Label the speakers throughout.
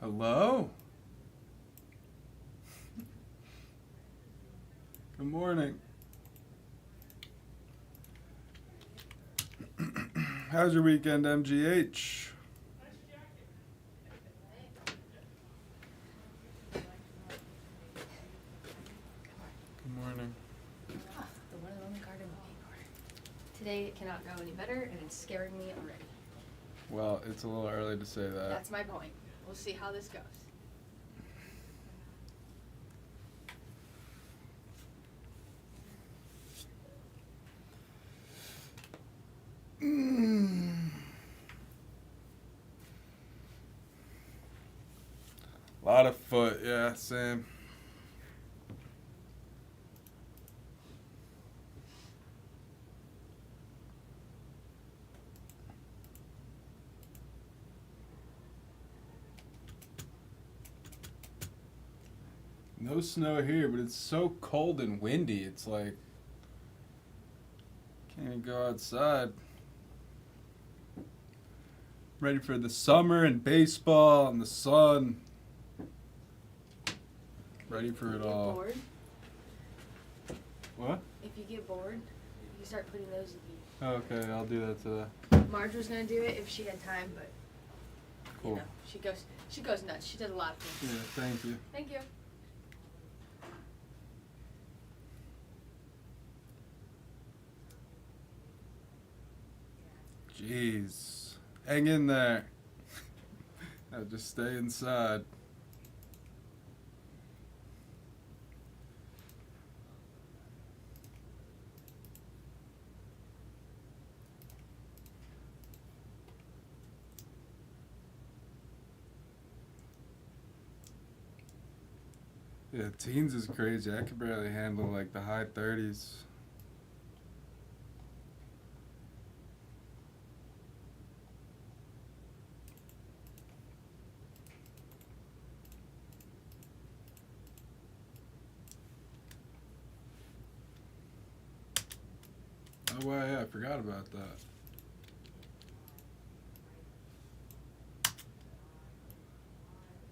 Speaker 1: Hello? Good morning. How's your weekend, MGH? Good morning.
Speaker 2: Oh, the one and only card in the paper. Today it cannot go any better, and it's scaring me already.
Speaker 1: Well, it's a little early to say that.
Speaker 2: That's my point. We'll see how this goes.
Speaker 1: A lot of foot, yeah, same. No snow here, but it's so cold and windy. It's like can't even go outside. Ready for the summer and baseball and the sun. Ready for it all.
Speaker 2: Bored,
Speaker 1: What?
Speaker 2: if you get bored, you can start putting those in
Speaker 1: Okay, I'll do that today.
Speaker 2: Marge was gonna do it if she had time, but
Speaker 1: Cool.
Speaker 2: you know, she goes nuts. She does a lot of things.
Speaker 1: Yeah, thank you.
Speaker 2: Thank you.
Speaker 1: Jeez. Hang in there. Now just stay inside. Yeah, teens is crazy. I could barely handle like the high 30s. Oh, wow, yeah, I forgot about that.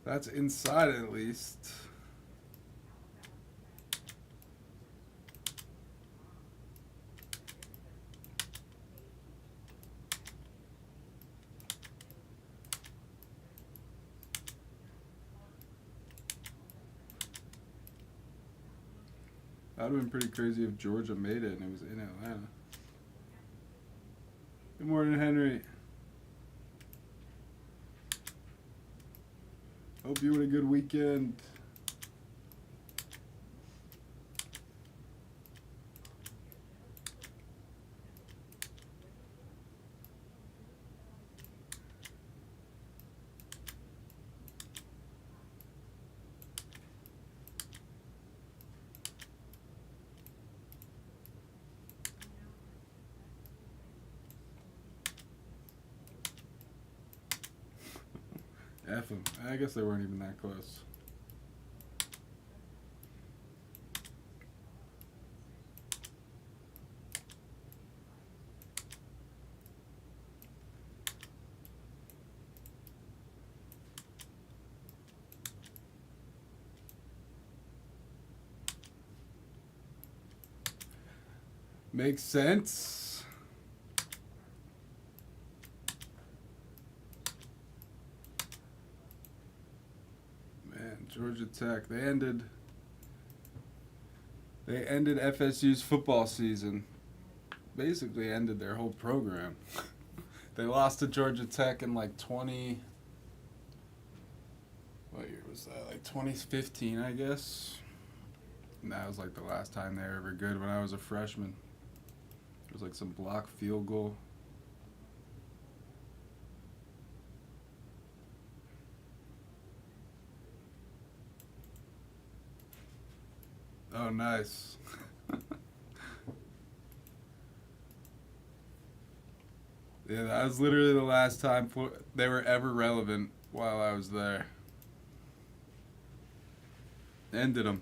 Speaker 1: That's inside at least. That would have been pretty crazy if Georgia made it and it was in Atlanta. Good morning, Henry. Hope you had a good weekend. F them. I guess they weren't even that close. Makes sense. Man, Georgia Tech. They ended FSU's football season. Basically ended their whole program. They lost to Georgia Tech in like what year was that? Like 2015, I guess. And that was like the last time they were ever good when I was a freshman. It was like some block field goal. Oh, nice. Yeah, that was literally the last time they were ever relevant while I was there. Ended them.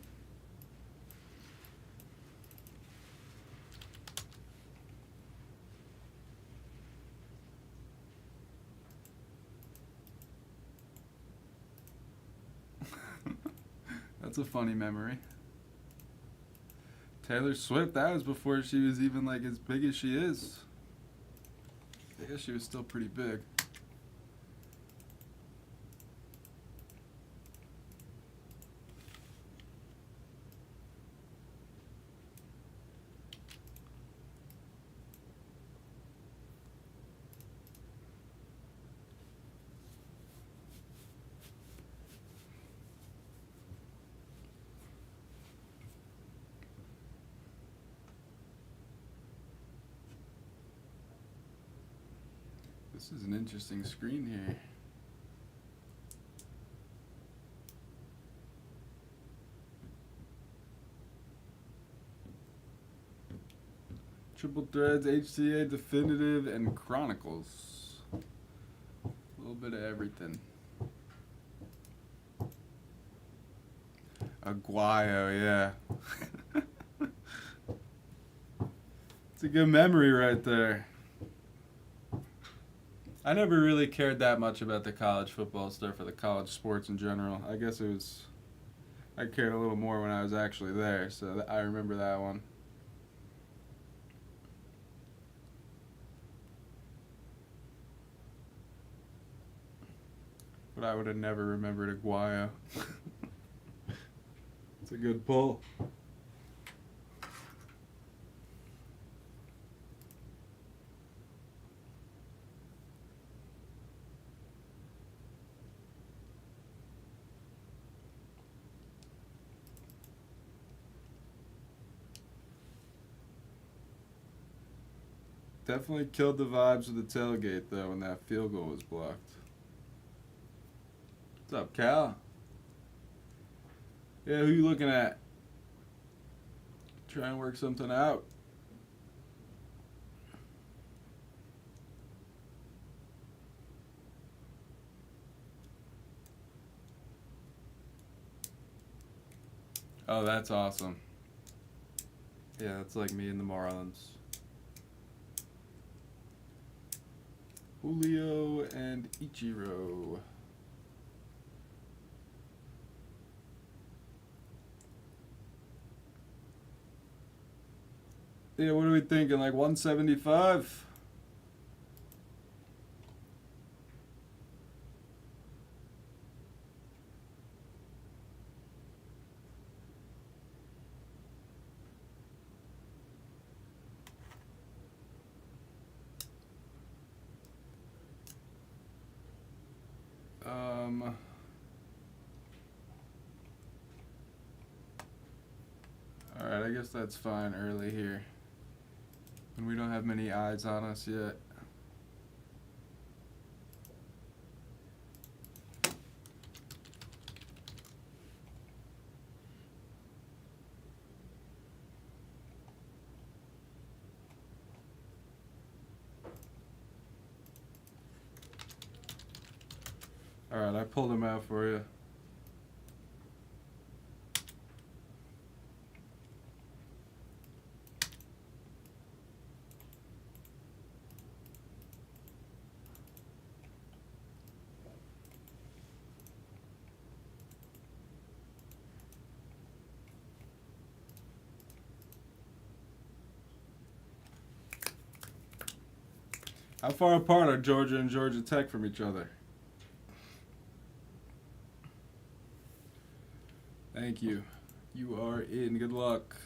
Speaker 1: That's a funny memory. Taylor Swift, that was before she was even like as big as she is. I guess she was still pretty big. This is an interesting screen here. Triple Threads, HCA, Definitive, and Chronicles. A little bit of everything. Aguayo, yeah. It's a good memory right there. I never really cared that much about the college football stuff or the college sports in general. I guess I cared a little more when I was actually there, so I remember that one. But I would have never remembered Aguayo. It's a good pull. Definitely killed the vibes of the tailgate, though, when that field goal was blocked. What's up, Cal? Yeah, who you looking at? Try and work something out. Oh, that's awesome. Yeah, that's like me and the Marlins. Julio and Ichiro. Yeah, what are we thinking? Like 175? Alright, I guess that's fine early here. And we don't have many eyes on us yet. Alright, I pulled them out for you. How far apart are Georgia and Georgia Tech from each other? Thank you. You are in. Good luck.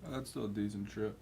Speaker 1: Oh, that's still a decent trip.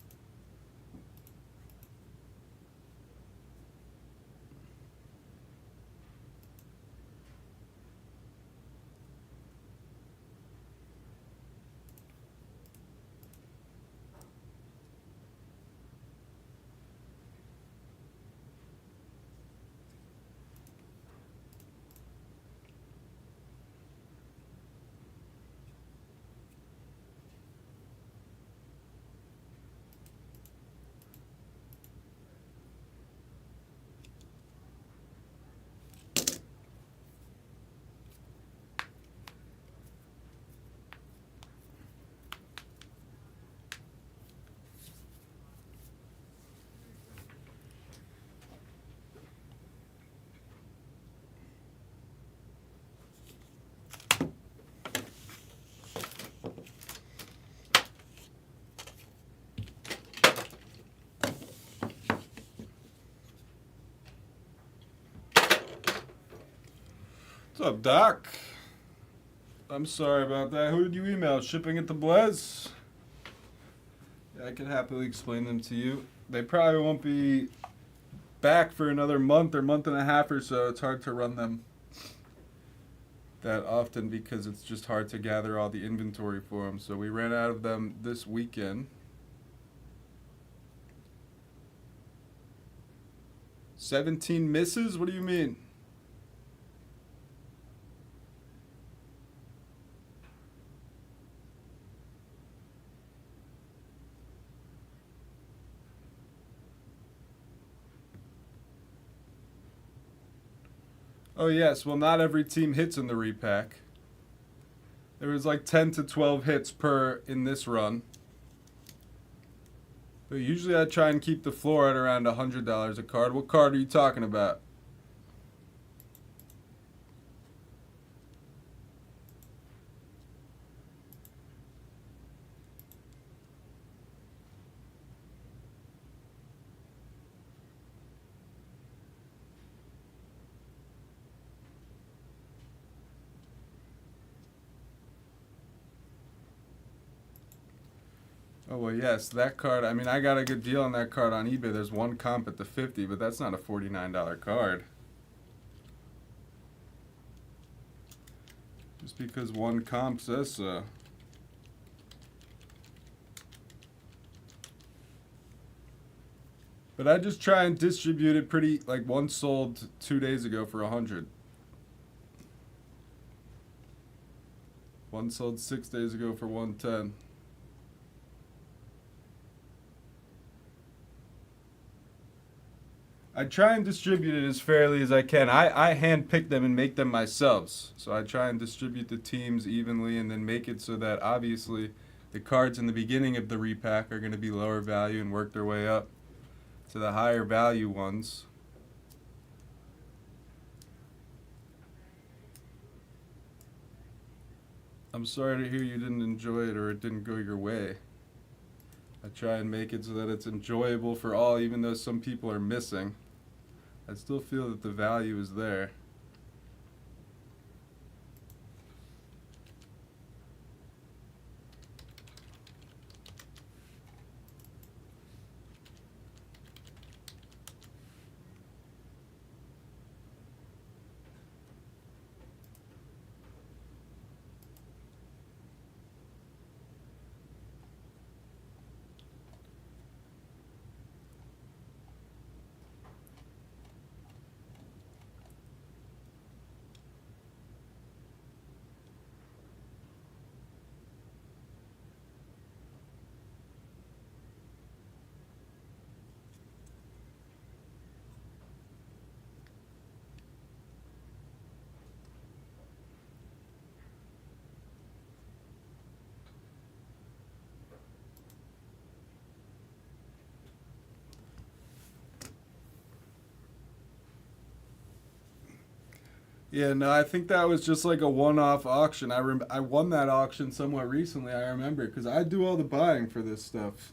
Speaker 1: What's up, Doc? I'm sorry about that. Who did you email? Shipping it to Blez? Yeah, I can happily explain them to you. They probably won't be back for another month or month and a half or so. It's hard to run them that often because it's just hard to gather all the inventory for them. So we ran out of them this weekend. 17 misses? What do you mean? Oh yes, well not every team hits in the repack. There was like 10 to 12 hits per in this run. But usually I try and keep the floor at around $100 a card. What card are you talking about? Oh, well, yes, that card. I mean, I got a good deal on that card on eBay. There's one comp at the 50, but that's not a $49 card. Just because one comp says so. But I just try and distribute it pretty, like one sold 2 days ago for 100. One sold 6 days ago for 110. I try and distribute it as fairly as I can. I hand pick them and make them myself. So I try and distribute the teams evenly and then make it so that obviously the cards in the beginning of the repack are going to be lower value and work their way up to the higher value ones. I'm sorry to hear you didn't enjoy it or it didn't go your way. I try and make it so that it's enjoyable for all, even though some people are missing. I still feel that the value is there. Yeah, no, I think that was just like a one-off auction. I won that auction somewhat recently, I remember, because I do all the buying for this stuff.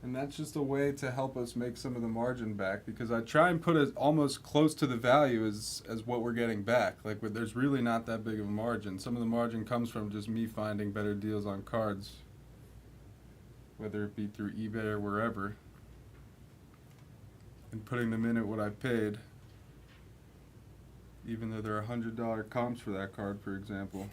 Speaker 1: And that's just a way to help us make some of the margin back, because I try and put it almost close to the value as what we're getting back. Like, there's really not that big of a margin. Some of the margin comes from just me finding better deals on cards, whether it be through eBay or wherever, and putting them in at what I paid, even though there are $100 comps for that card, for example.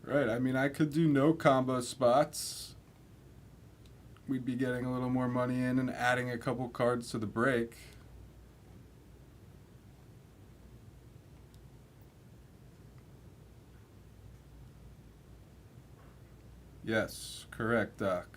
Speaker 1: Right, I mean, I could do no combo spots. We'd be getting a little more money in and adding a couple cards to the break. Yes, correct, Doc.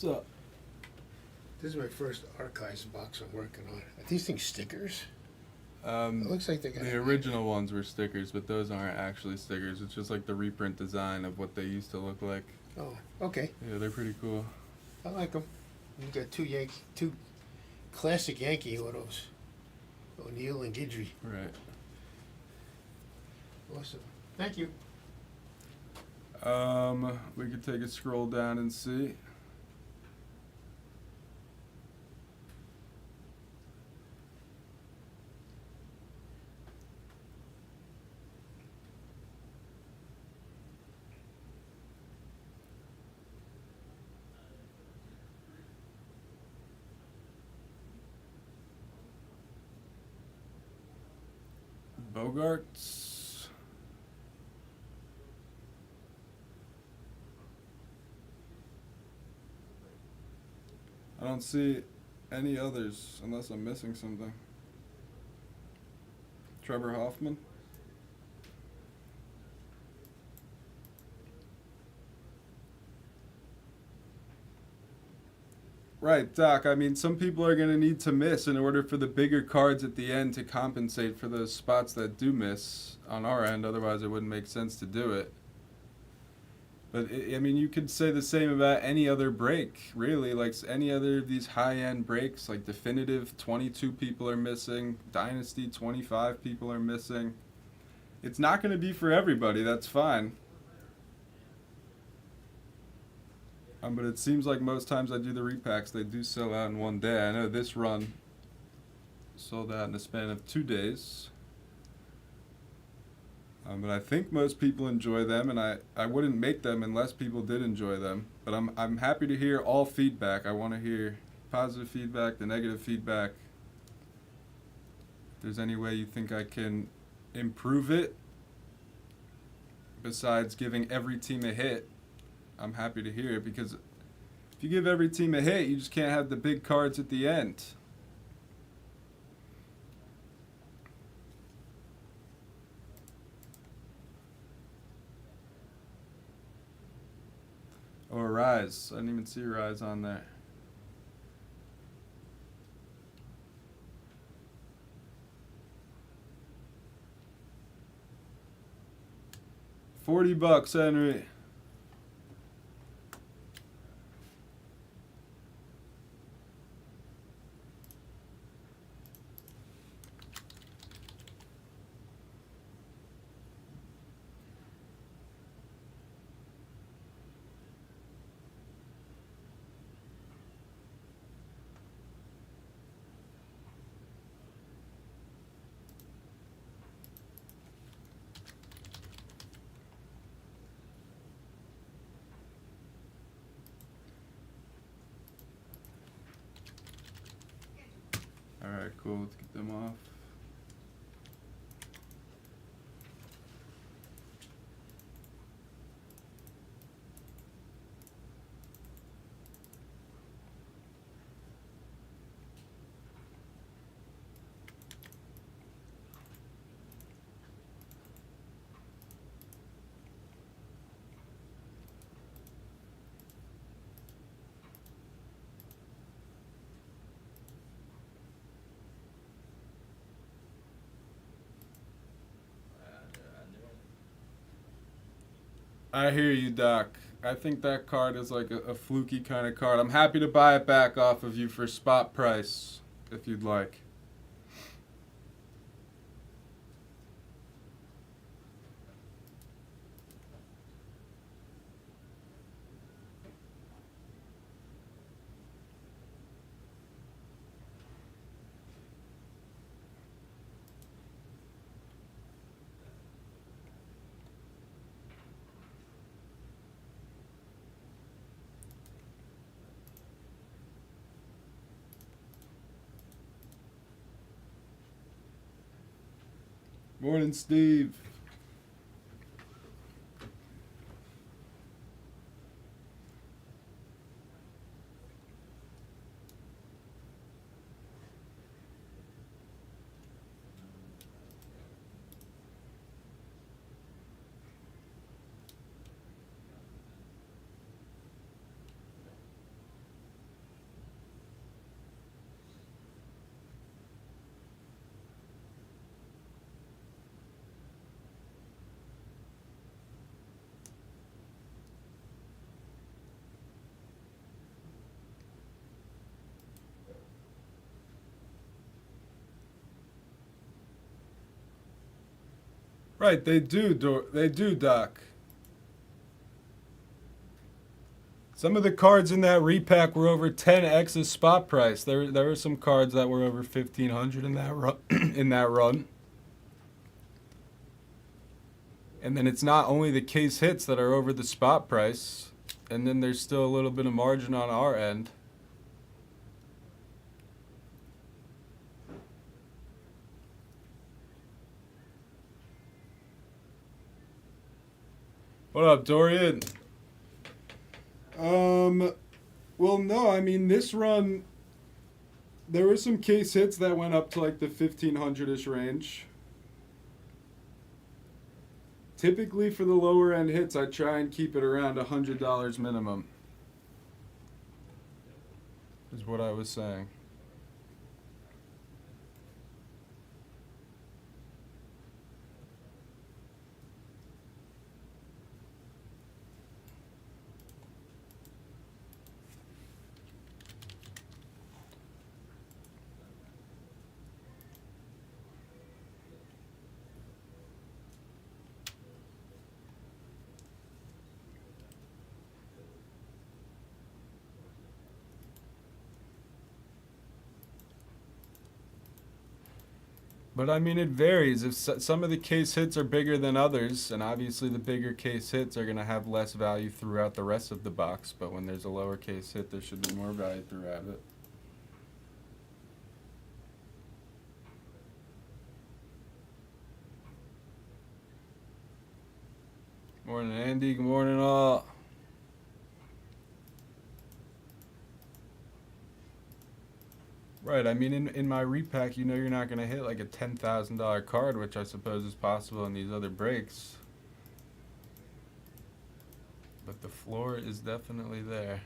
Speaker 1: up?
Speaker 3: This is my first archives box I'm working on. Are these things stickers? It
Speaker 1: Um,
Speaker 3: looks like they got
Speaker 1: the original ones were stickers, but those aren't actually stickers. It's just like the reprint design of what they used to look like.
Speaker 3: Oh, okay.
Speaker 1: Yeah, they're pretty cool.
Speaker 3: I like them. You got two classic Yankee autos. O'Neill and Guidry.
Speaker 1: Right.
Speaker 3: Awesome. Thank you.
Speaker 1: We could take a scroll down and see. Bogarts. I don't see any others unless I'm missing something. Trevor Hoffman. Right, Doc. I mean, some people are going to need to miss in order for the bigger cards at the end to compensate for those spots that do miss on our end. Otherwise, it wouldn't make sense to do it. But, I mean, you could say the same about any other break, really. Like any other of these high-end breaks, like Definitive, 22 people are missing. Dynasty, 25 people are missing. It's not going to be for everybody. That's fine. But it seems like most times I do the repacks, they do sell out in one day. I know this run sold out in a span of 2 days. But I think most people enjoy them, and I wouldn't make them unless people did enjoy them. But I'm happy to hear all feedback. I want to hear positive feedback, the negative feedback. If there's any way you think I can improve it, besides giving every team a hit, I'm happy to hear it, because if you give every team a hit, you just can't have the big cards at the end. Or Rise. I didn't even see Rise on there. $40, Henry. Alright, cool. Let's get them off. I hear you, Doc. I think that card is like a fluky kind of card. I'm happy to buy it back off of you for spot price, if you'd like. Morning, Steve. Right, they do, they do, Doc. Some of the cards in that repack were over 10x the spot price. There were some cards that were over 1,500 in that run. In that run. And then it's not only the case hits that are over the spot price, and then there's still a little bit of margin on our end. What up, Dorian? Well, no, I mean, this run, there were some case hits that went up to like the 1,500-ish range. Typically for the lower end hits, I try and keep it around $100 minimum. Is what I was saying. But I mean, it varies. If some of the case hits are bigger than others, and obviously the bigger case hits are going to have less value throughout the rest of the box, but when there's a lower case hit, there should be more value throughout it. Morning, Andy. Good morning, all. Right, I mean, in my repack, you know you're not going to hit like a $10,000 card, which I suppose is possible in these other breaks. But the floor is definitely there.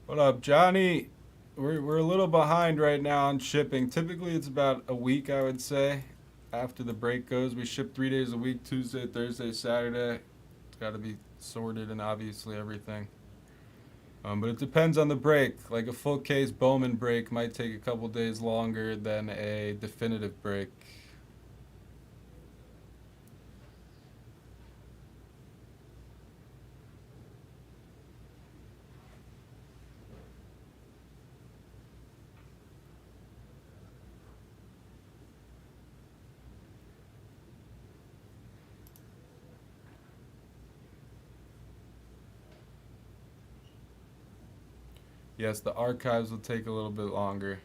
Speaker 1: What up, Johnny? We're a little behind right now on shipping. Typically, it's about a week, I would say, after the break goes. We ship 3 days a week, Tuesday, Thursday, Saturday. It's got to be sorted and obviously everything. But it depends on the break. Like a full case Bowman break might take a couple days longer than a definitive break. Yes, the archives will take a little bit longer.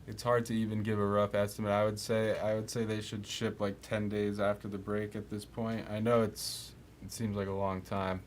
Speaker 1: It's hard to even give a rough estimate. I would say they should ship like 10 days after the break at this point. I know it seems like a long time.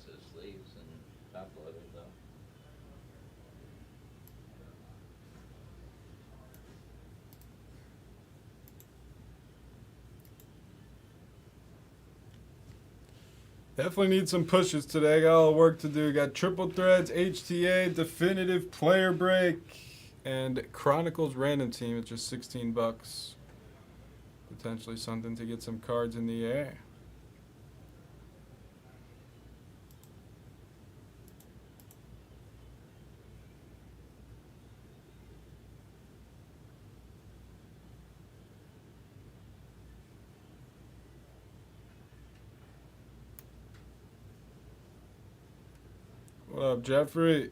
Speaker 4: says sleeves and top loaded though.
Speaker 1: Definitely need some pushes today. Got a little work to do. Got triple threads, HTA, definitive player break, and Chronicles random team at just $16. Potentially something to get some cards in the air. What up, Jeffrey?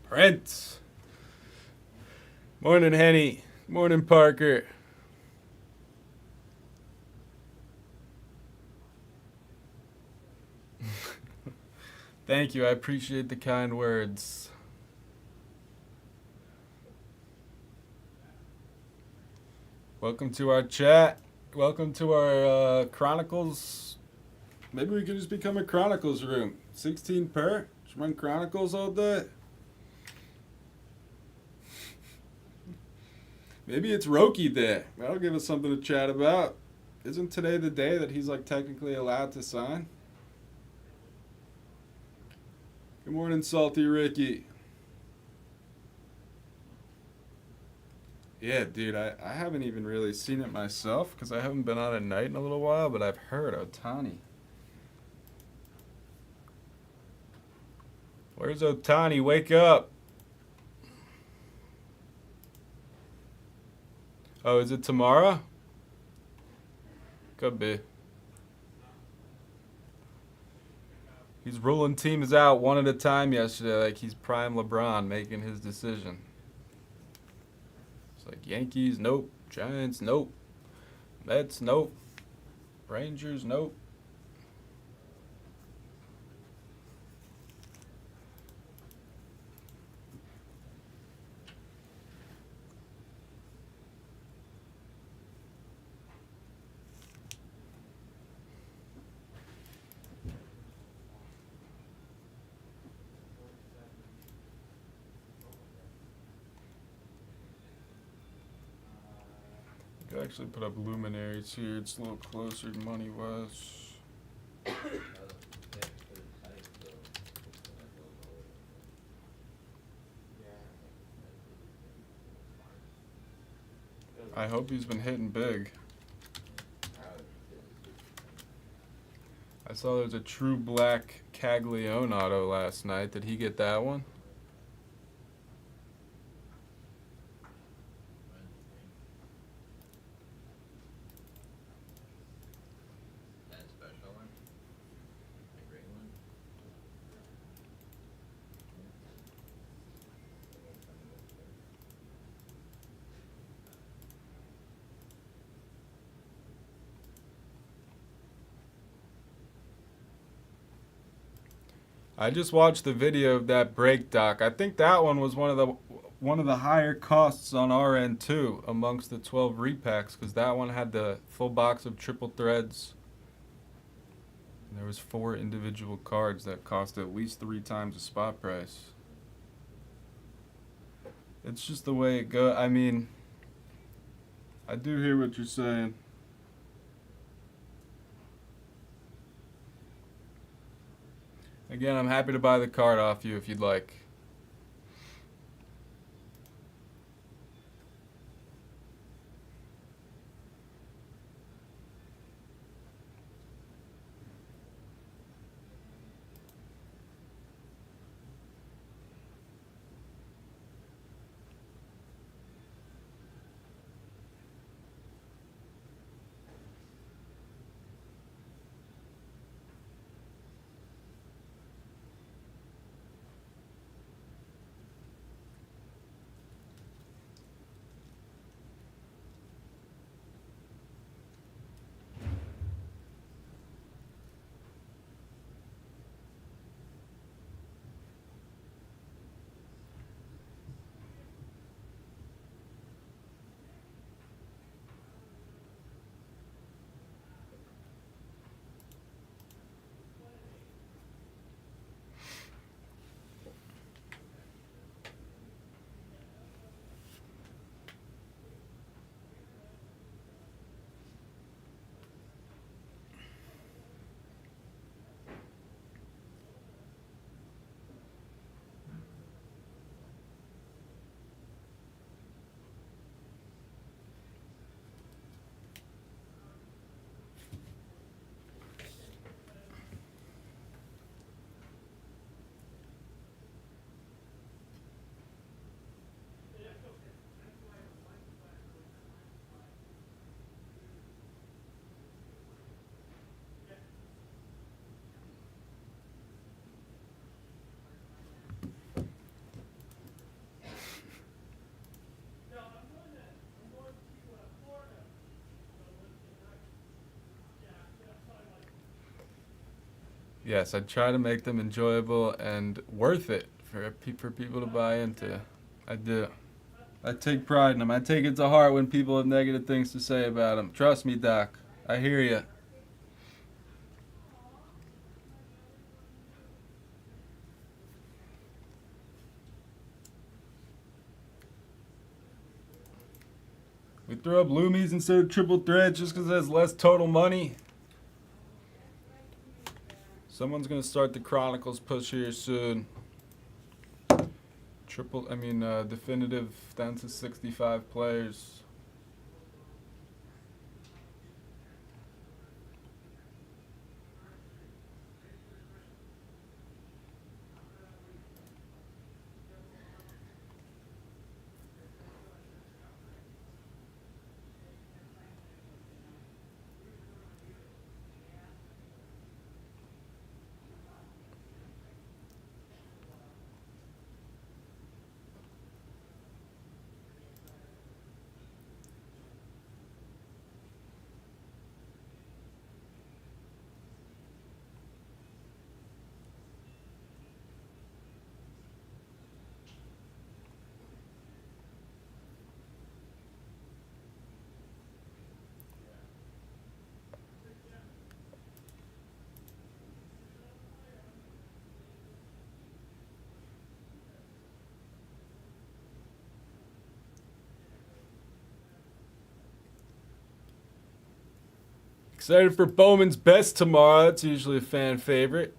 Speaker 1: Brent. Morning, Henny. Morning, Parker. Thank you. I appreciate the kind words. Welcome to our chat. Welcome to our Chronicles. Maybe we could just become a Chronicles room. 16 per. Just run Chronicles all day. Maybe it's Roki Day. That'll give us something to chat about. Isn't today the day that he's like technically allowed to sign? Good morning, Salty Ricky. Yeah, dude, I haven't even really seen it myself because I haven't been out at night in a little while, but I've heard Otani. Where's Otani? Wake up. Oh, is it tomorrow? Could be. He's ruling teams out one at a time yesterday like he's prime LeBron making his decision. It's like Yankees, nope. Giants, nope. Mets, nope. Rangers, nope. I could actually put up luminaries here. It's a little closer money-wise. I hope he's been hitting big. I saw there's a true black Caglione auto last night. Did he get that one? I just watched the video of that break doc. I think that one was one of the higher costs on our end too, amongst the 12 repacks, because that one had the full box of triple threads. And there was 4 individual cards that cost at least 3 times the spot price. It's just the way it goes. I mean, I do hear what you're saying. Again, I'm happy to buy the card off you if you'd like. Yes, I try to make them enjoyable and worth it for people to buy into. I do. I take pride in them. I take it to heart when people have negative things to say about them. Trust me, Doc. I hear you. We throw up Loomies instead of triple threads just because it has less total money. Someone's gonna start the Chronicles push here soon. Definitive down to 65 players. Excited for Bowman's Best tomorrow. That's usually a fan favorite.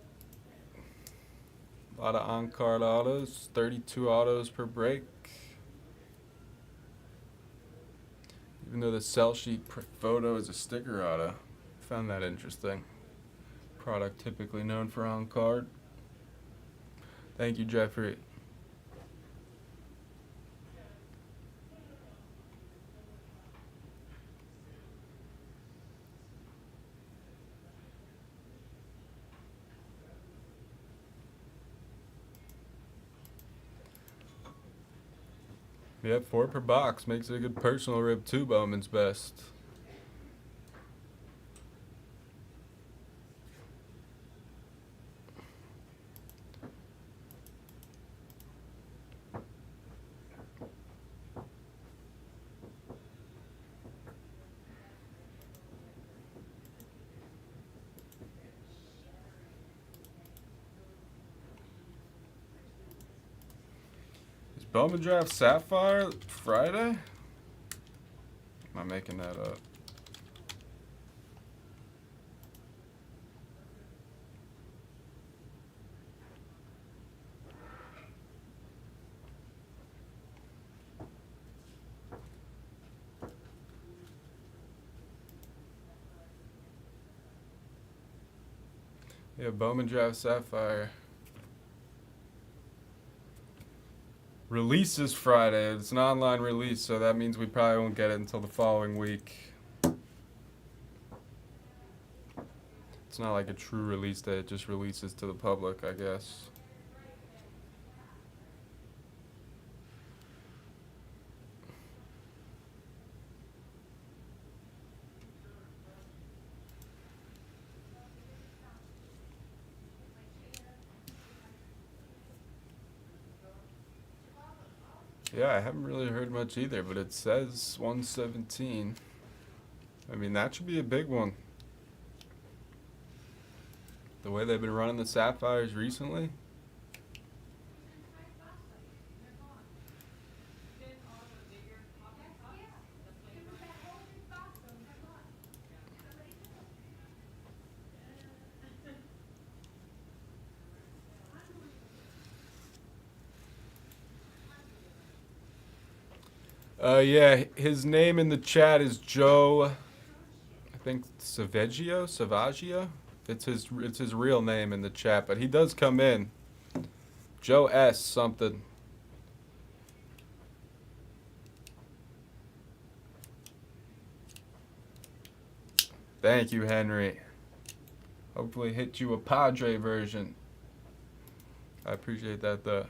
Speaker 1: A lot of on-card autos. 32 autos per break. Even though the sell sheet photo is a sticker auto. Found that interesting. Product typically known for on-card. Thank you, Jeffrey. Yep, 4 per box. Makes it a good personal rib too, Bowman's Best. Bowman Draft Sapphire Friday? Am I making that up? Yeah, Bowman Draft Sapphire. Release is Friday. It's an online release, so that means we probably won't get it until the following week. It's not like a true release day. It just releases to the public, I guess. Yeah, I haven't really heard much either, but it says 117. I mean, that should be a big one. The way they've been running the Sapphires recently. Yeah, his name in the chat is Joe, I think Savaggio. It's his real name in the chat, but he does come in. Joe S. something. Thank you, Henry. Hopefully hit you a Padre version. I appreciate that, though.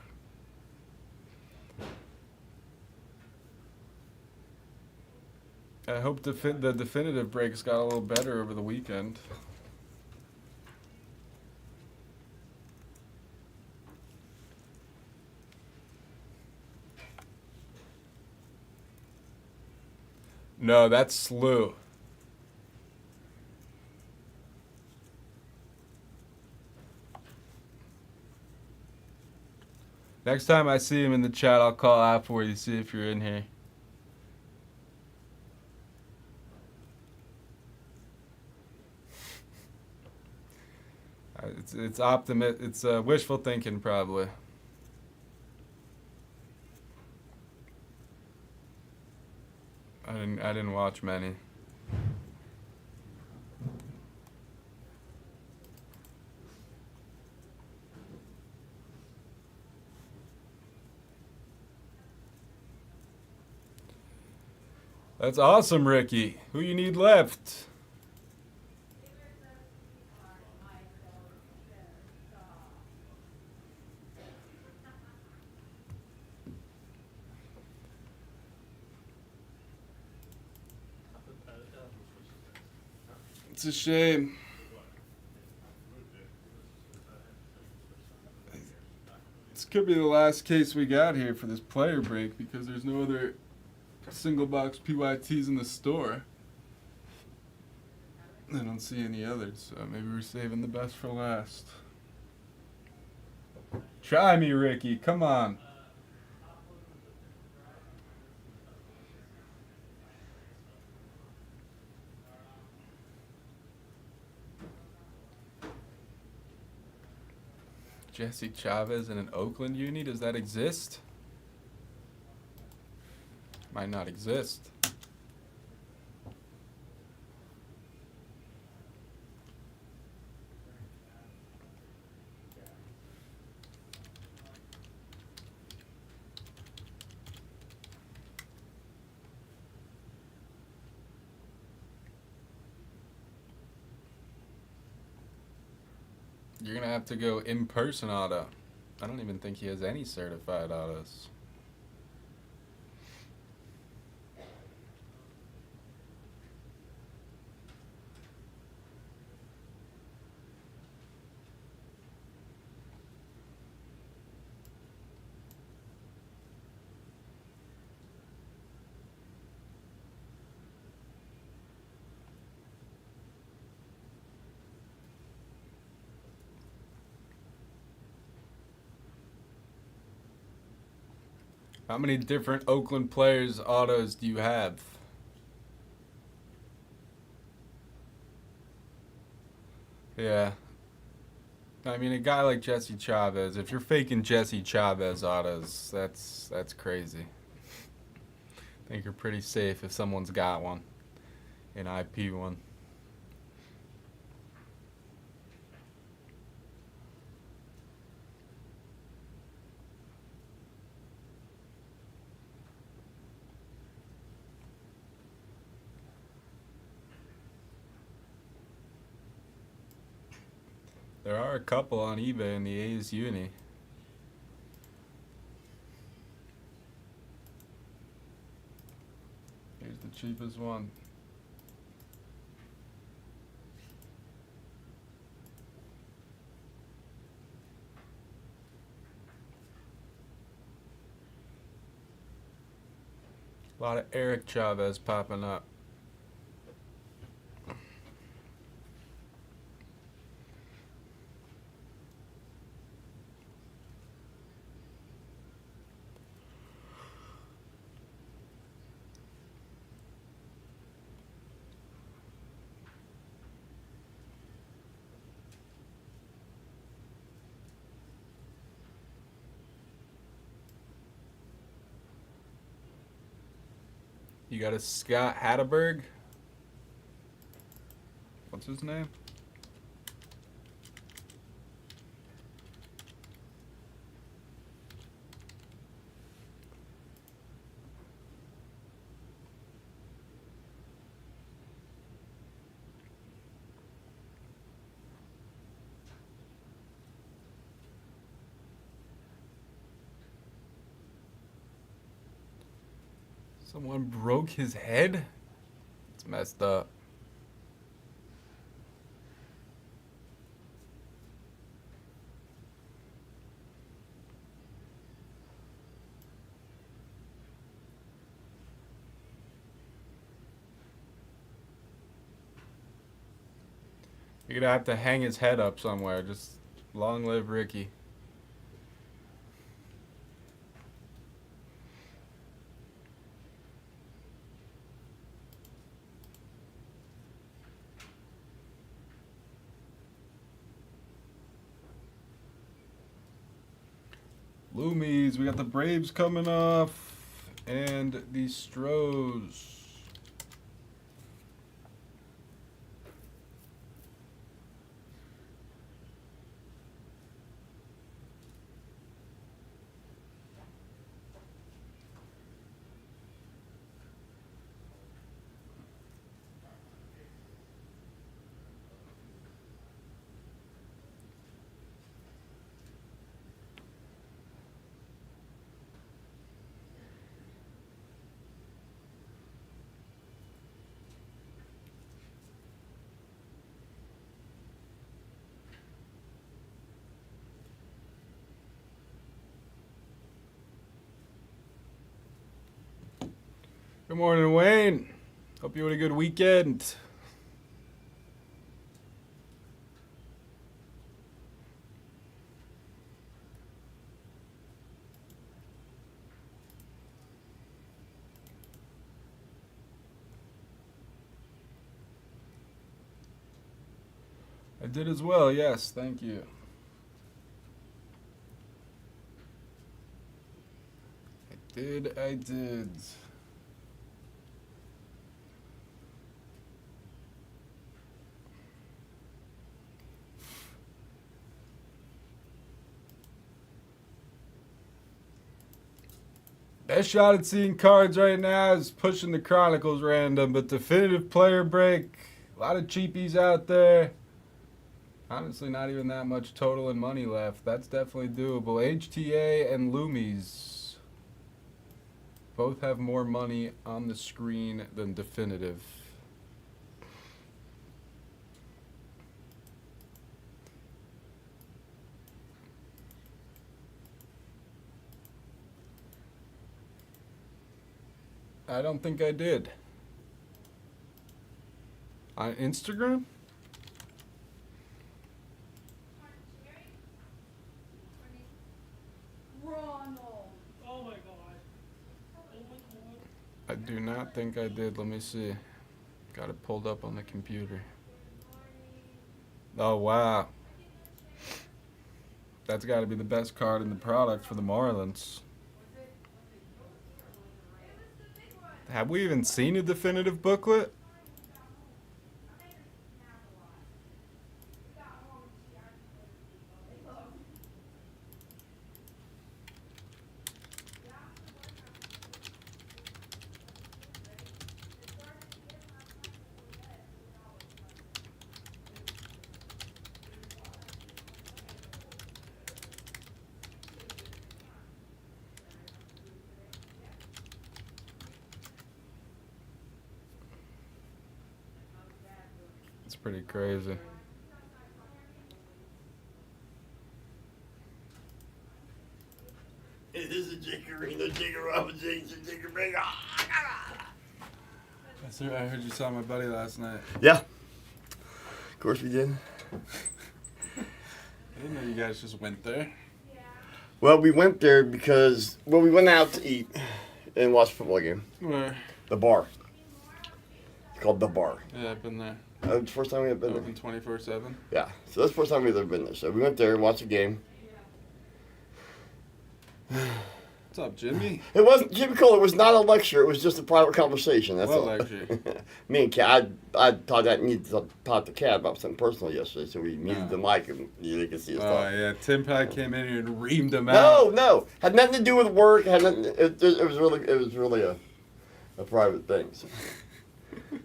Speaker 1: I hope the definitive breaks got a little better over the weekend. No, that's Slew. Next time I see him in the chat, I'll call out for you, see if you're in here. It's wishful thinking, probably. I didn't watch many. That's awesome, Ricky. Who you need left? It's a shame. This could be the last case we got here for this player break because there's no other single box PYTs in the store. I don't see any others, so maybe we're saving the best for last. Try me, Ricky. Come on. Jesse Chavez in an Oakland uni? Does that exist? Might not exist. You're going to have to go in-person auto. I don't even think he has any certified autos. How many different Oakland players' autos do you have? Yeah. I mean, a guy like Jesse Chavez, if you're faking Jesse Chavez autos, that's crazy. I think you're pretty safe if someone's got one, an IP one. There are a couple on eBay in the A's uni. Here's the cheapest one. A lot of Eric Chavez popping up. You got a Scott Hatteberg. What's his name? Someone broke his head? It's messed up. You're gonna have to hang his head up somewhere. Just long live Ricky. Loomies, we got the Braves coming off, and the Stros. Good morning, Wayne. Hope you had a good weekend. I did as well, yes, thank you. I did. Best shot at seeing cards right now is pushing the Chronicles random, but definitive player break. A lot of cheapies out there. Honestly, not even that much total and money left. That's definitely doable. HTA and Loomies both have more money on the screen than definitive. I don't think I did. On Instagram? I do not think I did. Let me see. Got it pulled up on the computer. Oh, wow. That's got to be the best card in the product for the Marlins. Have we even seen a definitive booklet? It's pretty crazy.
Speaker 5: It is a Jickerino, Jigger Robinson, Jigger Big.
Speaker 1: I heard you saw my buddy last night.
Speaker 5: Yeah. Of course we did.
Speaker 1: I didn't know you guys just went there.
Speaker 5: Well, we went there because, we went out to eat and watch a football game.
Speaker 1: Where?
Speaker 5: The bar. It's called The Bar.
Speaker 1: Yeah, I've been there.
Speaker 5: It's the first time we have been there.
Speaker 1: Open 24/7.
Speaker 5: Yeah. So that's the first time we've ever been there. So we went there and watched a game.
Speaker 1: What's up, Jimmy?
Speaker 5: It wasn't, Jimmy Cole, it was not a lecture. It was just a private conversation. That's
Speaker 1: What
Speaker 5: all.
Speaker 1: lecture?
Speaker 5: Me and Kat, I thought I needed to talk to Kat about something personal yesterday, so we muted the mic and you could see us
Speaker 1: Oh,
Speaker 5: talk.
Speaker 1: yeah. Tim probably came in here and reamed him out.
Speaker 5: No, had nothing to do with work. Had nothing. It was really a private thing. So.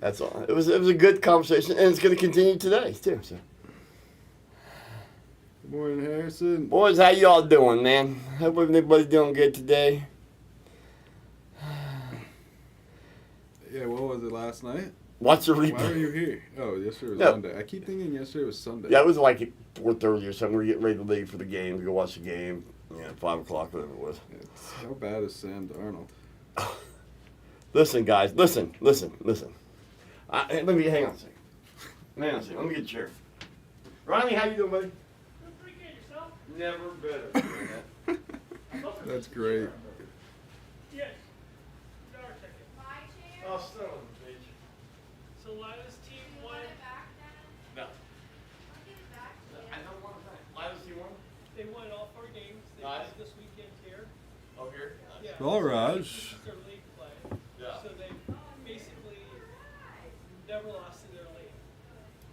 Speaker 5: That's all. It was a good conversation, and it's going to continue today too. So.
Speaker 1: Good morning, Harrison.
Speaker 5: Boys, how y'all doing, man? Hope everybody's doing good today.
Speaker 1: Yeah, what was it last night?
Speaker 5: Watch the
Speaker 1: Why were
Speaker 5: replay.
Speaker 1: you here? Oh, yesterday was
Speaker 5: No.
Speaker 1: Sunday. I keep thinking yesterday was Sunday.
Speaker 5: Yeah, it was like 4:30 or something. We were getting ready to leave for the game to go watch the game. 5 o'clock, whatever it was.
Speaker 1: How bad is Sam Darnold?
Speaker 5: Listen, guys, listen. Let me hang on a second. Hang on a second. Let me get a chair. Ronnie, how you doing, buddy?
Speaker 6: Pretty good, yourself?
Speaker 5: Never better.
Speaker 1: That's great.
Speaker 6: Yes. Dollar ticket.
Speaker 5: Oh, son of a bitch.
Speaker 6: So Lila's team won.
Speaker 5: No. I don't want that. Lila's team won?
Speaker 6: They won all 4 games. They
Speaker 5: Nice.
Speaker 6: played this weekend here.
Speaker 5: Oh, here?
Speaker 6: Yeah.
Speaker 1: All right.
Speaker 6: This is their league play.
Speaker 5: Yeah.
Speaker 6: So they basically never lost in their league.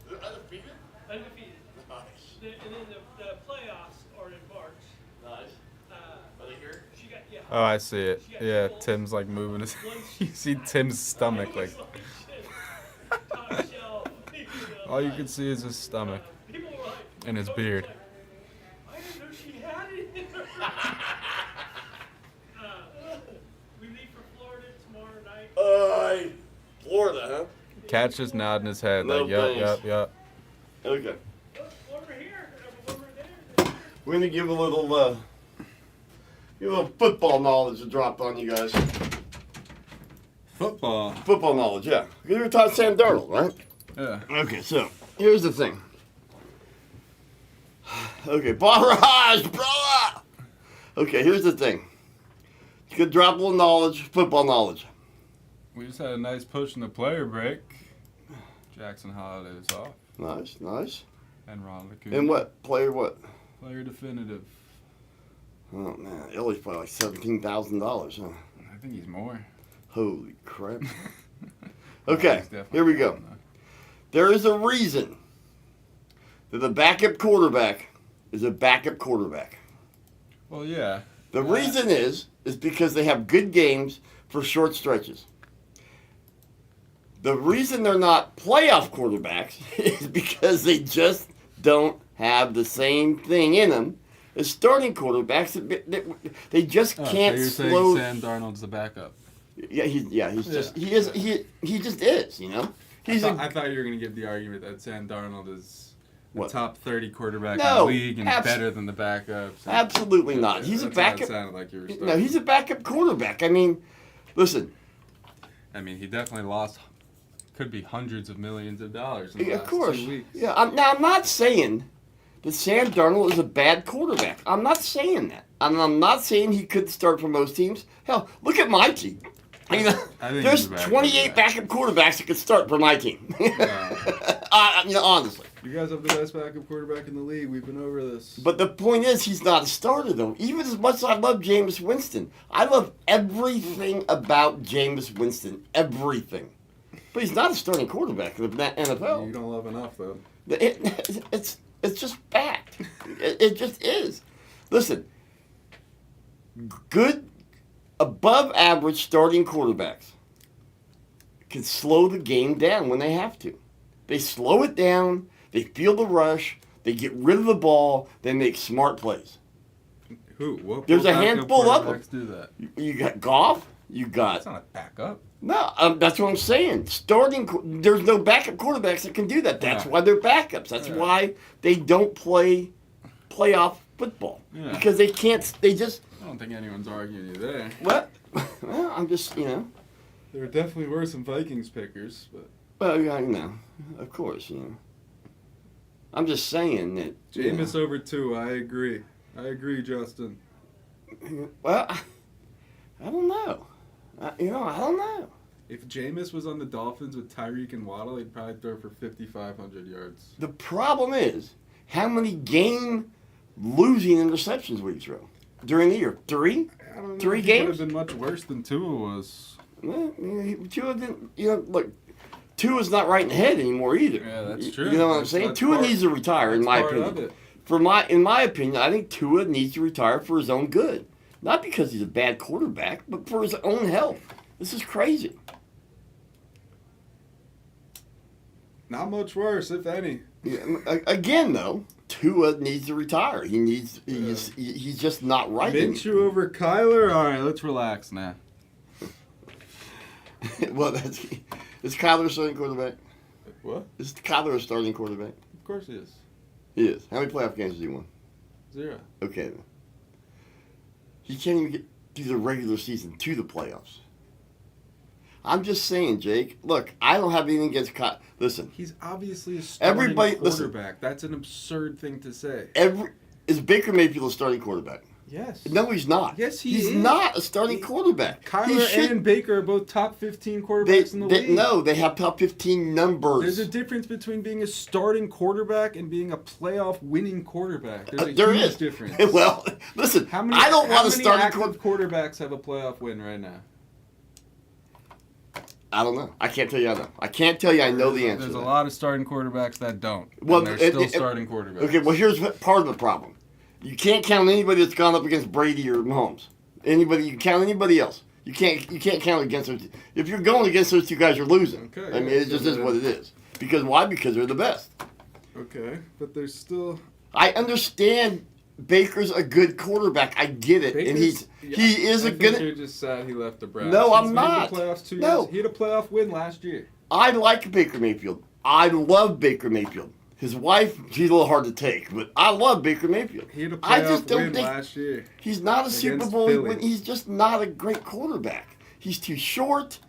Speaker 5: They're undefeated?
Speaker 6: Undefeated.
Speaker 5: Nice.
Speaker 6: And then the playoffs are in March.
Speaker 5: Nice. Are they here?
Speaker 6: She got, yeah.
Speaker 1: Oh, I see it. Yeah, Tim's like moving his. You see Tim's stomach like.
Speaker 6: Top shelf.
Speaker 1: All you can see is his stomach
Speaker 6: People were like,
Speaker 1: and his beard.
Speaker 6: I didn't know she had it. We leave for Florida tomorrow night.
Speaker 5: Florida, huh?
Speaker 1: Cat's just nodding his head
Speaker 5: No
Speaker 1: like, yup,
Speaker 5: thanks.
Speaker 1: yup, yup.
Speaker 5: Okay.
Speaker 6: Over here, over there.
Speaker 5: We're gonna give a little football knowledge to drop on you guys.
Speaker 1: Football.
Speaker 5: Football knowledge, yeah. You were taught Sam Darnold, right?
Speaker 1: Yeah.
Speaker 5: Okay, so here's the thing. Okay, barrage, brother. Okay, here's the thing. You could drop a little knowledge, football knowledge.
Speaker 1: We just had a nice push in the player break. Jackson Holiday is off.
Speaker 5: Nice, nice.
Speaker 1: And Ron Lacuna.
Speaker 5: And what? Player what?
Speaker 1: Player definitive.
Speaker 5: Oh man, Illy's probably like $17,000, huh?
Speaker 1: I think he's more.
Speaker 5: Holy crap.
Speaker 1: He's
Speaker 5: Okay,
Speaker 1: definitely
Speaker 5: here we go.
Speaker 1: more, though.
Speaker 5: There is a reason that the backup quarterback is a backup quarterback.
Speaker 1: Well, yeah.
Speaker 5: The reason is because they have good games for short stretches. The reason they're not playoff quarterbacks is because they just don't have the same thing in them as starting quarterbacks. They just can't
Speaker 1: so you're
Speaker 5: slow.
Speaker 1: saying Sam Darnold's the backup.
Speaker 5: He just is, you know.
Speaker 1: I thought you were going to give the argument that Sam Darnold is the
Speaker 5: What?
Speaker 1: top 30 quarterback in
Speaker 5: No,
Speaker 1: the league and better than the backups. And
Speaker 5: Absolutely not. He's a
Speaker 1: that's how it
Speaker 5: backup.
Speaker 1: sounded like you were starting.
Speaker 5: No, he's a backup quarterback. I mean, listen.
Speaker 1: I mean, he definitely lost, could be hundreds of millions of dollars in the
Speaker 5: Of
Speaker 1: last
Speaker 5: course.
Speaker 1: 2 weeks.
Speaker 5: Yeah. I'm not saying that Sam Darnold is a bad quarterback. I'm not saying that. I'm not saying he could start for most teams. Hell, look at my team. I mean,
Speaker 1: I think
Speaker 5: there's
Speaker 1: he's a bad
Speaker 5: 28 backup quarterbacks that could start for my team. Honestly.
Speaker 1: You guys have the best backup quarterback in the league. We've been over this.
Speaker 5: But the point is, he's not a starter, though. Even as much as I love Jameis Winston, I love everything about Jameis Winston. Everything. But he's not a starting quarterback in the NFL.
Speaker 1: You don't love enough, though.
Speaker 5: It's just fact. It just is. Listen, good, above average starting quarterbacks can slow the game down when they have to. They slow it down, they feel the rush, they get rid of the ball, they make smart plays.
Speaker 1: Who? What
Speaker 5: There's a
Speaker 1: backup
Speaker 5: handful of them.
Speaker 1: quarterbacks do that?
Speaker 5: You got Goff, you
Speaker 1: That's
Speaker 5: got...
Speaker 1: not a backup.
Speaker 5: No, that's what I'm saying. There's no backup quarterbacks that can do that. That's
Speaker 1: Yeah.
Speaker 5: why they're backups. That's
Speaker 1: Yeah.
Speaker 5: why they don't play playoff football.
Speaker 1: Yeah.
Speaker 5: Because they can't, they just...
Speaker 1: I don't think anyone's arguing you there.
Speaker 5: What? Well, I'm just, you know.
Speaker 1: There definitely were some Vikings pickers, but
Speaker 5: Well, yeah, you know, of course, you know. I'm just saying that. you know.
Speaker 1: Jameis over 2. I agree. I agree, Justin.
Speaker 5: Well, I don't know. I don't know.
Speaker 1: If Jameis was on the Dolphins with Tyreek and Waddle, he'd probably throw for 5,500 yards.
Speaker 5: The problem is, how many game-losing interceptions would he throw during the year? 3?
Speaker 1: I don't know.
Speaker 5: 3
Speaker 1: He
Speaker 5: games?
Speaker 1: could have been much worse than Tua was.
Speaker 5: Well, Tua didn't. Look, Tua's not right in the head anymore either.
Speaker 1: Yeah, that's true.
Speaker 5: You know what I'm
Speaker 1: That's-
Speaker 5: saying?
Speaker 1: that's
Speaker 5: Tua
Speaker 1: part-
Speaker 5: needs to retire, in
Speaker 1: That's
Speaker 5: my
Speaker 1: part of
Speaker 5: opinion.
Speaker 1: it.
Speaker 5: In my opinion, I think Tua needs to retire for his own good. Not because he's a bad quarterback, but for his own health. This is crazy.
Speaker 1: Not much worse, if any.
Speaker 5: Yeah, again, though, Tua needs to retire. He's just not right.
Speaker 1: Minshew over Kyler? All right, let's relax now.
Speaker 5: Well, is Kyler a starting quarterback?
Speaker 1: What?
Speaker 5: Is Kyler a starting quarterback?
Speaker 1: Of course he is.
Speaker 5: He is. How many playoff games has he won?
Speaker 1: 0.
Speaker 5: Okay, then. He can't even get through the regular season to the playoffs. I'm just saying, Jake. Look, I don't have anything against Listen,
Speaker 1: He's obviously a starting
Speaker 5: Everybody-
Speaker 1: quarterback. That's an absurd thing to say.
Speaker 5: is Baker Mayfield a starting quarterback?
Speaker 1: Yes.
Speaker 5: No, he's not.
Speaker 1: Yes,
Speaker 5: He's
Speaker 1: is.
Speaker 5: not a starting quarterback. He
Speaker 1: Kyler
Speaker 5: should-
Speaker 1: and Baker are both top 15
Speaker 5: They,
Speaker 1: quarterbacks in the league.
Speaker 5: no, they have top 15 numbers.
Speaker 1: There's a difference between being a starting quarterback and being a playoff winning quarterback. There's a
Speaker 5: There
Speaker 1: huge
Speaker 5: is.
Speaker 1: difference.
Speaker 5: Well, listen,
Speaker 1: How many,
Speaker 5: I don't
Speaker 1: how
Speaker 5: want to
Speaker 1: many
Speaker 5: start a
Speaker 1: active quarterbacks have a playoff win right now?
Speaker 5: I don't know. I can't tell you I know. I can't tell you I know the answer.
Speaker 1: There's
Speaker 5: to
Speaker 1: a
Speaker 5: that.
Speaker 1: lot of starting quarterbacks that don't.
Speaker 5: Well,
Speaker 1: And they're still
Speaker 5: it-
Speaker 1: starting quarterbacks.
Speaker 5: Okay, well, here's part of the problem. You can't count anybody that's gone up against Brady or Mahomes. You can count anybody else. You can't count against those. If you're going against those two guys, you're losing.
Speaker 1: Okay,
Speaker 5: I mean,
Speaker 1: yeah,
Speaker 5: it just
Speaker 1: so
Speaker 5: is what it is. Because why? Because they're the best.
Speaker 1: Okay, but there's still.
Speaker 5: I understand Baker's a good quarterback. I get it, and he is
Speaker 1: I
Speaker 5: a
Speaker 1: think
Speaker 5: good.
Speaker 1: You're just sad he left the Browns.
Speaker 5: No,
Speaker 1: He's
Speaker 5: I'm
Speaker 1: made
Speaker 5: not.
Speaker 1: The playoffs 2
Speaker 5: No.
Speaker 1: years. He had a playoff win last year.
Speaker 5: I like Baker Mayfield. I love Baker Mayfield. His wife, she's a little hard to take, but I love Baker Mayfield.
Speaker 1: He had a
Speaker 5: I
Speaker 1: playoff
Speaker 5: just don't
Speaker 1: win
Speaker 5: think
Speaker 1: last year.
Speaker 5: he's not a Super
Speaker 1: against
Speaker 5: Bowl.
Speaker 1: Philly.
Speaker 5: He's just not a great quarterback. He's too short.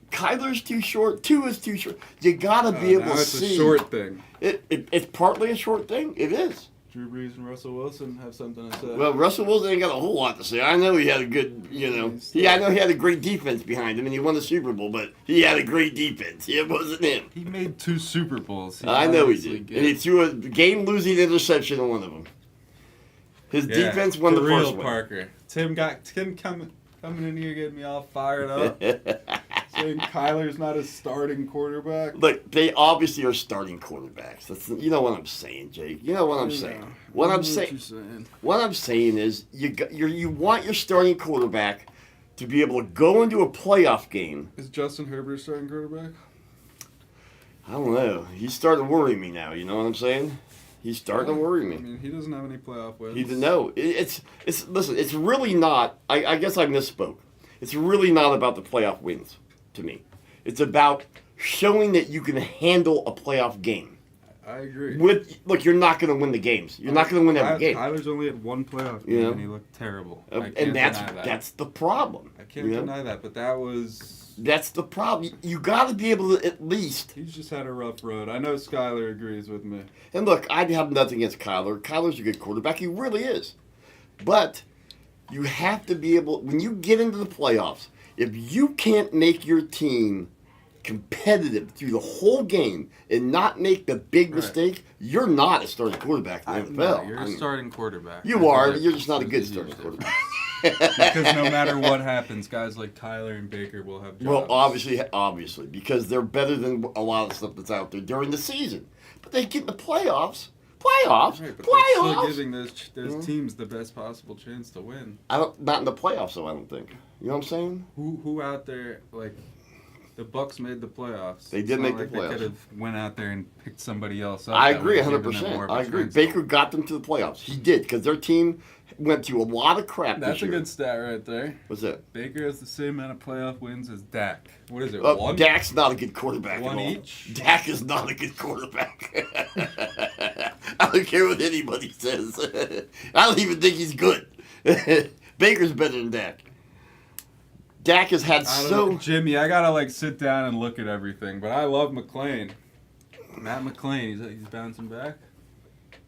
Speaker 5: Kyler's too short. Tua is too short. You gotta be able
Speaker 1: now
Speaker 5: to
Speaker 1: it's
Speaker 5: see.
Speaker 1: a short thing.
Speaker 5: It's partly a short thing. It is.
Speaker 1: Drew Brees and Russell Wilson have something to say.
Speaker 5: Well, Russell Wilson ain't got a whole lot to say. I know he had a good, I know he had a great defense behind him, and he won the Super Bowl. But he had a great defense. It wasn't him.
Speaker 1: He made 2 Super Bowls.
Speaker 5: I know he
Speaker 1: obviously
Speaker 5: did, and he threw a game-losing interception in one of them. His
Speaker 1: Yeah,
Speaker 5: defense won the
Speaker 1: for real,
Speaker 5: first one.
Speaker 1: Parker. Tim coming in here getting me all fired up. Saying Kyler's not a starting quarterback.
Speaker 5: Look, they obviously are starting quarterbacks. You know what I'm saying, Jake. You know what I'm saying. What I'm saying. What I'm saying is, you want your starting quarterback to be able to go into a playoff game.
Speaker 1: Is Justin Herbert a starting quarterback?
Speaker 5: I don't know. He's starting to worry me now. You know what I'm saying? He's starting to worry me.
Speaker 1: I mean, he doesn't have any playoff wins.
Speaker 5: He didn't know. Listen. It's really not. I guess I misspoke. It's really not about the playoff wins to me. It's about showing that you can handle a playoff game.
Speaker 1: I agree.
Speaker 5: Look, you're not going to win the games. You're not going to win every game.
Speaker 1: Kyler's only had 1 playoff game,
Speaker 5: You know?
Speaker 1: and he looked terrible. I can't
Speaker 5: And
Speaker 1: deny that.
Speaker 5: that's the problem.
Speaker 1: I can't deny that, but that was...
Speaker 5: That's the problem. You got to be able to at least.
Speaker 1: He's just had a rough road. I know Skyler agrees with me.
Speaker 5: And look, I have nothing against Kyler. Kyler's a good quarterback. He really is. But you have to be able, when you get into the playoffs, if you can't make your team competitive through the whole game and not make the big mistake, you're not a starting quarterback in the NFL.
Speaker 1: You're a starting quarterback.
Speaker 5: You are, but you're just not a good starting quarterback.
Speaker 1: Because no matter what happens, guys like Kyler and Baker will have jobs.
Speaker 5: Well, obviously, because they're better than a lot of stuff that's out there during the season. But they get in the playoffs.
Speaker 1: Right, but they're still
Speaker 5: Playoffs.
Speaker 1: giving those teams the best possible chance to win.
Speaker 5: Not in the playoffs, though. I don't think. You know what I'm saying?
Speaker 1: Who out there, like, the Bucks made the playoffs.
Speaker 5: They did
Speaker 1: It's not
Speaker 5: make the
Speaker 1: like
Speaker 5: playoffs.
Speaker 1: They could have went out there and picked somebody else up.
Speaker 5: I
Speaker 1: that
Speaker 5: agree,
Speaker 1: would've given them
Speaker 5: 100%.
Speaker 1: more of a
Speaker 5: I agree.
Speaker 1: chance.
Speaker 5: Baker got them to the playoffs. He did because their team went through a lot of crap
Speaker 1: That's
Speaker 5: this
Speaker 1: a
Speaker 5: year.
Speaker 1: good stat right there.
Speaker 5: What's that?
Speaker 1: Baker has the same amount of playoff wins as Dak. What is it,
Speaker 5: Oh,
Speaker 1: one?
Speaker 5: Dak's not a good quarterback
Speaker 1: One
Speaker 5: at all.
Speaker 1: each?
Speaker 5: Dak is not a good quarterback. I don't care what anybody says. I don't even think he's good. Baker's better than Dak. Dak has had
Speaker 1: I don't
Speaker 5: so...
Speaker 1: know, Jimmy, I gotta like sit down and look at everything, but I love McClain. Matt McClain, he's bouncing back.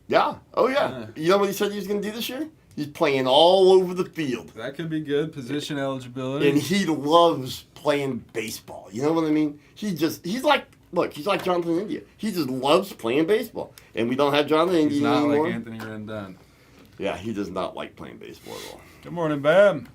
Speaker 5: Yeah. Oh, yeah. You know what he said he was going to do this year? He's playing all over the field.
Speaker 1: That could be good. Position eligibility.
Speaker 5: And he loves playing baseball. You know what I mean? He's like Jonathan India. He just loves playing baseball. And we don't have Jonathan
Speaker 1: He's
Speaker 5: India
Speaker 1: not
Speaker 5: anymore.
Speaker 1: like Anthony Rendon.
Speaker 5: Yeah, he does not like playing baseball at all.
Speaker 1: Good morning, Bam.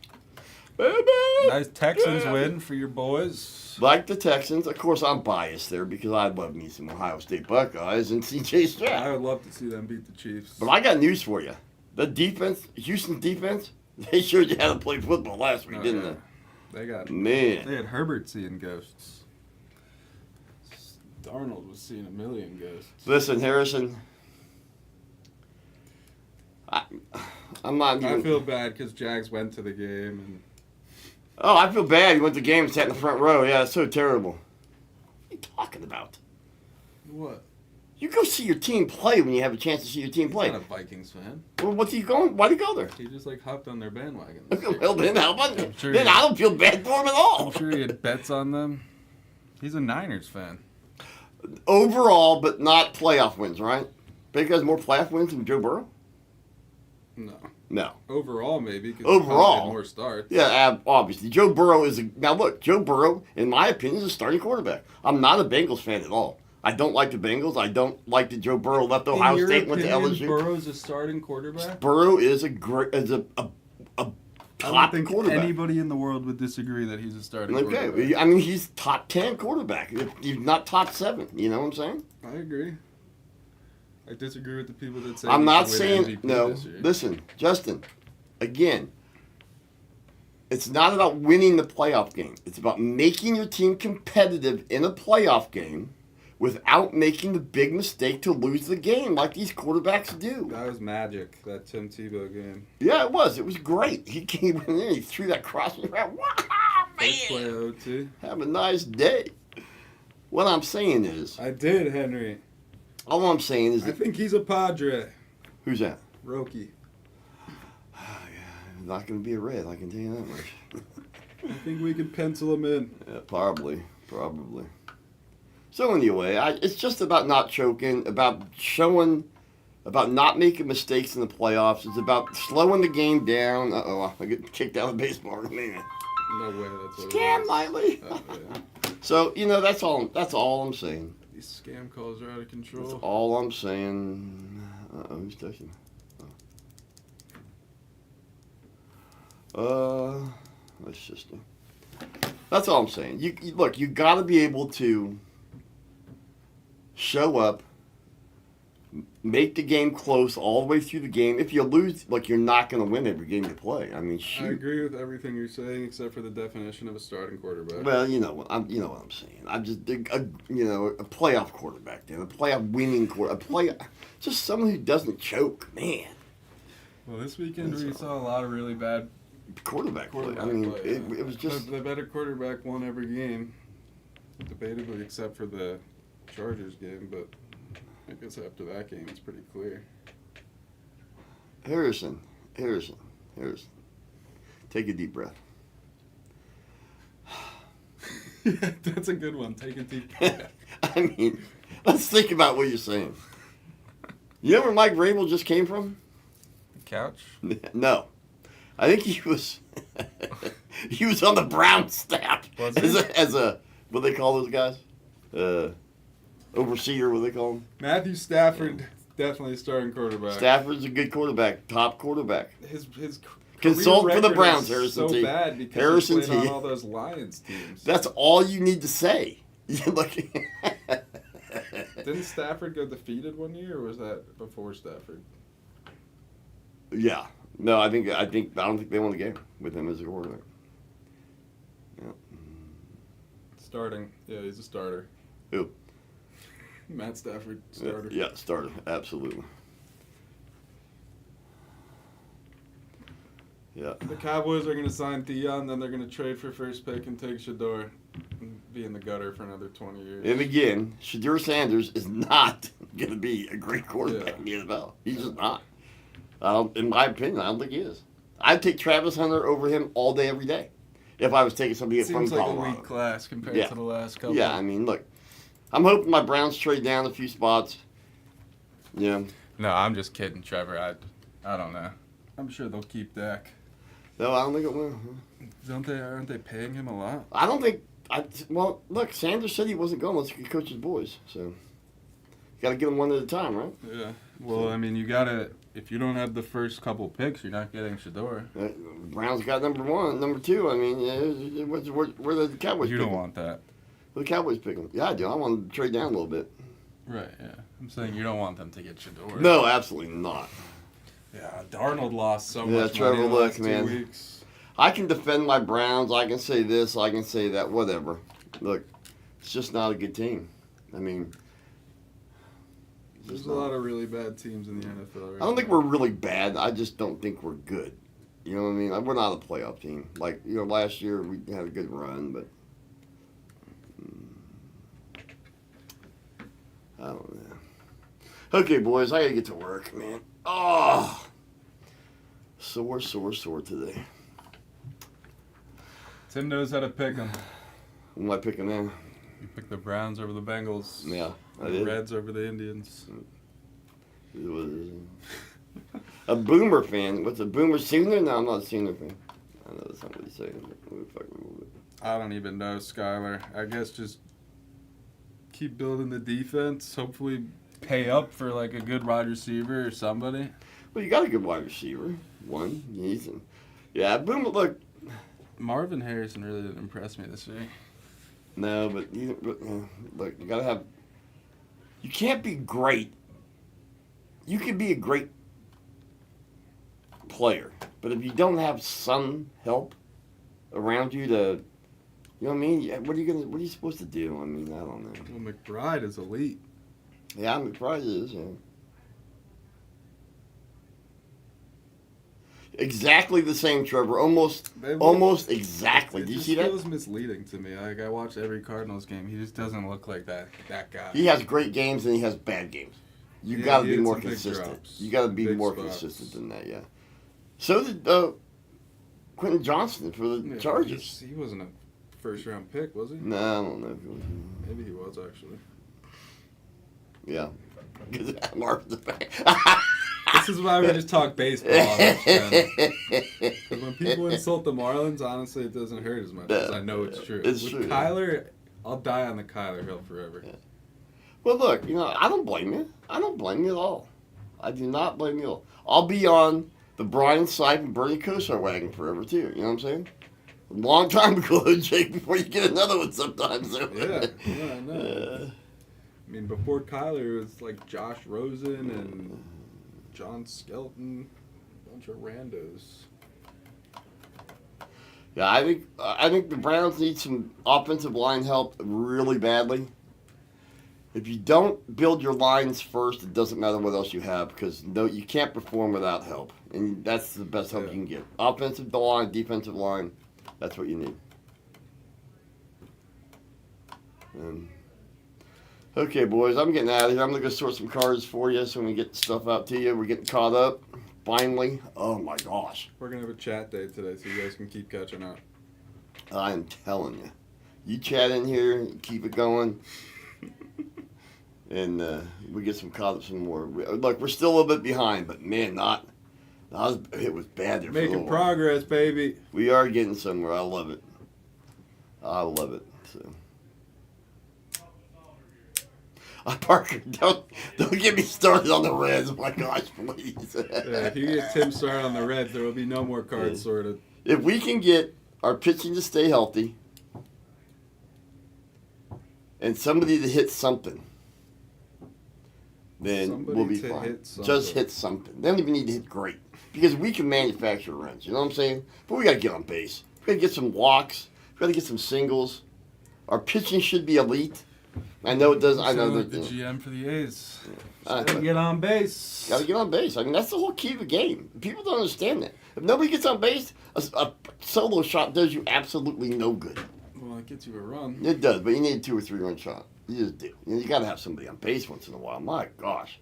Speaker 5: Baby!
Speaker 1: Nice Texans win for your boys.
Speaker 5: Like the Texans. Of course, I'm biased there because I love me some Ohio State Buckeyes and C.J. Stroud.
Speaker 1: I would love to see them beat the Chiefs.
Speaker 5: But I got news for you. The defense, Houston's defense, they showed you how to play football last week, didn't
Speaker 1: They got.
Speaker 5: they? Man.
Speaker 1: They had Herbert seeing ghosts. Darnold was seeing a million ghosts.
Speaker 5: Listen, Harrison. I'm not even...
Speaker 1: I feel bad because Jags went to the game and.
Speaker 5: Oh, I feel bad. He went to the game and sat in the front row. Yeah, it's so terrible. What are you talking about?
Speaker 1: What?
Speaker 5: You go see your team play when you have a chance to see your team
Speaker 1: He's
Speaker 5: play.
Speaker 1: not a Vikings fan.
Speaker 5: Well, what's he going? Why'd he go there?
Speaker 1: He just like hopped on their bandwagon. this year.
Speaker 5: Well, then how about
Speaker 1: I'm sure
Speaker 5: then?
Speaker 1: he-
Speaker 5: I don't feel bad for him at all.
Speaker 1: I'm sure he had bets on them. He's a Niners fan.
Speaker 5: Overall, but not playoff wins, right? Baker has more playoff wins than Joe Burrow.
Speaker 1: No.
Speaker 5: No.
Speaker 1: Overall, maybe. 'Cause he
Speaker 5: Overall.
Speaker 1: probably had more starts.
Speaker 5: Yeah, obviously. Joe Burrow is now look. Joe Burrow, in my opinion, is a starting quarterback. I'm not a Bengals fan at all. I don't like the Bengals. I don't like that Joe Burrow left Ohio
Speaker 1: In your
Speaker 5: State and went to
Speaker 1: opinion,
Speaker 5: LSU.
Speaker 1: Burrow's a starting quarterback.
Speaker 5: Burrow is a
Speaker 1: I
Speaker 5: top
Speaker 1: don't think
Speaker 5: quarterback.
Speaker 1: anybody in the world would disagree that he's a starting quarterback.
Speaker 5: Okay, I mean he's top 10 quarterback. If he's not top 7. You know what I'm saying?
Speaker 1: I agree. I disagree with the people that say
Speaker 5: I'm
Speaker 1: he
Speaker 5: not
Speaker 1: should win
Speaker 5: saying
Speaker 1: MVP
Speaker 5: no.
Speaker 1: this year.
Speaker 5: Listen, Justin. Again, it's not about winning the playoff game. It's about making your team competitive in a playoff game without making the big mistake to lose the game like these quarterbacks do.
Speaker 1: That was magic, that Tim Tebow game.
Speaker 5: Yeah, it was. It was great. He came in there, he threw that cross around. Wow,
Speaker 1: First play
Speaker 5: man!
Speaker 1: OT.
Speaker 5: Have a nice day. What I'm saying is,
Speaker 1: I did, Henry.
Speaker 5: all I'm saying is
Speaker 1: I
Speaker 5: that,
Speaker 1: think he's a Padre.
Speaker 5: who's that?
Speaker 1: Roki.
Speaker 5: Not going to be a red, I can tell you that much.
Speaker 1: I think we can pencil him in.
Speaker 5: Yeah, probably. So anyway, it's just about not choking, about showing, about not making mistakes in the playoffs. It's about slowing the game down. I get kicked out of baseball in a minute.
Speaker 1: No way, that's what
Speaker 5: Scam,
Speaker 1: it is.
Speaker 5: Miley.
Speaker 1: Oh, yeah.
Speaker 5: So that's all I'm saying.
Speaker 1: These scam calls are out of
Speaker 5: That's
Speaker 1: control.
Speaker 5: all I'm saying. Who's touching? My sister. That's all I'm saying. You look. You got to be able to show up, make the game close all the way through the game. If you lose, you're not going to win every game you play. I mean,
Speaker 1: I
Speaker 5: shoot.
Speaker 1: agree with everything you're saying except for the definition of a starting quarterback.
Speaker 5: Well, you know what I'm saying. I'm just a playoff quarterback, then a playoff winning just someone who doesn't choke, man.
Speaker 1: Well, this weekend
Speaker 5: That's
Speaker 1: we
Speaker 5: all.
Speaker 1: saw a lot of really bad
Speaker 5: Quarterback play.
Speaker 1: quarterback
Speaker 5: I mean,
Speaker 1: play.
Speaker 5: it was just.
Speaker 1: The better quarterback won every game, debatably, except for the Chargers game. But I guess after that game, it's pretty clear.
Speaker 5: Harrison. Take a deep breath.
Speaker 1: Yeah, that's a good one. Take a deep breath.
Speaker 5: I mean, let's think about what you're saying. You know where Mike Vrabel just came from?
Speaker 1: Couch?
Speaker 5: No. I think he was on the Browns staff
Speaker 1: Was he?
Speaker 5: as a what do they call those guys? Overseer, what do they call them?
Speaker 1: Matthew Stafford, definitely a starting quarterback.
Speaker 5: Stafford's a good quarterback, top quarterback.
Speaker 1: His
Speaker 5: Consult
Speaker 1: career
Speaker 5: for the
Speaker 1: record
Speaker 5: Browns,
Speaker 1: is
Speaker 5: Harrison
Speaker 1: so
Speaker 5: T.
Speaker 1: bad because
Speaker 5: Harrison
Speaker 1: he played
Speaker 5: T.
Speaker 1: on all those Lions teams.
Speaker 5: That's all you need to say.
Speaker 1: Didn't Stafford go defeated one year, or was that before Stafford?
Speaker 5: Yeah. No, I don't think they won the game with him as a quarterback. Yeah.
Speaker 1: Starting. Yeah, he's a starter.
Speaker 5: Who?
Speaker 1: Matt Stafford, starter.
Speaker 5: Yeah, starter. Absolutely. Yeah.
Speaker 1: The Cowboys are going to sign Theon, then they're going to trade for first pick and take Shador and be in the gutter for another 20 years.
Speaker 5: And again, Shedeur Sanders is not going to be a great quarterback in the NFL. He's just not. In my opinion, I don't think he is. I'd take Travis Hunter over him all day, every day, if I was taking somebody from
Speaker 1: Seems like a
Speaker 5: Colorado.
Speaker 1: weak class compared
Speaker 5: Yeah.
Speaker 1: to the last couple.
Speaker 5: Yeah, I mean, look, I'm hoping my Browns trade down a few spots. Yeah.
Speaker 1: No, I'm just kidding, Trevor. I don't know. I'm sure they'll keep Dak.
Speaker 5: No, I don't think it will.
Speaker 1: Aren't they paying him a lot?
Speaker 5: I don't think. Well, look, Sanders said he wasn't going unless he could coach his boys. So, got to get them one at a time, right?
Speaker 1: Yeah. Well, I mean, you gotta. If you don't have the first couple picks, you're not getting Shador.
Speaker 5: Browns got number 1, number 2. I mean, yeah, where the Cowboys?
Speaker 1: You don't
Speaker 5: pick 'em?
Speaker 1: want that.
Speaker 5: Where the Cowboys pick them? Yeah, I do. I want to trade down a little bit.
Speaker 1: Right. Yeah. I'm saying you don't want them to get Shador.
Speaker 5: No, absolutely not.
Speaker 1: Yeah. Darnold lost so
Speaker 5: Yeah,
Speaker 1: much
Speaker 5: Trevor,
Speaker 1: money in the
Speaker 5: look,
Speaker 1: last 2
Speaker 5: man.
Speaker 1: weeks.
Speaker 5: I can defend my Browns. I can say this. I can say that. Whatever. Look, it's just not a good team. I mean,
Speaker 1: There's a lot of really bad teams in the NFL. Right
Speaker 5: I don't think
Speaker 1: now.
Speaker 5: we're really bad. I just don't think we're good. You know what I mean? We're not a playoff team. Like, last year we had a good run, but I don't know. Okay, boys, I gotta get to work, man. Oh, sore today.
Speaker 1: Tim knows how to pick them.
Speaker 5: What am I picking now?
Speaker 1: You picked the Browns over the Bengals.
Speaker 5: Yeah, I
Speaker 1: The
Speaker 5: did.
Speaker 1: Reds over the Indians.
Speaker 5: It was a Boomer fan. What's a Boomer Sooner? No, I'm not a Sooner fan. I know that's not what he's saying.
Speaker 1: I don't even know, Skylar. I guess just keep building the defense. Hopefully pay up for like a good wide receiver or somebody.
Speaker 5: Well, you got a good wide receiver. One, Ethan. Yeah, Boomer. Look,
Speaker 1: Marvin Harrison really didn't impress me this year.
Speaker 5: no, but look, you gotta have. You can't be great. You can be a great player, but if you don't have some help around you to, you know what I mean? What are you supposed to do? I mean, I don't know.
Speaker 1: Well, McBride is elite.
Speaker 5: Yeah, McBride is. Yeah. Exactly the same, Trevor. Almost exactly. Do you see that?
Speaker 1: It feels misleading to me. Like I watched every Cardinals game. He just doesn't look like that guy.
Speaker 5: He has great games and he has bad games. You
Speaker 1: Yeah,
Speaker 5: got to
Speaker 1: he
Speaker 5: be
Speaker 1: had
Speaker 5: more
Speaker 1: some big
Speaker 5: consistent.
Speaker 1: drops.
Speaker 5: You got to be
Speaker 1: Big
Speaker 5: more
Speaker 1: spots.
Speaker 5: consistent than that. Yeah. So did Quentin Johnson for the
Speaker 1: Yeah,
Speaker 5: Chargers.
Speaker 1: He wasn't a first round pick, was he?
Speaker 5: No, I don't know if it was.
Speaker 1: Maybe he was actually.
Speaker 5: Yeah. Because Marvin's a fan.
Speaker 1: This is why we just talk baseball on this channel. 'Cause when people insult the Marlins, honestly, it doesn't hurt as much as I know it's true.
Speaker 5: It's
Speaker 1: With
Speaker 5: true.
Speaker 1: Kyler, I'll die on the Kyler hill forever.
Speaker 5: Yeah. Well, look, I don't blame you. I don't blame you at all. I do not blame you at all. I'll be on the Brian Sipe and Bernie Kosar wagon forever, too. You know what I'm saying? A long time ago, Jake, before you get another one sometimes. So.
Speaker 1: Yeah, I know. I mean, before Kyler, it was like Josh Rosen and John Skelton, a bunch of randos.
Speaker 5: Yeah, I think the Browns need some offensive line help really badly. If you don't build your lines first, it doesn't matter what else you have because you can't perform without help, and that's the best help you can get. Offensive line, defensive line, that's what you need. Okay, boys, I'm getting out of here. I'm gonna go sort some cards for you so we can get stuff out to you. We're getting caught up. Finally. Oh my gosh.
Speaker 1: We're going to have a chat day today so you guys can keep catching up.
Speaker 5: I'm telling you. You chat in here, keep it going. And we get some caught up some more. Look, we're still a little bit behind, but man, it was bad there for a
Speaker 1: Making
Speaker 5: little while.
Speaker 1: progress, baby.
Speaker 5: We are getting somewhere. I love it. So. Parker, don't get me started on the Reds. My gosh, please.
Speaker 1: Yeah, if you get Tim started on the Reds, there will be no more cards sorted.
Speaker 5: If we can get our pitching to stay healthy and somebody to hit something, then
Speaker 1: Somebody
Speaker 5: we'll be
Speaker 1: to
Speaker 5: fine.
Speaker 1: hit something.
Speaker 5: Just hit something. They don't even need to hit great because we can manufacture runs. You know what I'm saying? But we got to get on base. We got to get some walks. We got to get some singles. Our pitching should be elite. I know it does. I know
Speaker 1: Sound
Speaker 5: that.
Speaker 1: like the GM for the A's.
Speaker 5: I
Speaker 1: Gotta get on base.
Speaker 5: Got to get on base. I mean, that's the whole key of the game. People don't understand that. If nobody gets on base, a solo shot does you absolutely no good.
Speaker 1: Well, it gets you a run.
Speaker 5: It does, but you need a 2 or 3 run shot. You just do. You got to have somebody on base once in a while. My gosh.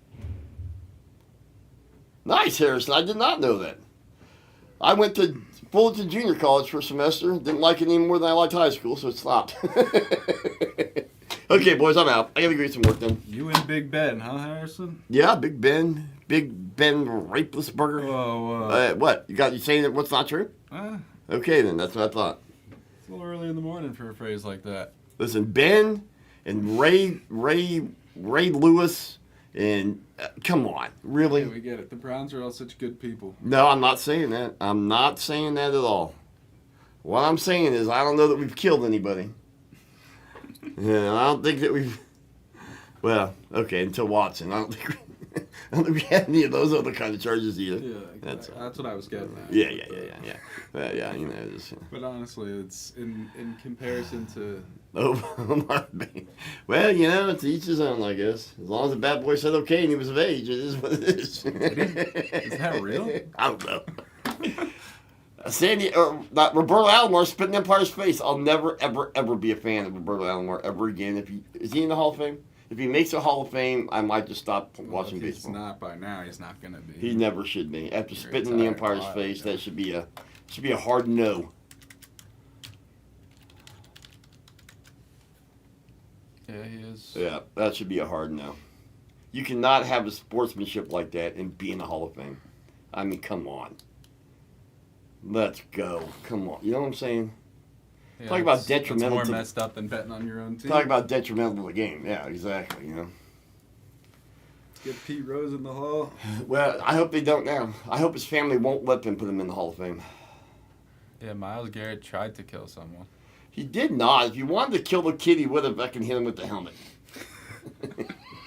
Speaker 5: Nice, Harrison. I did not know that. I went to Fullerton Junior College for a semester. Didn't like it any more than I liked high school, so it stopped. Okay, boys, I'm out. I got to get some work done.
Speaker 1: You and Big Ben, huh, Harrison?
Speaker 5: Yeah, Big Ben Rapeless Burger.
Speaker 1: Whoa.
Speaker 5: What? You saying that what's not true? Okay, then. That's what I thought.
Speaker 1: It's a little early in the morning for a phrase like that.
Speaker 5: Listen, Ben and Ray Lewis, and come on, really?
Speaker 1: Yeah, we get it. The Browns are all such good people.
Speaker 5: No, I'm not saying that. I'm not saying that at all. What I'm saying is I don't know that we've killed anybody. Yeah, I don't think that we've. Well, okay, until Watson. I don't think we had any of those other kind of charges either.
Speaker 1: Yeah, that's what I was getting at.
Speaker 5: Yeah. Yeah, just.
Speaker 1: But honestly, it's in comparison to.
Speaker 5: Oh, well, it's each his own, I guess. As long as the bad boy said okay and he was of age, it is what it is.
Speaker 1: Is that real?
Speaker 5: I don't know. Roberto Alomar spitting Empire's face. I'll never, ever, ever be a fan of Roberto Alomar ever again. Is he in the Hall of Fame? If he makes a Hall of Fame, I might just stop
Speaker 1: Well,
Speaker 5: watching
Speaker 1: if he's
Speaker 5: baseball.
Speaker 1: not by now. He's not gonna be.
Speaker 5: He never should be. After
Speaker 1: He
Speaker 5: spitting in the
Speaker 1: retired a
Speaker 5: umpire's
Speaker 1: while
Speaker 5: face,
Speaker 1: ago.
Speaker 5: that should be a hard no.
Speaker 1: Yeah, he is.
Speaker 5: Yeah, that should be a hard no. You cannot have a sportsmanship like that and be in the Hall of Fame. I mean, come on. Let's go. Come on. You know what I'm saying?
Speaker 1: Yeah,
Speaker 5: Talk about
Speaker 1: it's
Speaker 5: detrimental
Speaker 1: more
Speaker 5: to-
Speaker 1: messed up than betting on your own team.
Speaker 5: Talk about detrimental to the game. Yeah, exactly. You know.
Speaker 1: Get Pete Rose in the Hall.
Speaker 5: Well, I hope they don't now. I hope his family won't let them put him in the Hall of Fame.
Speaker 1: Yeah, Myles Garrett tried to kill someone.
Speaker 5: He did not. If he wanted to kill the kid, he would have fucking hit him with the helmet.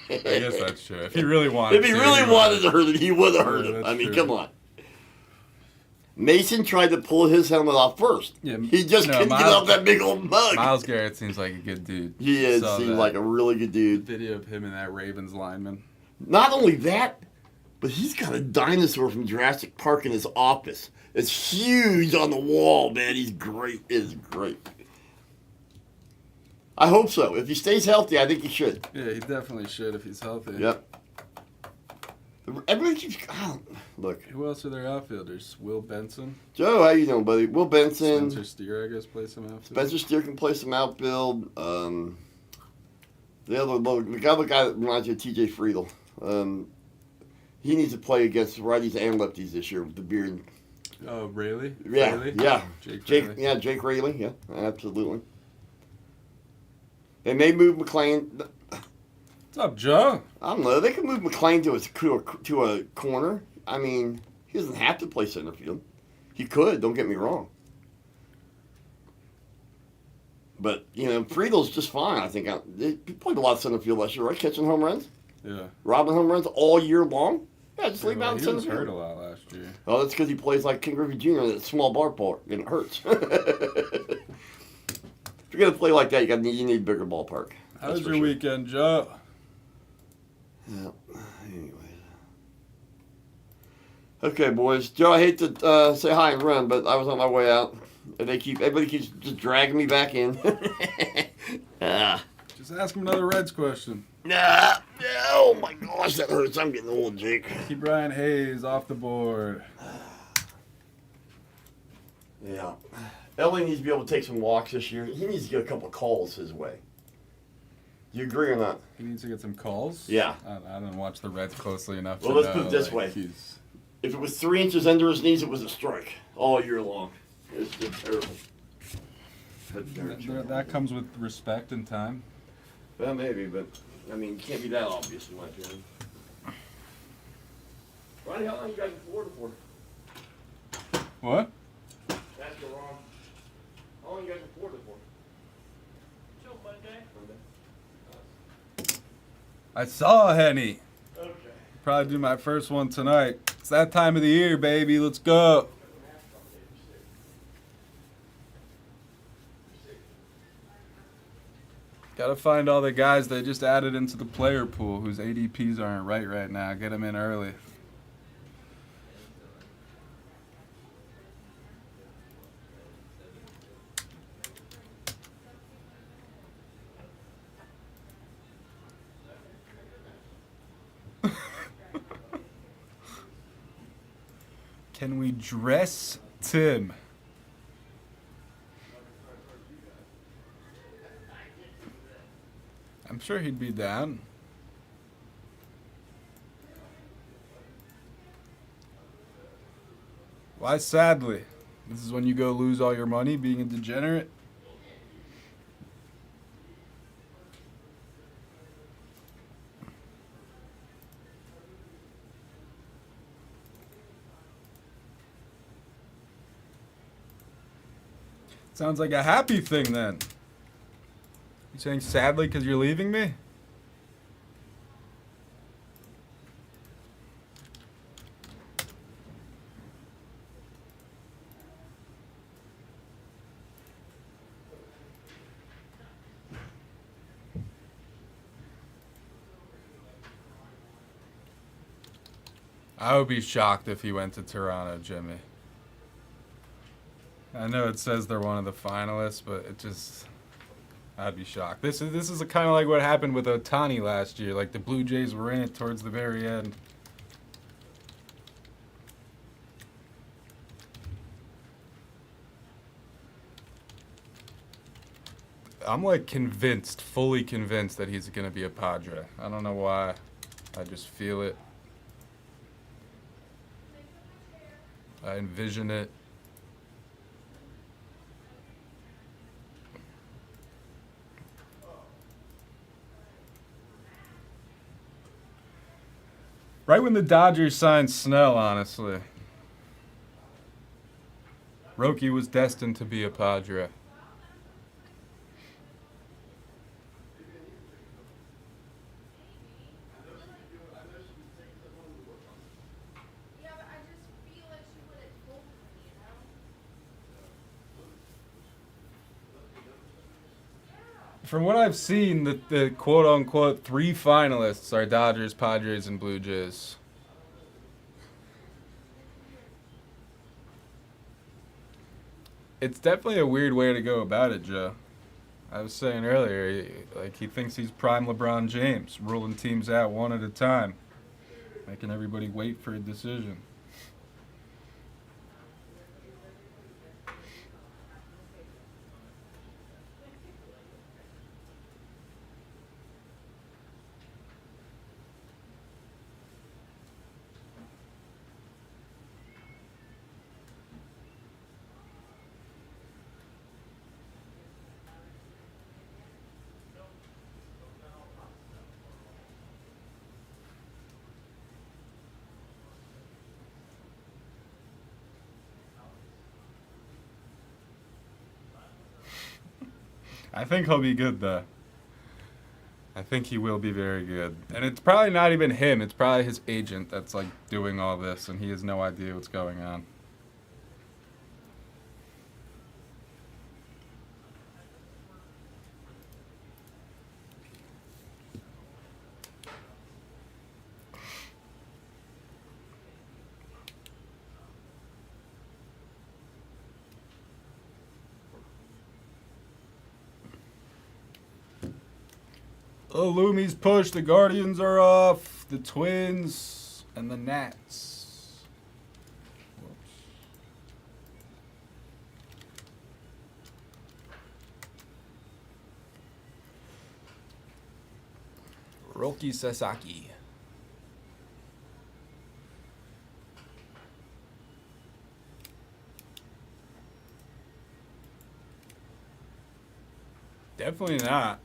Speaker 1: I guess that's true. If he really wanted
Speaker 5: If he
Speaker 1: to,
Speaker 5: really
Speaker 1: would.
Speaker 5: wanted to hurt him, he would have hurt
Speaker 1: Yeah,
Speaker 5: him.
Speaker 1: that's
Speaker 5: I mean,
Speaker 1: true.
Speaker 5: come on. Mason tried to pull his helmet off first.
Speaker 1: Yeah,
Speaker 5: He just
Speaker 1: no,
Speaker 5: couldn't get
Speaker 1: Myles-
Speaker 5: off that big old mug.
Speaker 1: Myles Garrett seems like a good dude.
Speaker 5: He is.
Speaker 1: Saw
Speaker 5: Seems
Speaker 1: that
Speaker 5: like a really good dude.
Speaker 1: video of him and that Ravens lineman.
Speaker 5: Not only that, but he's got a dinosaur from Jurassic Park in his office. It's huge on the wall, man. He's great. It is great. I hope so. If he stays healthy, I think he should.
Speaker 1: Yeah, he definitely should if he's healthy.
Speaker 5: Yep. Everybody keeps. Look,
Speaker 1: Who else are their outfielders? Will Benson?
Speaker 5: Joe, how you doing, buddy? Will Benson.
Speaker 1: Spencer Steer, I guess, plays some outfield.
Speaker 5: Spencer Steer can play some outfield. The guy that reminds you of T.J. Friedel. He needs to play against righties and lefties this year with the beard.
Speaker 1: Oh, Rayleigh?
Speaker 5: Yeah,
Speaker 1: Rayleigh?
Speaker 5: yeah.
Speaker 1: Jake Rayleigh.
Speaker 5: Yeah, Jake Rayleigh. Yeah, absolutely. They may move McLean.
Speaker 1: What's up, Joe?
Speaker 5: I don't know. They could move McLean to a corner. I mean, he doesn't have to play center field. He could. Don't get me wrong. But you know, Friedel's just fine. I think he played a lot of center field last year, right? Catching home runs,
Speaker 1: Yeah.
Speaker 5: robbing home runs all year long. Yeah, just leave him out in
Speaker 1: He
Speaker 5: center
Speaker 1: was hurt a
Speaker 5: field.
Speaker 1: lot last year.
Speaker 5: Oh, that's because he plays like King Griffey Jr. in that small ballpark, and it hurts. If you're gonna play like that, you need a bigger ballpark.
Speaker 1: How
Speaker 5: That's
Speaker 1: was
Speaker 5: for
Speaker 1: your
Speaker 5: sure.
Speaker 1: weekend, Joe?
Speaker 5: Yeah. Anyways. Okay, boys. Joe, I hate to say hi and run, but I was on my way out. And everybody keeps just dragging me back in.
Speaker 1: Just ask him another Reds question.
Speaker 5: Nah. Oh my gosh, that hurts. I'm getting old, Jake.
Speaker 1: Keep Brian Hayes off the board.
Speaker 5: Yeah. Ellie needs to be able to take some walks this year. He needs to get a couple of calls his way. You agree or not?
Speaker 1: He needs to get some calls.
Speaker 5: Yeah.
Speaker 1: I didn't watch the Reds closely enough.
Speaker 5: Well,
Speaker 1: to
Speaker 5: let's put
Speaker 1: know,
Speaker 5: it this
Speaker 1: like,
Speaker 5: way.
Speaker 1: He's,
Speaker 5: If it was 3 inches under his knees, it was a strike all year long. It's just terrible.
Speaker 1: that comes with respect and time.
Speaker 5: Well, maybe, but I mean, it can't be that obvious in my opinion. Ronnie, how long you guys in Florida for?
Speaker 1: What?
Speaker 5: That's the wrong. How long you guys in Florida for?
Speaker 6: Till Monday.
Speaker 1: I saw Henny.
Speaker 5: Okay.
Speaker 1: Probably do my first one tonight. It's that time of the year, baby. Let's go. Gotta find all the guys they just added into the player pool whose ADPs aren't right now. Get them in early. Can we dress Tim? I'm sure he'd be down. Why sadly? This is when you go lose all your money being a degenerate? Sounds like a happy thing then. You saying sadly because you're leaving me? I would be shocked if he went to Toronto, Jimmy. I know it says they're one of the finalists, but I'd be shocked. This is kind of like what happened with Otani last year. Like the Blue Jays were in it towards the very end. I'm like convinced, fully convinced that he's gonna be a Padre. I don't know why. I just feel it. I envision it. Right when the Dodgers signed Snell, honestly. Roki was destined to be a Padre. From what I've seen, the quote-unquote 3 finalists are Dodgers, Padres, and Blue Jays. It's definitely a weird way to go about it, Joe. I was saying earlier, like he thinks he's prime LeBron James, ruling teams out one at a time, making everybody wait for a decision. I think he'll be good, though. I think he will be very good. And it's probably not even him. It's probably his agent that's, like, doing all this, and he has no idea what's going on. The Loomies push. The Guardians are off. The Twins and the Nats. Whoops. Roki Sasaki. Definitely not.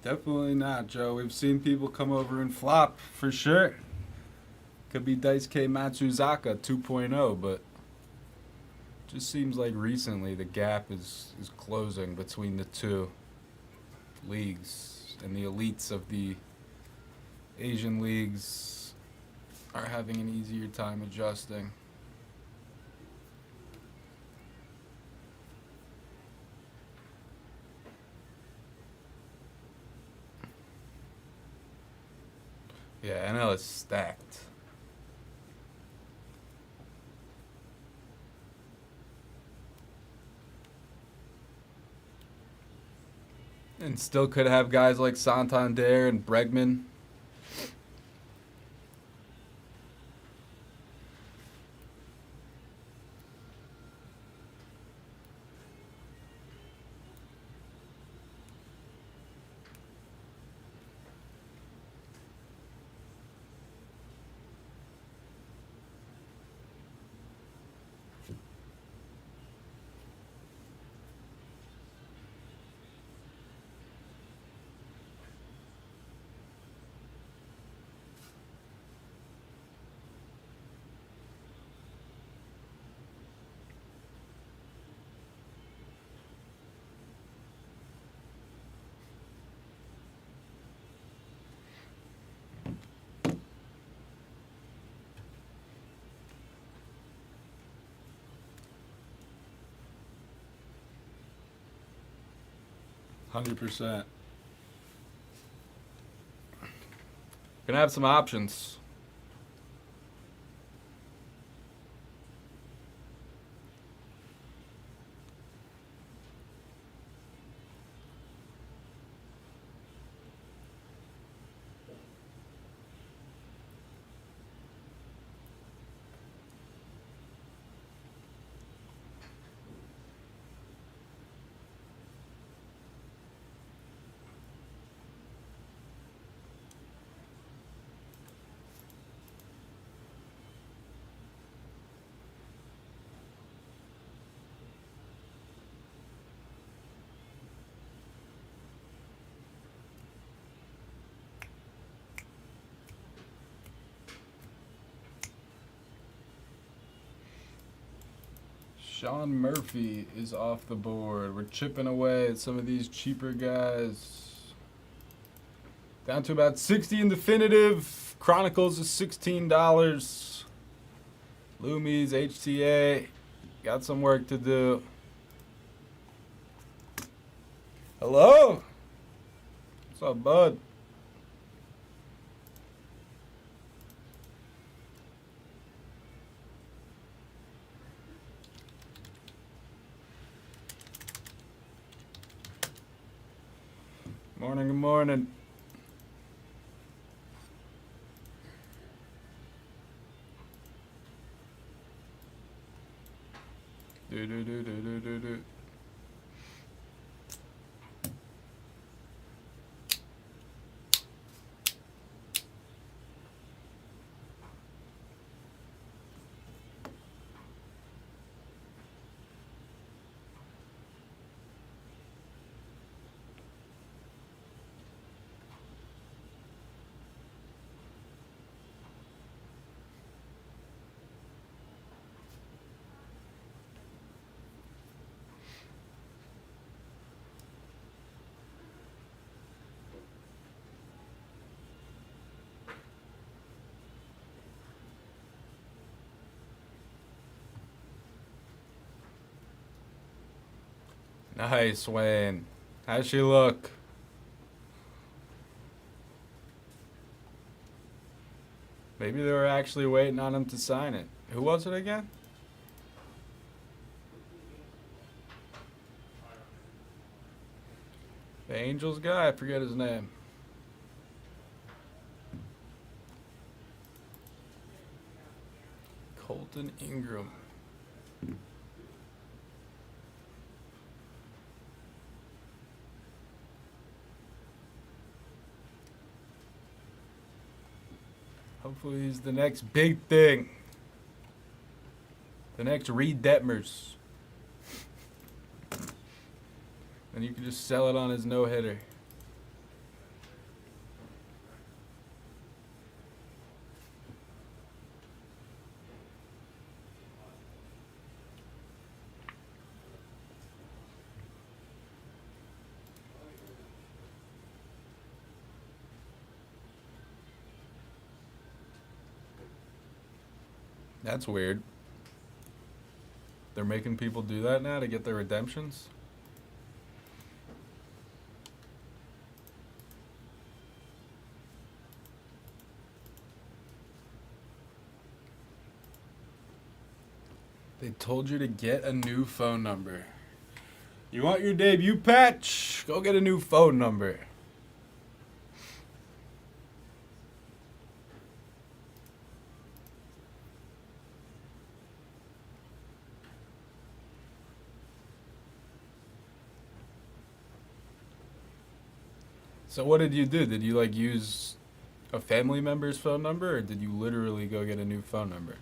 Speaker 1: Definitely not, Joe. We've seen people come over and flop, for sure. Could be Daisuke Matsuzaka 2.0, but just seems like recently the gap is closing between the two leagues, and the elites of the Asian leagues are having an easier time adjusting. Yeah, NL is stacked. And still could have guys like Santander and Bregman. %100. Gonna have some options. Sean Murphy is off the board. We're chipping away at some of these cheaper guys. Down to about 60 in definitive. Chronicles is $16. Loomies, HTA. Got some work to do. Hello? What's up, bud? Morning, good morning. Do. Nice, Wayne. How's she look? Maybe they were actually waiting on him to sign it. Who was it again? The Angels guy? I forget his name. Colton Ingram. Hopefully he's the next big thing. The next Reed Detmers. And you can just sell it on his no-hitter. That's weird. They're making people do that now to get their redemptions? They told you to get a new phone number. You want your debut patch? Go get a new phone number. So what did you do? Did you like use a family member's phone number, or did you literally go get a new phone number?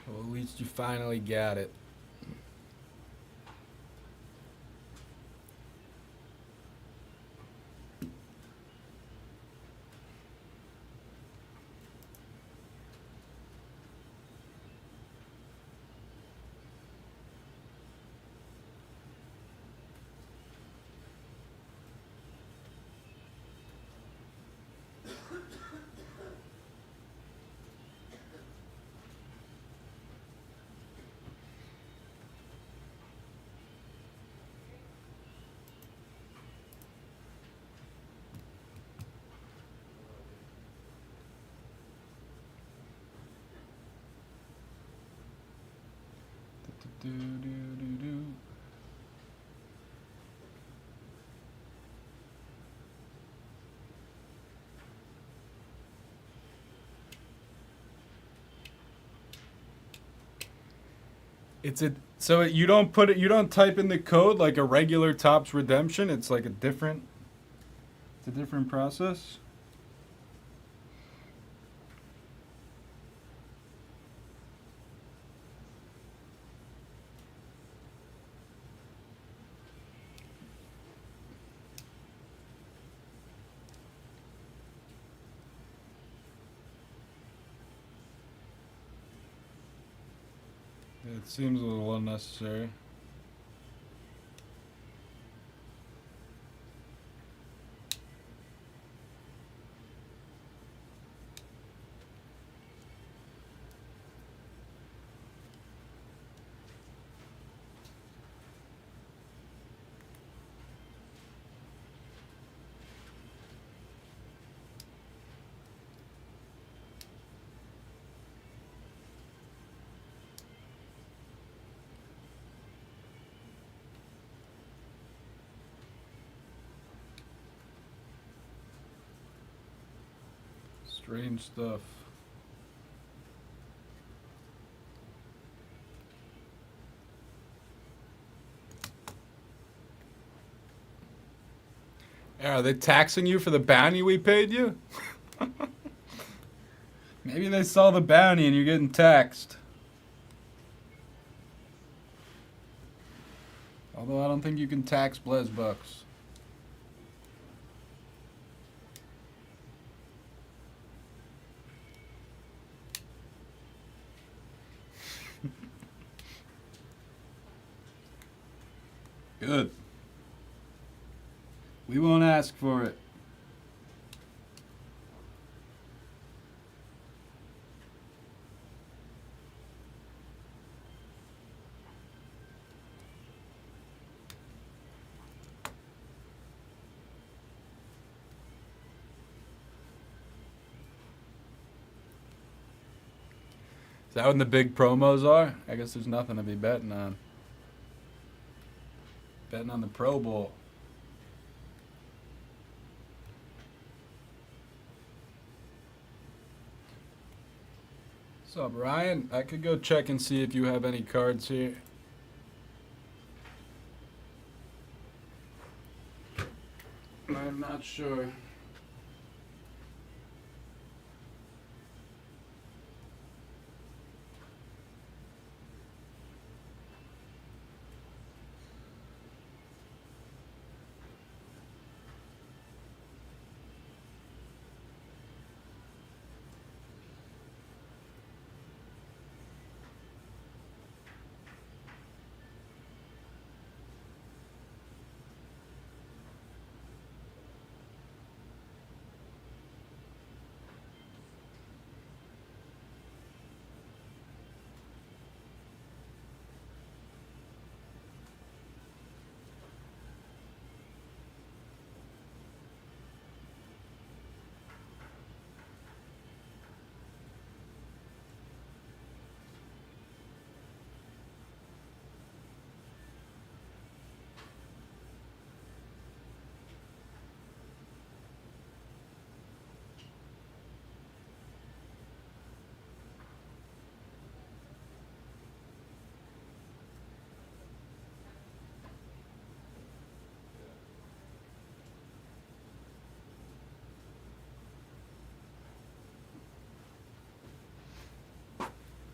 Speaker 1: Well, at least you finally got it. Do. You don't put it. You don't type in the code like a regular Topps redemption. It's like a different. It's a different process. It seems a little unnecessary. Strange stuff. Are they taxing you for the bounty we paid you? Maybe they saw the bounty and you're getting taxed. Although I don't think you can tax Blez bucks. Good. We won't ask for it. Is that when the big promos are? I guess there's nothing to be betting on. Betting on the Pro Bowl. What's up, Ryan? I could go check and see if you have any cards here. I'm not sure.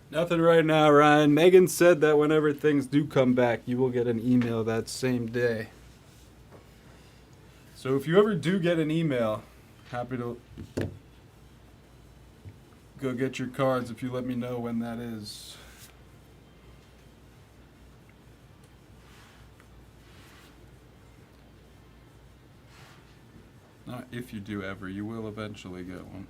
Speaker 1: Nothing right now, Ryan. Megan said that whenever things do come back, you will get an email that same day. So if you ever do get an email, happy to go get your cards if you let me know when that is. Not if you do ever, you will eventually get one.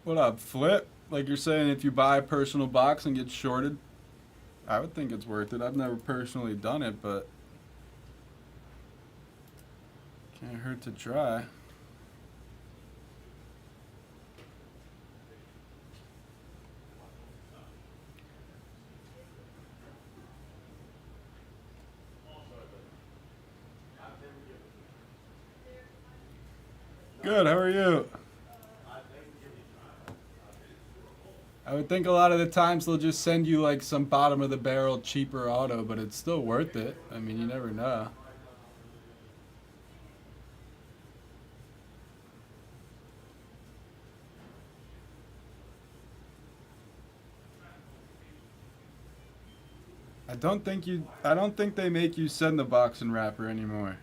Speaker 1: What up, Flip? Like you're saying, if you buy a personal box and get shorted, I would think it's worth it. I've never personally done it, but can't hurt to try. Good, how are you? I would think a lot of the times they'll just send you like some bottom of the barrel cheaper auto, but it's still worth it. I mean, you never know. I don't think they make you send the box and wrapper anymore.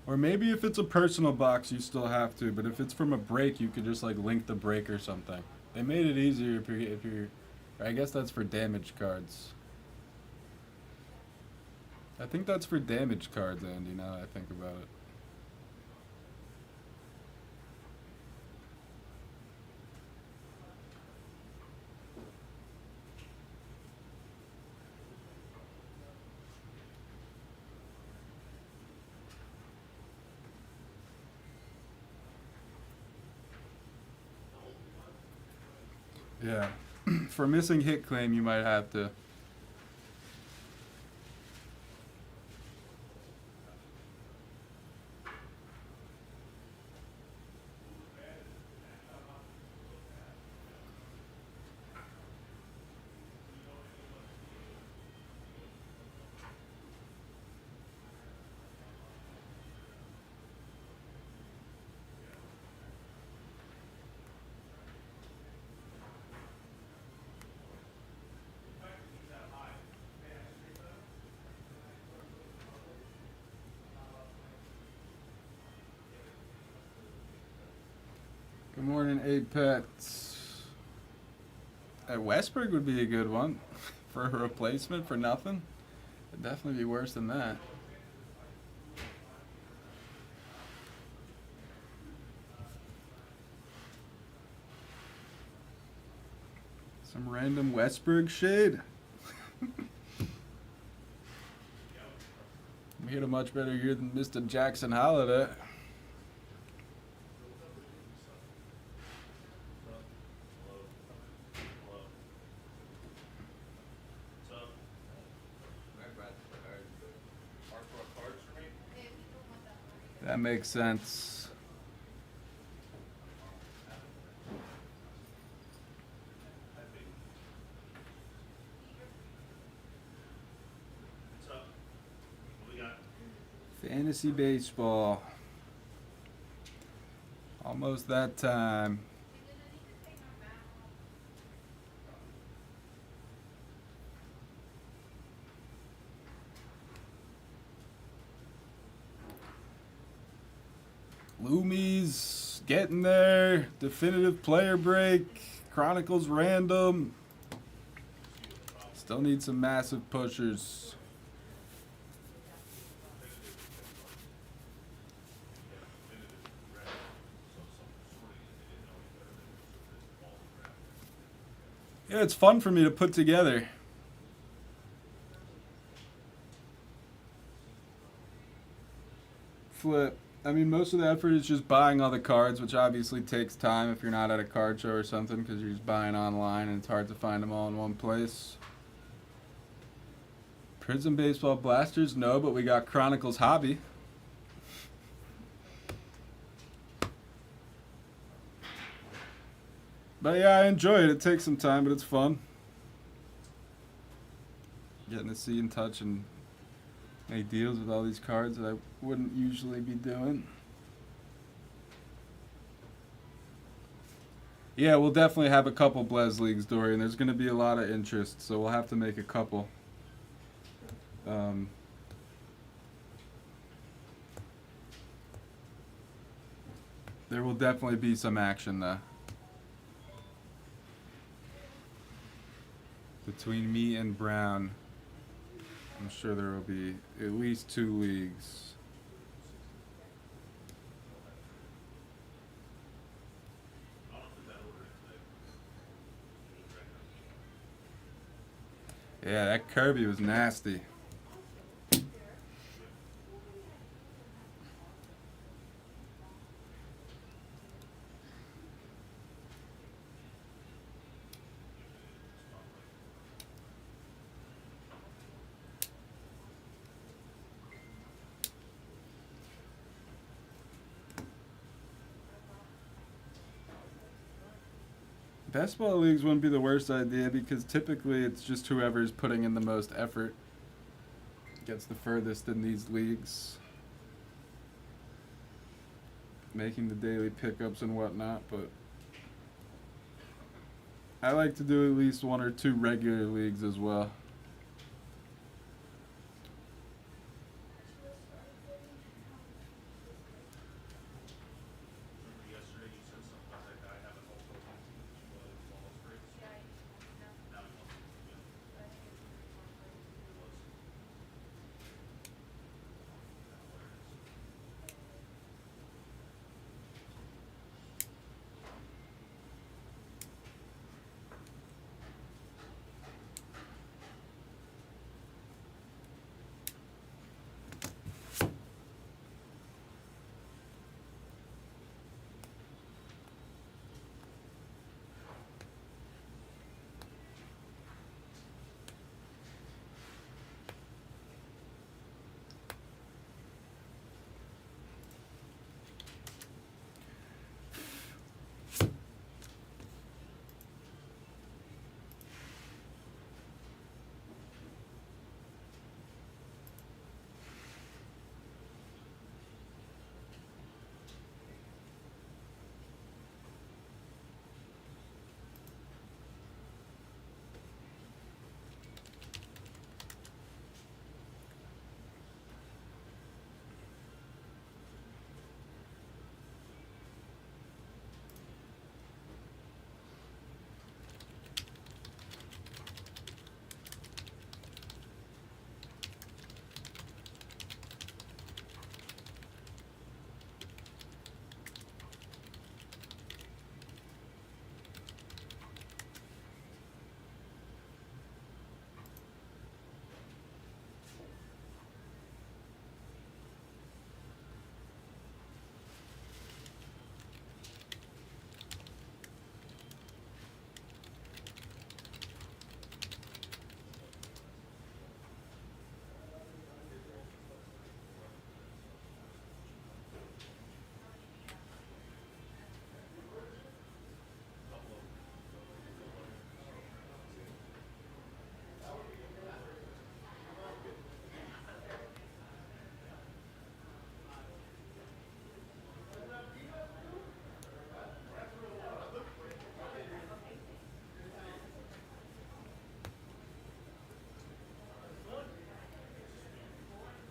Speaker 1: Or maybe if it's a personal box, you still have to. But if it's from a break, you could just like link the break or something. They made it easier if you're. I guess that's for damaged cards. I think that's for damaged cards, Andy. Now that I think about it. Yeah. For missing hit claim, you might have to. Good morning, Apex. Westberg would be a good one for a replacement for nothing. It'd definitely be worse than that. Some random Westberg shade. We had a much better year than Mr. Jackson Holiday. That makes sense. Fantasy baseball. Almost that time. Loomies getting there. Definitive player break. Chronicles random. Still need some massive pushers. Yeah, it's fun for me to put together. Flip. I mean, most of the effort is just buying all the cards, which obviously takes time if you're not at a card show or something, because you're just buying online and it's hard to find them all in one place. Prism Baseball Blasters? No, but we got Chronicles Hobby. But yeah, I enjoy it. It takes some time, but it's fun. Getting to see and touch and make deals with all these cards that I wouldn't usually be doing. Yeah, we'll definitely have a couple Blez leagues, Dorian. There's going to be a lot of interest, so we'll have to make a couple. There will definitely be some action, though. Between me and Brown, I'm sure there will be at least 2 leagues. Yeah, that Kirby was nasty. Best ball leagues wouldn't be the worst idea because typically it's just whoever's putting in the most effort gets the furthest in these leagues. Making the daily pickups and whatnot, but I like to do at least 1 or 2 regular leagues as well.
Speaker 7: Yesterday you said something about that guy having multiple teams, Mlb Breaks. Now he wants to do it. Who was it?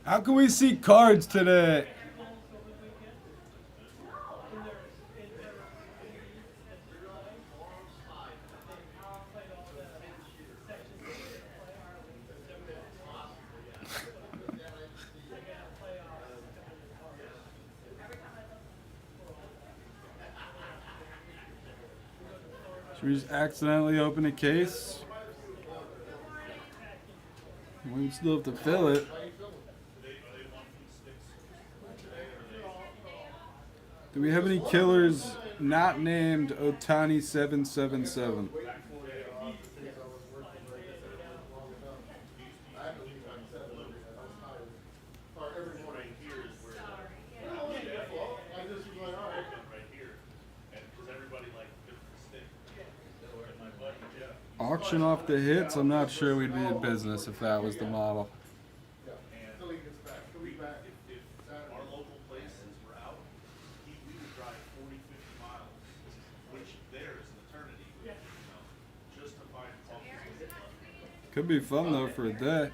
Speaker 1: How can we see cards today? Should we just accidentally open a case? We still have to fill it. Do we have any killers not named Otani 777? Auction off the hits? I'm not sure we'd be in business if that was the model.
Speaker 7: Our local places were out, we would drive 40, 50 miles, which there is an eternity, you know, just to find pumpkins.
Speaker 1: Could be fun though for a day.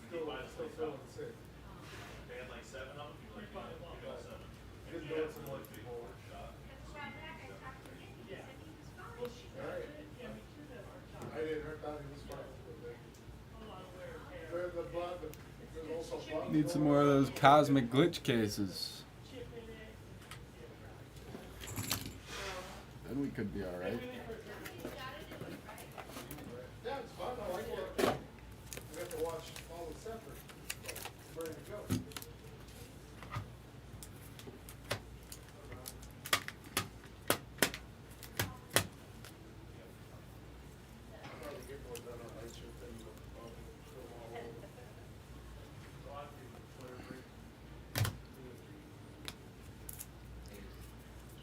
Speaker 7: They had like 7 of them, you're like, you got 7. And you had some like big board shot.
Speaker 3: I didn't hurt that in this part. The blood, there's also blood.
Speaker 1: Need some more of those cosmic glitch cases. Then we could be alright.
Speaker 3: Yeah, it's fun. I like it. We have to watch all the separate. It's ready to go.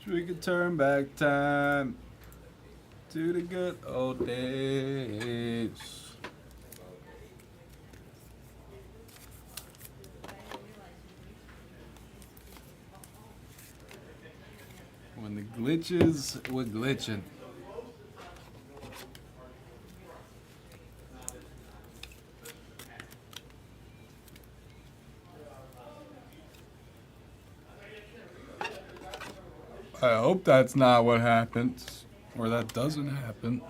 Speaker 1: We could turn back time. to the good old days. When the glitches were glitching. I hope that's not what happens, or that doesn't happen.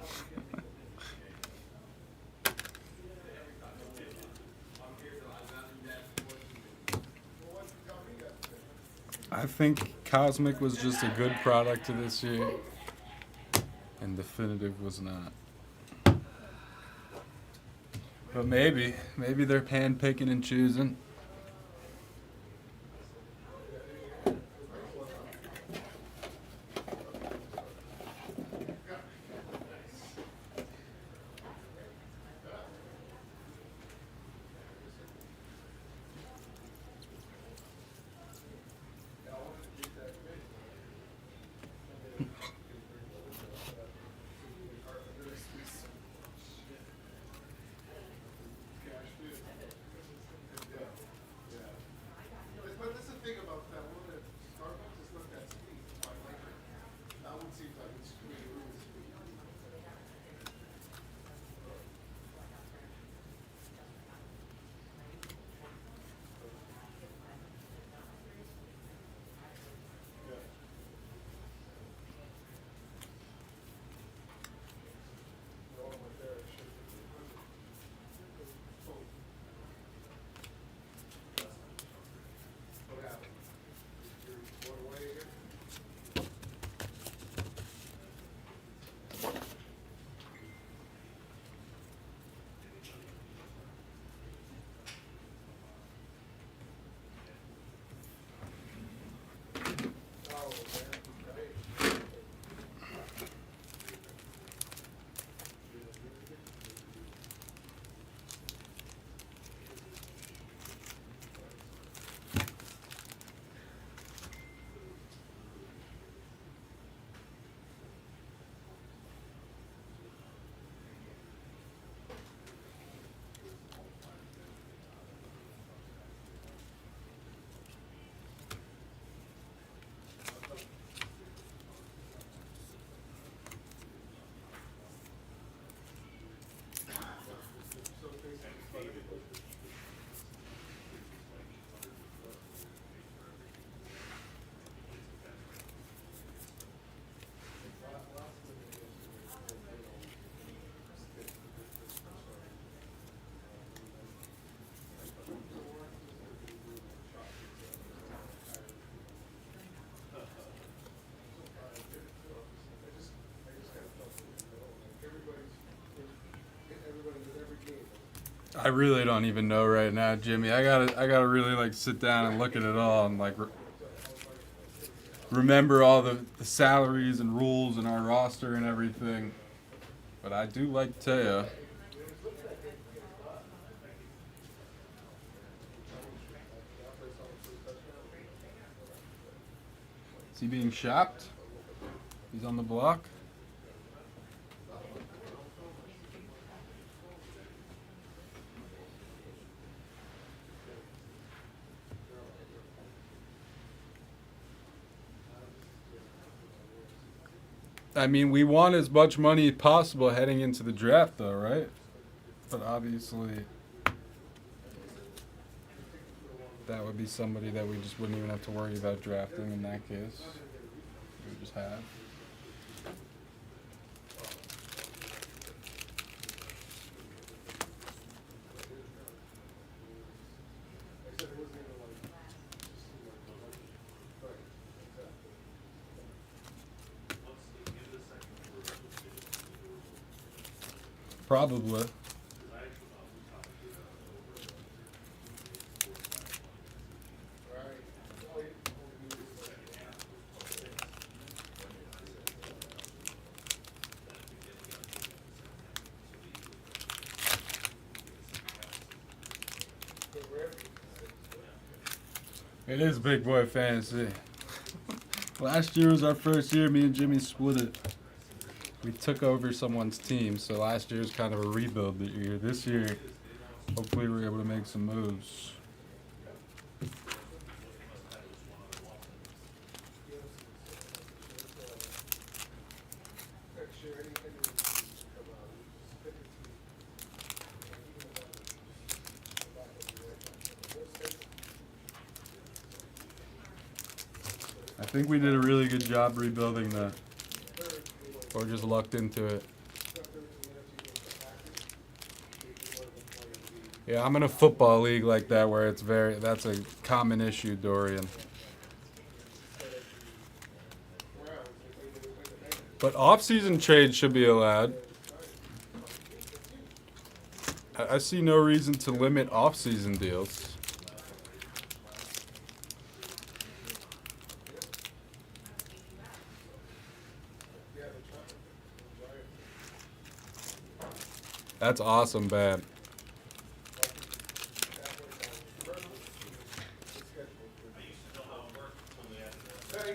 Speaker 1: I think Cosmic was just a good product to this year, and Definitive was not. But maybe they're pan picking and choosing.
Speaker 7: But that's the thing about that one at Starbucks, it's not that sweet. That's why I like it. That one seems like it's sweet, really sweet. What happened? You're going away again? Oh, man.
Speaker 1: I really don't even know right now, Jimmy. I gotta really like sit down and look at it all and like remember all the salaries and rules and our roster and everything. But I do like Taya. Is he being shopped? He's on the block. I mean, we want as much money as possible heading into the draft, though, right? But obviously, that would be somebody that we just wouldn't even have to worry about drafting in that case. We would just have. Probably. It is big boy fantasy. Last year was our first year. Me and Jimmy split it. we took over someone's team, so last year was kind of a rebuild year. This year, hopefully we're able to make some moves. I think we did a really good job rebuilding that. Or just lucked into it. Yeah, I'm in a football league like that where that's a common issue, Dorian. But off-season trades should be allowed. I see no reason to limit off-season deals. That's awesome, Bab.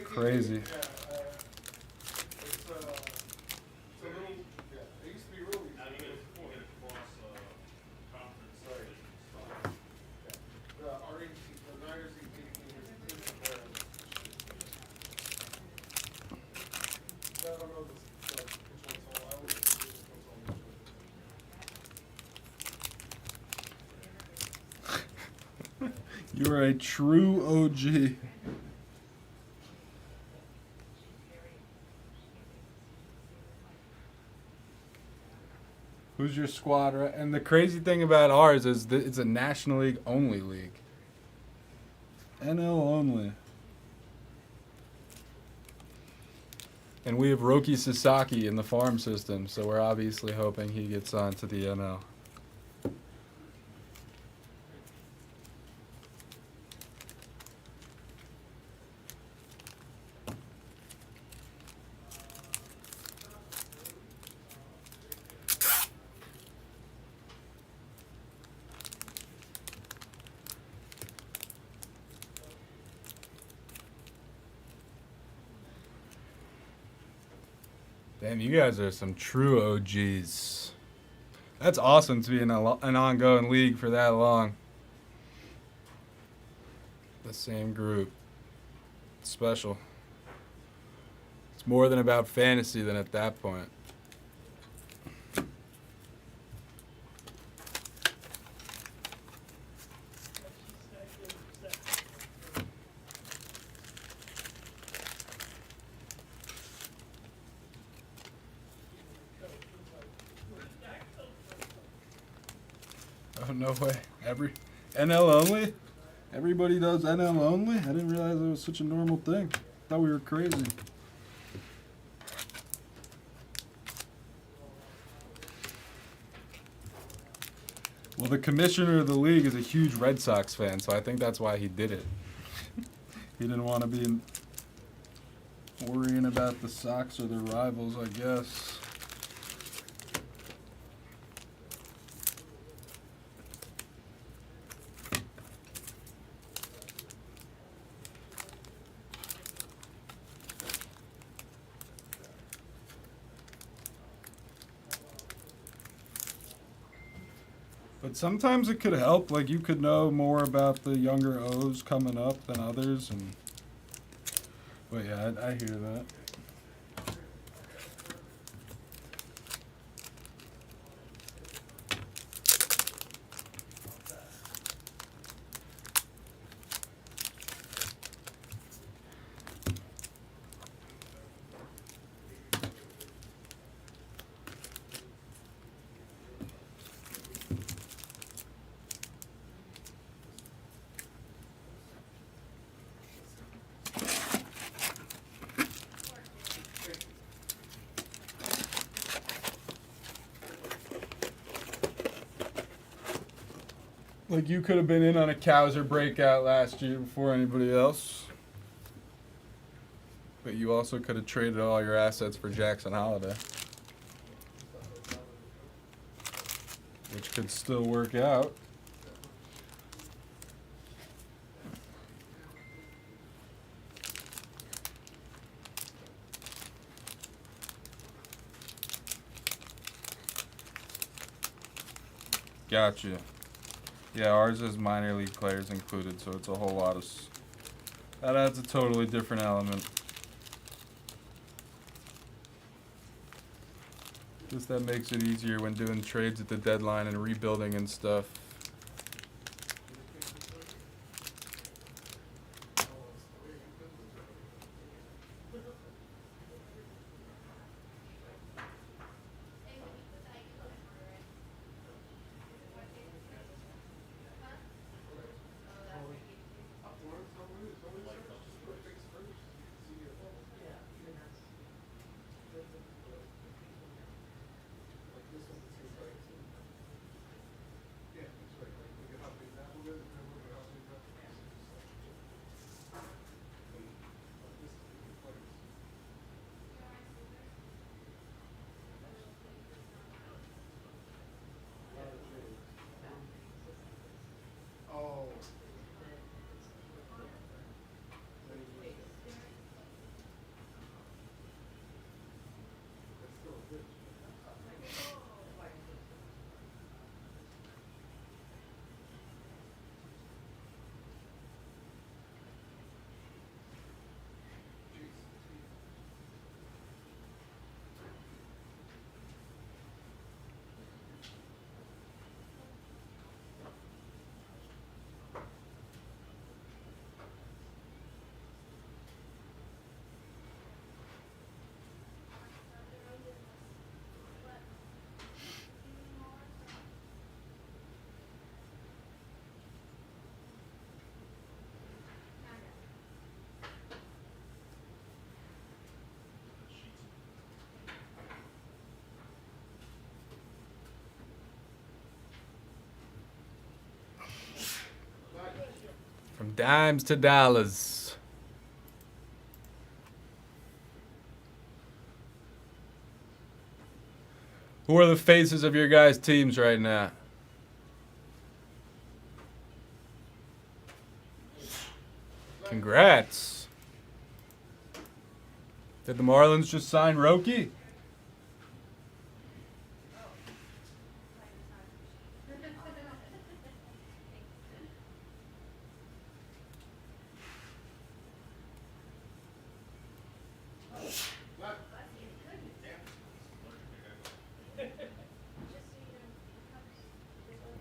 Speaker 1: Crazy. You're a true OG. Who's your squad? Right? And the crazy thing about ours is that it's a National League only league. NL only. And we have Roki Sasaki in the farm system, so we're obviously hoping he gets on to the NL. Damn, you guys are some true OGs. That's awesome to be in an ongoing league for that long. The same group. It's special. It's more than about fantasy than at that point. Oh, no way. NL only? Everybody does NL only? I didn't realize it was such a normal thing. I thought we were crazy. Well, the commissioner of the league is a huge Red Sox fan, so I think that's why he did it. He didn't want to be worrying about the Sox or their rivals, I guess. But sometimes it could help, like you could know more about the younger O's coming up than others, and but yeah, I hear that. Like you could have been in on a Cowser breakout last year before anybody else. But you also could have traded all your assets for Jackson Holiday. Which could still work out. Gotcha. Yeah, ours is minor league players included, so it's a whole lot of. That adds a totally different element. Just that makes it easier when doing trades at the deadline and rebuilding and stuff. From dimes to dollars. Who are the faces of your guys' teams right now? Congrats. Did the Marlins just sign Roki?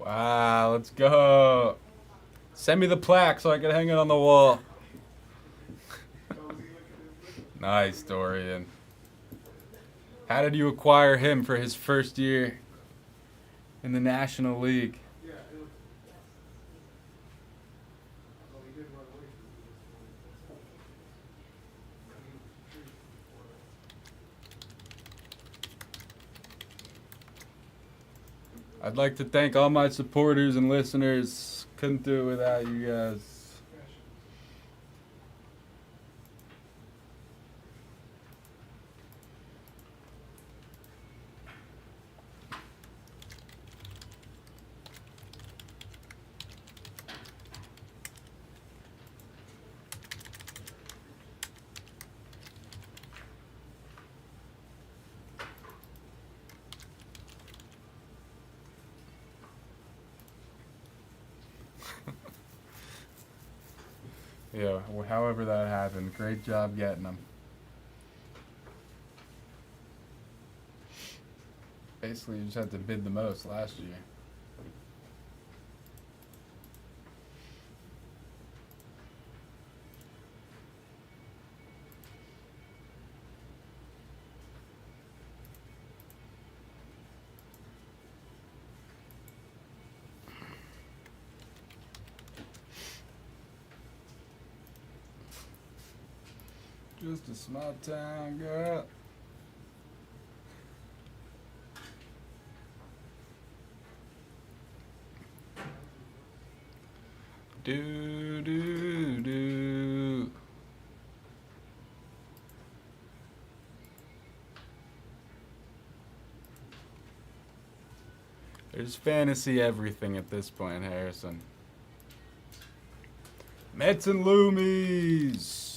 Speaker 1: Wow, let's go. Send me the plaque so I can hang it on the wall. Nice, Dorian. How did you acquire him for his first year in the National League? I'd like to thank all my supporters and listeners. Couldn't do it without you guys. Yeah, however that happened. Great job getting them. Basically, you just had to bid the most last year. Just a small town girl. Do do do. There's fantasy everything at this point, Harrison. Mets and Loomies.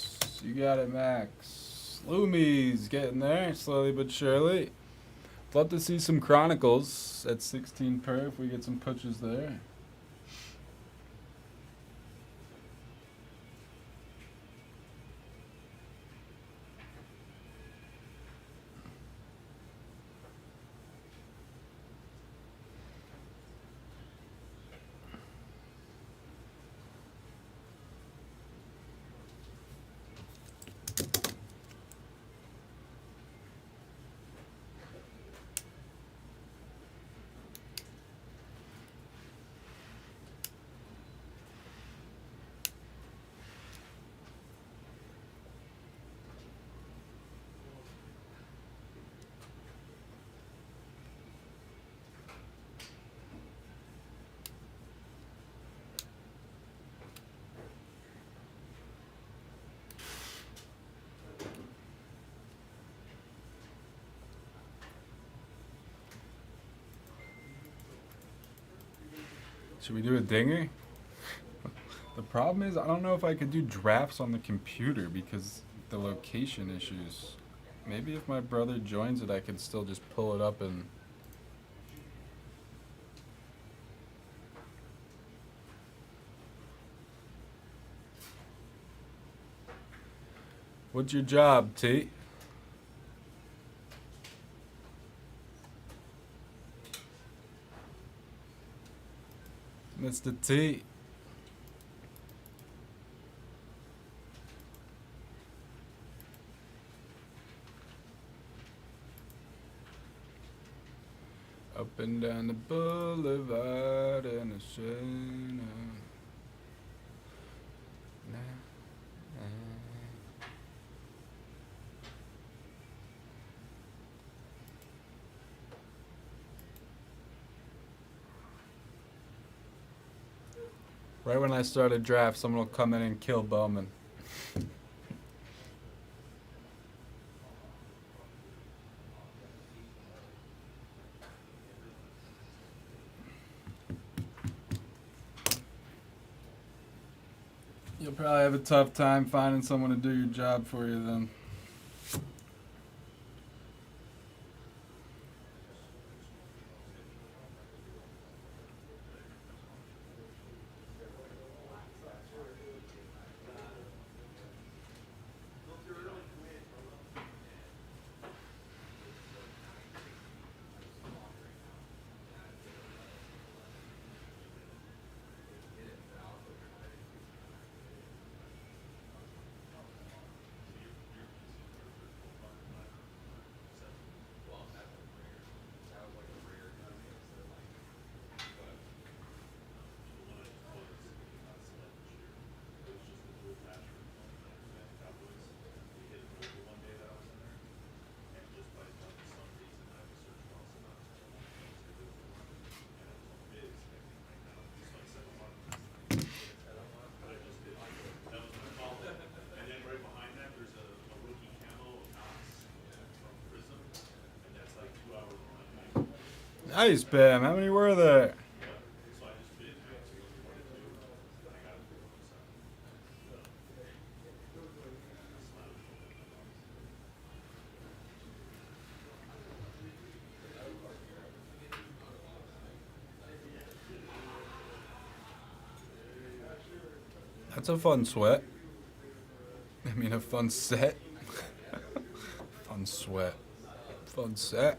Speaker 1: You got it, Max. Loomies getting there, slowly but surely. Love to see some Chronicles at 16 per if we get some pushes there. Should we do a dinger? The problem is I don't know if I could do drafts on the computer because the location issues. Maybe if my brother joins it, I could still just pull it up and... What's your job, T? Mr. T. Up and down the boulevard in a shade. Right when I start a draft, someone will come in and kill Bowman. You'll probably have a tough time finding someone to do your job for you then. Nice, Bam. How many were there? That's a fun sweat. I mean, a fun set. Fun sweat. Fun set.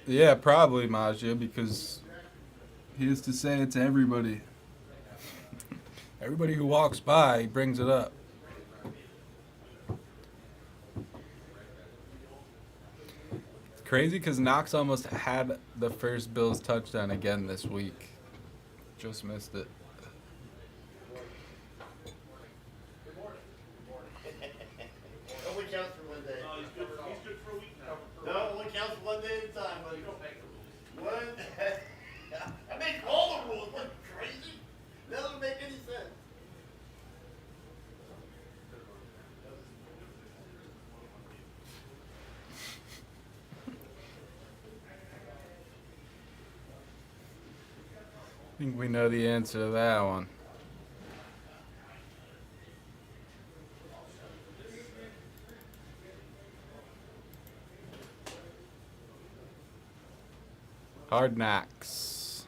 Speaker 1: Yeah, probably Maja, because he has to say it to everybody. Everybody who walks by, he brings it up. Crazy, because Knox almost had the first Bills touchdown again this week. Just missed it.
Speaker 5: Only counts for one day.
Speaker 7: He's good for a week now.
Speaker 5: No, only counts one day at a time, buddy. You don't make the rules. What? I make all the rules. What, you crazy? That doesn't make any sense.
Speaker 1: I think we know the answer to that one. Hard Knocks.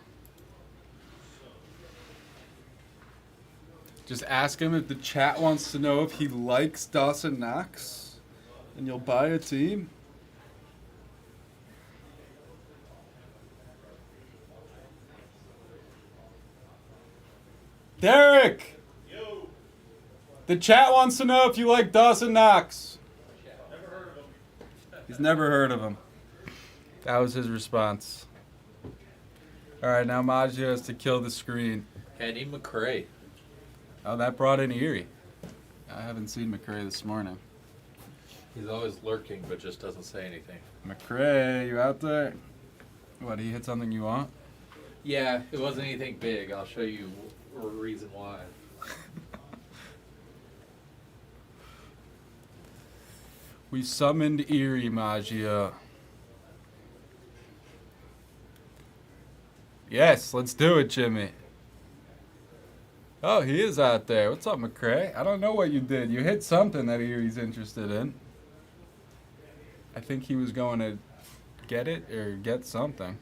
Speaker 1: Just ask him if the chat wants to know if he likes Dawson Knox, and you'll buy a team. Derek!
Speaker 7: Yo,
Speaker 1: The chat wants to know if you like Dawson Knox.
Speaker 7: never heard of him.
Speaker 1: He's never heard of him. That was his response. All right, now Maggio has to kill the screen.
Speaker 4: Eddie McRae.
Speaker 1: Oh, that brought in Erie. I haven't seen McCray this morning.
Speaker 4: He's always lurking, but just doesn't say anything.
Speaker 1: McCray, you out there? What, he hit something you want?
Speaker 4: Yeah, it wasn't anything big. I'll show you a reason why.
Speaker 1: We summoned Erie, Maggio. Yes, let's do it, Jimmy. Oh, he is out there. What's up, McCray? I don't know what you did. You hit something that Erie's interested in. I think he was going to get it or get something.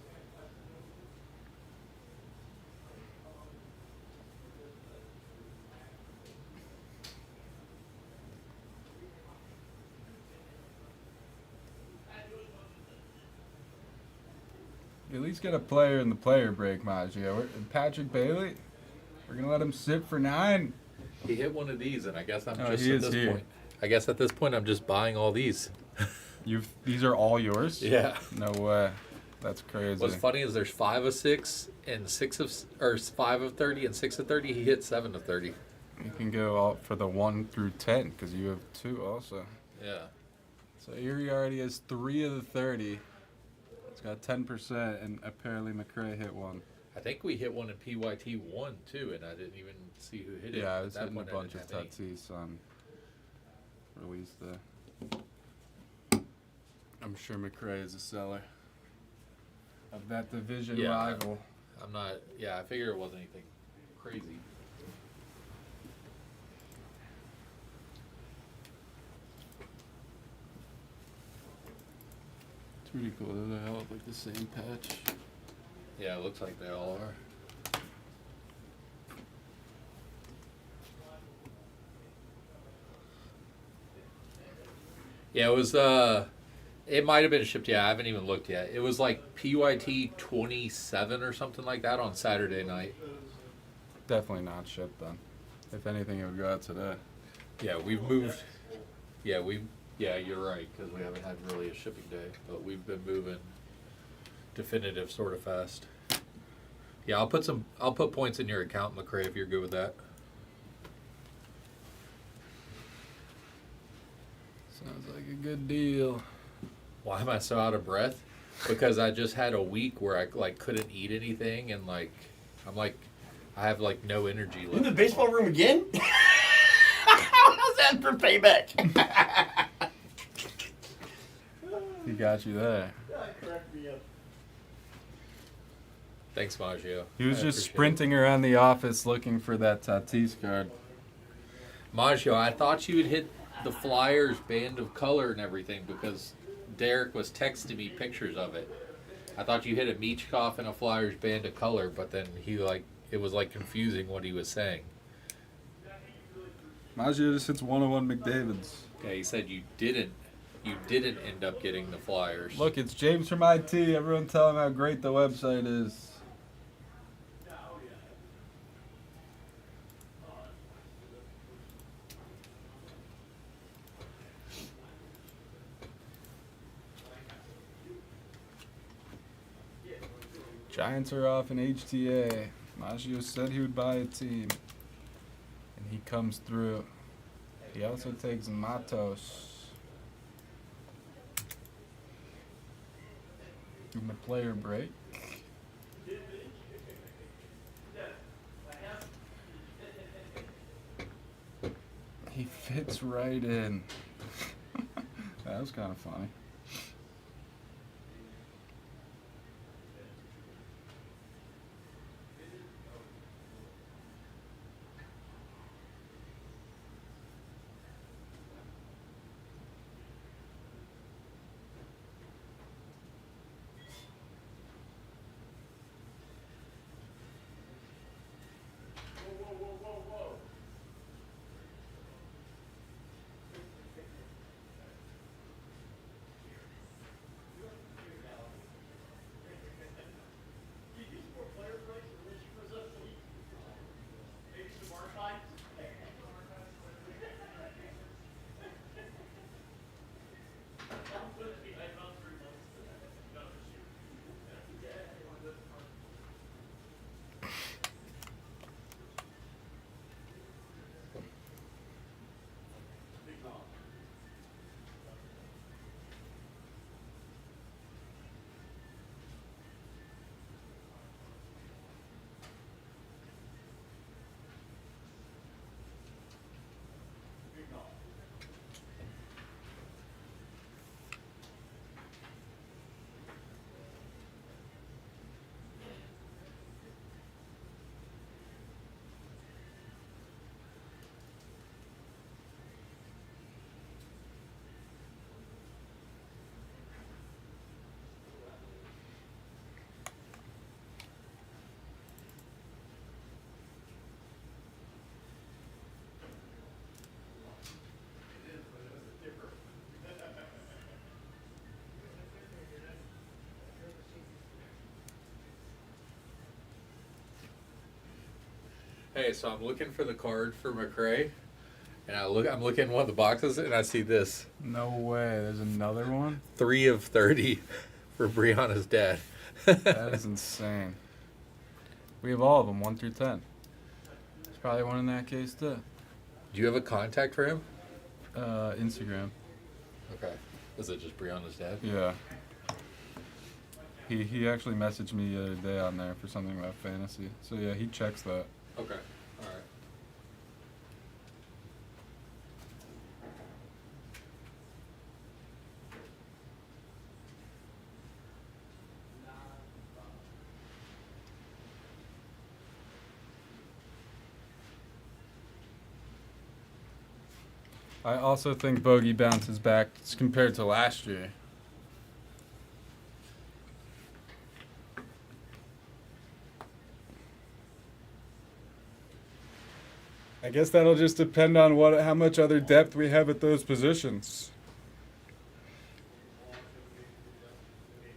Speaker 1: At least get a player in the player break, Maggio. Patrick Bailey? We're going to let him sit for 9?
Speaker 4: He hit one of these, and I guess I'm
Speaker 1: Oh,
Speaker 4: just
Speaker 1: he
Speaker 4: at
Speaker 1: is
Speaker 4: this
Speaker 1: here.
Speaker 4: point. I guess at this point I'm just buying all these.
Speaker 1: These are all yours?
Speaker 4: Yeah.
Speaker 1: No way. That's crazy.
Speaker 4: What's funny is there's 5 of 6 and 5 of 30 and 6 of 30. He hit 7 of 30.
Speaker 1: You can go all for the 1 through 10 because you have 2 also.
Speaker 4: Yeah.
Speaker 1: So Erie already has 3 of the 30. It's got 10%, and apparently McCray hit 1.
Speaker 4: I think we hit one in PYT 1 too, and I didn't even see who hit it.
Speaker 1: Yeah, I
Speaker 4: At
Speaker 1: was
Speaker 4: that
Speaker 1: hitting a
Speaker 4: point, I
Speaker 1: bunch of
Speaker 4: didn't have any.
Speaker 1: Tatis on release day. I'm sure McCray is a seller of that division
Speaker 4: Yeah.
Speaker 1: rival.
Speaker 4: I'm not. Yeah, I figure it wasn't anything crazy.
Speaker 1: It's pretty cool. They all have like the same patch.
Speaker 4: Yeah, it looks like they all are. Yeah, it was. It might have been shipped. Yeah, I haven't even looked yet. It was like PYT 27 or something like that on Saturday night.
Speaker 1: Definitely not shipped then. If anything, it would go out today.
Speaker 4: Yeah, we've moved. Yeah, Yeah, you're right because we haven't had really a shipping day, but we've been moving definitive sort of fast. Yeah, I'll put points in your account, McCray, if you're good with that.
Speaker 1: Sounds like a good deal.
Speaker 4: Why am I so out of breath? Because I just had a week where I like couldn't eat anything and like I have like no energy
Speaker 5: In
Speaker 4: left.
Speaker 5: the baseball room again? How's that for payback?
Speaker 1: He got you there.
Speaker 4: Thanks, Maggio.
Speaker 1: He was
Speaker 4: I
Speaker 1: just
Speaker 4: appreciate
Speaker 1: sprinting around the office looking for that Tatis card.
Speaker 4: it. Maggio, I thought you would hit the Flyers band of color and everything because Derek was texting me pictures of it. I thought you hit a Michkov and a Flyers band of color, but then it was like confusing what he was saying.
Speaker 1: Maggio just hits 101 McDavid's.
Speaker 4: Okay, he said you didn't end up getting the Flyers.
Speaker 1: Look, it's James from IT. Everyone tell him how great the website is. Giants are off in HTA. Maggio said he would buy a team. And he comes through. He also takes Matos. In the player break. He fits right in. That was kind of funny.
Speaker 4: Hey, so I'm looking for the card for McRae, and I'm looking in one of the boxes, and I see this
Speaker 1: No way. There's another one?
Speaker 4: 3 of 30 for Brianna's dad.
Speaker 1: That is insane. We have all of them, 1 through 10. There's probably one in that case, too.
Speaker 4: Do you have a contact for him?
Speaker 1: Instagram.
Speaker 4: Okay. Is it just Brianna's dad?
Speaker 1: Yeah. He actually messaged me the other day on there for something about fantasy. So, yeah, he checks that.
Speaker 4: Okay. All right.
Speaker 1: I also think Bogey bounces back compared to last year. I guess that'll just depend on how much other depth we have at those positions.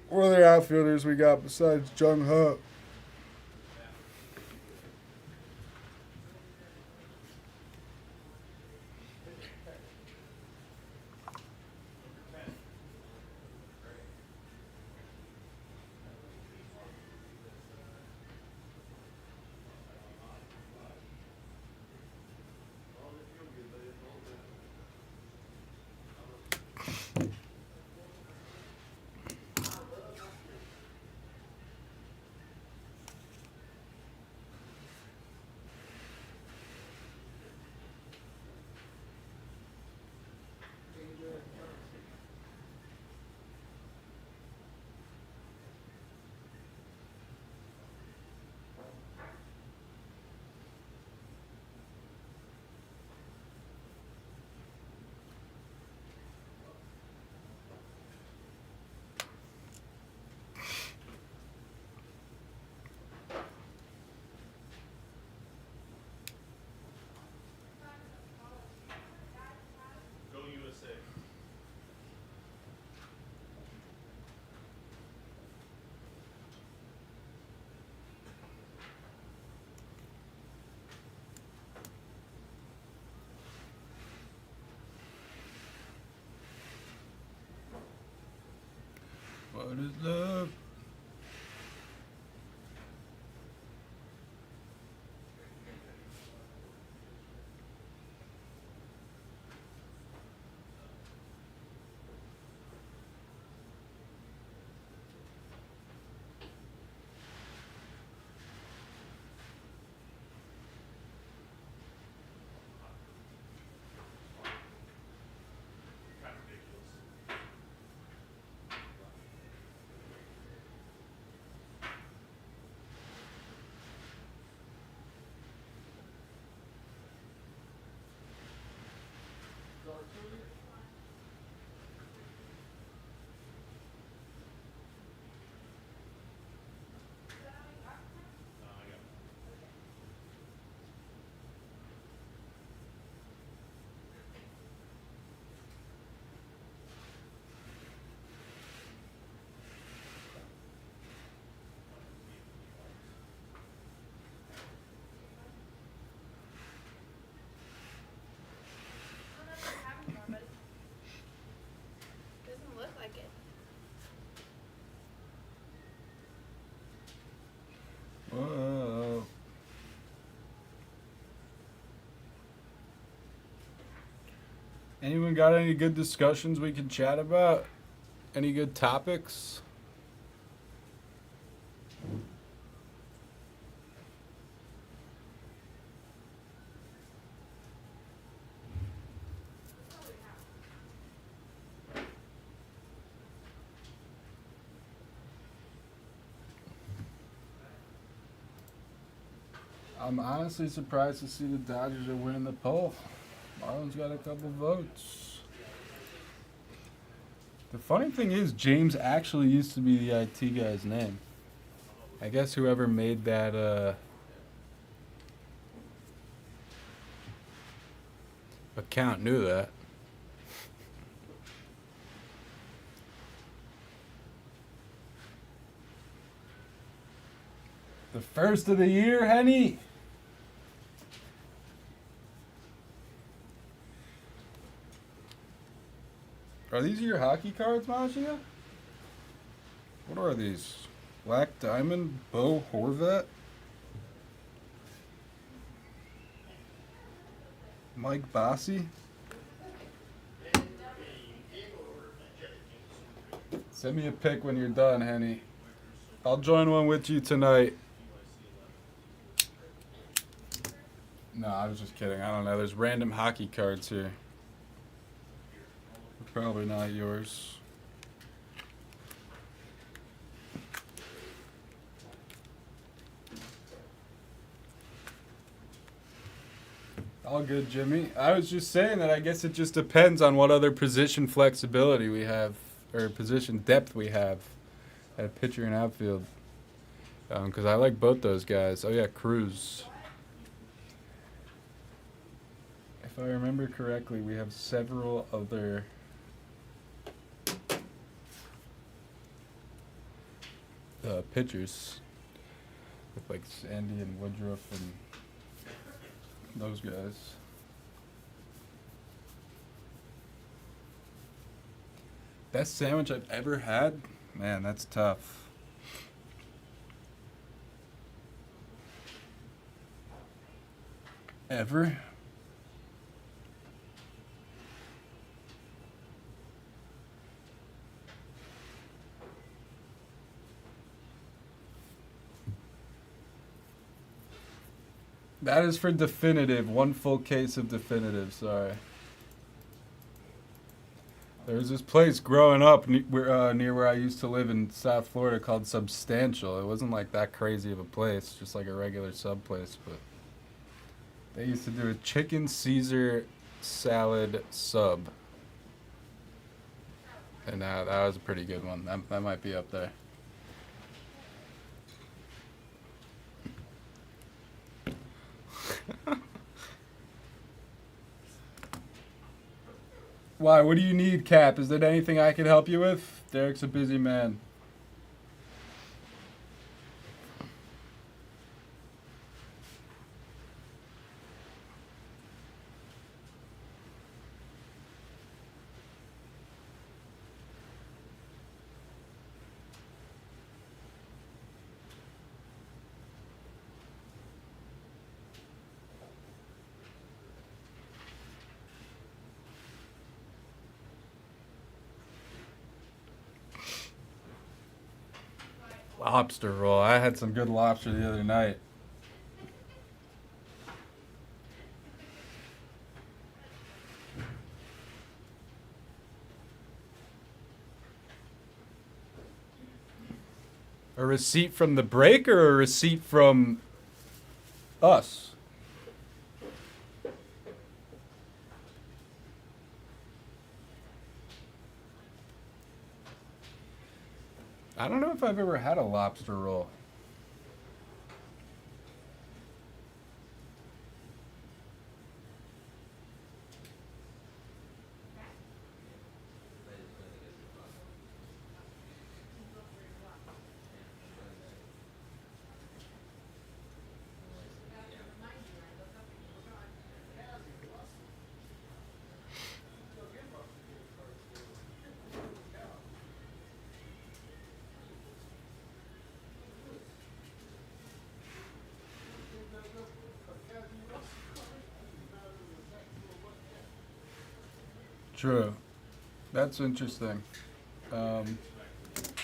Speaker 1: What other outfielders we got besides Jung Ho?
Speaker 7: Go USA.
Speaker 1: What is love?
Speaker 7: Kind of ridiculous.
Speaker 2: Doesn't look like it.
Speaker 1: Whoa. Anyone got any good discussions we can chat about? Any good topics? I'm honestly surprised to see the Dodgers are winning the poll. Marlon's got a couple votes. The funny thing is, James actually used to be the IT guy's name. I guess whoever made that account knew that. The first of the year, Henny. Are these your hockey cards, Majia? What are these? Black Diamond, Bo Horvat, Mike Bossy. Send me a pic when you're done, Henny. I'll join one with you tonight. No, I was just kidding. I don't know. There's random hockey cards here. Probably not yours. All good, Jimmy. I was just saying that I guess it just depends on what other position flexibility we have, or position depth we have at pitcher and outfield. Because I like both those guys. Oh, yeah, Cruz. If I remember correctly, we have several other pitchers with like Sandy and Woodruff and those guys. Best sandwich I've ever had? Man, that's tough. Ever? That is for definitive. One full case of definitive. Sorry. There was this place growing up near where I used to live in South Florida called Substantial. It wasn't like that crazy of a place, just like a regular sub place, but they used to do a chicken Caesar salad sub. And that was a pretty good one. That might be up there. Why? What do you need, Cap? Is there anything I can help you with? Derek's a busy man. Lobster roll. I had some good lobster the other night. A receipt from the break or a receipt from us? I don't know if I've ever had a lobster roll. True. That's interesting.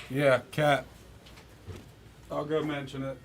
Speaker 1: Yeah, cat. I'll go mention it.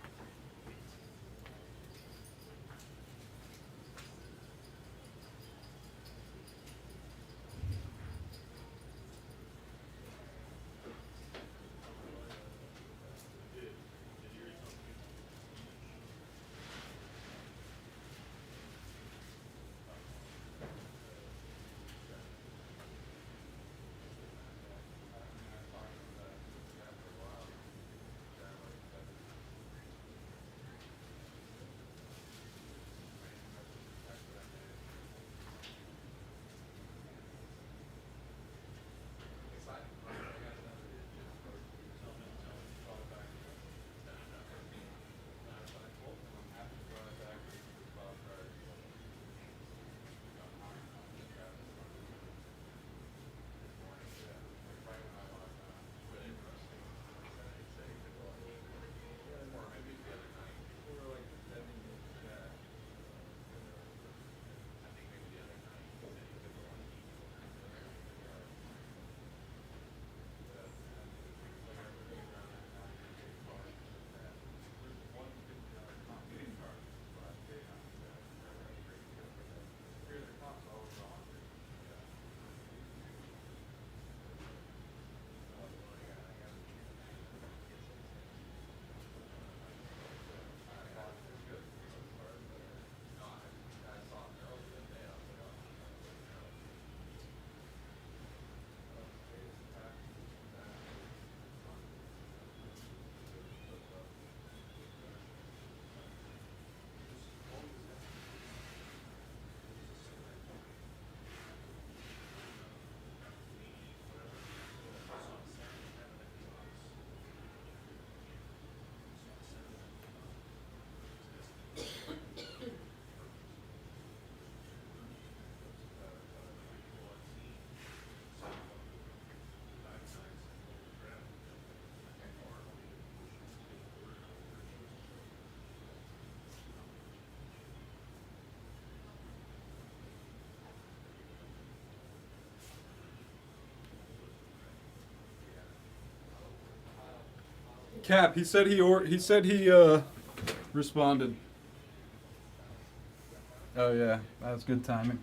Speaker 1: Cap, he said he responded. Oh yeah, that was good timing.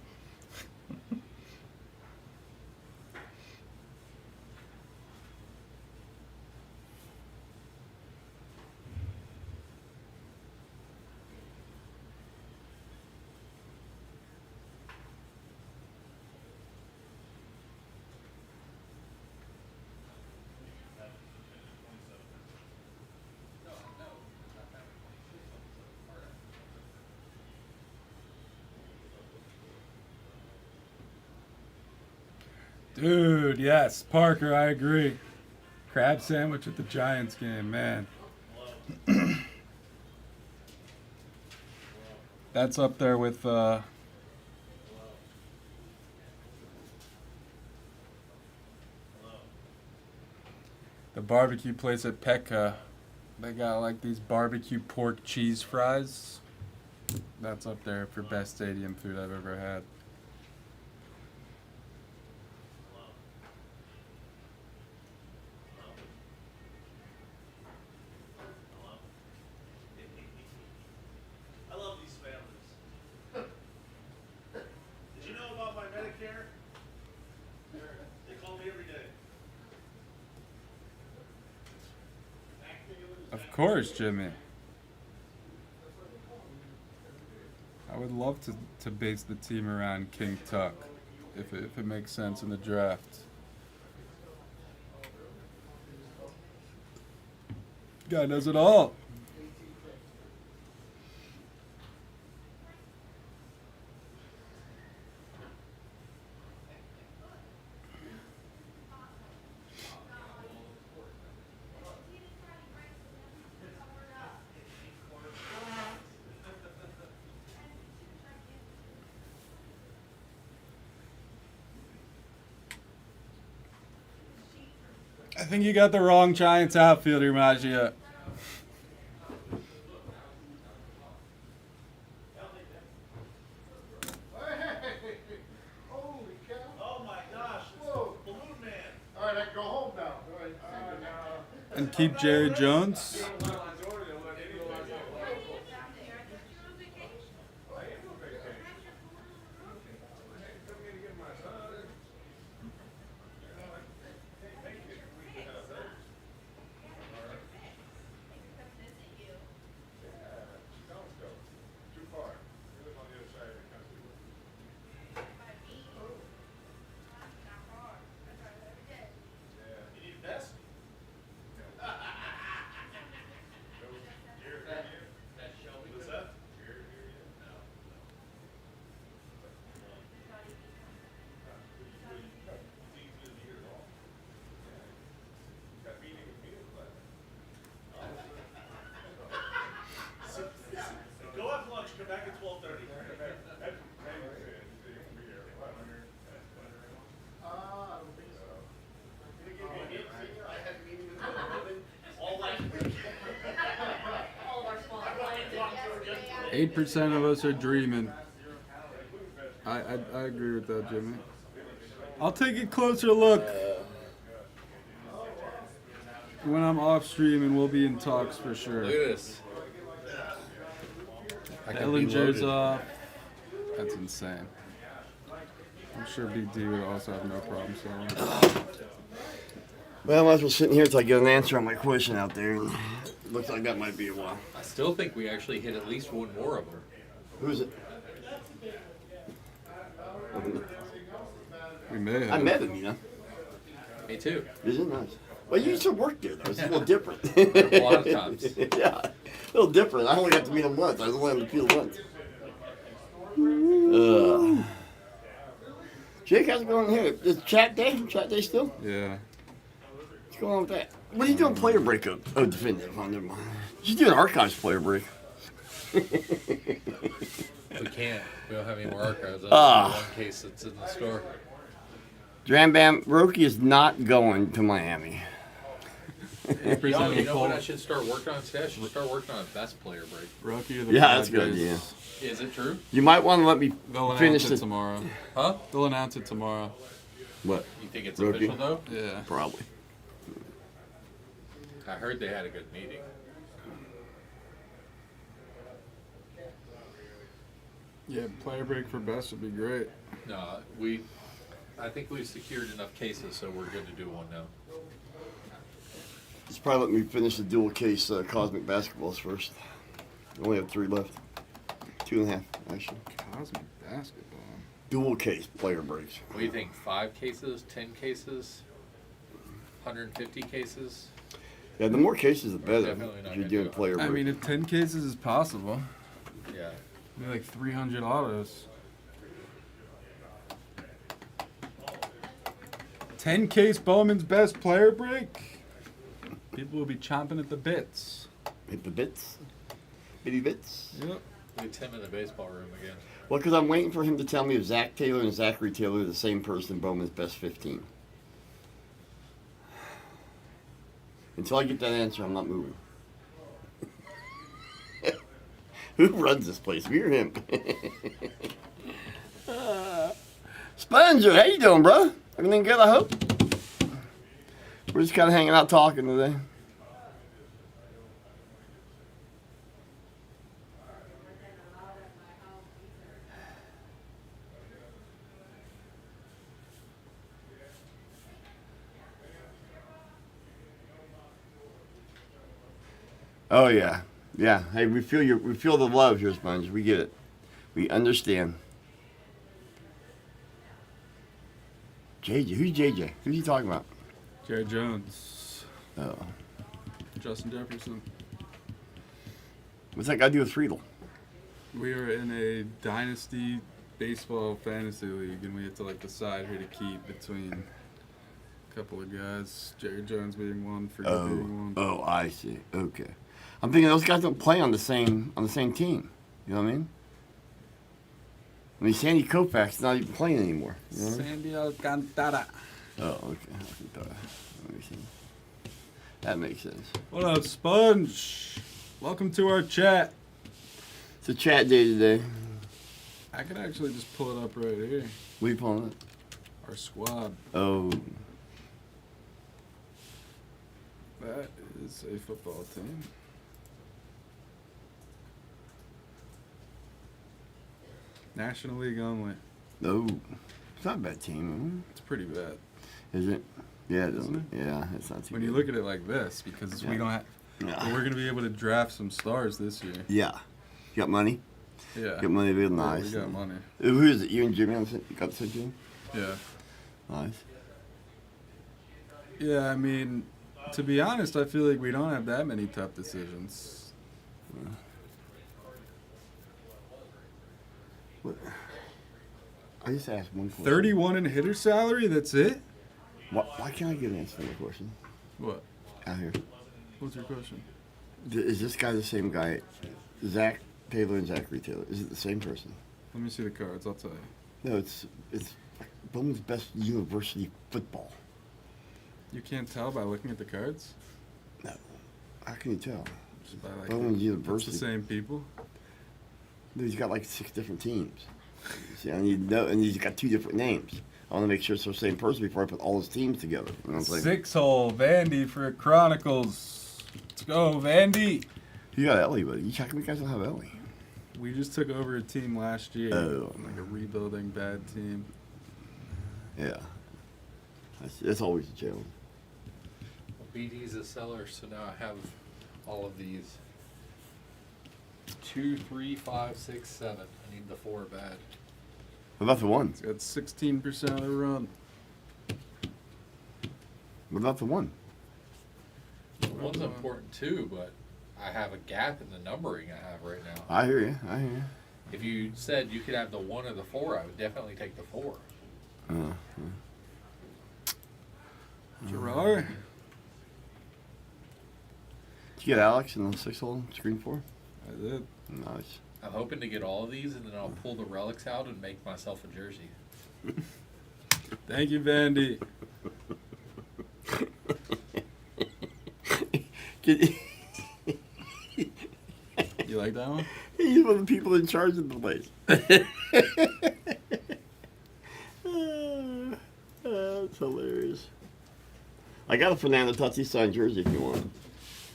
Speaker 1: Dude, yes, Parker, I agree. Crab sandwich at the Giants game, man. That's up there with the barbecue place at Petco. They got like these barbecue pork cheese fries. That's up there for best stadium food I've ever had.
Speaker 7: I love these families. Did you know about my Medicare? They call me every day.
Speaker 1: Of course, Jimmy. I would love to base the team around King Tuck, if it makes sense in the draft. Guy knows it all. I think you got the wrong Giants outfielder, Magia.
Speaker 3: Holy cow.
Speaker 7: Oh my gosh, it's
Speaker 3: Whoa.
Speaker 7: Balloon Man.
Speaker 3: All right, I can go home now. All right.
Speaker 1: And keep Jerry Jones.
Speaker 7: You need a desk? What's that? Go have lunch, come back at 12:30.
Speaker 3: I don't think so. I had a meeting with
Speaker 7: All last week.
Speaker 2: All of our small clients.
Speaker 1: 8% of us are dreaming. I agree with that, Jimmy. I'll take a closer look when I'm off stream, and we'll be in talks for sure.
Speaker 4: Look at this. I could be
Speaker 1: Ellinger's
Speaker 4: loaded.
Speaker 1: off. That's insane. I'm sure Big D would also have no problem saying that.
Speaker 5: Well, I might as well sit in here until I get an answer on my question out there. And it looks like that might be a while.
Speaker 4: I still think we actually hit at least one more of them.
Speaker 5: Who's it?
Speaker 1: We may have.
Speaker 5: I met him, you know.
Speaker 4: Me too.
Speaker 5: Is it nice? Well, you used to work there, though. It's a little different.
Speaker 4: A lot of times.
Speaker 5: Yeah, a little different. I only got to meet him once. I was only on the field once. Jake, how's it going here? Is chat day? Chat day still?
Speaker 1: Yeah.
Speaker 5: What's going on with that? What are you doing player break up? Oh, definitive. Oh, never mind. You do an archives player break.
Speaker 4: We can't. We don't have any more archives. That's
Speaker 5: Ah.
Speaker 4: the one case that's in the store.
Speaker 5: Dram Bam, Roki is not going to Miami.
Speaker 1: 8%
Speaker 4: Yo,
Speaker 1: of
Speaker 4: you
Speaker 1: the
Speaker 4: know what I
Speaker 1: polls.
Speaker 4: should start working on today? I should start working on a best player break.
Speaker 1: Rocky or the
Speaker 5: Yeah, that's a good
Speaker 1: Padres.
Speaker 5: idea.
Speaker 4: Is it true?
Speaker 5: You might want to let me
Speaker 1: They'll
Speaker 5: finish
Speaker 1: announce it
Speaker 5: the.
Speaker 1: tomorrow.
Speaker 4: Huh?
Speaker 1: They'll announce it tomorrow.
Speaker 5: What?
Speaker 4: You think it's
Speaker 5: Rookie.
Speaker 4: official though?
Speaker 1: Yeah.
Speaker 5: Probably.
Speaker 4: I heard they had a good meeting.
Speaker 1: Yeah, player break for best would be great.
Speaker 4: No, I think we've secured enough cases, so we're good to do one now.
Speaker 5: Just probably let me finish the dual case cosmic basketballs first. I only have 3 left. 2.5, actually.
Speaker 1: Cosmic basketball.
Speaker 5: Dual case player breaks.
Speaker 4: What do you think? 5 cases, 10 cases, 150 cases?
Speaker 5: Yeah, the more cases, the better.
Speaker 4: Definitely not
Speaker 5: If you're
Speaker 4: gonna
Speaker 5: doing
Speaker 4: do it.
Speaker 5: player breaks.
Speaker 1: I mean, if 10 cases is possible,
Speaker 4: Yeah.
Speaker 1: maybe like 300 autos. 10 case Bowman's best player break. People will be chomping at the bits.
Speaker 5: Hit the bits. Bitty bits.
Speaker 1: Yep.
Speaker 4: Get Tim in the baseball room again.
Speaker 5: Well, because I'm waiting for him to tell me if Zach Taylor and Zachary Taylor are the same person in Bowman's best 15. Until I get that answer, I'm not moving. Who runs this place? Me or him? Sponger, how you doing, bro? Everything good, I hope? We're just kind of hanging out talking today. Oh yeah, yeah. Hey, we feel the love here, Sponge. We get it. We understand. JJ, who's JJ? Who's he talking about?
Speaker 1: Jerry Jones.
Speaker 5: Oh,
Speaker 1: Justin Jefferson.
Speaker 5: what's that got to do with Friedel?
Speaker 1: We are in a dynasty baseball fantasy league, and we have to like decide who to keep between a couple of guys. Jerry Jones being one, Friedel being one.
Speaker 5: Oh, I see. Okay, I'm thinking those guys don't play on the same team. You know what I mean? I mean, Sandy Koufax not even playing anymore. You know what I mean?
Speaker 1: Sandy Alcantara.
Speaker 5: Oh, okay. Let me see. That makes sense.
Speaker 1: What up, Sponge? Welcome to our chat.
Speaker 5: It's a chat day today.
Speaker 1: I can actually just pull it up right here.
Speaker 5: What are you pulling up?
Speaker 1: Our squad.
Speaker 5: Oh,
Speaker 1: That is a football team. National League only.
Speaker 5: no. It's not a bad team.
Speaker 1: It's pretty bad.
Speaker 5: Is it? Yeah, it
Speaker 1: Isn't
Speaker 5: doesn't. Yeah, it's not too
Speaker 1: When you
Speaker 5: good.
Speaker 1: look at it like this, because we
Speaker 5: Yeah.
Speaker 1: don't have,
Speaker 5: Yeah.
Speaker 1: we're gonna be able to draft some stars this year.
Speaker 5: Yeah. You got money?
Speaker 1: Yeah.
Speaker 5: Got money real
Speaker 1: Yeah,
Speaker 5: nice.
Speaker 1: we got money.
Speaker 5: Who is it? You and Jimmy on the you got the same team?
Speaker 1: Yeah.
Speaker 5: Nice.
Speaker 1: Yeah, I mean, to be honest, I feel like we don't have that many tough decisions.
Speaker 5: What? I just asked one question.
Speaker 1: 31 in hitter salary, that's it?
Speaker 5: Why can't I get an answer to the question?
Speaker 1: What?
Speaker 5: Out here.
Speaker 1: What's your question?
Speaker 5: Is this guy the same guy? Zach Taylor and Zachary Taylor. Is it the same person?
Speaker 1: Let me see the cards, I'll tell you.
Speaker 5: No, it's Bowman's best university football.
Speaker 1: You can't tell by looking at the cards?
Speaker 5: No. How can you tell?
Speaker 1: Just by like
Speaker 5: Bowman's
Speaker 1: it's
Speaker 5: University.
Speaker 1: the same people?
Speaker 5: No, he's got like 6 different teams. See, I need to know, and he's got 2 different names. I want to make sure it's the same person before I put all his teams together. You know what I'm saying?
Speaker 1: 6-hole, Vandy for Chronicles. Let's go, Vandy.
Speaker 5: You got Ellie, buddy. You checking? You guys don't have Ellie.
Speaker 1: We just took over a team last year.
Speaker 5: Oh.
Speaker 1: Like a rebuilding bad team.
Speaker 5: Yeah. That's always a challenge.
Speaker 4: Well, BD's a seller, so now I have all of these. 2, 3, 5, 6, 7. I need the 4 bad.
Speaker 5: What about the one?
Speaker 1: It's got 16% of the run.
Speaker 5: What about the one?
Speaker 4: One's important too, but I have a gap in the numbering I have right now.
Speaker 5: I hear you. I hear you.
Speaker 4: If you said you could have the 1 or the 4, I would definitely take the 4.
Speaker 1: Gerard.
Speaker 5: Did you get Alex in the 6-hole screen 4?
Speaker 1: I did.
Speaker 5: Nice.
Speaker 4: I'm hoping to get all of these, and then I'll pull the relics out and make myself a jersey.
Speaker 1: Thank you, Vandy. You like that one?
Speaker 5: He's one of the people in charge of the place. That's hilarious. I got a Fernando Tatis signed jersey if you want it.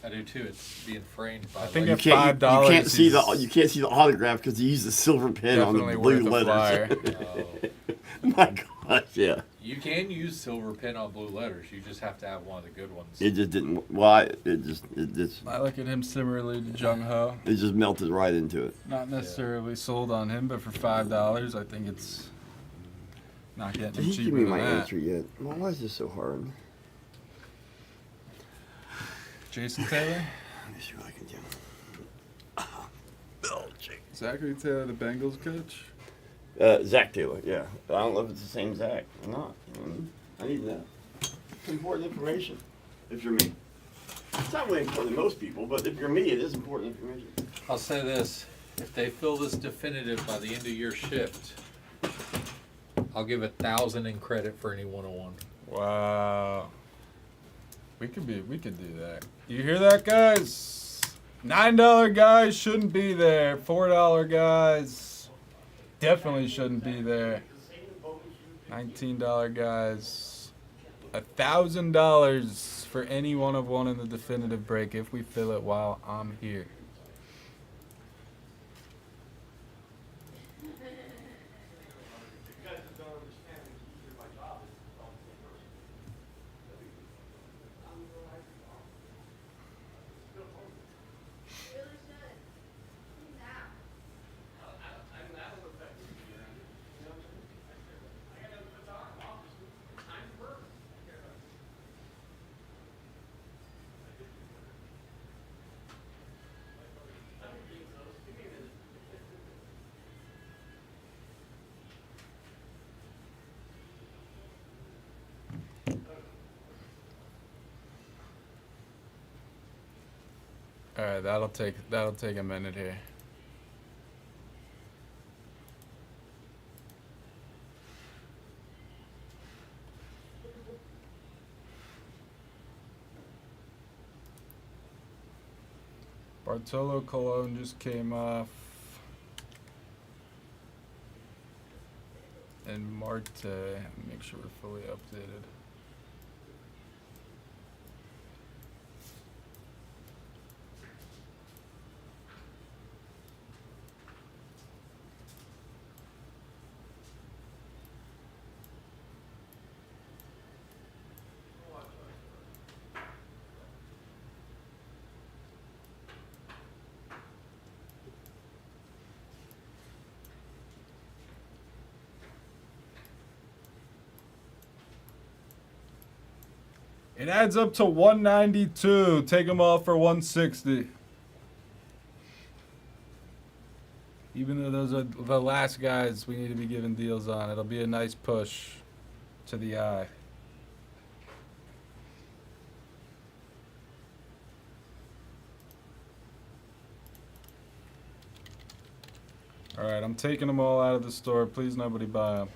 Speaker 4: I do too. It's being framed by.
Speaker 1: I think
Speaker 4: like,
Speaker 1: at $5,
Speaker 5: You can't see the
Speaker 1: he's
Speaker 5: you can't see the autograph because he used the silver pen on the
Speaker 1: definitely
Speaker 5: blue
Speaker 1: worth a
Speaker 5: letters.
Speaker 4: oh,
Speaker 5: My gosh, yeah.
Speaker 4: you can use silver pen on blue letters. You just have to have one of the good ones.
Speaker 5: It just didn't. Well, it just
Speaker 1: I look at him similarly to Jung Ho.
Speaker 5: it just melted right into it.
Speaker 1: Not necessarily sold on him, but for $5, I think it's not getting
Speaker 5: Did
Speaker 1: him
Speaker 5: he give
Speaker 1: cheaper
Speaker 5: me
Speaker 1: than
Speaker 5: my
Speaker 1: that.
Speaker 5: answer yet? Well, why is this so hard?
Speaker 1: Jason Taylor,
Speaker 5: Let me see what I can do. Oh, gee.
Speaker 1: Zachary Taylor, the Bengals coach.
Speaker 5: Zach Taylor, yeah. I don't know if it's the same Zach or not. I need to know. It's important information. If you're me. It's not really important to most people, but if you're me, it is important information.
Speaker 4: I'll say this: if they fill this definitive by the end of your shift, I'll give 1,000 in credit for any 101.
Speaker 1: Wow. We could do that. You hear that, guys? $9 guys shouldn't be there. $4 guys definitely shouldn't be there. $19 guys. $1,000 for any one of one in the definitive break if we fill it while I'm here. All right, that'll take a minute here. Bartolo Colon just came off. And Marte, make sure we're fully updated. It adds up to 192. Take them all for 160. Even though those are the last guys we need to be giving deals on, it'll be a nice push to the eye. All right, I'm taking them all out of the store. Please, nobody buy them.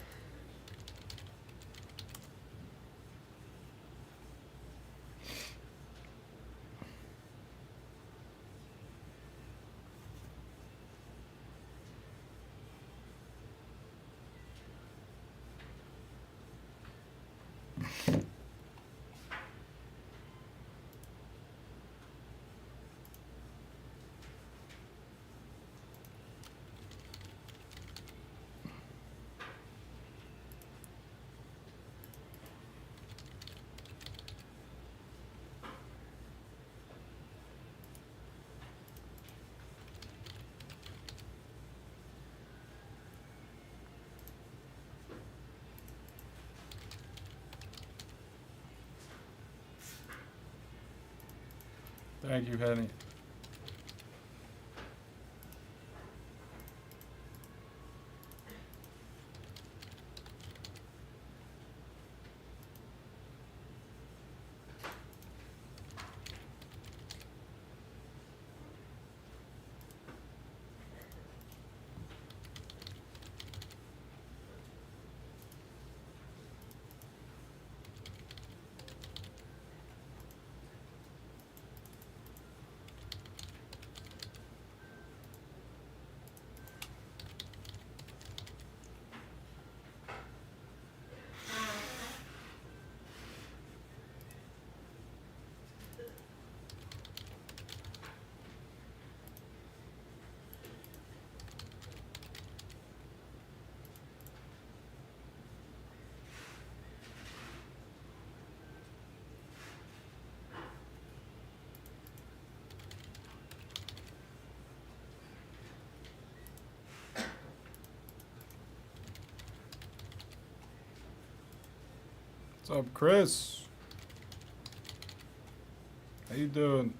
Speaker 1: Thank you, Henny. What's up, Chris? How you doing?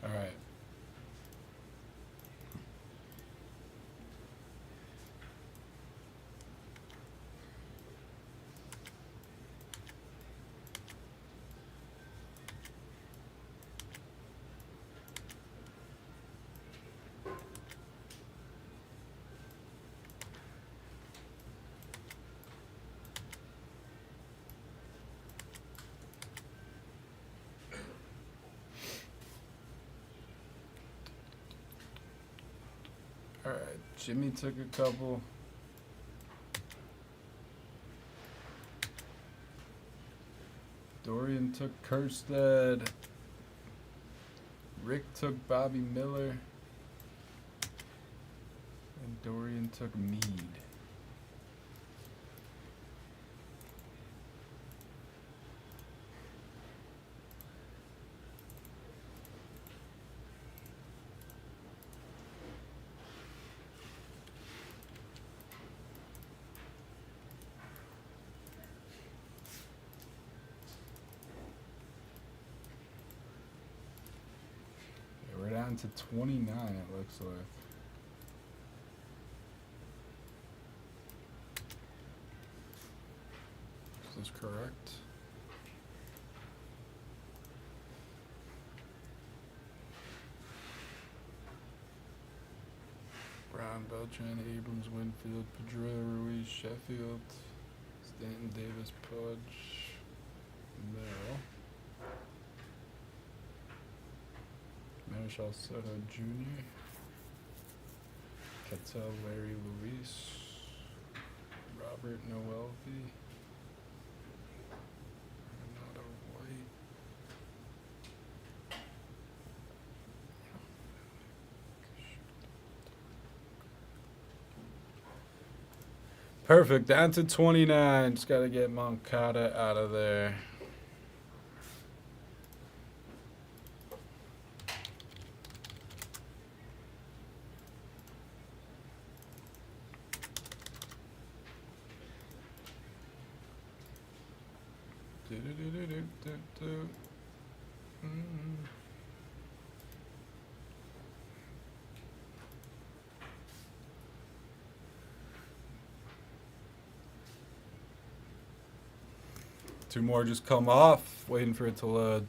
Speaker 1: All right. All right. Jimmy took a couple. Dorian took Kerstead. Rick took Bobby Miller. And Dorian took Mead. We're down to 29, it looks like. Is this correct? Brown, Beltran, Abrams, Winfield, Pedroia, Ruiz, Sheffield, Stanton, Davis, Pudge, Merrill. Marichal Soto Jr., Cattell, Larry, Luis, Robert Noelvi, Renato White, perfect, down to 29. Just got to get Moncada out of there. Do-do-do-do-do-do-do. Two more just come off, waiting for it to load.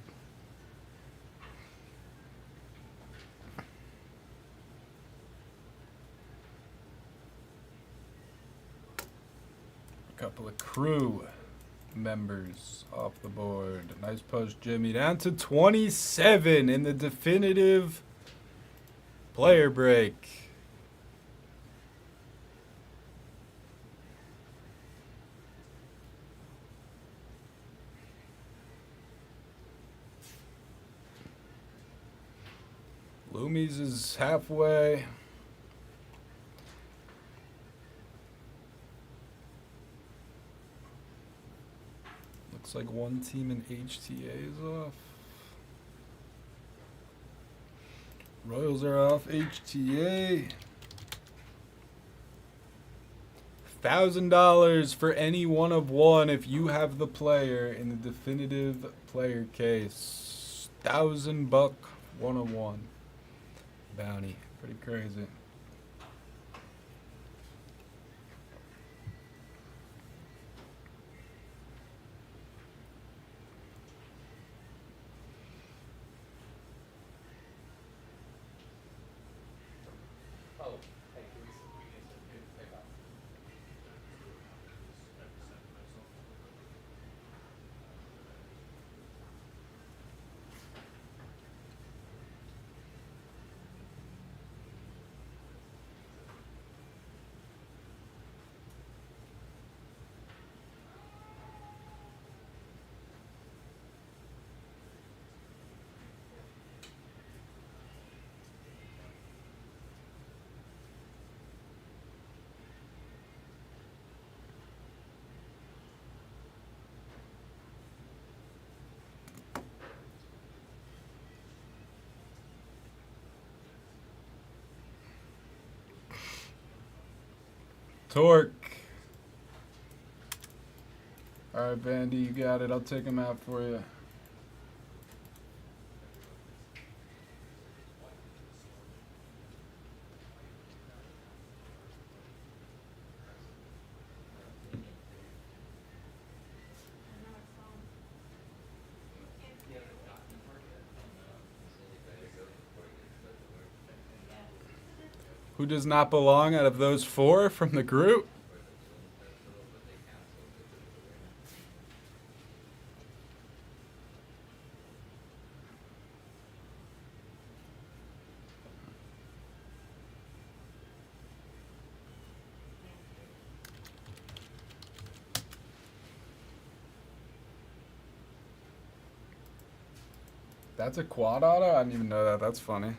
Speaker 1: A couple of crew members off the board. Nice post, Jimmy. Down to 27 in the definitive player break. Loomies is halfway. Looks like one team in HTA is off. Royals are off HTA. $1,000 for any one of one if you have the player in the definitive player case. $1,000 one of one bounty. Pretty crazy.
Speaker 4: Oh, hey, we need to pick up.
Speaker 1: Torque. All right, Bandy, you got it. I'll take him out for you. Who does not belong out of those four from the group? That's a quad auto? I didn't even know that. That's funny.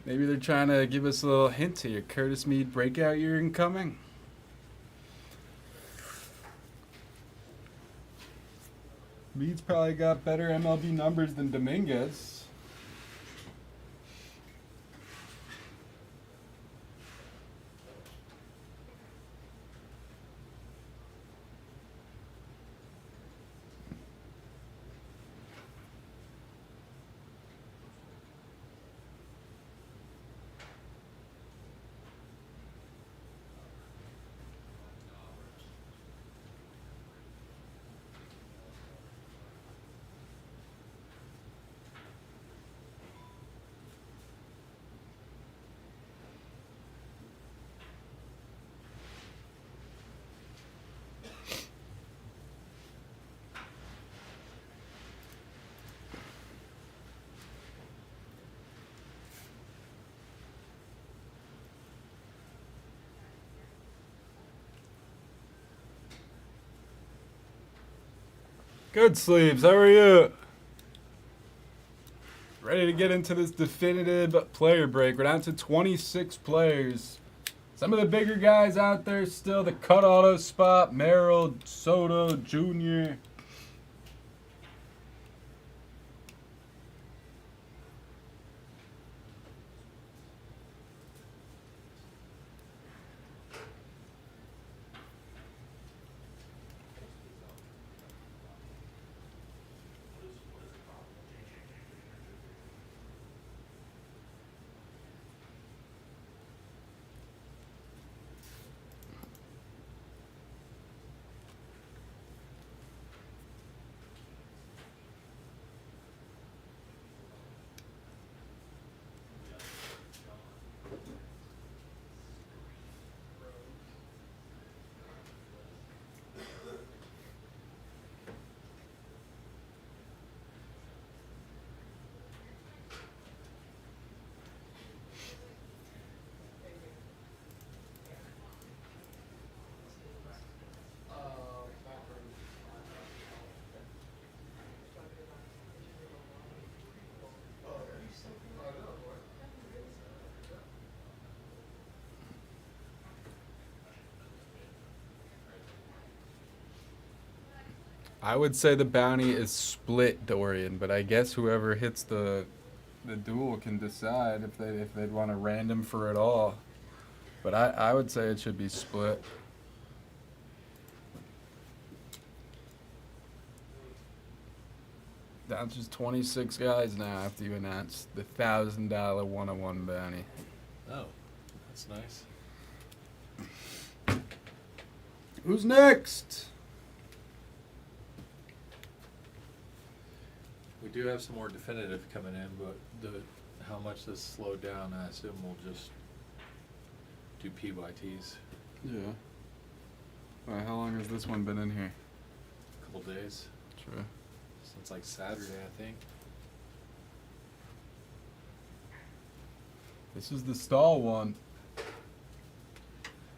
Speaker 1: Maybe they're trying to give us a little hint here. Curtis Mead breakout year incoming. Mead's probably got better MLB numbers than Dominguez. Good sleeves, how are you? Ready to get into this definitive player break. We're down to 26 players. Some of the bigger guys out there still. The cut auto spot, Merrill, Soto, Jr. I would say the bounty is split, Dorian, but I guess whoever hits the duel can decide if they'd want to random for it all. But I would say it should be split. Down to just 26 guys now after you announce the $1,000 one-on-one bounty.
Speaker 4: Oh, that's nice.
Speaker 1: Who's next?
Speaker 4: We do have some more definitive coming in, but how much this slowed down, I assume we'll just do PYTs.
Speaker 1: Yeah. Well, how long has this one been in here?
Speaker 4: A couple days.
Speaker 1: True.
Speaker 4: Since like Saturday, I think.
Speaker 1: This is the stall one.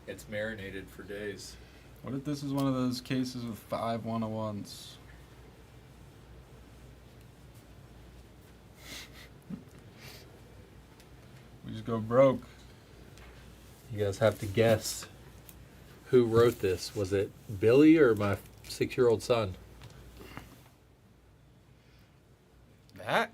Speaker 4: It's marinated for days.
Speaker 1: What if this is one of those cases with 5 101s? We just go broke.
Speaker 4: You guys have to guess who wrote this. Was it Billy or my 6-year-old son?
Speaker 1: That?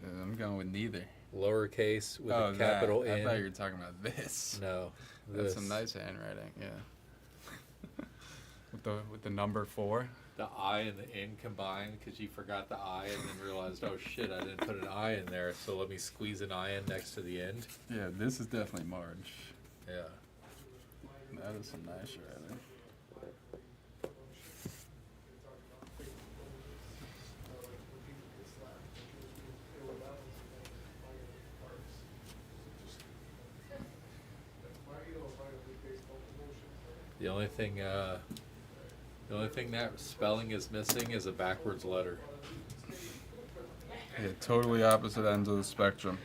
Speaker 1: I'm going with neither.
Speaker 4: Lower lowercase with
Speaker 1: Oh,
Speaker 4: a capital
Speaker 1: that. I
Speaker 4: N.
Speaker 1: thought you were talking about this.
Speaker 4: No,
Speaker 1: That's
Speaker 4: this.
Speaker 1: some nice handwriting. Yeah. with the number 4.
Speaker 4: The I and the N combined because you forgot the I and then realized, oh shit, I didn't put an I in there. So let me squeeze an I in next to the end.
Speaker 1: Yeah, this is definitely Marge.
Speaker 4: Yeah.
Speaker 1: That is some nice writing.
Speaker 4: The only thing that spelling is missing is a backwards letter.
Speaker 1: Yeah, totally opposite ends of the spectrum.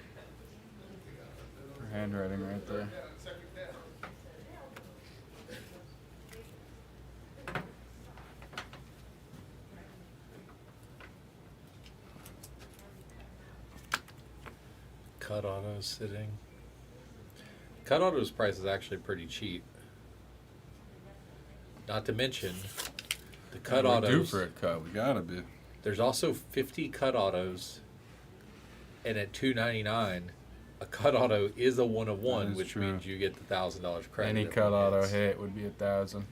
Speaker 1: For handwriting right there.
Speaker 4: Cut auto sitting. Cut auto's price is actually pretty cheap. Not to mention the cut
Speaker 1: We're due
Speaker 4: autos.
Speaker 1: for a cut. We gotta be.
Speaker 4: There's also 50 cut autos, and at $299, a cut auto is a 1 of 1,
Speaker 1: is
Speaker 4: which
Speaker 1: true.
Speaker 4: means you get the $1,000 credit.
Speaker 1: Any
Speaker 4: when
Speaker 1: cut
Speaker 4: it
Speaker 1: auto
Speaker 4: hits.
Speaker 1: hit would be 1,000.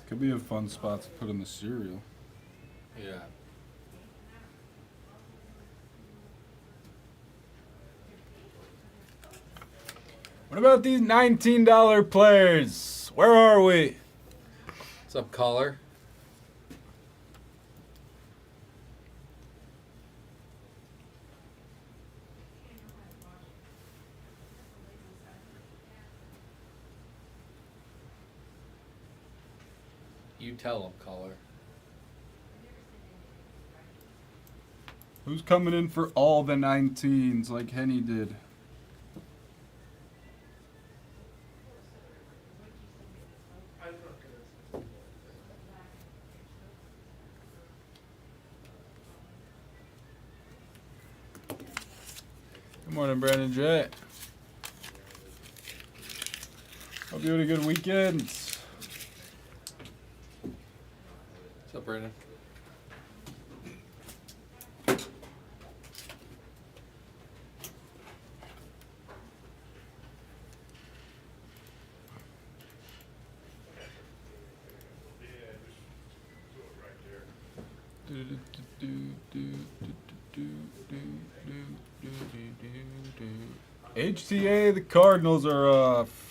Speaker 1: Could be a fun spot to put in the cereal.
Speaker 4: Yeah.
Speaker 1: What about these $19 players? Where are we?
Speaker 4: What's up, caller? You tell him, caller.
Speaker 1: Who's coming in for all the 19s like Henny did? Good morning, Brandon J. Hope you had a good weekend.
Speaker 4: What's up, Brandon?
Speaker 1: HTA, the Cardinals are off.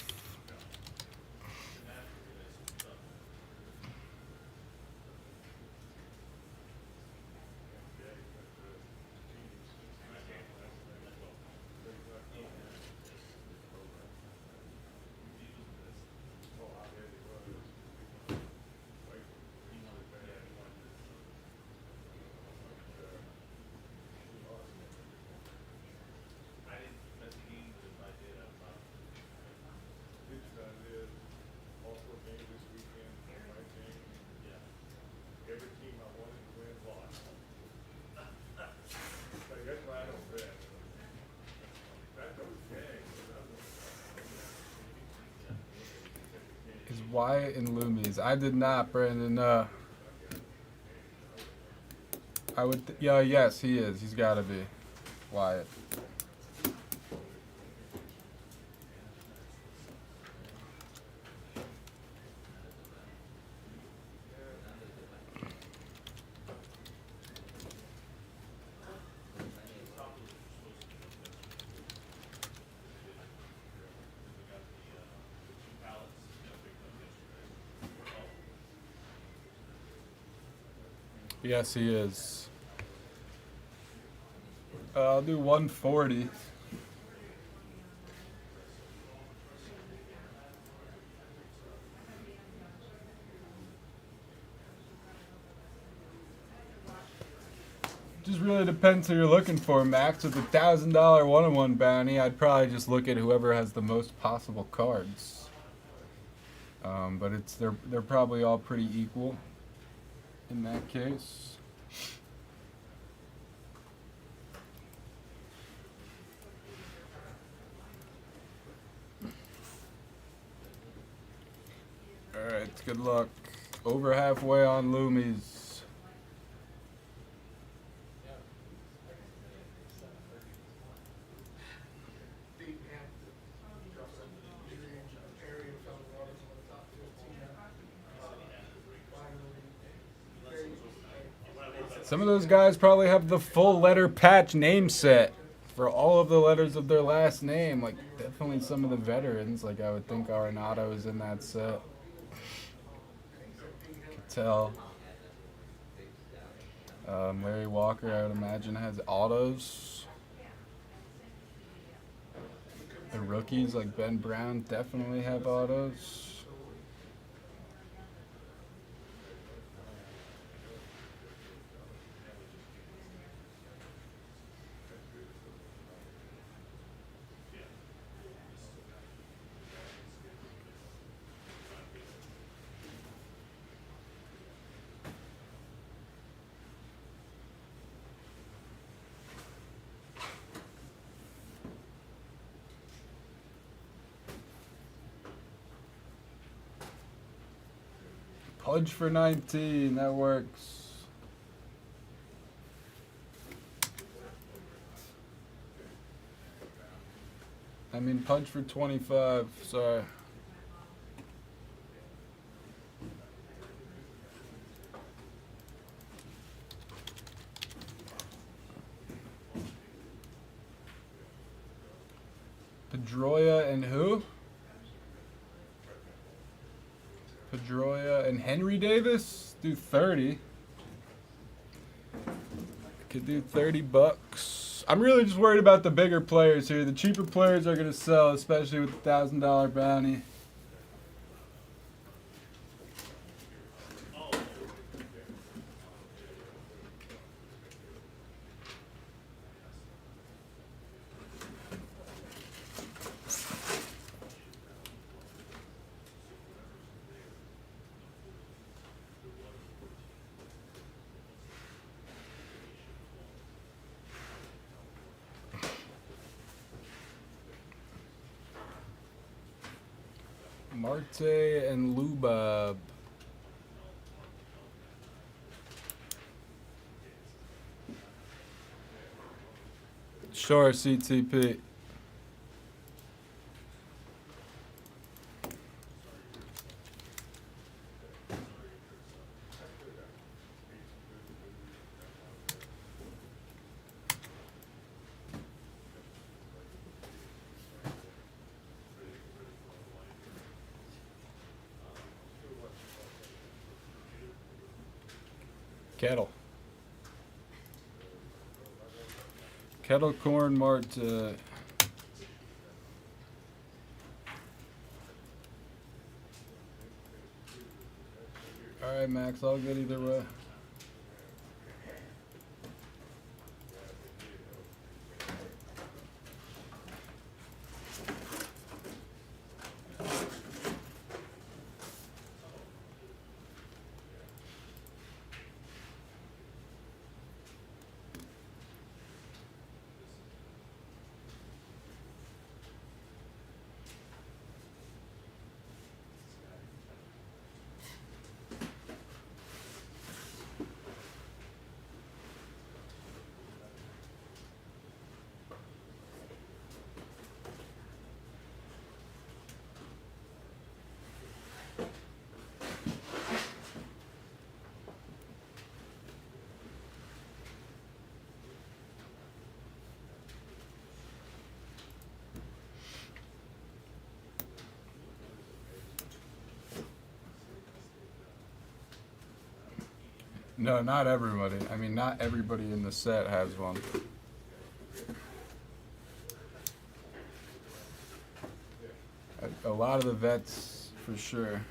Speaker 1: Is Wyatt and Loomies? I did not, Brandon. I would. Yeah, yes, he is. He's got to be Wyatt. Yes, he is. I'll do 140. Just really depends who you're looking for, Max. With a $1,000 one-on-one bounty, I'd probably just look at whoever has the most possible cards. But they're probably all pretty equal in that case. Alright, good luck. Over halfway on Loomies. Some of those guys probably have the full letter patch name set for all of the letters of their last name. Like, definitely some of the veterans. Like, I would think Arenado is in that set. Could tell. Larry Walker, I would imagine, has autos. The rookies like Ben Brown definitely have autos. Pudge for 19, that works. I mean, Pudge for 25, sorry. Pedroia and who? Pedroia and Henry Davis? Do 30. Could do $30. I'm really just worried about the bigger players here. The cheaper players are going to sell, especially with the $1,000 bounty. Marte and Lubab. Sure, CTP. Kettle. Kettle Corn Mart. Alright, Max, I'll get either way. No, not everybody. I mean, not everybody in the set has one. A lot of the vets, for sure.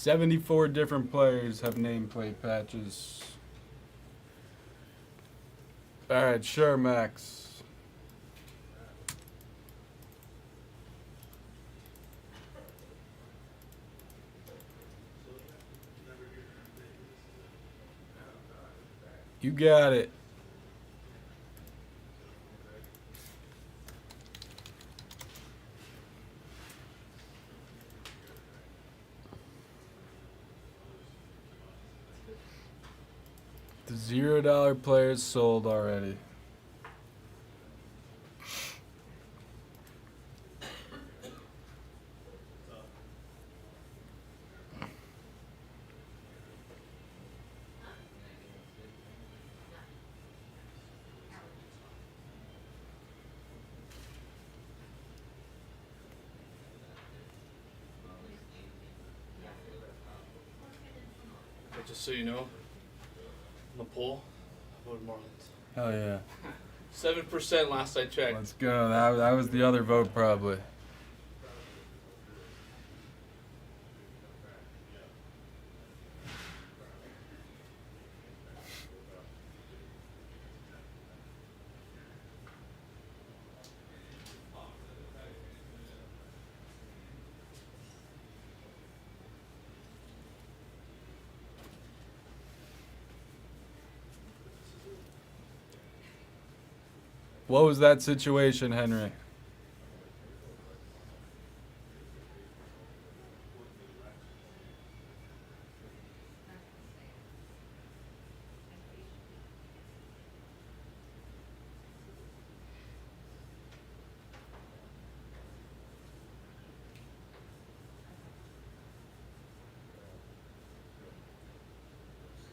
Speaker 1: 74 different players have nameplate patches. All right, sure, Max. You got it. The $0 players sold already.
Speaker 8: But just so you know, on the poll, I voted Marlins.
Speaker 1: Hell yeah.
Speaker 8: 7% last I checked.
Speaker 1: Let's go. That was the other vote, probably. What was that situation, Henry?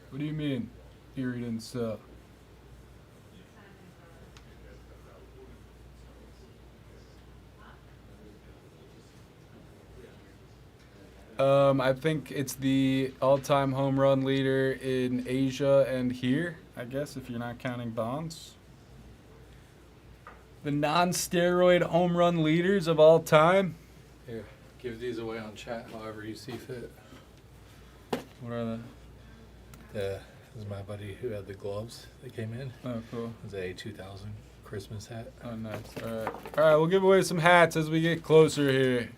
Speaker 1: What do you mean? Erie didn't sell. I think it's the all-time home run leader in Asia and here, I guess, if you're not counting Bonds. The non-steroid home run leaders of all time.
Speaker 4: Here, give these away on chat however you see fit.
Speaker 1: What are they?
Speaker 4: This is my buddy who had the gloves that came in.
Speaker 1: Oh, cool.
Speaker 4: It was a 2000 Christmas hat.
Speaker 1: Oh, nice. All right. All right, we'll give away some hats as we get closer here.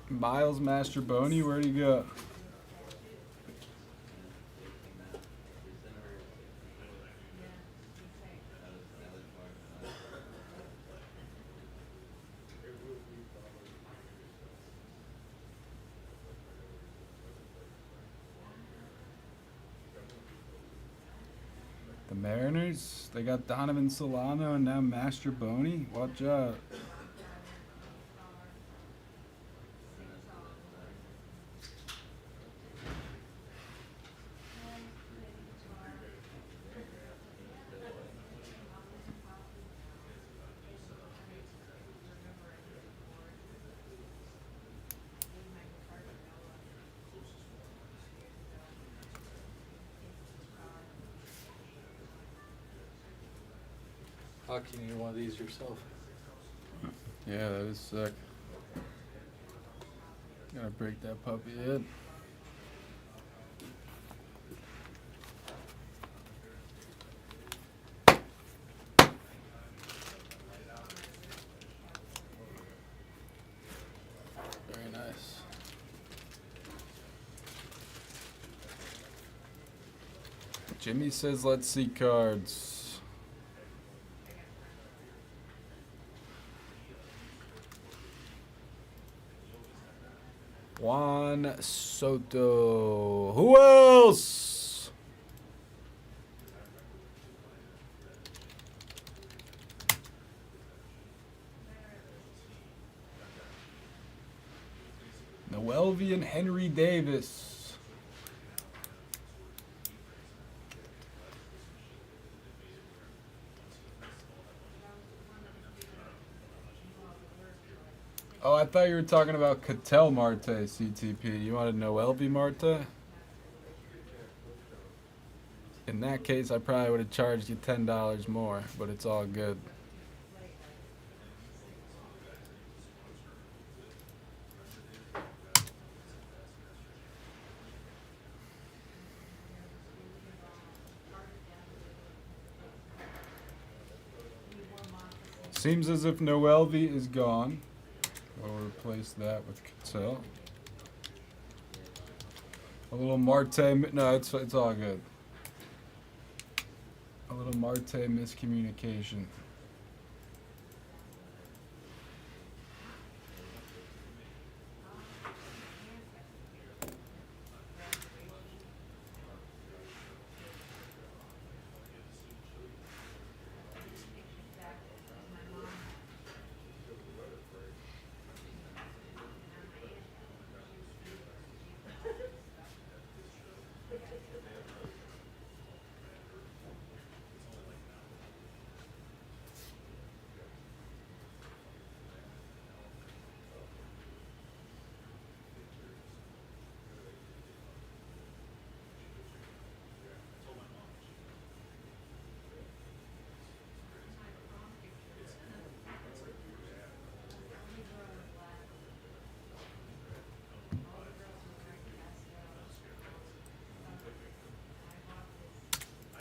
Speaker 1: Miles Mastroboni, where'd he go? The Mariners, they got Donovan Solano and now Mastroboni. Watch out.
Speaker 4: How can you need one of these yourself?
Speaker 1: Yeah, that was sick. Gotta break that puppy in. Very nice. Jimmy says, let's see cards. Juan Soto. Who else? Mlb and Henry Davis. Oh, I thought you were talking about Ketel Marte, CTP. You wanted Mlb Marte? In that case, I probably would have charged you $10 more, but it's all good. Seems as if Mlb is gone. We'll replace that with Cattell. A little Marte. No, it's all good. A little Marte miscommunication.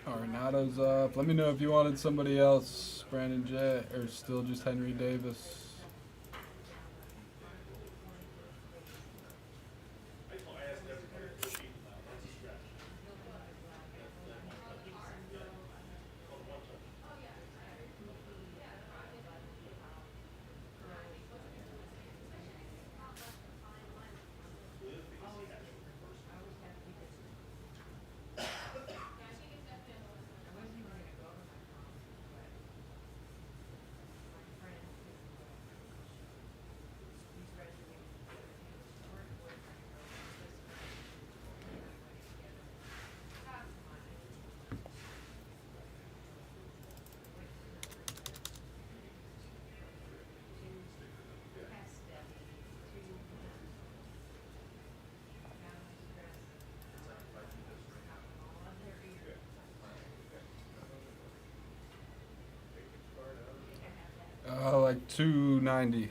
Speaker 1: Arenado's up. Let me know if you wanted somebody else, Brandon Jett, or still just Henry Davis. Like 290.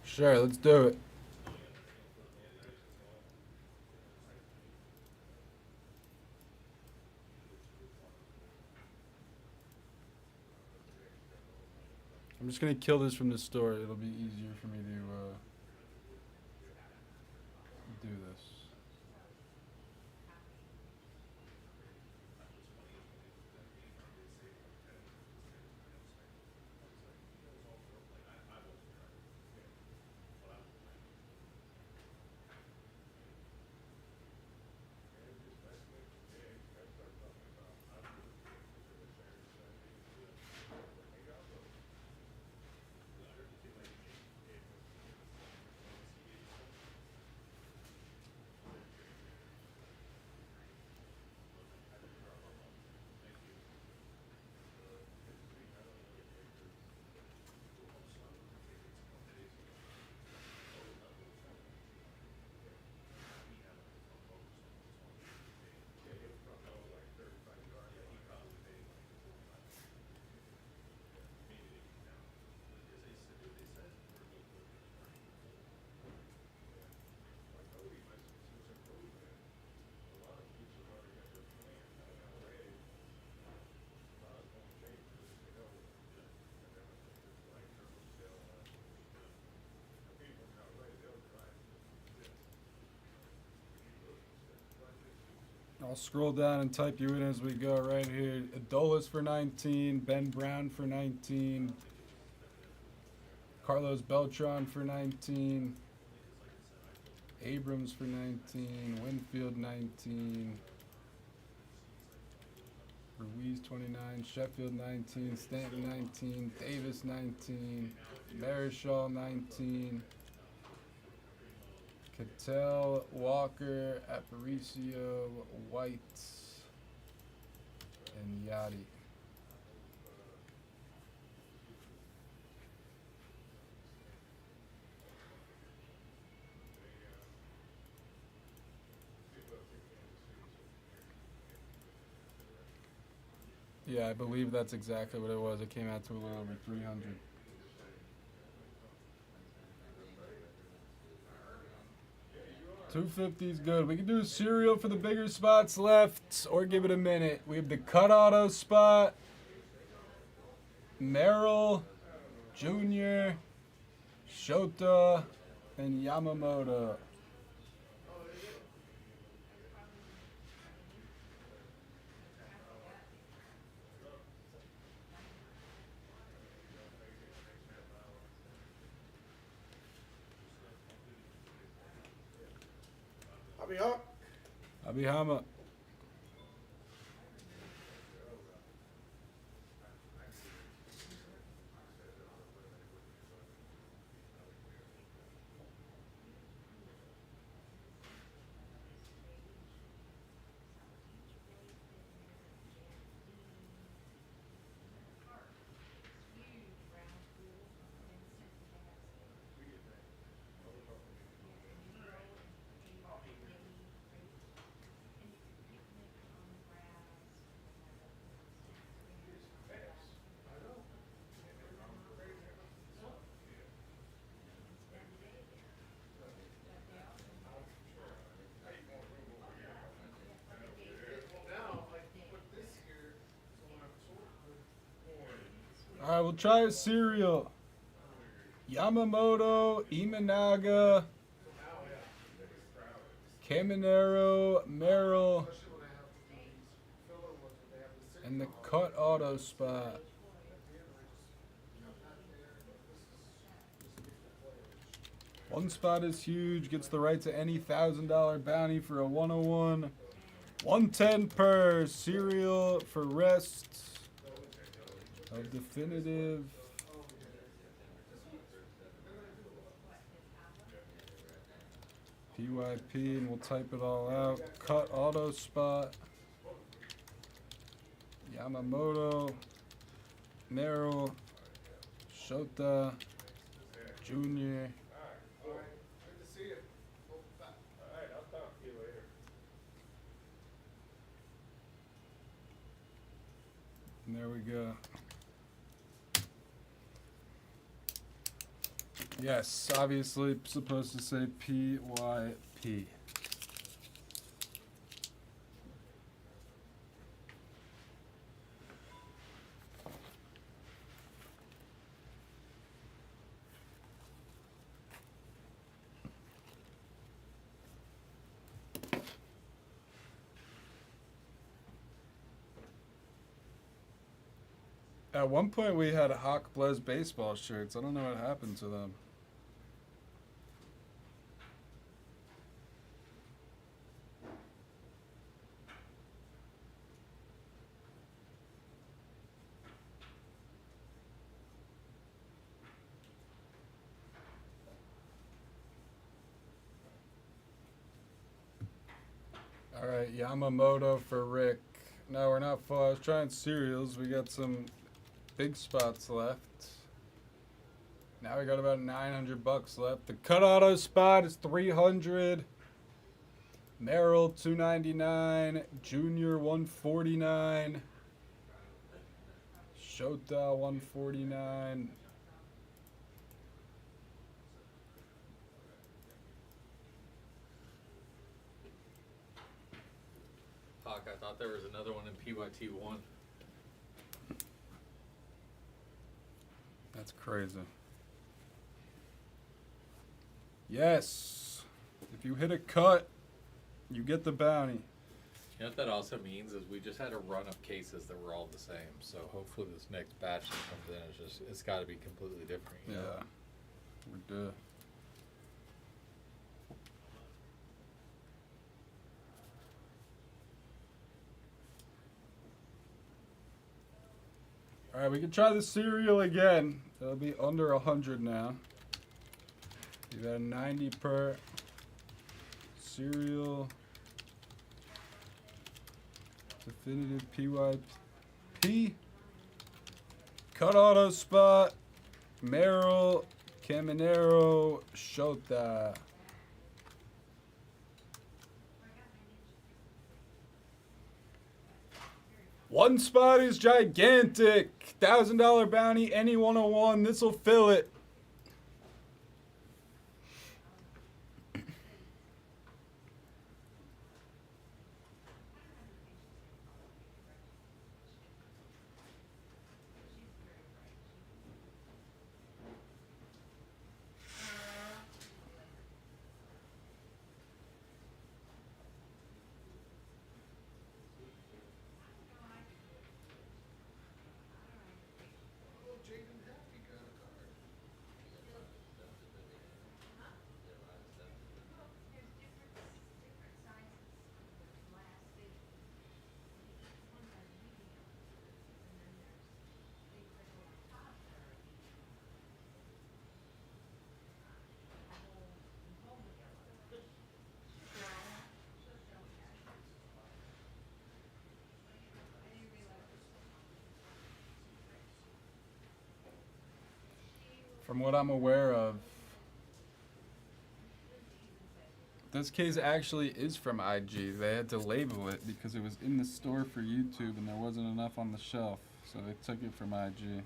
Speaker 1: Sure, let's do it. I'm just gonna kill this from the store. It'll be easier for me to do this. I'll scroll down and type you in as we go right here. Adolis for 19, Ben Brown for 19, Carlos Beltran for 19, Abrams for 19, Winfield 19, Ruiz 29, Sheffield 19, Stanton 19, Davis 19, Marischal 19, Cattell, Walker, Aparicio, White, and Yachty. Yeah, I believe that's exactly what it was. It came out to a little over 300. $250's good. We can do a serial for the bigger spots left, or give it a minute. We have the cut auto spot. Merrill, Junior, Shota, and Yamamoto.
Speaker 3: I'll be up.
Speaker 1: Abihama. All right, we'll try a serial. Yamamoto, Imanaga, Caminero, Merrill, and the cut auto spot. One spot is huge, gets the right to any $1,000 bounty for a 101. 110 per serial for rest of definitive. PYP, and we'll type it all out. Cut auto spot. Yamamoto, Merrill, Shota, Junior.
Speaker 3: Good to see you.
Speaker 7: Alright, I'll talk to you later.
Speaker 1: And there we go. Yes, obviously supposed to say PYP. At one point, we had Hawk Blez Baseball shirts. I don't know what happened to them. All right, Yamamoto for Rick. No, we're not full. I was trying cereals. We got some big spots left. Now we got about $900 left. The cut auto spot is 300. Merrill 299. Junior 149. Shota 149.
Speaker 4: Hawk, I thought there was another one in PYT1.
Speaker 1: That's crazy. Yes. If you hit a cut, you get the bounty.
Speaker 4: You know what that also means is we just had a run of cases that were all the same. So hopefully this next batch that comes in is just, it's got to be completely different. You know?
Speaker 1: Yeah. We're good. All right, we can try the cereal again. It'll be under 100 now. You got a 90 per cereal. Definitive PYP. Cut auto spot. Merrill, Caminero, Shota. One spot is gigantic. $1,000 bounty, any 101. This'll fill it. From what I'm aware of, this case actually is from IG. They had to label it because it was in the store for YouTube and there wasn't enough on the shelf, so they took it from IG.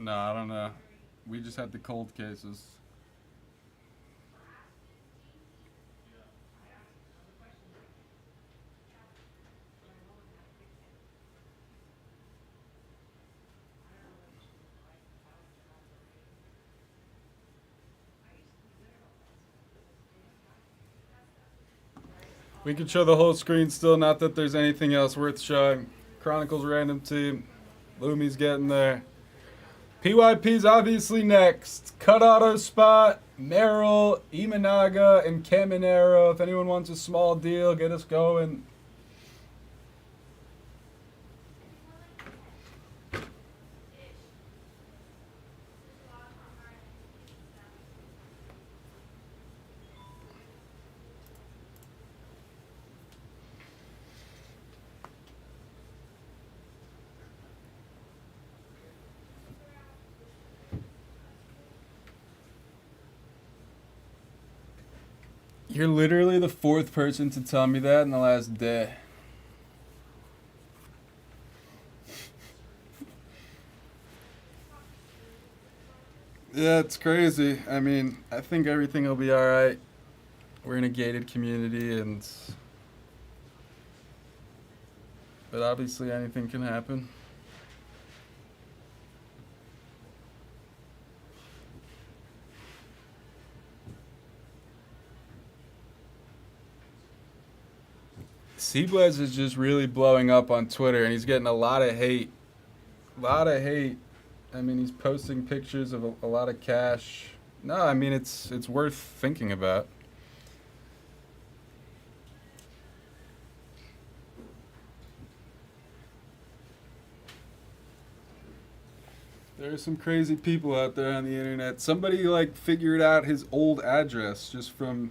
Speaker 1: No, I don't know. We just had the cold cases. We can show the whole screen still, not that there's anything else worth showing. Chronicles random team. Lumi's getting there. PYP's obviously next. Cut auto spot, Merrill, Imanaga, and Caminero. If anyone wants a small deal, get us going. You're literally the fourth person to tell me that in the last day. Yeah, it's crazy. I mean, I think everything will be alright. We're in a gated community and... But obviously anything can happen. Blez is just really blowing up on Twitter, and he's getting a lot of hate. I mean, he's posting pictures of a lot of cash. No, I mean, it's worth thinking about. There are some crazy people out there on the internet. Somebody, like, figured out his old address just from...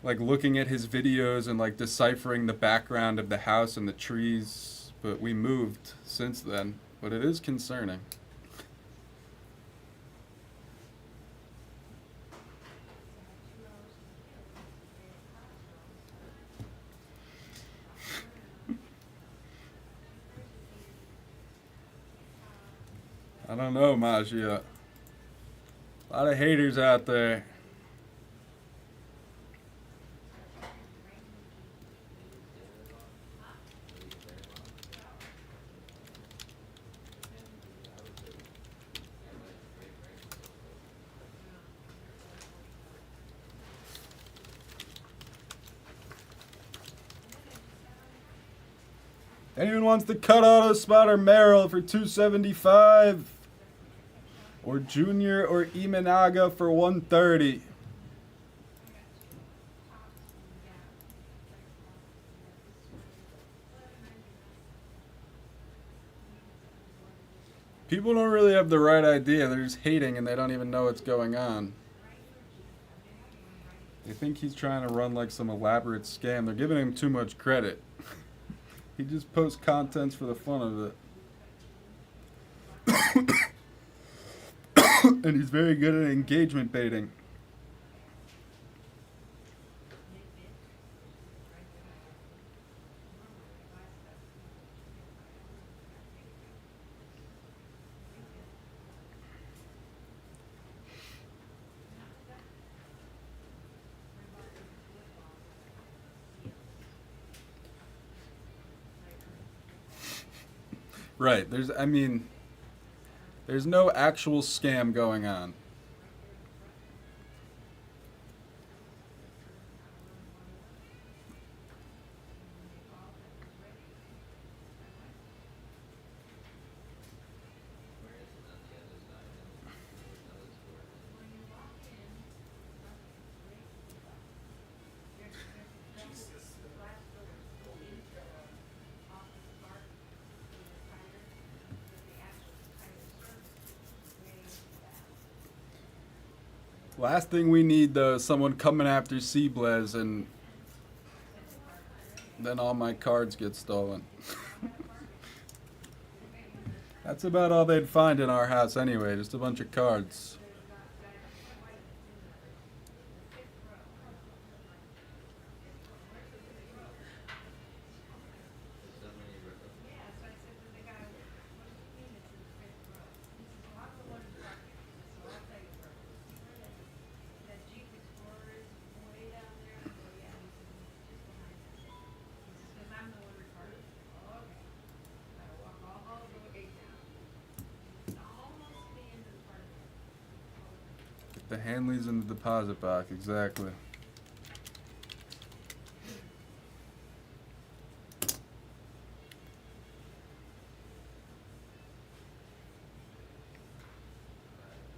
Speaker 1: like looking at his videos and like deciphering the background of the house and the trees, but we moved since then. But it is concerning. I don't know, Magia. A lot of haters out there. Anyone wants the cut auto spotter Merrill for $275, or Junior or Imanaga for $130. People don't really have the right idea. They're just hating and they don't even know what's going on. They think he's trying to run like some elaborate scam. They're giving him too much credit. He just posts contents for the fun of it. And he's very good at engagement baiting. Right, there's no actual scam going on. Last thing we need, though, is someone coming after Blez, and then all my cards get stolen. That's about all they'd find in our house anyway, just a bunch of cards. The Hanleys in the deposit box, exactly.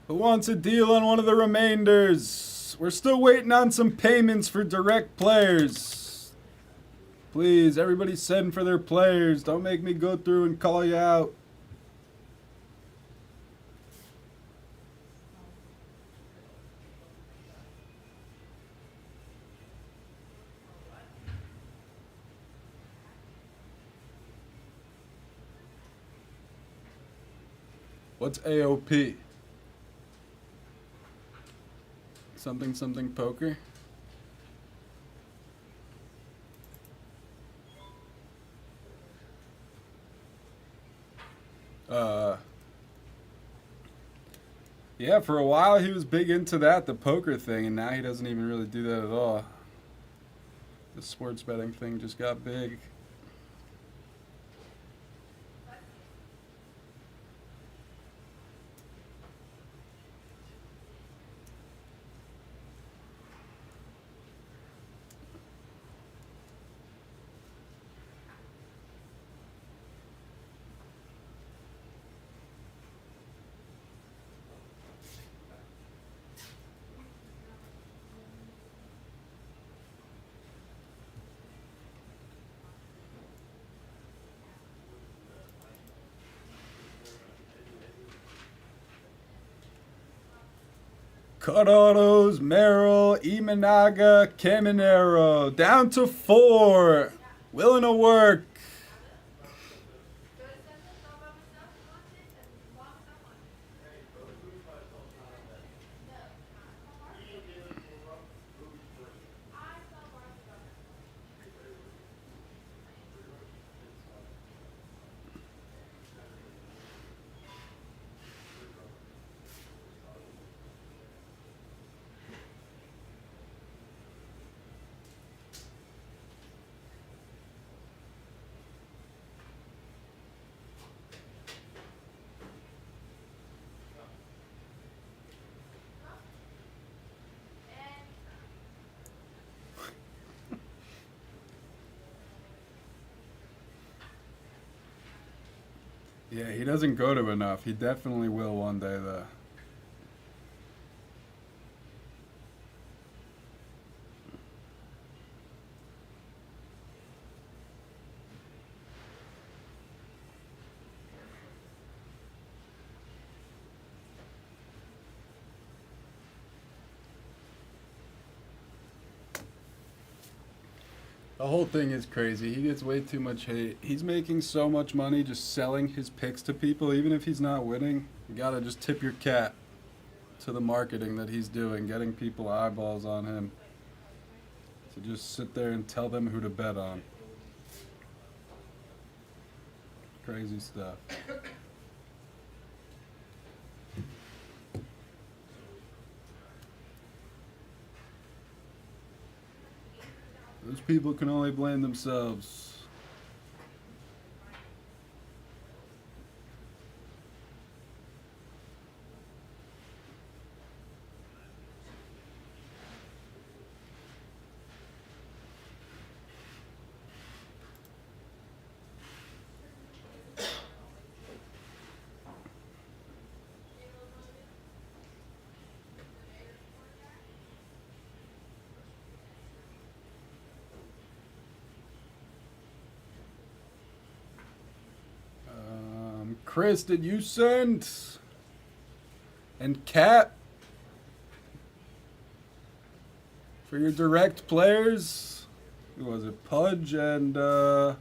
Speaker 1: Who wants a deal on one of the remainders? We're still waiting on some payments for direct players. Please, everybody send for their players. Don't make me go through and call you out. What's AOP? Something something poker? Yeah, for a while he was big into that, the poker thing, and now he doesn't even really do that at all. The sports betting thing just got big. Cut autos, Merrill, Imanaga, Caminero. Down to 4. Willing to work. Yeah, he doesn't go to enough. He definitely will one day, though. The whole thing is crazy. He gets way too much hate. He's making so much money just selling his picks to people, even if he's not winning. You gotta just tip your cap to the marketing that he's doing, getting people eyeballs on him. So just sit there and tell them who to bet on. Crazy stuff. Those people can only blame themselves. Chris, did you send? And Cat? For your direct players? Who was it? Pudge and, who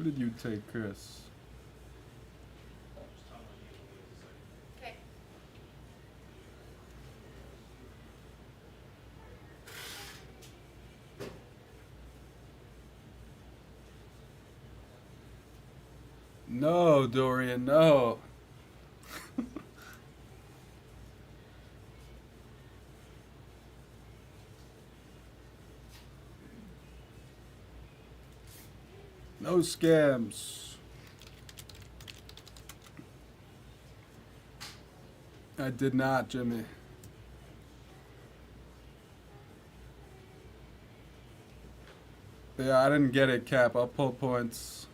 Speaker 1: did you take, Chris?
Speaker 2: Okay.
Speaker 1: No, Dorian, no. No scams. I did not, Jimmy. Yeah, I didn't get it, Cap. I'll pull points.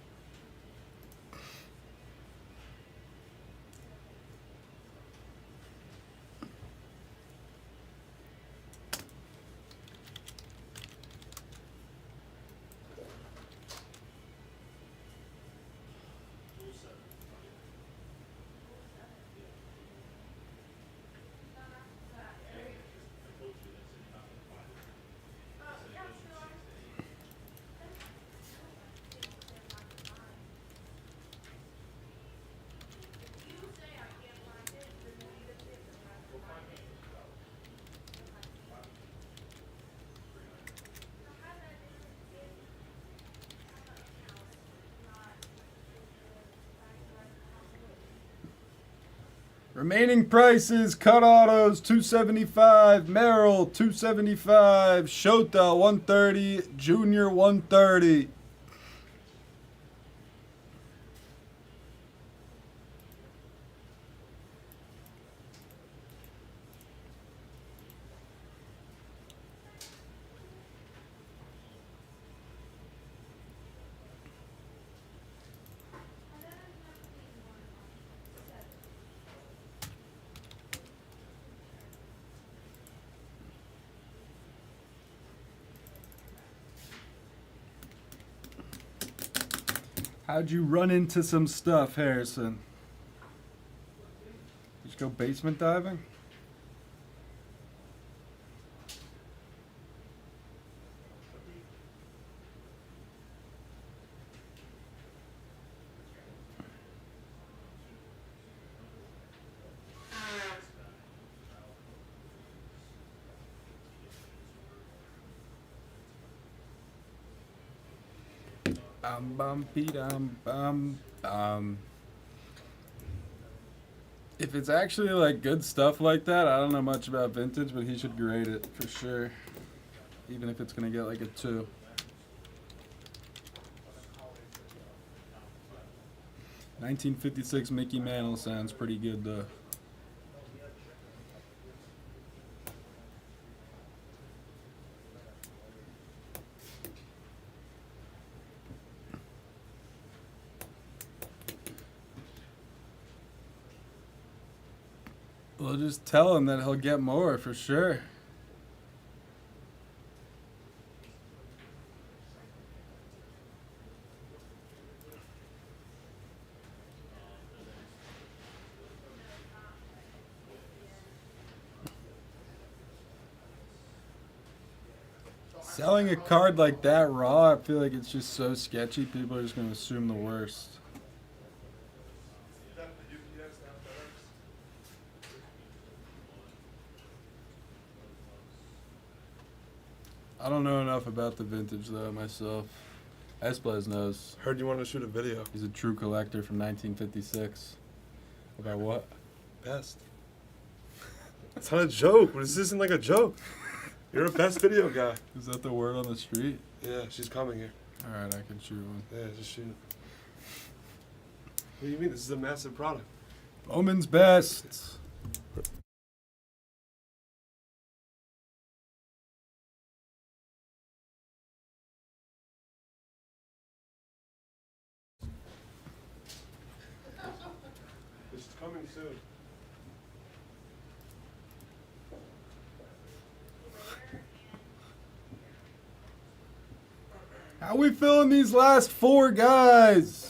Speaker 1: Remaining prices: cut autos 275, Merrill 275, Shota 130, Junior 130. How'd you run into some stuff, Harrison? Did you go basement diving? If it's actually like good stuff like that, I don't know much about vintage, but he should grade it for sure. Even if it's gonna get like a 2. $1956 Mickey Mantle sounds pretty good though. We'll just tell him that he'll get more for sure. Selling a card like that raw, I feel like it's just so sketchy. People are just going to assume the worst. I don't know enough about the vintage though myself. Blez knows.
Speaker 9: Heard you wanted to shoot a video.
Speaker 1: He's a true collector from 1956. About what?
Speaker 9: Best. It's not a joke. This isn't like a joke. You're a best video guy.
Speaker 1: Is that the word on the street?
Speaker 9: Yeah, she's coming here.
Speaker 1: All right, I can shoot one.
Speaker 9: Yeah, just shoot it. What do you mean? This is a massive product.
Speaker 1: Bowman's best.
Speaker 9: It's coming soon.
Speaker 1: How we feeling these last 4 guys?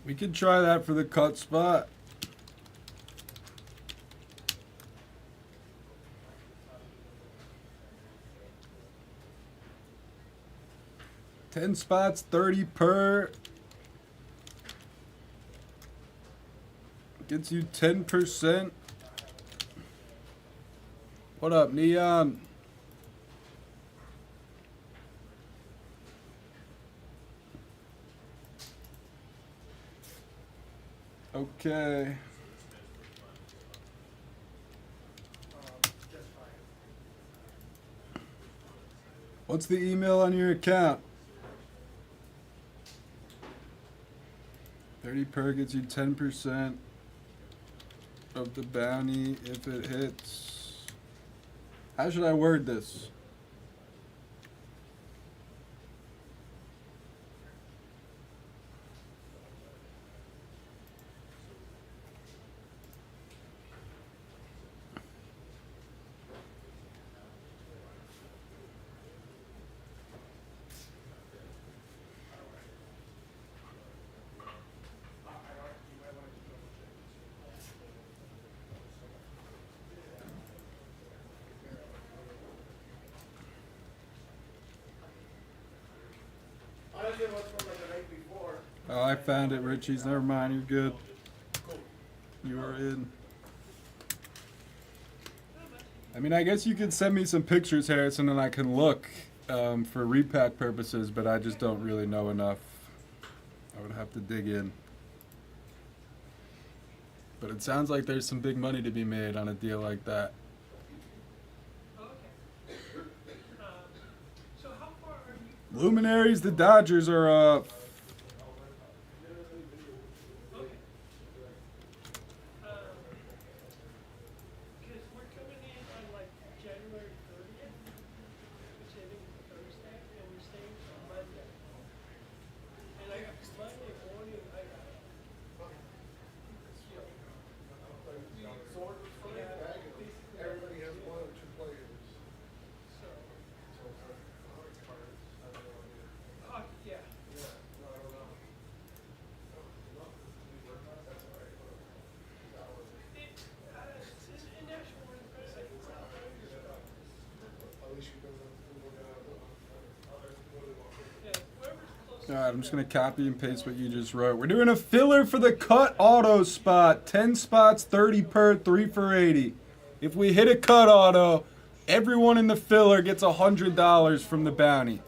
Speaker 1: We could try that for the cut spot. $10 spots, 30 per. Gets you 10%. What up, Neon? Okay. What's the email on your account? 30 per gets you 10% of the bounty if it hits. How should I word this? Oh, I found it, Richie's. Never mind, you're good. You are in. I mean, I guess you could send me some pictures, Harrison, and I can look for repack purposes, but I just don't really know enough. I would have to dig in. But it sounds like there's some big money to be made on a deal like that.
Speaker 6: So how far are you?
Speaker 1: Luminaries, the Dodgers are up.
Speaker 6: Because we're coming in on like January 30th, which I think is Thursday, and we're staying till Monday. And I got
Speaker 1: Alright, I'm just going to copy and paste what you just wrote. We're doing a filler for the cut auto spot. 10 spots, 30 per, 3 for 80. If we hit a cut auto, everyone in the filler gets $100 from the bounty.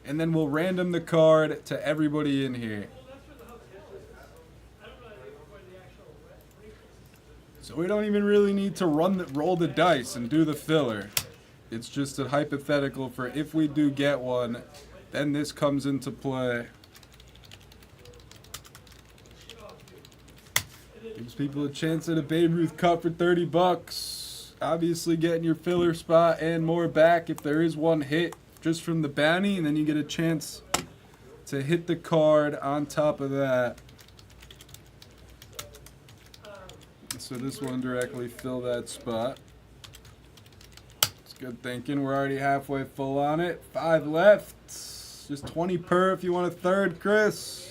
Speaker 1: And then we'll random the card to everybody in here. So we don't even really need to roll the dice and do the filler. It's just a hypothetical for if we do get one, then this comes into play. Gives people a chance at a Babe Ruth cut for 30 bucks. Obviously getting your filler spot and more back if there is one hit just from the bounty, and then you get a chance to hit the card on top of that. So this one directly fill that spot. It's good thinking. We're already halfway full on it. 5 left. Just 20 per if you want a third, Chris.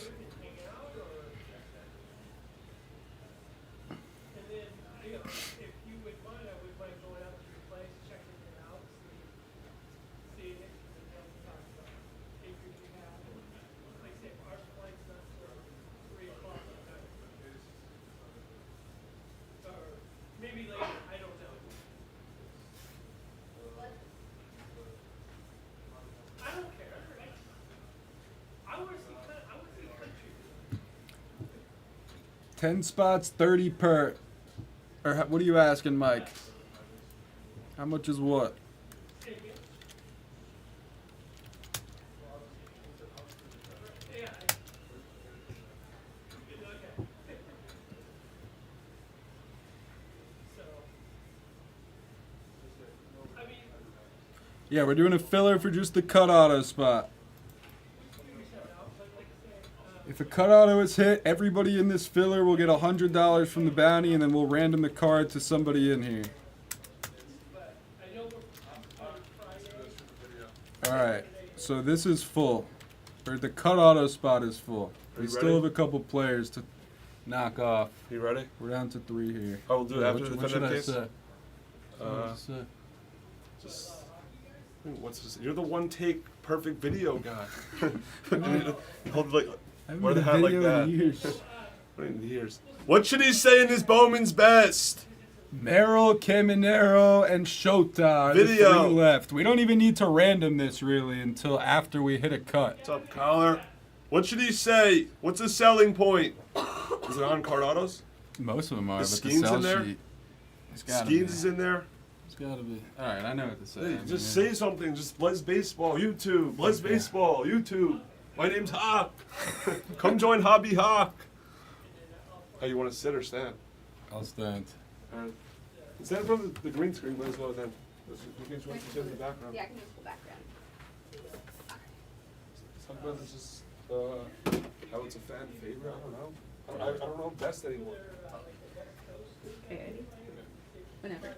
Speaker 6: I don't care. I want to see
Speaker 1: 10 spots, 30 per. Or what are you asking, Mike? How much is what? Yeah, we're doing a filler for just the cut auto spot. If a cut auto is hit, everybody in this filler will get $100 from the bounty, and then we'll random the card to somebody in here. Alright, so this is full. Or the cut auto spot is full.
Speaker 9: Are
Speaker 1: We
Speaker 9: you
Speaker 1: still
Speaker 9: ready?
Speaker 1: have a couple players to knock off.
Speaker 9: You ready?
Speaker 1: We're down to 3 here.
Speaker 9: I will do it after
Speaker 1: What
Speaker 9: the
Speaker 1: should
Speaker 9: defendant
Speaker 1: I
Speaker 9: case.
Speaker 1: say? What should I say?
Speaker 9: Just what's this? You're the one take perfect video guy. Hold like
Speaker 1: I haven't
Speaker 9: wear the
Speaker 1: made a
Speaker 9: hat like
Speaker 1: video
Speaker 9: that.
Speaker 1: in years.
Speaker 9: What in years? What should he say in his Bowman's best?
Speaker 1: Merrill, Caminero, and Shota are the
Speaker 9: Video.
Speaker 1: 3 left. We don't even need to random this really until after we hit a cut.
Speaker 9: What's up, Collar? What should he say? What's his selling point? Is it on card autos?
Speaker 1: Most of them are,
Speaker 9: Is
Speaker 1: but the
Speaker 9: Skeens
Speaker 1: sell
Speaker 9: in there?
Speaker 1: sheet. It's gotta be.
Speaker 9: Skeens is in there.
Speaker 1: It's gotta be. All right, I know what to say.
Speaker 9: Hey,
Speaker 1: I mean,
Speaker 9: just say something. Just Blez Baseball, YouTube. Blez
Speaker 1: Okay.
Speaker 9: Baseball, YouTube. My name's Hawk. Come join Hobby Hawk. Oh, you want to sit or stand?
Speaker 1: I'll stand.
Speaker 9: All right. Stand in front of the green screen. Might as well then. You can just sit in the background.
Speaker 2: Yeah, I can just pull background.
Speaker 9: Talk about this just how it's a fan favorite. I don't know. I don't know best anymore.
Speaker 2: Okay. Whenever.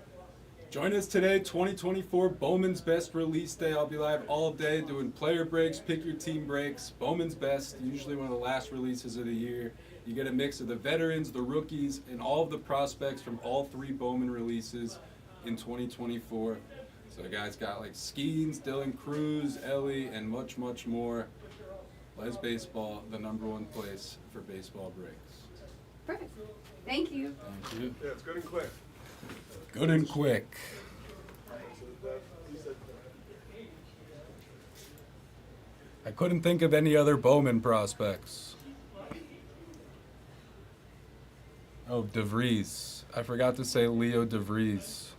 Speaker 1: Join us today, 2024 Bowman's Best Release Day. I'll be live all day doing player breaks, pick your team breaks. Bowman's Best, usually one of the last releases of the year. You get a mix of the veterans, the rookies, and all of the prospects from all 3 Bowman releases in 2024. So the guys got like Skeens, Dylan Cruz, Ellie, and much, much more. Blez Baseball, the #1 place for baseball breaks.
Speaker 2: Perfect. Thank you.
Speaker 1: Thank you.
Speaker 9: Yeah, it's good and quick.
Speaker 1: Good and quick. I couldn't think of any other Bowman prospects. Oh, DeVries. I forgot to say Leo DeVries.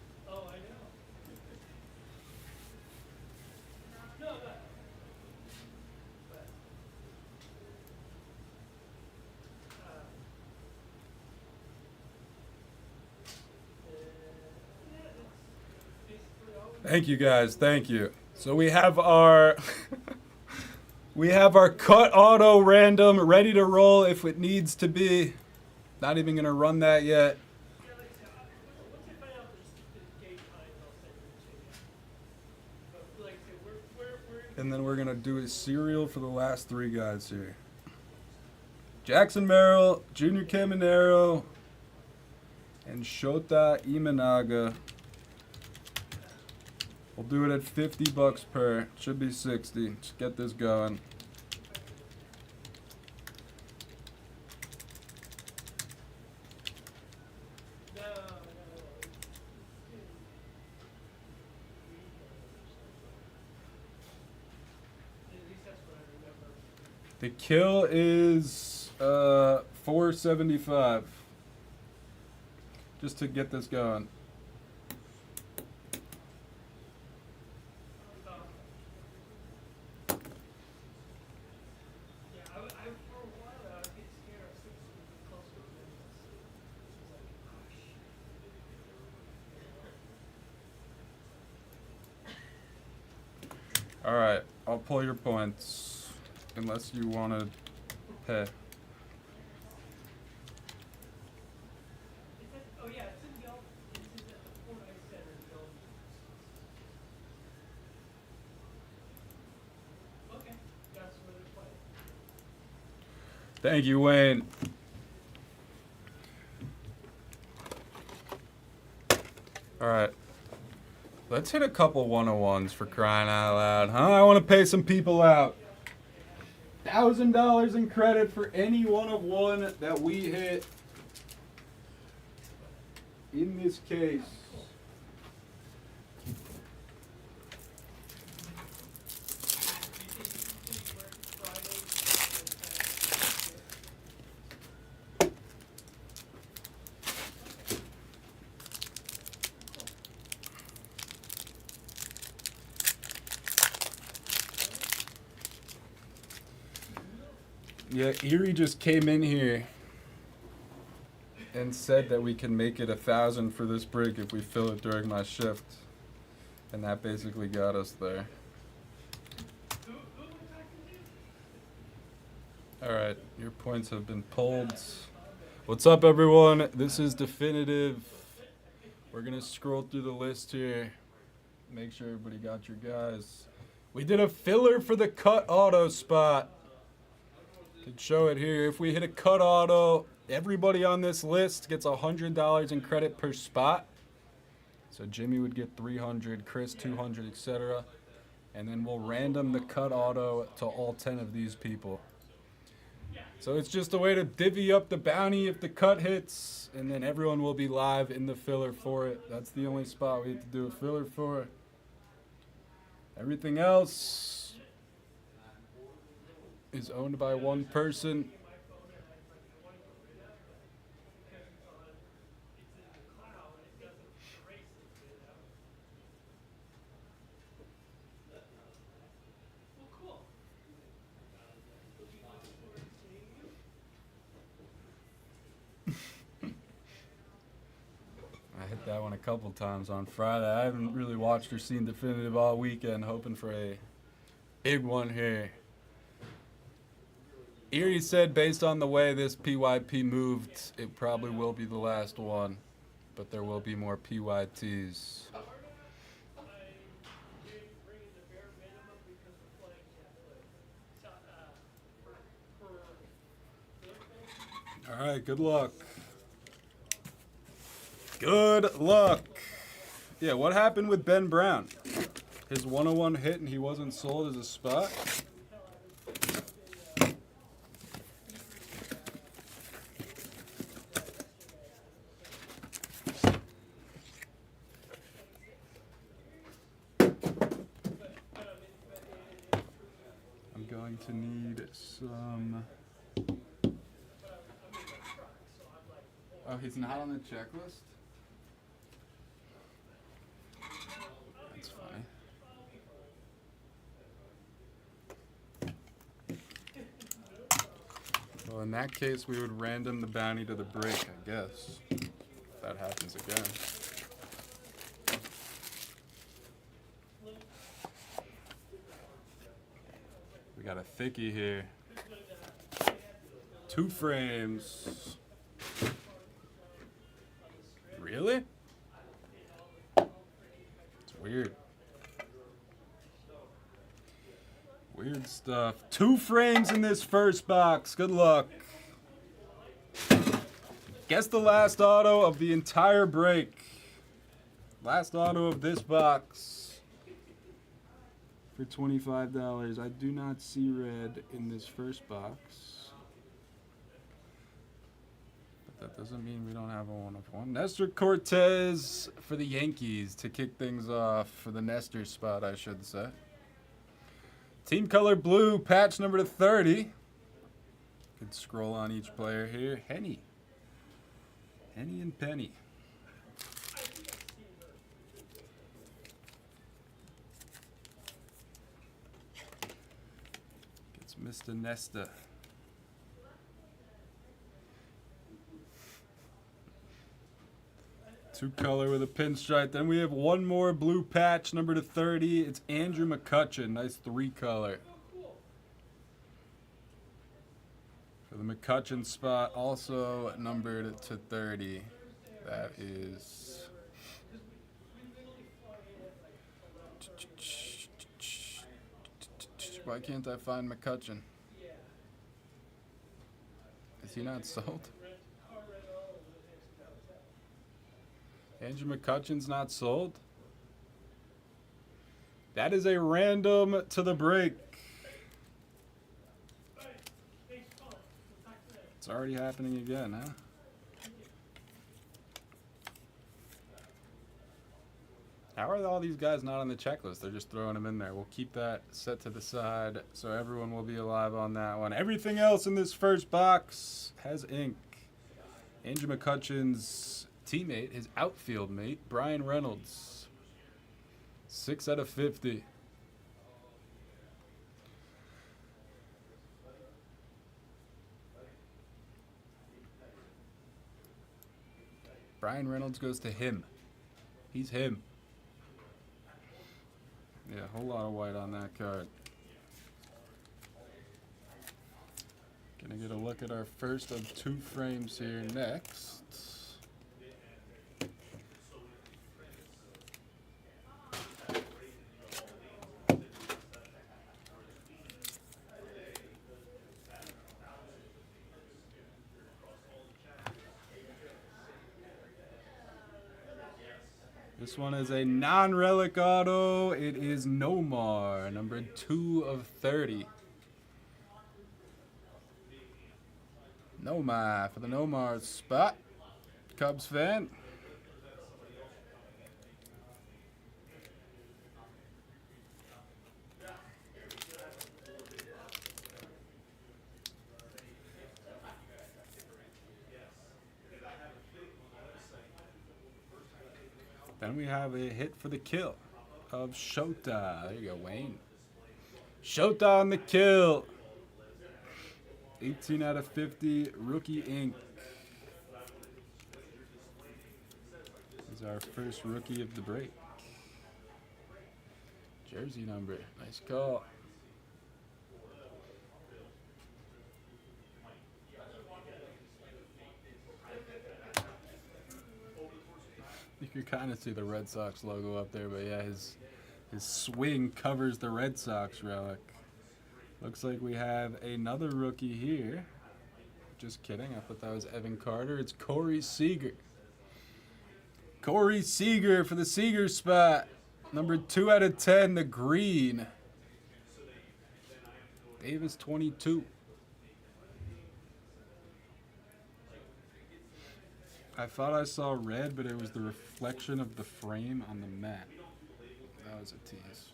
Speaker 1: Thank you guys, thank you. So we have our cut auto random ready to roll if it needs to be. Not even gonna run that yet. And then we're gonna do a serial for the last 3 guys here. Jackson Merrill, Junior Caminero, and Shota Imanaga. We'll do it at $50 per. Should be 60. Just get this going. The kill is 475. Just to get this going.
Speaker 6: Yeah, for a while I was getting scared. I was thinking close to it.
Speaker 1: All right, I'll pull your points unless you want to pay.
Speaker 6: Oh yeah, it's in Yelp. It's at the Fortnite Center in Yelp. Okay, that's where they're playing.
Speaker 1: Thank you, Wayne. All right. Let's hit a couple 101s for crying out loud, huh? I want to pay some people out. $1,000 in credit for any 101 that we hit in this case. Yeah, Erie just came in here and said that we can make it 1,000 for this break if we fill it during my shift. And that basically got us there. Alright, your points have been pulled. What's up, everyone? This is definitive. We're gonna scroll through the list here. Make sure everybody got your guys. We did a filler for the cut auto spot. Could show it here. If we hit a cut auto, everybody on this list gets $100 in credit per spot. So Jimmy would get 300, Chris 200, etc. And then we'll random the cut auto to all 10 of these people. So it's just a way to divvy up the bounty if the cut hits, and then everyone will be live in the filler for it. That's the only spot we have to do a filler for. Everything else is owned by one person. I hit that one a couple times on Friday. I haven't really watched or seen Definitive all weekend, hoping for a big one here. Erie said based on the way this PYP moved, it probably will be the last one, but there will be more PYTs. All right, good luck. Good luck. Yeah, what happened with Ben Brown? His 101 hit and he wasn't sold as a spot? I'm going to need some... Oh, he's not on the checklist? That's funny. Well, in that case, we would random the bounty to the break, I guess. If that happens again. We got a thickie here. 2 frames. Really? It's weird. Weird stuff. 2 frames in this first box. Good luck. Guess the last auto of the entire break. Last auto of this box. For $25. I do not see red in this first box. That doesn't mean we don't have a 1 of 1. Nestor Cortez for the Yankees to kick things off for the Nestor spot, I should say. Team color blue, patch number 30. Could scroll on each player here. Henny and Penny. Gets Mr. Nesta. Two color with a pinstripe. Then we have one more blue patch, number to 30. It's Andrew McCutchen. Nice 3 color. For the McCutchen spot, also numbered to 30. That is. Why can't I find McCutchen? Is he not sold? Andrew McCutchen's not sold? That is a random to the break. It's already happening again, huh? How are all these guys not on the checklist? They're just throwing them in there. We'll keep that set to the side so everyone will be alive on that one. Everything else in this first box has ink. Andrew McCutchen's teammate, his outfield mate, Brian Reynolds. 6 out of 50. Brian Reynolds goes to him. He's him. Yeah, a whole lot of white on that card. Gonna get a look at our first of 2 frames here next. This one is a non-relic auto. It is Nomar, number 2 of 30. Nomar for the Nomar spot. Cubs fan. Then we have a hit for the kill of Shota. There you go, Wayne. Shota on the kill. 18 out of 50, rookie ink. This is our first rookie of the break. Jersey number, nice call. You can kind of see the Red Sox logo up there, but yeah, his swing covers the Red Sox relic. Looks like we have another rookie here. Just kidding, I thought that was Evan Carter. It's Corey Seager. Corey Seager for the Seager spot. Number 2 out of 10, the green. Davis 22. I thought I saw red, but it was the reflection of the frame on the mat. That was a tease.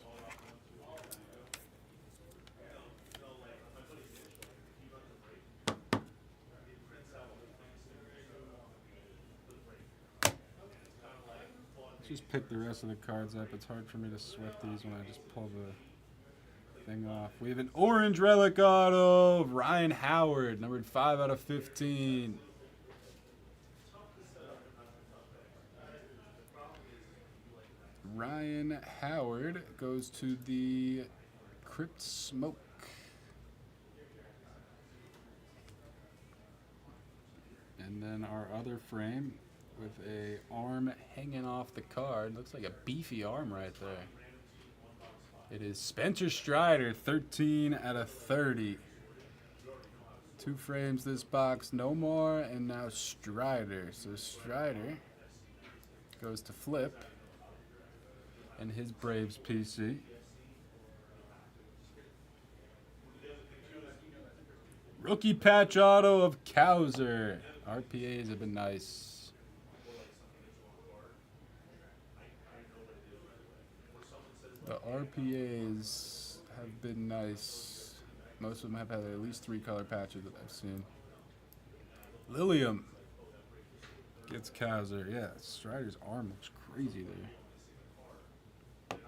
Speaker 1: Let's just pick the rest of the cards up. It's hard for me to sweat these when I just pull the thing off. We have an orange relic auto of Ryan Howard, numbered 5 out of 15. Ryan Howard goes to the Crypt Smoke. And then our other frame with a arm hanging off the card. Looks like a beefy arm right there. It is Spencer Strider, 13 out of 30. 2 frames this box, Nomar, and now Strider. So Strider goes to Flip and his Braves PC. Rookie patch auto of Kowser. RPAs have been nice. The RPAs have been nice. Most of them have had at least 3 color patches that I've seen. Lilium gets Kaiser. Yeah, Strider's arm looks crazy there.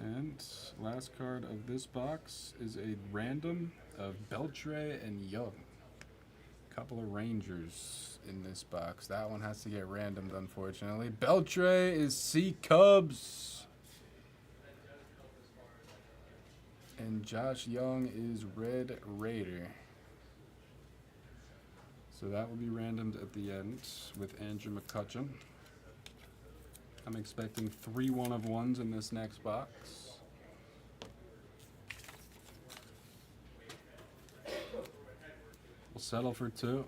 Speaker 1: And last card of this box is a random of Beltre and Young. Couple of Rangers in this box. That one has to get randomed, unfortunately. Beltre is Sea Cubs. And Josh Young is Red Raider. So that will be randomed at the end with Andrew McCutcheon. I'm expecting 3 1-of-1s in this next box. We'll settle for 2.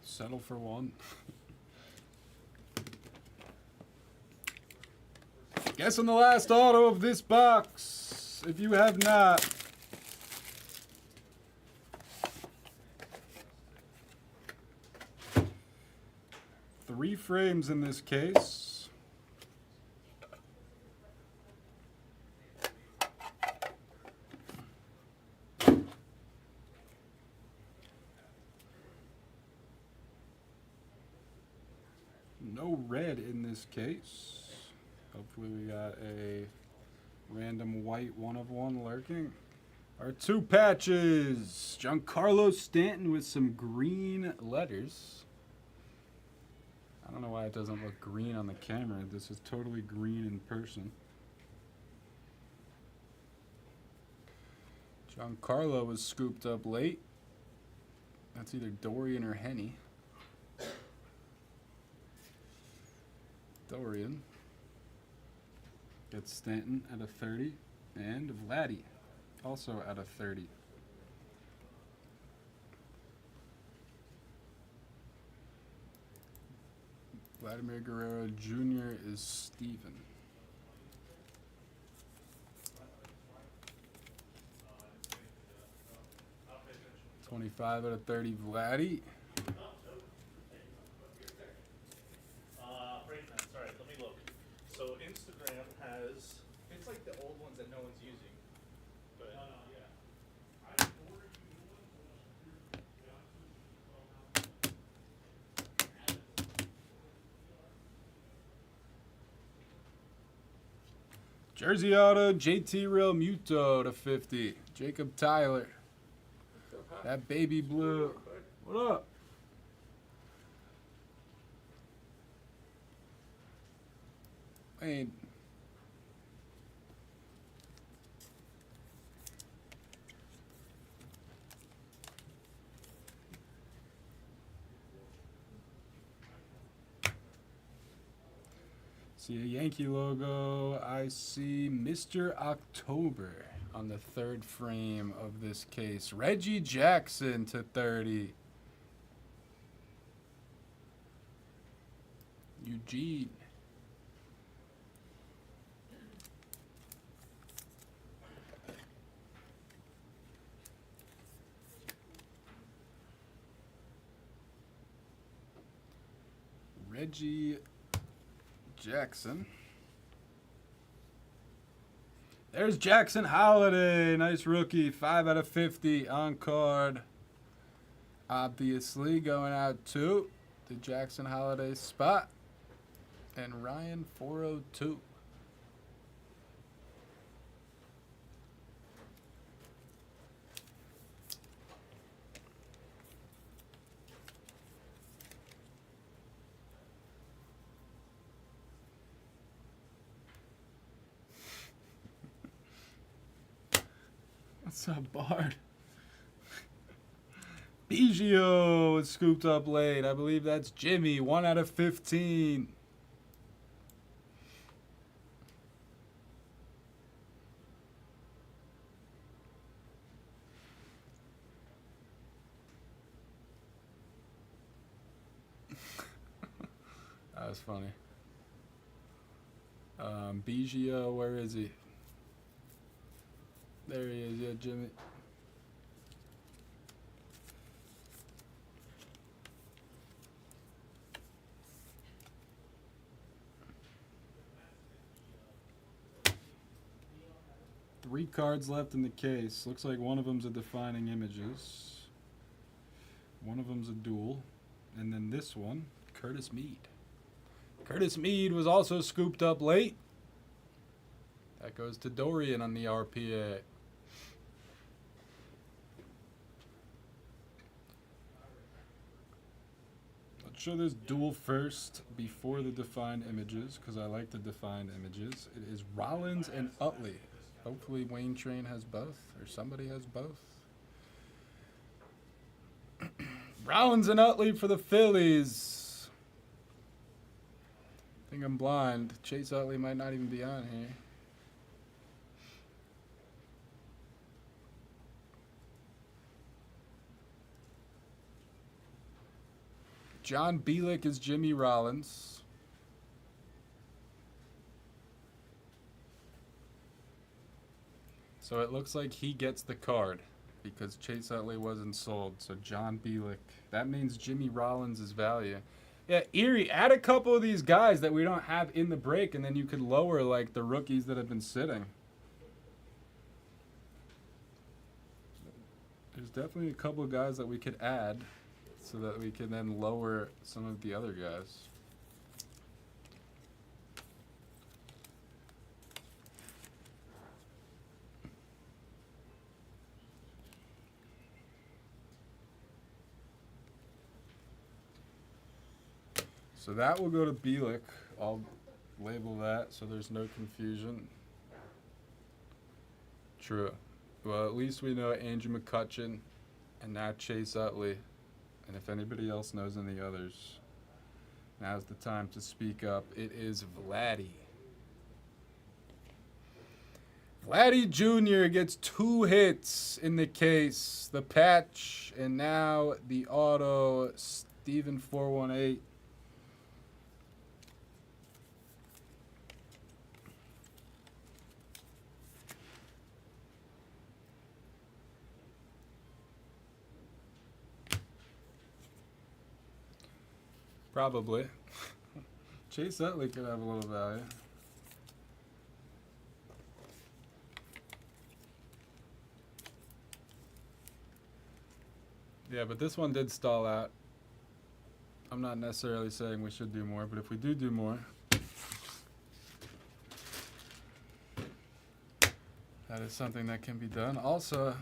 Speaker 1: Settle for 1. Guess on the last auto of this box, if you have not. Three frames in this case. No red in this case. Hopefully we got a random white 1-of-1 lurking. Our 2 patches. Giancarlo Stanton with some green letters. I don't know why it doesn't look green on the camera. This is totally green in person. Giancarlo was scooped up late. That's either Dorian or Henny. Dorian gets Stanton at a 30, and Vladdy also at a 30. Vladimir Guerrero Jr. is Steven. $25 out of 30, Vladdy.
Speaker 7: Sorry, let me look. So Instagram has, it's like the old ones that no one's using. But yeah.
Speaker 1: Jersey Auto, JT Real Muto to 50. Jacob Tyler. That baby blue. What up? Wayne. See a Yankee logo. I see Mr. October on the 3rd frame of this case. Reggie Jackson to 30. Eugene. Reggie Jackson. There's Jackson Holiday. Nice rookie. 5 out of 50 on card. Obviously going out to the Jackson Holiday spot. And Ryan 402. What's up, Bard? B. Biggio is scooped up late. I believe that's Jimmy. 1 out of 15. That was funny. Biggio, where is he? There he is, yeah, Jimmy. Three cards left in the case. Looks like one of them's a defining images. One of them's a duel. And then this one, Curtis Mead. Curtis Mead was also scooped up late. That goes to Dorian on the RPA. Let's show this duel first before the defined images, because I like the defined images. It is Rollins and Utley. Hopefully Wayne Train has both, or somebody has both. Rollins and Utley for the Phillies. I think I'm blind. Chase Utley might not even be on here. John Bielik is Jimmy Rollins. So it looks like he gets the card because Chase Utley wasn't sold. So John Bielik. That means Jimmy Rollins is value. Yeah, Erie, add a couple of these guys that we don't have in the break, and then you could lower like the rookies that have been sitting. There's definitely a couple of guys that we could add so that we can then lower some of the other guys. So that will go to Bielik. I'll label that so there's no confusion. True. Well, at least we know Andrew McCutchen and now Chase Utley. And if anybody else knows any others, now's the time to speak up. It is Vladdy. Vladdy Jr. gets 2 hits in the case. The patch, and now the auto, Steven 418. Probably. Chase Utley could have a little value. Yeah, but this one did stall out. I'm not necessarily saying we should do more, but if we do more, that is something that can be done. Also,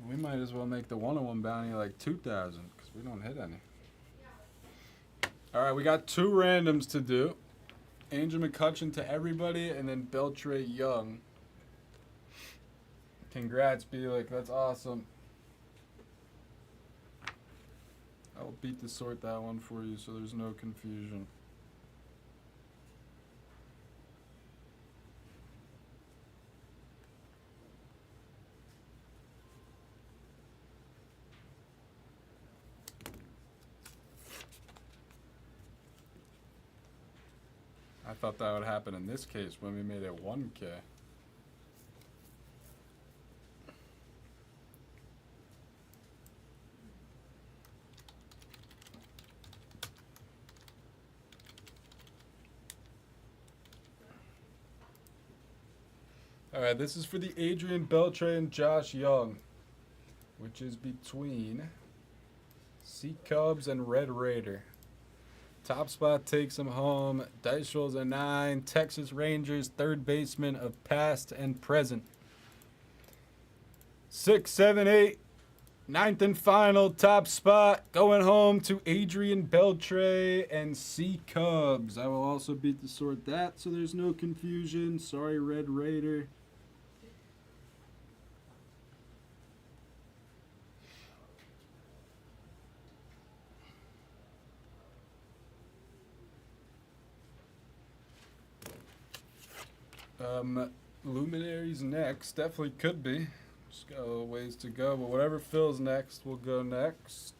Speaker 1: we might as well make the 101 bounty like 2,000 because we don't hit any. All right, we got 2 randoms to do. Angel McCutchen to everybody, and then Beltre Young. Congrats, Bielik. That's awesome. I'll beat the sort that one for you so there's no confusion. I thought that would happen in this case when we made it 1K. Alright, this is for the Adrian Beltre and Josh Young, which is between Sea Cubs and Red Raider. Top spot takes him home. Dice rolls a 9. Texas Rangers, third baseman of past and present. 6, 7, 8. 9th and final. Top spot going home to Adrian Beltre and Sea Cubs. I will also beat the sort that so there's no confusion. Sorry, Red Raider. Luminaries next. Definitely could be. Just got a little ways to go, but whatever fills next will go next.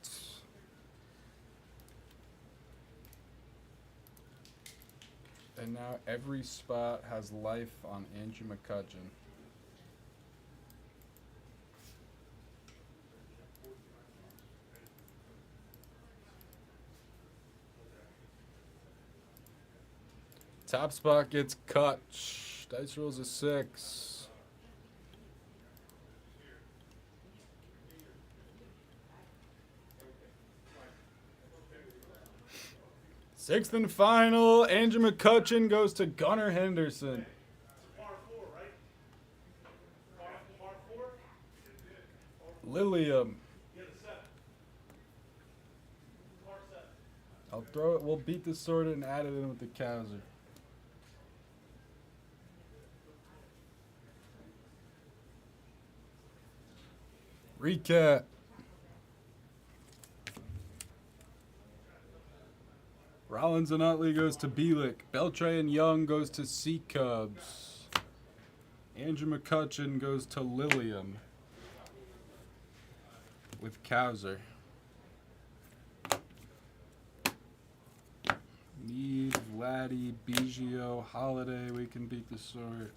Speaker 1: And now every spot has life on Andrew McCutcheon. Top spot gets cut. Dice rolls a 6. Sixth and final. Andrew McCutcheon goes to Gunnar Henderson.
Speaker 7: Par 4, right? Par 4?
Speaker 1: Lilium.
Speaker 7: Yeah, the 7. Par 7.
Speaker 1: I'll throw it. We'll beat the sword and add it in with the Kaiser. Recap. Rollins and Utley goes to Bielik. Beltray and Young goes to Sea Cubs. Andrew McCutcheon goes to Lilium with Kaiser. Meade, Vladdy, Biggio, Holiday. We can beat the sword.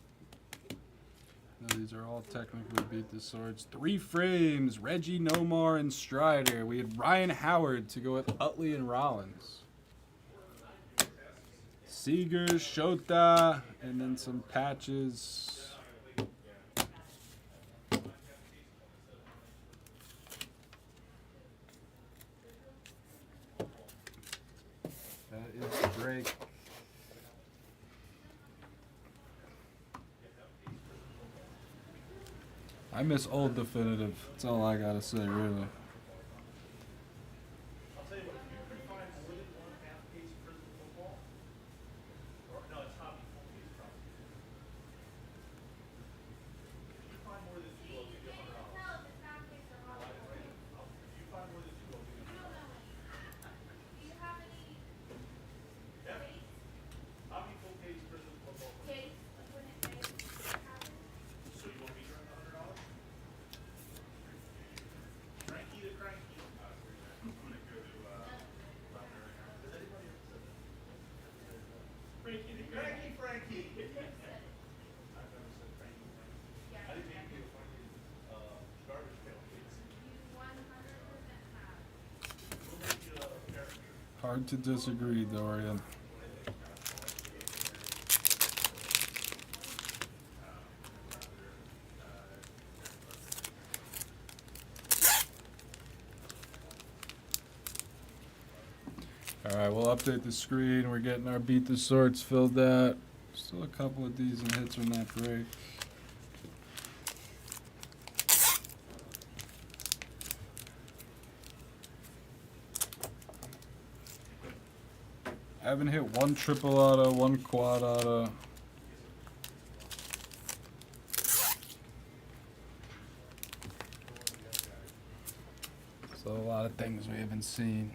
Speaker 1: No, these are all technically beat the swords. 3 frames. Reggie, Nomar, and Strider. We had Ryan Howard to go with Utley and Rollins. Seager, Shota, and then some patches. That is break. I miss old definitive. That's all I gotta say, really.
Speaker 7: I'll tell you what, if you can find more than one half-case prison football, or no, it's hobby full case probably. If you find more than 2, I'll give you $100. If you find more than 2, I'll give you $100. Yeah. Hobby full case prison football. So you want me to earn $100? Cranky the cranky. I'm gonna go to Does anybody ever said that? Frankie the cranky Frankie. I've never said cranky Frankie. I didn't even get a funny garbage pail please. We'll make you a character.
Speaker 1: Hard to disagree, Dorian. Alright, we'll update the screen. We're getting our beat the swords filled out. Still a couple of decent hits from that break. I haven't hit one triple auto, one quad auto. So a lot of things we haven't seen.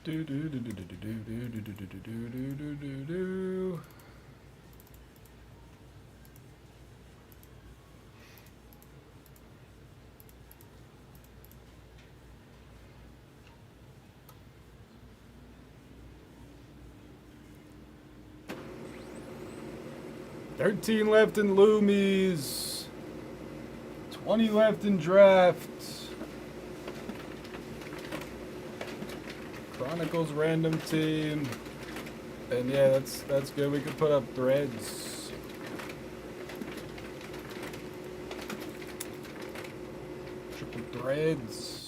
Speaker 1: Do do do do do do do do do do do do do do do. $13 left in Loomies. 20 left in draft. Chronicles random team. And yeah, that's good. We could put up threads. Triple threads.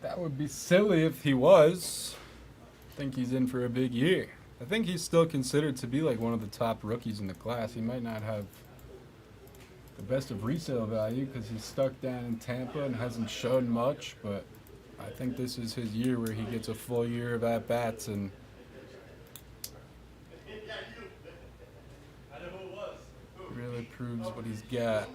Speaker 1: That would be silly if he was. I think he's in for a big year. I think he's still considered to be like one of the top rookies in the class. He might not have the best of resale value because he's stuck down in Tampa and hasn't shown much, but I think this is his year where he gets a full year of at-bats and really proves what he's got.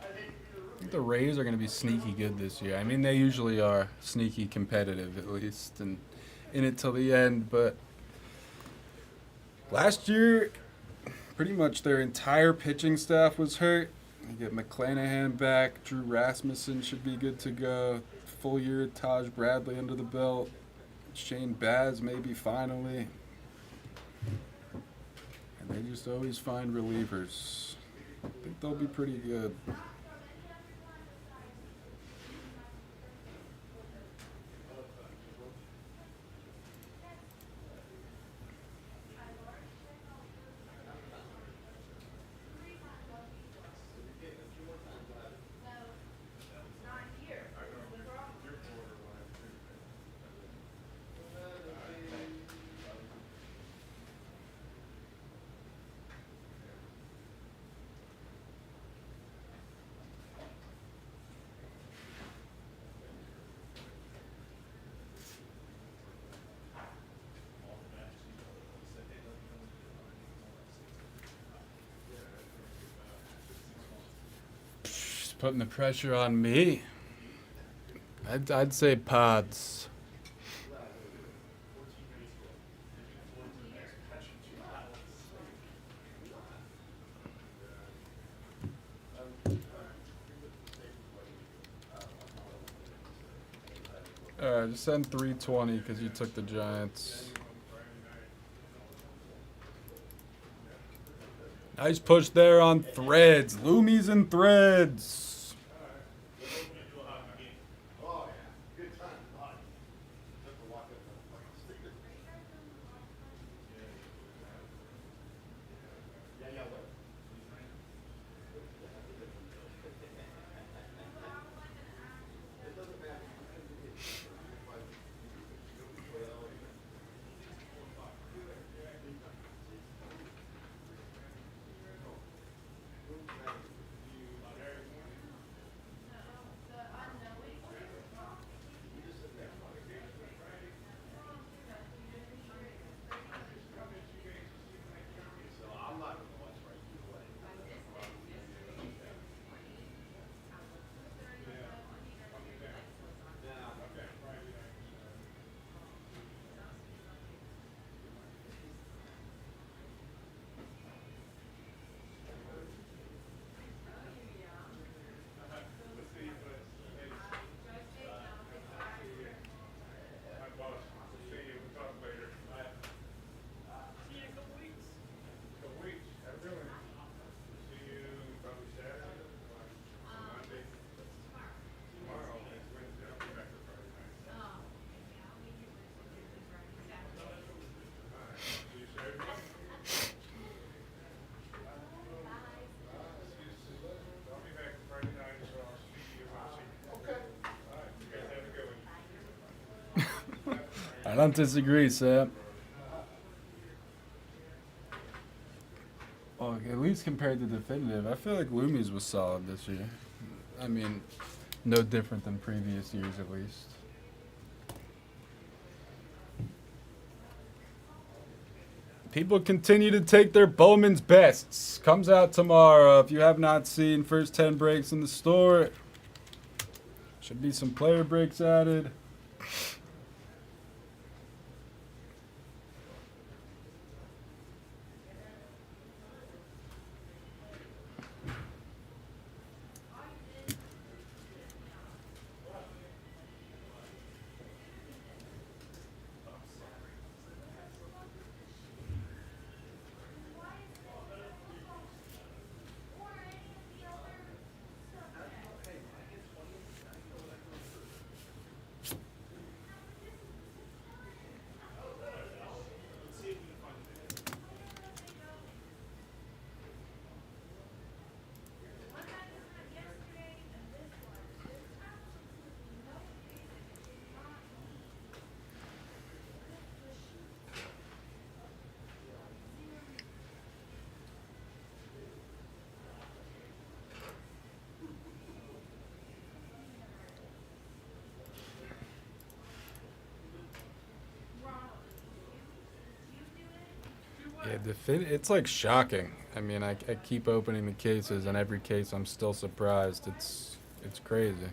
Speaker 1: I think the Rays are going to be sneaky good this year. I mean, they usually are sneaky competitive, at least, and in it till the end. But last year, pretty much their entire pitching staff was hurt. You get McClanahan back. Drew Rasmussen should be good to go. Full year Taj Bradley under the belt. Shane Baz maybe finally. And they just always find relievers. I think they'll be pretty good. Putting the pressure on me. I'd say Pods. Alright, just send 320 because you took the Giants. Nice push there on threads. Loomies and threads. don't disagree, Sam. Well, at least compared to definitive, I feel like Loomies was solid this year. I mean, no different than previous years, at least. People continue to take their Bowman's bests. Comes out tomorrow. If you have not seen first 10 breaks in the store, should be some player breaks added. Yeah, it's like shocking. I mean, I keep opening the cases, and every case I'm still surprised. It's crazy.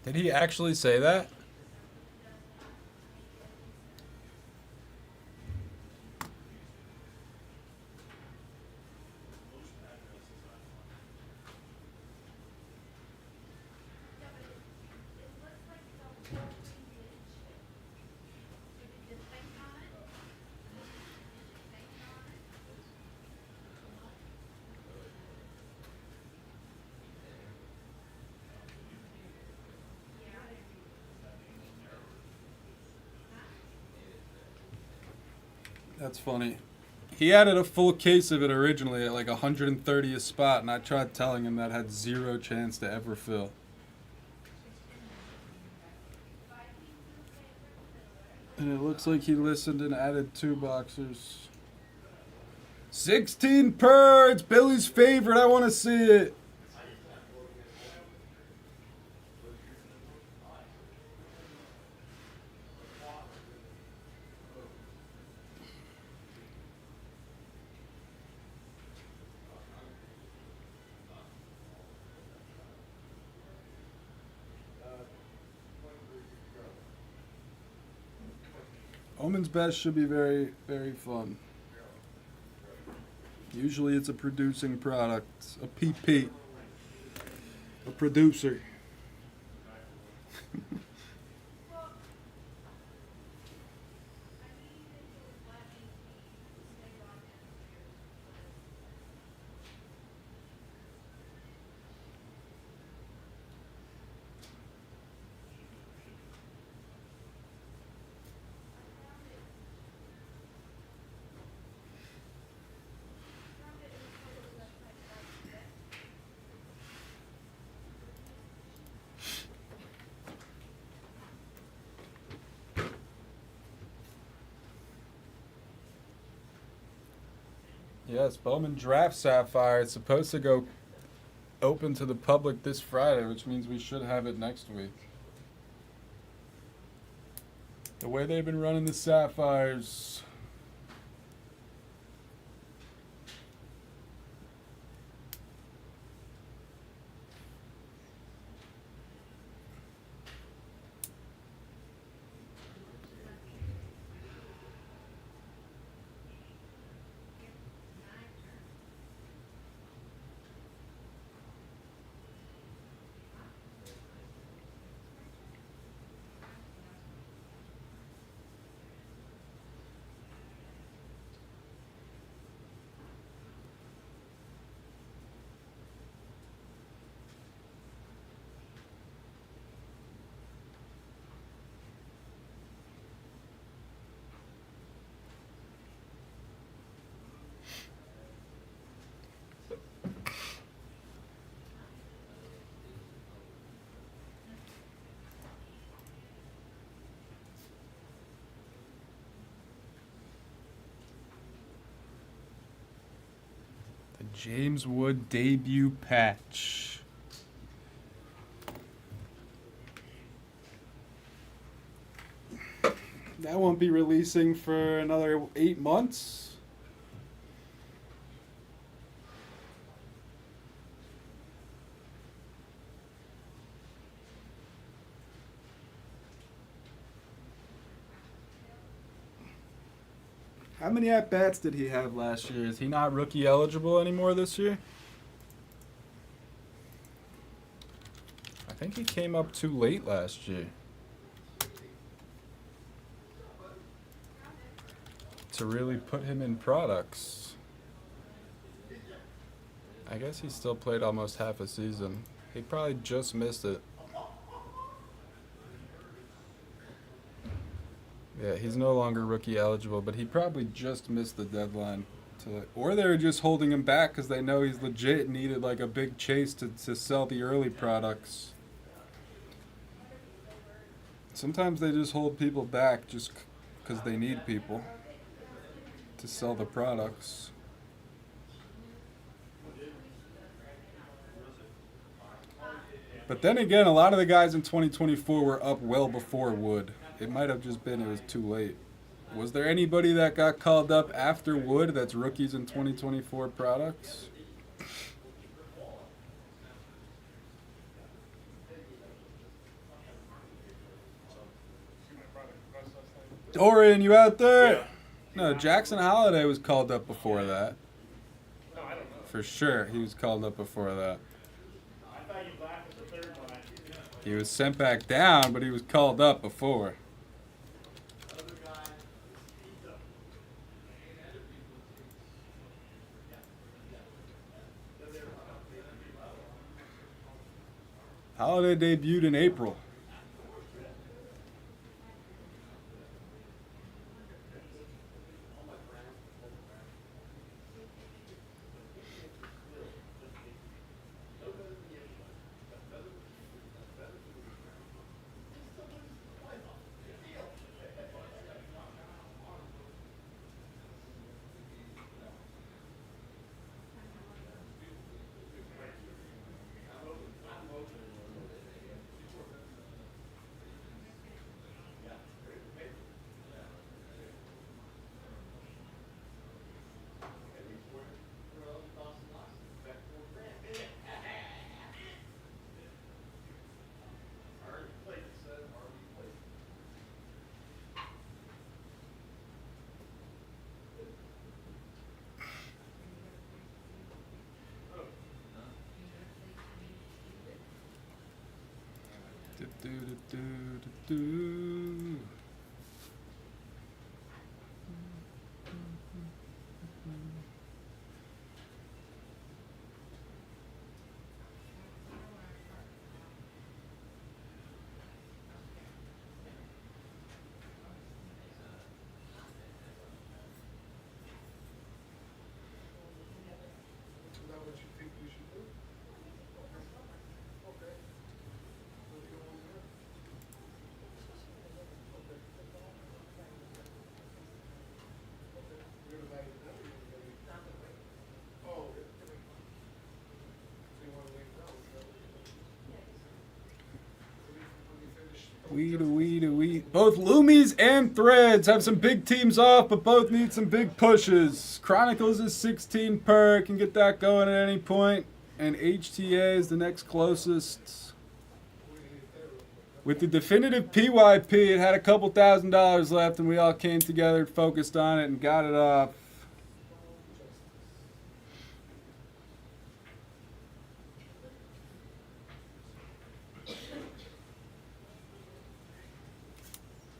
Speaker 1: Did he actually say that? That's funny. He added a full case of it originally at like 130th spot, and I tried telling him that had zero chance to ever fill. And it looks like he listened and added 2 boxers. 16 per! It's Billy's favorite. I want to see it. Bowman's Best should be very, very fun. Usually it's a producing product, a PP, a producer. Yes, Bowman Draft Sapphire. It's supposed to go open to the public this Friday, which means we should have it next week. The way they've been running the Sapphires. The James Wood debut patch. That won't be releasing for another 8 months. How many at-bats did he have last year? Is he not rookie eligible anymore this year? I think he came up too late last year to really put him in products. I guess he still played almost half a season. He probably just missed it. Yeah, he's no longer rookie eligible, but he probably just missed the deadline. Or they're just holding him back because they know he's legit and needed like a big chase to sell the early products. Sometimes they just hold people back just because they need people to sell the products. But then again, a lot of the guys in 2024 were up well before Wood. It might have just been it was too late. Was there anybody that got called up after Wood that's rookies in 2024 products? Dorian, you out there?
Speaker 7: Yeah.
Speaker 1: No, Jackson Holiday was called up before that.
Speaker 7: No, I don't know.
Speaker 1: For sure, he was called up before that.
Speaker 7: I thought you laughed at the third line.
Speaker 1: He was sent back down, but he was called up before. Holiday debuted in April. Do-do-do-do-do.
Speaker 3: Is that what you think we should do? Okay. What do you want to do? Okay. Okay. You're gonna value that or you're gonna leave? Oh, okay. So you wanna leave that one? Let me finish.
Speaker 1: Weed. Both Loomies and Threads have some big teams off, but both need some big pushes. Chronicles is 16 per, can get that going at any point, and HTA is the next closest. With the definitive PYP, it had a couple $1,000s left, and we all came together, focused on it, and got it off.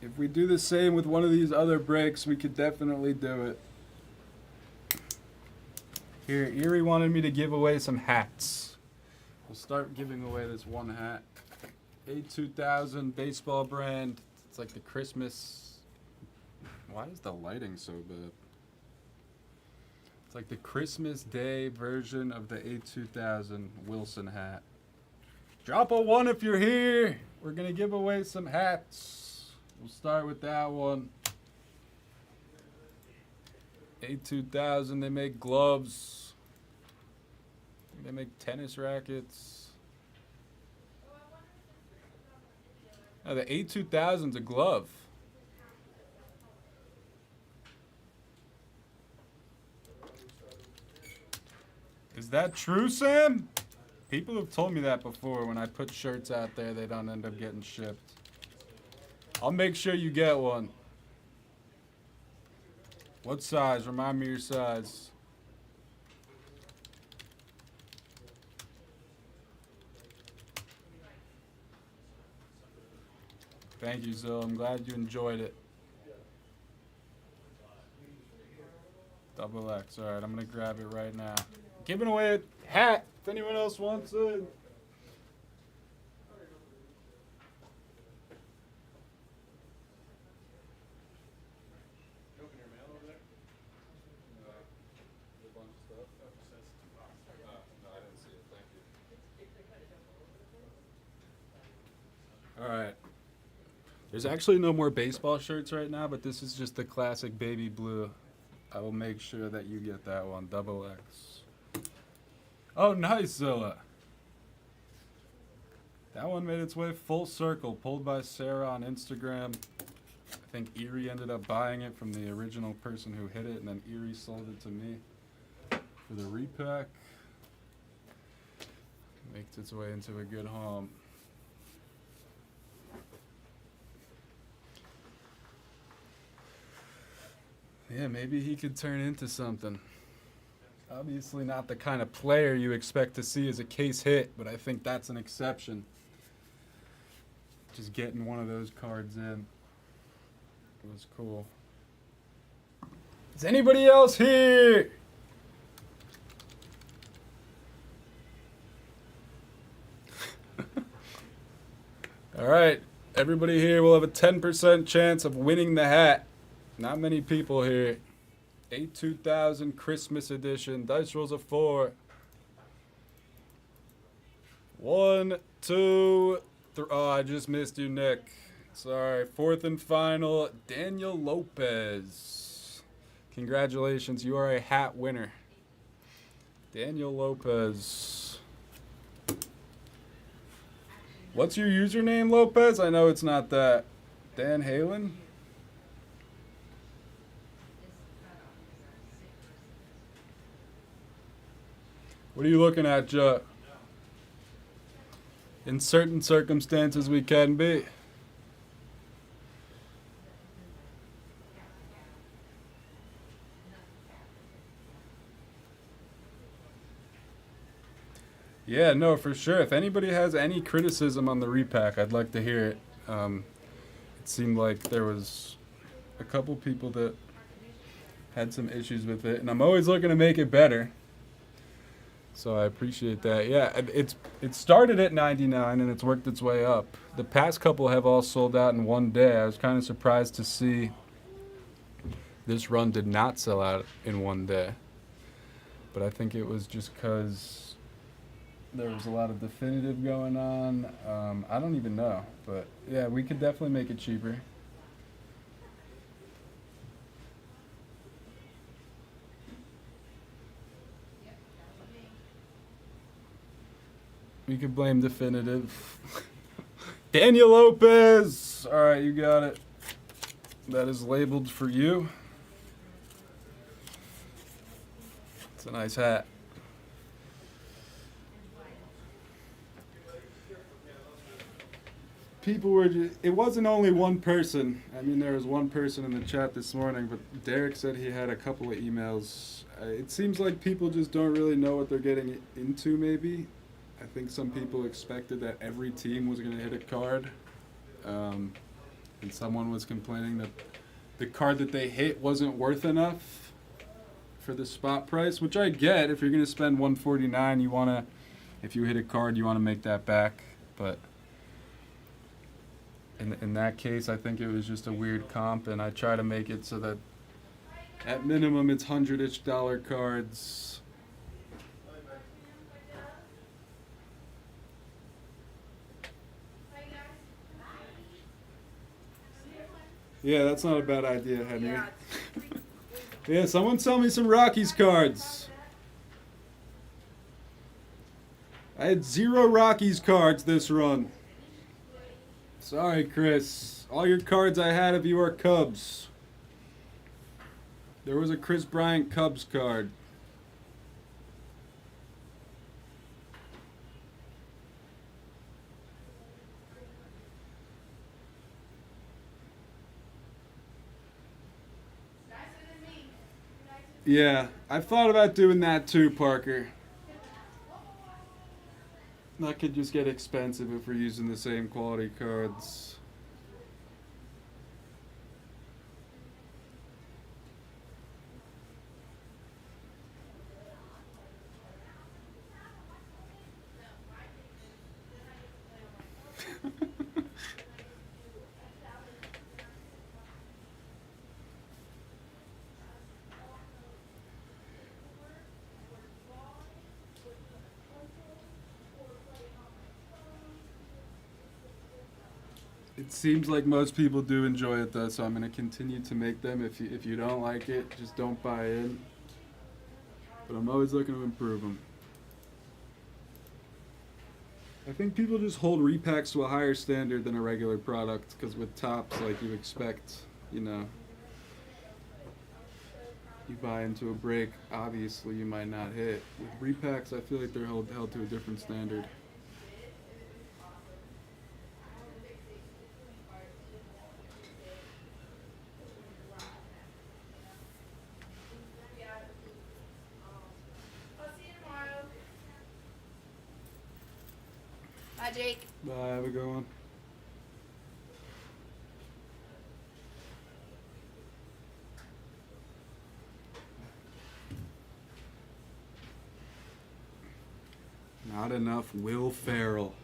Speaker 1: If we do the same with one of these other breaks, we could definitely do it. Here, Erie wanted me to give away some hats. We'll start giving away this one hat. A2000 baseball brand. It's like the Christmas. Why is the lighting so bad? It's like the Christmas Day version of the A2000 Wilson hat. Drop a 1 if you're here. We're going to give away some hats. We'll start with that one. A2000, they make gloves. They make tennis rackets. Oh, the A2000's a glove. Is that true, Sam? People have told me that before. When I put shirts out there, they don't end up getting shipped. I'll make sure you get one. What size? Remind me your size. Thank you, Zil. I'm glad you enjoyed it. Double X. All right, I'm going to grab it right now. Giving away a hat if anyone else wants it. Alright. There's actually no more baseball shirts right now, but this is just the classic baby blue. I will make sure that you get that one. Double X. Oh, nice, Zilla. That one made its way full circle, pulled by Sarah on Instagram. I think Erie ended up buying it from the original person who hit it, and then Erie sold it to me for the repack. Makes its way into a good home. Yeah, maybe he could turn into something. Obviously not the kind of player you expect to see as a case hit, but I think that's an exception. Just getting one of those cards in was cool. Is anybody else here? All right, everybody here will have a 10% chance of winning the hat. Not many people here. A2000 Christmas edition. Dice rolls of 4. 1, 2, 3. Oh, I just missed you, Nick. Sorry. 4th and final, Daniel Lopez. Congratulations, you are a hat winner. Daniel Lopez. What's your username, Lopez? I know it's not that. Dan Halen? What are you looking at, Joe? In certain circumstances, we can be. Yeah, no, for sure. If anybody has any criticism on the repack, I'd like to hear it. It seemed like there was a couple people that had some issues with it, and I'm always looking to make it better. So I appreciate that. Yeah, it started at 99 and it's worked its way up. The past couple have all sold out in one day. I was kind of surprised to see this run did not sell out in one day. But I think it was just because there was a lot of definitive going on. I don't even know. But yeah, we could definitely make it cheaper. We could blame definitive. Daniel Lopez! Alright, you got it. That is labeled for you. It's a nice hat. People were it wasn't only one person. I mean, there was one person in the chat this morning, but Derek said he had a couple of emails. It seems like people just don't really know what they're getting into, maybe. I think some people expected that every team was going to hit a card. And someone was complaining that the card that they hit wasn't worth enough for the spot price, which I get. If you're going to spend $149, you want to, if you hit a card, you want to make that back. But in that case, I think it was just a weird comp, and I try to make it so that at minimum it's $100-ish cards. Yeah, that's not a bad idea, Henry. Yeah, someone sell me some Rockies cards. I had 0 Rockies cards this run. Sorry, Chris. All your cards I had of you are Cubs. There was a Chris Bryant Cubs card. Yeah, I've thought about doing that too, Parker. That could just get expensive if we're using the same quality cards. It seems like most people do enjoy it though, so I'm going to continue to make them. If you don't like it, just don't buy in. But I'm always looking to improve them. I think people just hold repacks to a higher standard than a regular product, because with tops, like you expect, you know, you buy into a break, obviously you might not hit. With repacks, I feel like they're held to a different standard.
Speaker 2: Bye, Jake.
Speaker 1: Bye, have a good one. Not enough Will Ferrell.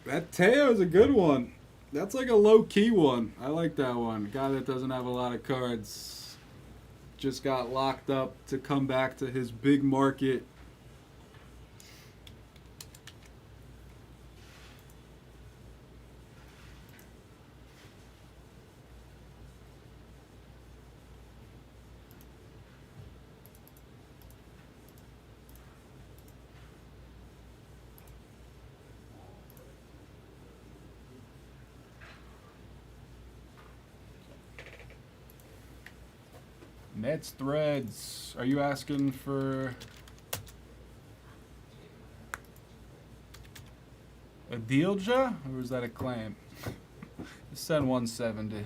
Speaker 1: That Teo is a good one. That's like a low-key one. I like that one. Guy that doesn't have a lot of cards. Just got locked up to come back to his big market. Nets Threads. Are you asking for a deal, Ja? Or is that a claim? Just send 170.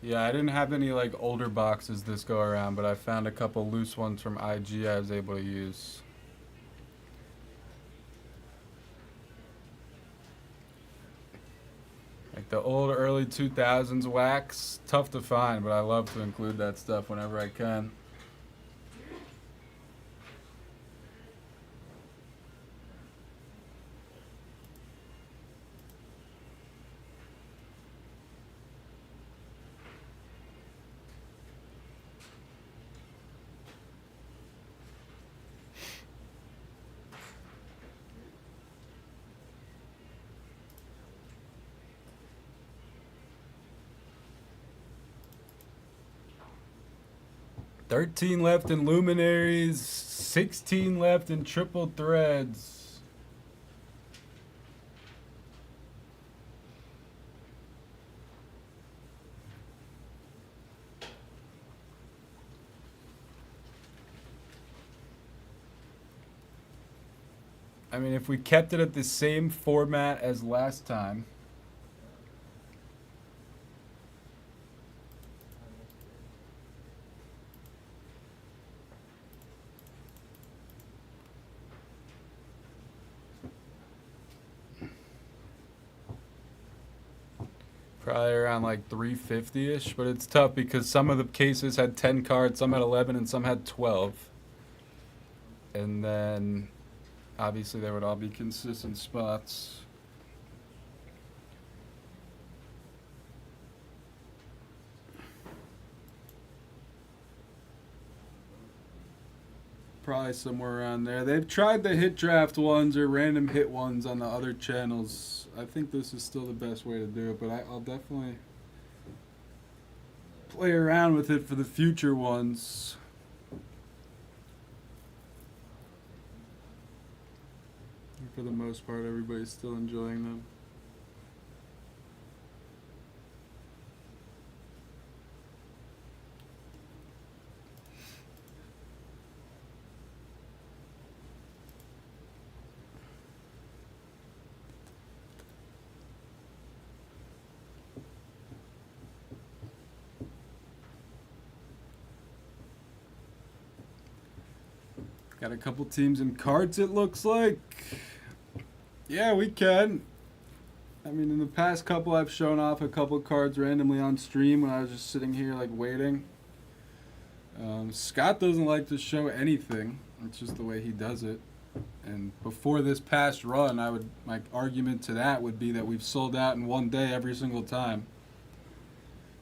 Speaker 1: Yeah, I didn't have any like older boxes this go around, but I found a couple loose ones from IG I was able to use. Like the old early 2000s wax, tough to find, but I love to include that stuff whenever I can. $13 left in luminaries, 16 left in triple threads. I mean, if we kept it at the same format as last time, probably around like 350-ish, but it's tough because some of the cases had 10 cards, some had 11, and some had 12. And then, obviously, they would all be consistent spots. Probably somewhere around there. They've tried the hit draft ones or random hit ones on the other channels. I think this is still the best way to do it, but I'll definitely play around with it for the future ones. For the most part, everybody's still enjoying them. Got a couple teams in cards, it looks like. Yeah, we can. I mean, in the past couple, I've shown off a couple cards randomly on stream when I was just sitting here, like, waiting. Scott doesn't like to show anything. It's just the way he does it. And before this past run, my argument to that would be that we've sold out in one day every single time.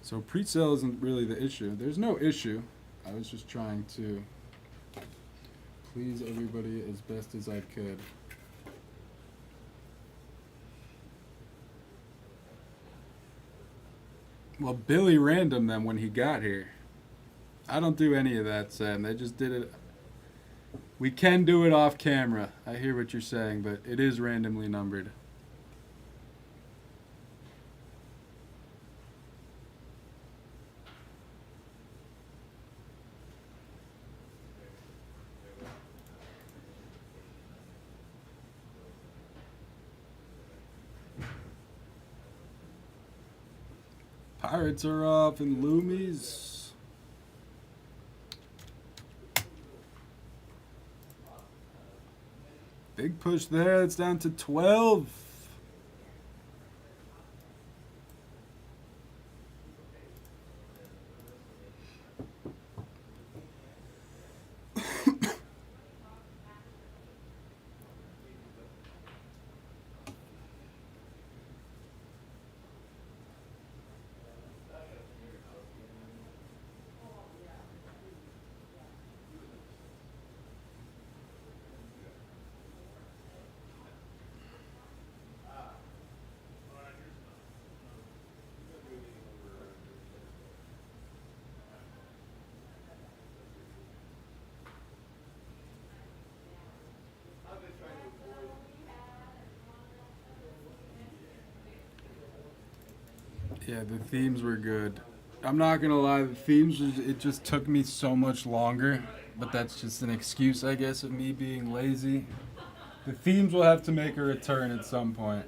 Speaker 1: So pre-sale isn't really the issue. There's no issue. I was just trying to please everybody as best as I could. Well, Billy random them when he got here. I don't do any of that, Sam. They just did it. We can do it off camera. I hear what you're saying, but it is randomly numbered. Pirates are off in Loomies. Big push there. It's down to 12. Yeah, the themes were good. I'm not gonna lie, the themes, it just took me so much longer, but that's just an excuse, I guess, of me being lazy. The themes will have to make a return at some point.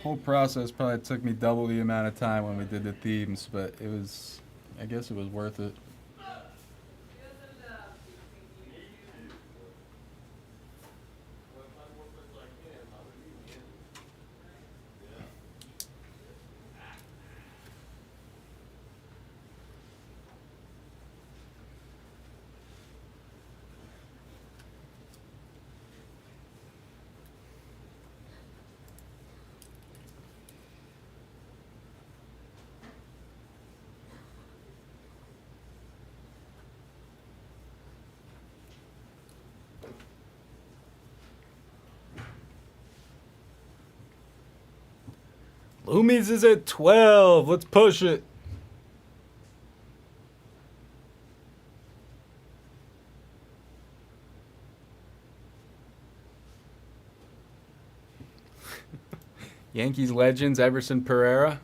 Speaker 1: whole process probably took me double the amount of time when we did the themes, but I guess it was worth it. Loomies is at 12. Let's push it. Yankees legends Everson Pereira.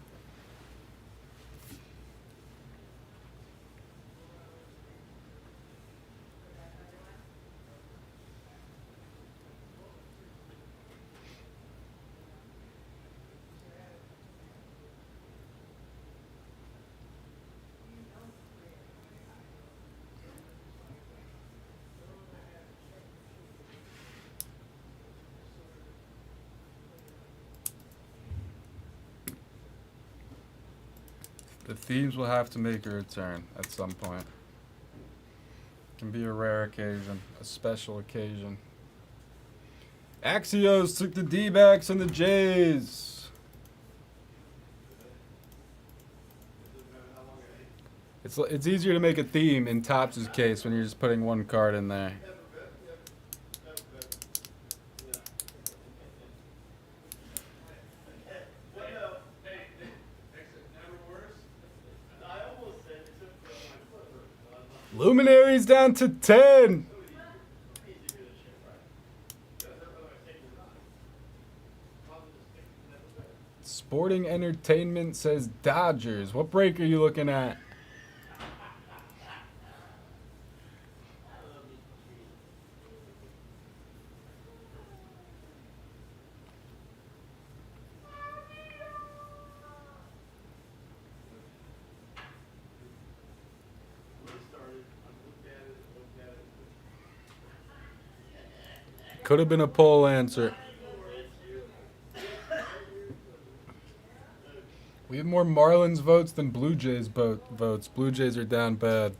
Speaker 1: The themes will have to make a return at some point. Can be a rare occasion, a special occasion. Axios took the D-backs and the Jays. It's easier to make a theme in Topps' case when you're just putting one card in there. Luminaries down to 10. Sporting Entertainment says Dodgers. What break are you looking at? Could have been a poll answer. We have more Marlins votes than Blue Jays votes. Blue Jays are down bad.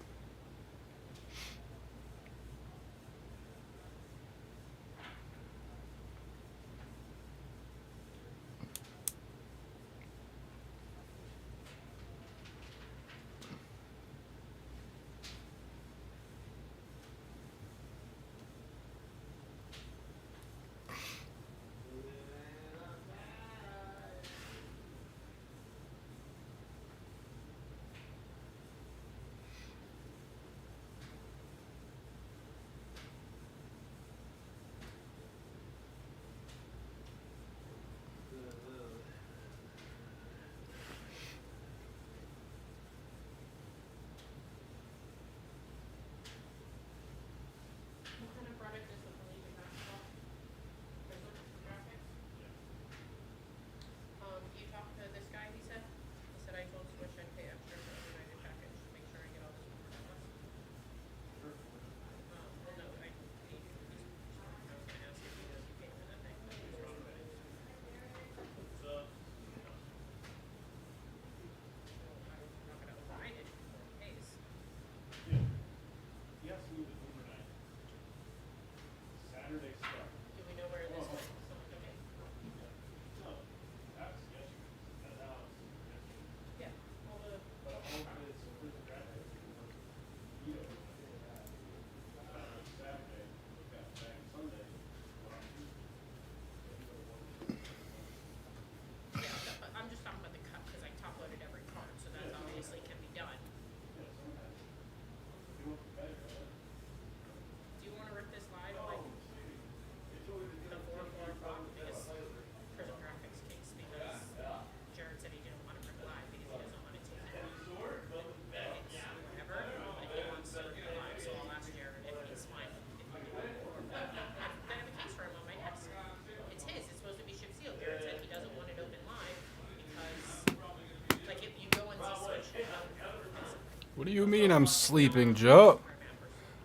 Speaker 1: do you mean I'm sleeping, Joe?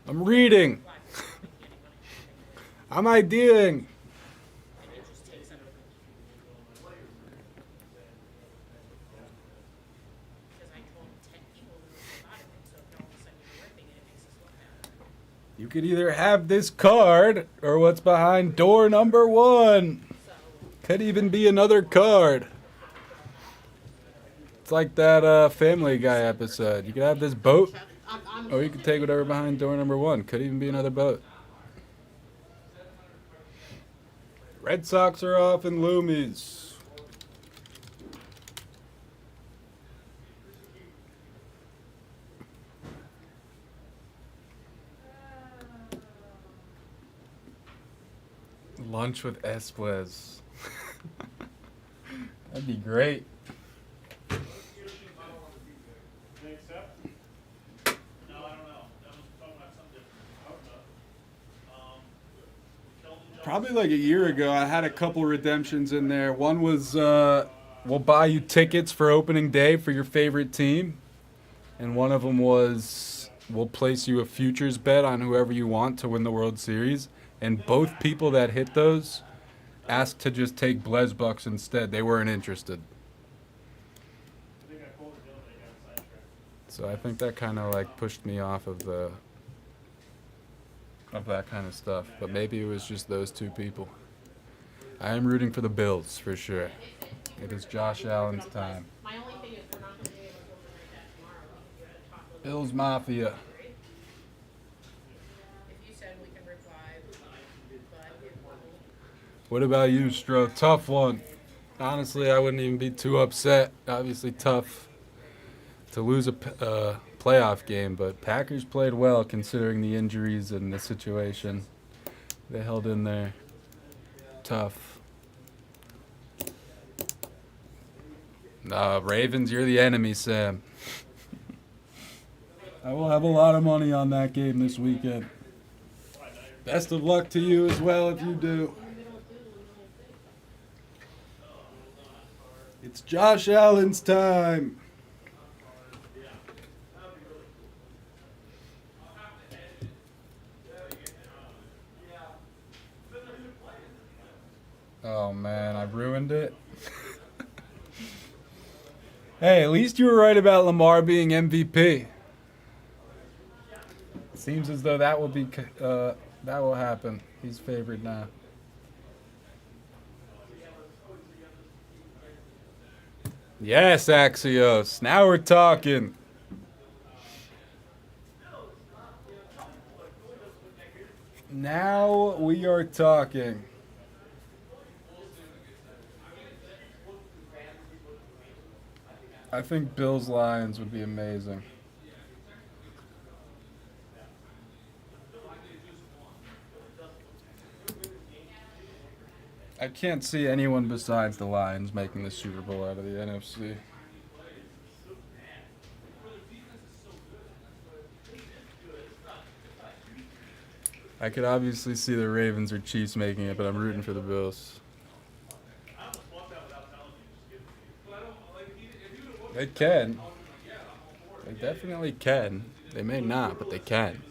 Speaker 1: I'm reading. I'm IDing. You could either have this card or what's behind door number 1. Could even be another card. It's like that Family Guy episode. You could have this boat, or you could take whatever behind door number 1. Could even be another boat. Red Sox are off in Loomies. Lunch with Blez. That'd be great.
Speaker 7: They accept? No, I don't know. That was talking about something different.
Speaker 1: Probably like a year ago, I had a couple redemptions in there. One was, we'll buy you tickets for opening day for your favorite team. And one of them was, we'll place you a futures bet on whoever you want to win the World Series. And both people that hit those asked to just take Blez Bucks instead. They weren't interested. So I think that kind of like pushed me off of that kind of stuff. But maybe it was just those two people. I am rooting for the Bills for sure. It is Josh Allen's time. Bills Mafia. What about you, Stro? Tough one. Honestly, I wouldn't even be too upset. Obviously tough to lose a playoff game, but Packers played well considering the injuries and the situation. They held in there. Tough. Ravens, you're the enemy, Sam. I will have a lot of money on that game this weekend. Best of luck to you as well if you do. It's Josh Allen's time. Oh man, I ruined it. Hey, at least you were right about Lamar being MVP. Seems as though that will be that will happen. He's favored now. Yes, Axios. Now we're talking. Now we are talking. I think Bills Lions would be amazing. I can't see anyone besides the Lions making the Super Bowl out of the NFC. I could obviously see the Ravens or Chiefs making it, but I'm rooting for the Bills. They can. They definitely can. They may not, but they can.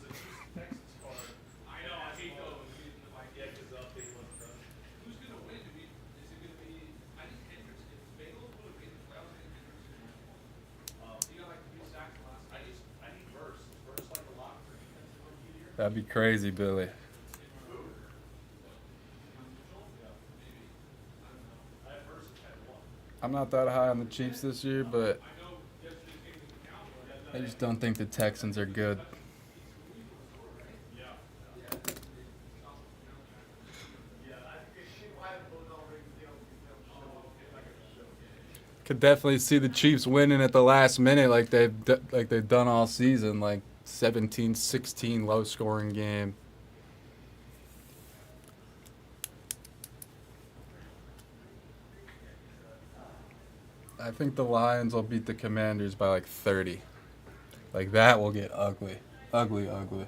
Speaker 1: That'd be crazy, Billy. I'm not that high on the Chiefs this year, but I just don't think the Texans are good. Could definitely see the Chiefs winning at the last minute like they've done all season, like 17-16 low-scoring game. I think the Lions will beat the Commanders by like 30. Like that will get ugly. Ugly, ugly.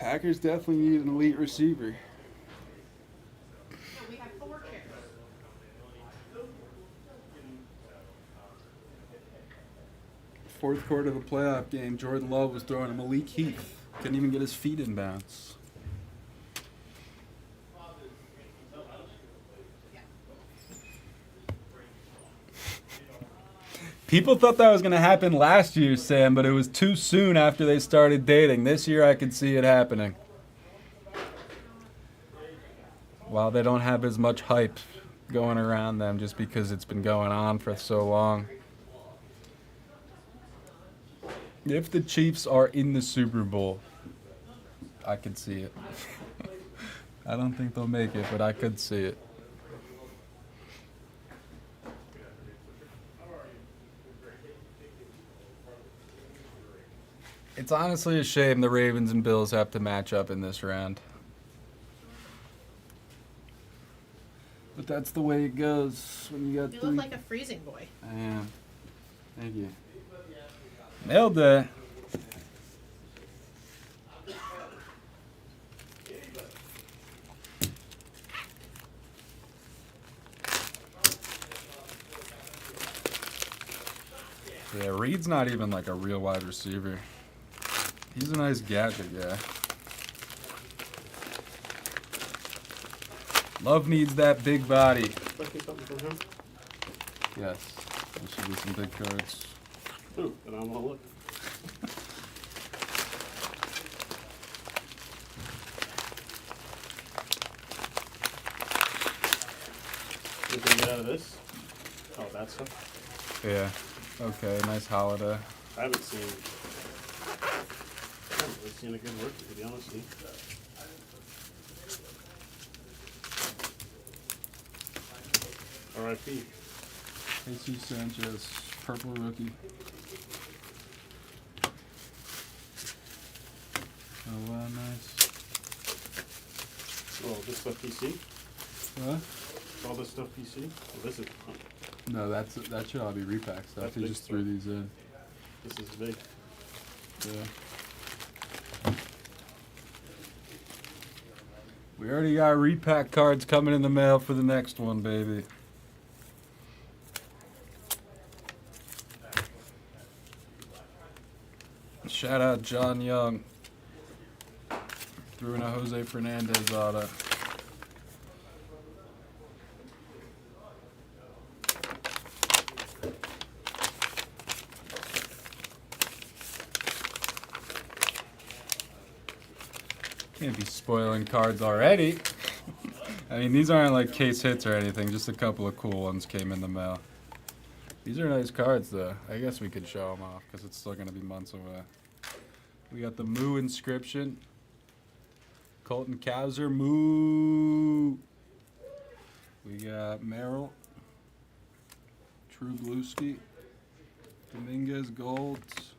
Speaker 1: Packers definitely need an elite receiver.
Speaker 6: No, we have 4 chairs.
Speaker 1: Fourth quarter of a playoff game, Jordan Love was throwing a Malik Heath. Couldn't even get his feet in bounds. People thought that was going to happen last year, Sam, but it was too soon after they started dating. This year I could see it happening. While they don't have as much hype going around them just because it's been going on for so long. If the Chiefs are in the Super Bowl, I could see it. I don't think they'll make it, but I could see it. It's honestly a shame the Ravens and Bills have to match up in this round. But that's the way it goes when you got
Speaker 6: You
Speaker 1: three.
Speaker 6: look like a freezing boy.
Speaker 1: I am. Thank you. Nailed that. Yeah, Reed's not even like a real wide receiver. He's a nice gadget guy. Love needs that big body.
Speaker 9: Expecting something from him?
Speaker 1: Yes. There should be some big cards.
Speaker 9: Ooh, and I want to look. Anything get out of this? Oh, that stuff?
Speaker 1: Yeah. Okay, nice holiday.
Speaker 9: I haven't seen a good rookie, to be honest with you. R.I.P.
Speaker 1: Jesus Sanchez, purple rookie. Oh wow, nice.
Speaker 9: Oh, this stuff PC?
Speaker 1: What?
Speaker 9: All this stuff PC? Oh, this is,
Speaker 1: No, that should all be repack stuff.
Speaker 9: That's
Speaker 1: He
Speaker 9: big
Speaker 1: just threw
Speaker 9: stuff.
Speaker 1: these in.
Speaker 9: this is big.
Speaker 1: Yeah. We already got repack cards coming in the mail for the next one, baby. Shout out John Young. Threw in a Jose Fernandez auto. Can't be spoiling cards already. I mean, these aren't like case hits or anything. Just a couple of cool ones came in the mail. These are nice cards, though. I guess we could show them off because it's still going to be months away. We got the Moo inscription. Colton Cowser, Moo. We got Merrill. True Blueski. Dominguez Golds.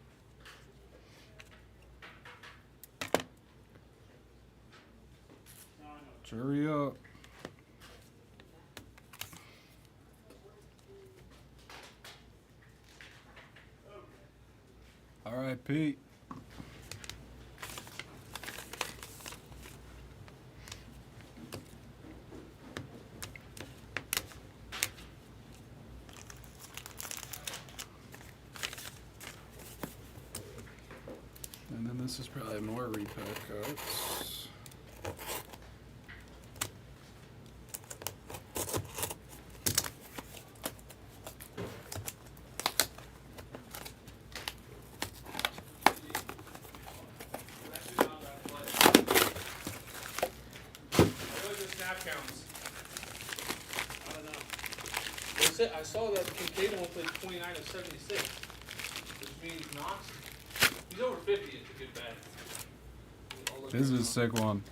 Speaker 1: Jury up. R.I.P. And then this is probably more repack cards.
Speaker 8: I don't know. I saw that Kincaid only played 29 of 76, which means Knox, he's over 50. It's a good bet.
Speaker 1: This is a sick one.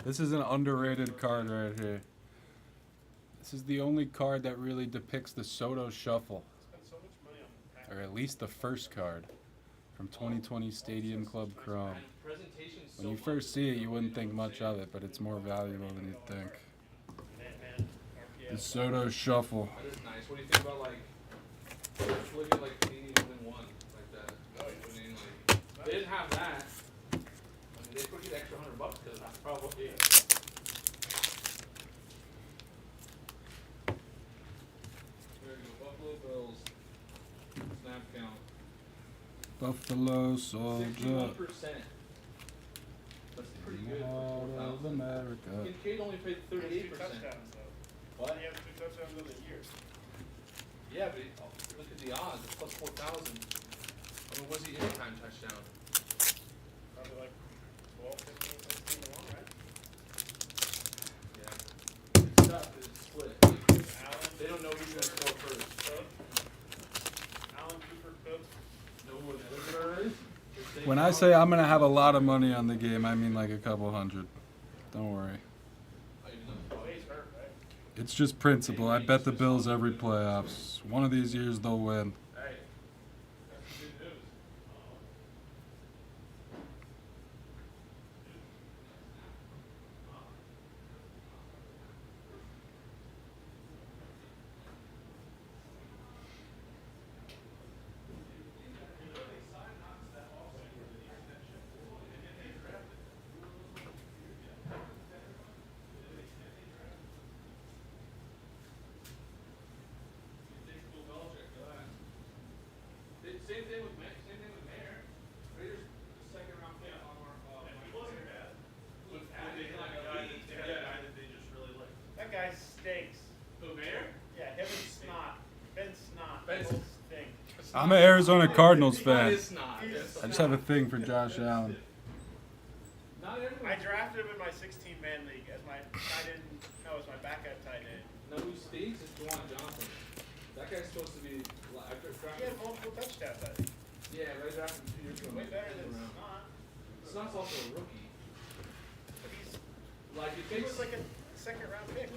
Speaker 1: This is an underrated card right here. This is the only card that really depicts the Soto Shuffle. Or at least the first card from 2020 Stadium Club Chrome. When you first see it, you wouldn't think much of it, but it's more valuable than you'd think. The Soto Shuffle.
Speaker 8: That is nice. What do you think about like, look at like Canadian 1-1 like that? I mean, like, they didn't have that. I And they put you the extra $100 because that's probably it. There you go, Buffalo Bills. Snap count.
Speaker 1: Buffalo Soldier.
Speaker 8: 61%. That's pretty good for
Speaker 1: All of
Speaker 8: 4,000.
Speaker 1: America.
Speaker 8: Kincaid only paid
Speaker 3: He has 2
Speaker 8: 38%.
Speaker 3: touchdowns, though.
Speaker 8: What?
Speaker 3: He has 2 touchdowns in a year.
Speaker 8: Yeah, but look at the odds. It's plus 4,000. I mean, what's the anytime touchdown?
Speaker 3: Probably like 12, 15, 16 to 1, right?
Speaker 8: Yeah. It's tough. It's split.
Speaker 3: Allen,
Speaker 8: They don't know who's going to score first.
Speaker 3: Cook. Allen, Cooper, Cook.
Speaker 8: No more than whatever it is.
Speaker 1: When I say I'm gonna have a lot of money on the game, I mean like a couple hundred. Don't worry.
Speaker 3: Oh, he's hurt, right?
Speaker 1: It's just principle. I bet the Bills every playoffs. One of these years they'll win.
Speaker 8: Hey, that's good news. Same thing with Mayer. Raiders second round pick on our.
Speaker 7: He wasn't bad.
Speaker 8: Was
Speaker 7: They had a guy that they just really liked.
Speaker 3: That guy stinks.
Speaker 8: Who, Mayer?
Speaker 3: Yeah, him and Snot. Ben Snot.
Speaker 8: Ben
Speaker 3: Both stink.
Speaker 1: I'm an Arizona Cardinals fan.
Speaker 8: It's not.
Speaker 1: I just have a thing for Josh Allen.
Speaker 8: Not everyone.
Speaker 3: I drafted him in my 16-man league as my tight end. No, as my backup tight end.
Speaker 8: No, who stinks is Juwan Johnson. That guy's supposed to be. After
Speaker 3: He
Speaker 8: drafting.
Speaker 3: had multiple touchdowns, I think.
Speaker 8: Yeah, right after 2 years ago.
Speaker 3: Way better than
Speaker 8: Second round.
Speaker 3: Snot.
Speaker 8: Snot's also a rookie.
Speaker 3: But
Speaker 8: Like it
Speaker 3: he
Speaker 8: takes.
Speaker 3: was like a second-round pick.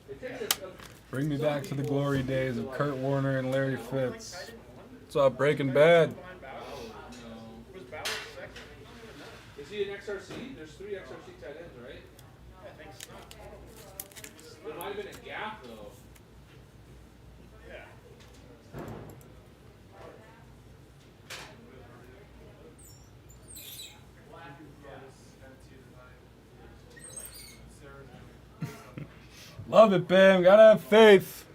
Speaker 8: It takes a
Speaker 1: Bring me back to the glory days of Kurt Warner and Larry
Speaker 3: Like
Speaker 1: Fitz.
Speaker 3: tight end 1.
Speaker 1: What's up, Breaking Bad?
Speaker 3: Behind Bauer.
Speaker 8: no.
Speaker 3: Was Bauer second? I don't even know.
Speaker 8: Is he an XRC? There's 3 XRC tight ends, right?
Speaker 3: I think Snot.
Speaker 8: There might have been a gap though.
Speaker 3: Yeah.
Speaker 1: Love it, Bam. Gotta have faith.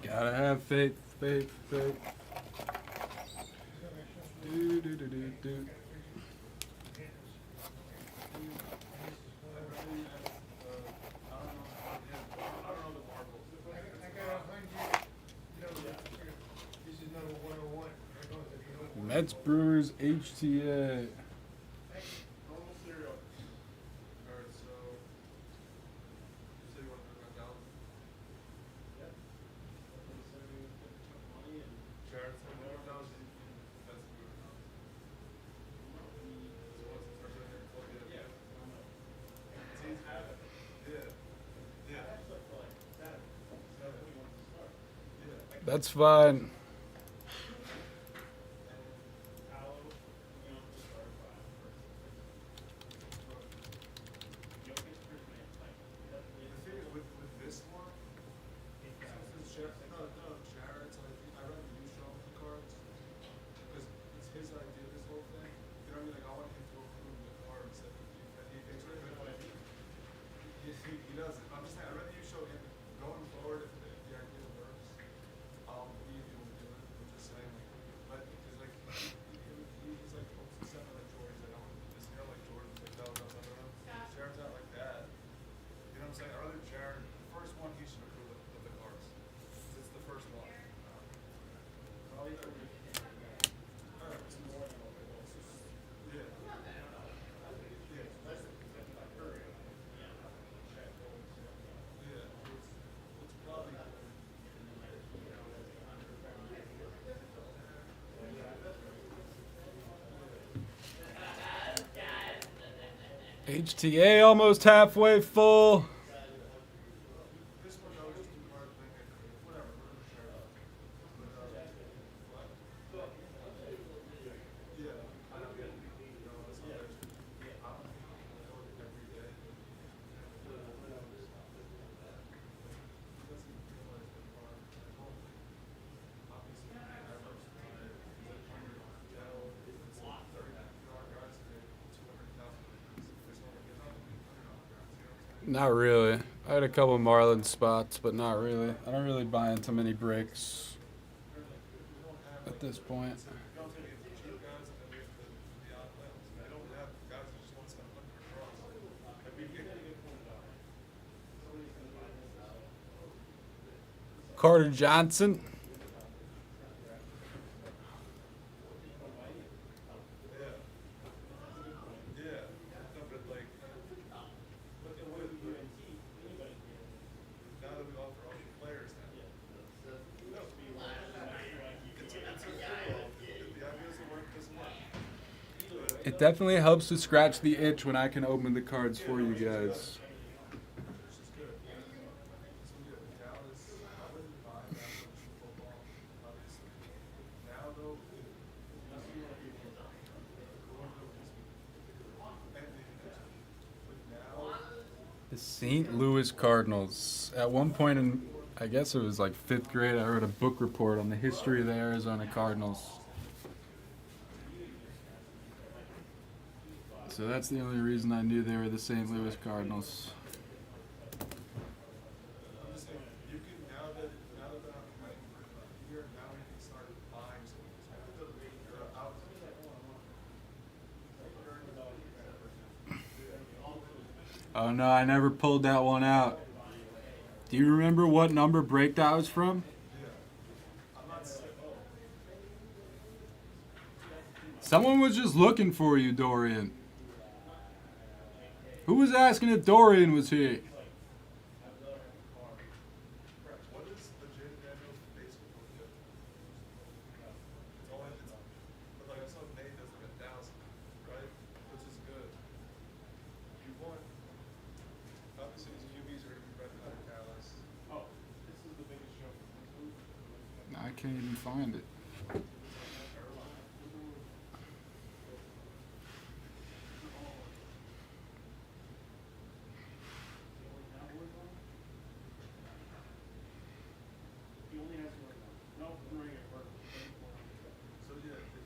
Speaker 1: Gotta have faith, faith, faith. Do, do, do, do, do. Mets Brewers HTA.
Speaker 3: Normal cereal.
Speaker 9: Alright, so you said you want to talk about Dallas?
Speaker 3: Yep.
Speaker 9: Jared, so what Dallas is defensive move now? So once it starts running, it's all good.
Speaker 3: Yeah.
Speaker 9: It's easy. Yeah. Yeah. Yeah.
Speaker 1: That's fine.
Speaker 9: The thing is with this one, since Jared, Jared, so I'd rather you show him the cards because it's his idea, this whole thing. You know what I mean? Like I want him to approve the cards that he thinks are good, but he doesn't. I'm just saying, I'd rather you show him going forward if the idea works. I'll believe you will do it. I'm just saying, like, but because like he's like seven like Jordan's like I want to do this here like Jordan's like no. Jared's not like that. You know what I'm saying? I'd rather Jared, the first one he should approve of the cards. It's the first one. I'll leave that with you. Alright, so yeah. Yeah, it's probably
Speaker 1: HTA almost halfway full.
Speaker 9: this one though is too hard to make it whatever Jared. Yeah, I don't get it. You know, it's not I don't think I go every day.
Speaker 1: Not really. I had a couple Marlin spots, but not really. I don't really buy into many breaks at this point.
Speaker 9: You don't take it to cheap guys and then we have the odd levels. I don't have guys that just want to spend money for cross. Like we get
Speaker 1: Carter Johnson.
Speaker 9: yeah. No, but like now that we offer all the players now. No. It's a the idea doesn't work, doesn't work.
Speaker 1: It definitely helps to scratch the itch when I can open the cards for you guys.
Speaker 9: Which is good. So yeah, Dallas, I wouldn't buy that much football, obviously. Now though,
Speaker 1: The St. Louis Cardinals. At one point in, I guess it was like 5th grade, I wrote a book report on the history of the Arizona Cardinals. So that's the only reason I knew they were the St. Louis Cardinals.
Speaker 9: I'm just saying, you can now that they're not playing for a year, now we can start buying some of these guys. They're out.
Speaker 1: Oh no, I never pulled that one out. Do you remember what number break that was from?
Speaker 9: I'm not saying.
Speaker 1: Someone was just looking for you, Dorian. Who was asking if Dorian was here?
Speaker 9: What is the Jaden Daniels baseball do? It's only, but like I saw Nate does like 1,000, right? Which is good. You want, obviously his QBs are going to be better than Dallas.
Speaker 3: Oh, this is the biggest show.
Speaker 1: I can't even find it.
Speaker 3: He only has one. No, I'm right here.
Speaker 9: So yeah, because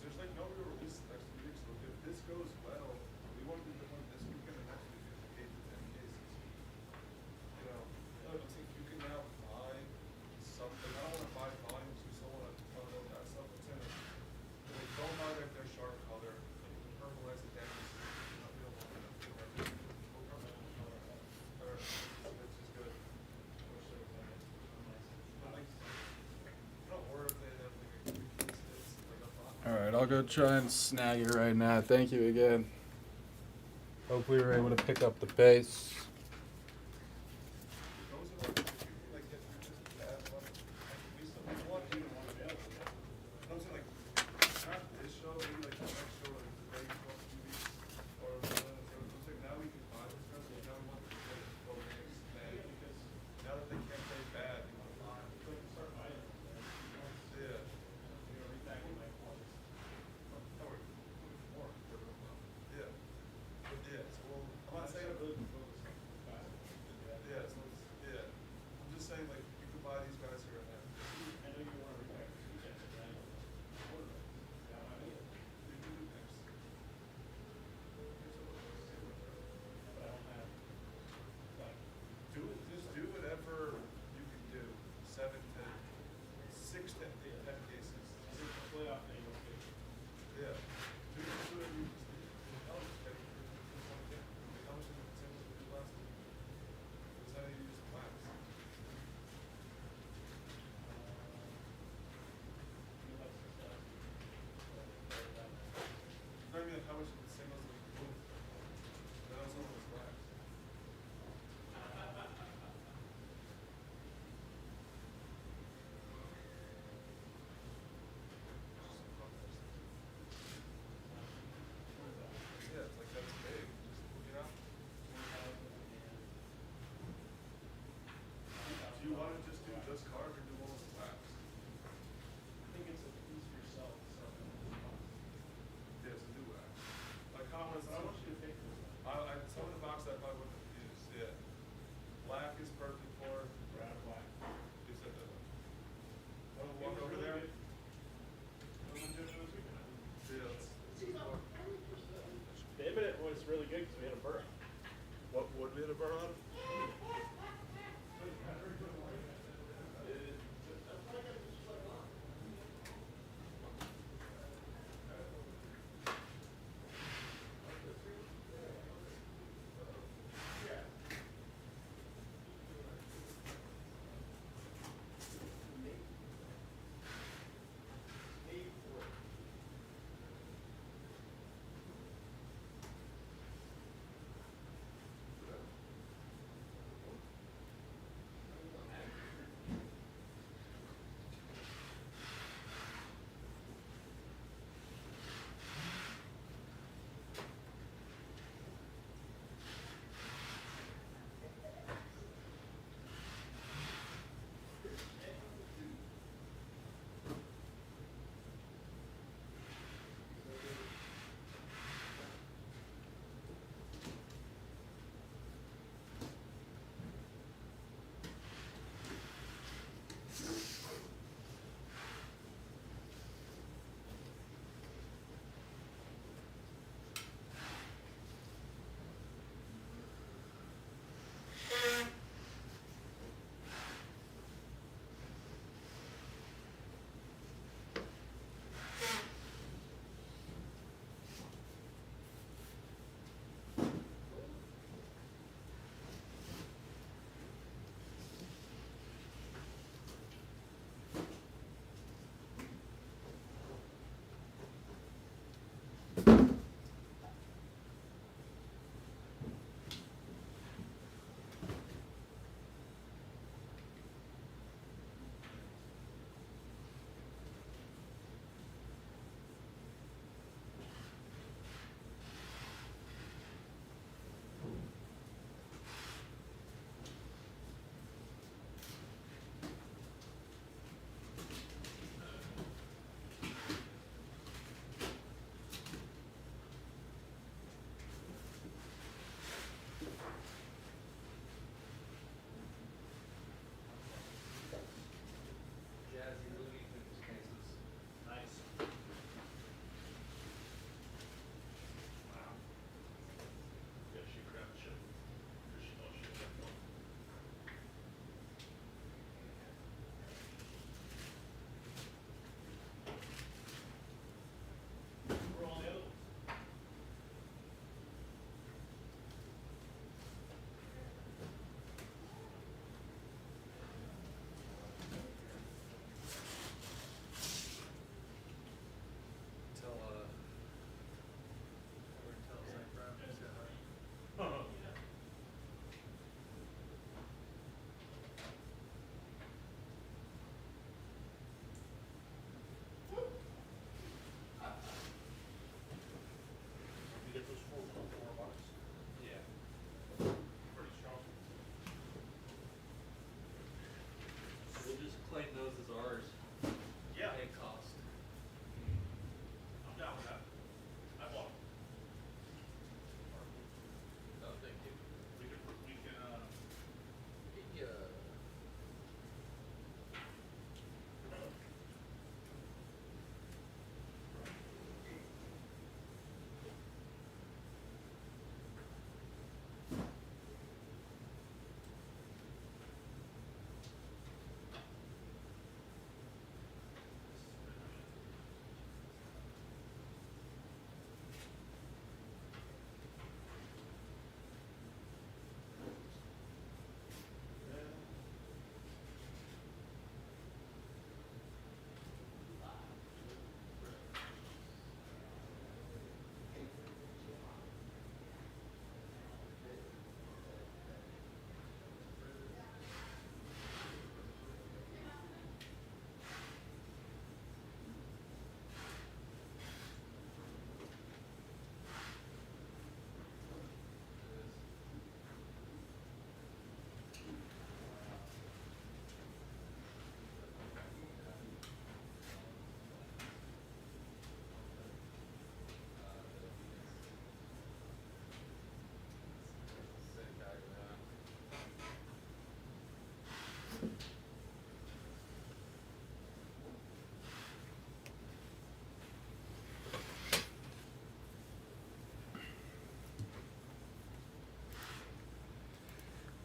Speaker 9: there's like no real release the next 2 weeks. So if this goes well, we want to do the one this weekend and next weekend, like 8 to 10 cases. You know, I'm saying you can now buy something. I don't want to buy volumes. We still want to know that stuff. I'm saying like, don't buy like their sharp color. The purple has the damage. We don't want that. It's just good. But like, or if they have like a good case, it's like a lot.
Speaker 1: Alright, I'll go try and snag it right now. Thank you again. Hopefully we're able to pick up the pace.
Speaker 9: Those are like get just bad luck. We still want you to want to be. I'm saying like not this show, maybe like the next show, like the very close weeks, or I'm saying now we can buy this stuff. So now we want to play 12 games today because now that they can't play bad, you want to buy. So we can start buying. Yeah. You know, repacking like more. Yeah. But yeah, so I'm not saying yeah, so it's, yeah. I'm just saying like you could buy these guys here and there.
Speaker 3: I know you want to repack this weekend, but I know.
Speaker 9: You can do next.
Speaker 3: But I don't have, like,
Speaker 9: Just do whatever you can do. 7 to 6 to 8, 10 cases.
Speaker 3: is it the playoff thing, okay?
Speaker 9: Yeah. Do whatever you just do. How much did we do last week? It was how you use the max. I mean, like how much of the singles did we move? That was almost wax. Yeah, it's like that's big. Just look it up. Do you want to just do just carb or do all of the wax?
Speaker 3: I think it's a piece for yourself, so.
Speaker 9: Yeah, so do wax. Like how much?
Speaker 3: But I want you to pick this one.
Speaker 9: Some of the box I probably wouldn't have used. Yeah. Black is perfect for.
Speaker 3: We're out of black.
Speaker 9: You said that. Want to
Speaker 3: It
Speaker 9: walk
Speaker 3: was
Speaker 9: over
Speaker 3: really
Speaker 9: there?
Speaker 3: good. It was legit for this weekend.
Speaker 9: Yeah. Let's walk.
Speaker 3: The imminent was really good because we had a burn.
Speaker 7: What wood we had to burn on?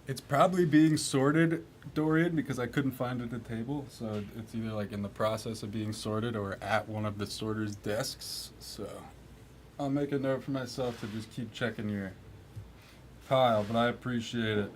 Speaker 1: It's probably being sorted, Dorian, because I couldn't find it at the table. So it's either like in the process of being sorted or at one of the sorter's desks. So I'll make a note for myself to just keep checking your pile, but I appreciate it.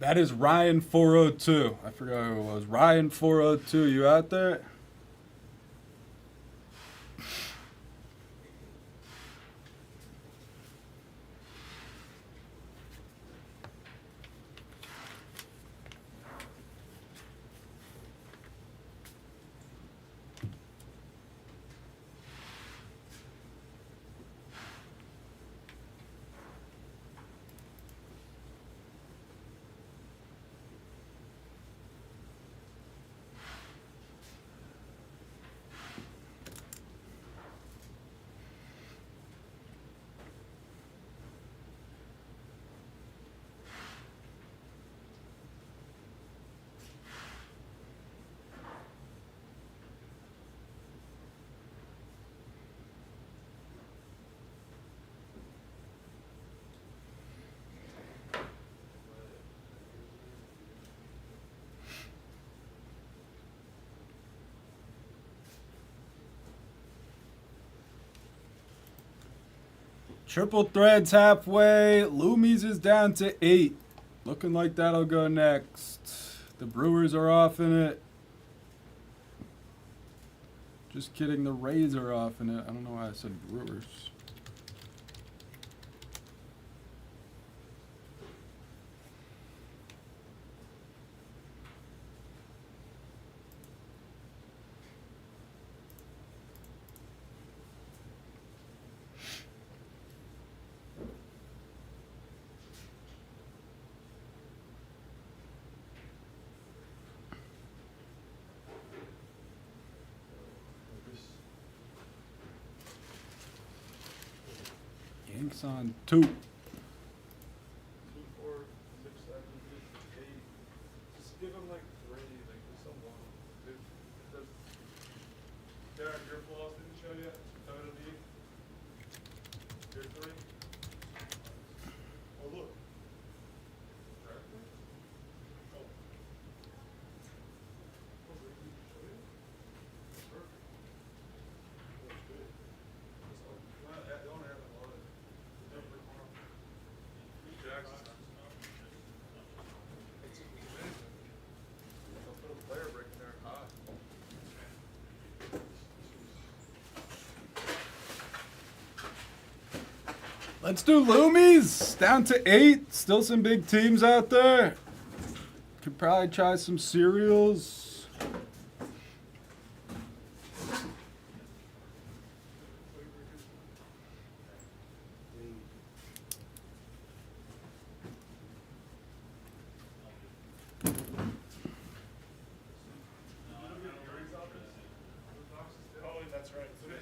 Speaker 1: That is Ryan 402. I forgot who it was. Ryan 402, you out there? Triple threads halfway. Loomies is down to 8. Looking like that'll go next. The Brewers are off in it. Just kidding, the Rays are off in it. I don't know why I said Brewers. Yanks on 2.
Speaker 9: 2, 4, 6, 7, 8. Just give him like 3, like just someone. Derek, your flaws didn't show yet. Total D. Your 3. Oh look. Derek? Oh. Oh, did he show you? Perfect. That's good. Don't have a lot of. Jackson. It's amazing. I'll put a player break in there high.
Speaker 1: Let's do Loomies. Down to 8. Still some big teams out there. Could probably try some cereals.
Speaker 9: Oh, that's right. You'll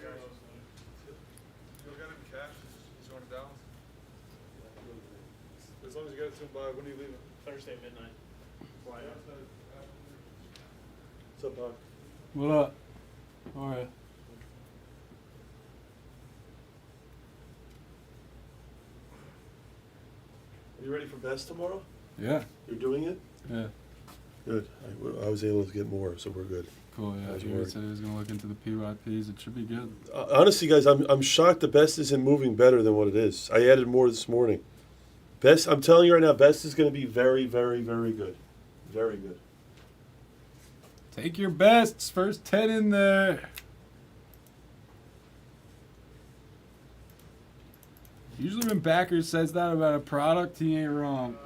Speaker 9: get him cash. He's going to Dallas. As long as you get it to him by, when are you leaving?
Speaker 6: Thursday midnight. Fly out.
Speaker 9: What's up, Doc?
Speaker 1: What up? All right.
Speaker 10: Are you ready for best tomorrow?
Speaker 1: Yeah.
Speaker 10: You're doing it?
Speaker 1: Yeah.
Speaker 10: Good. I was able to get more, so we're good.
Speaker 1: Cool. Yeah.
Speaker 10: How's
Speaker 1: He
Speaker 10: work?
Speaker 1: said he was gonna look into the PYPs. It should be good.
Speaker 10: Honestly, guys, I'm shocked the best isn't moving better than what it is. I added more this morning. Best, I'm telling you right now, best is going to be very, very, very good. Very good.
Speaker 1: Take your bests. First 10 in there. Usually when backer says that about a product, he ain't wrong.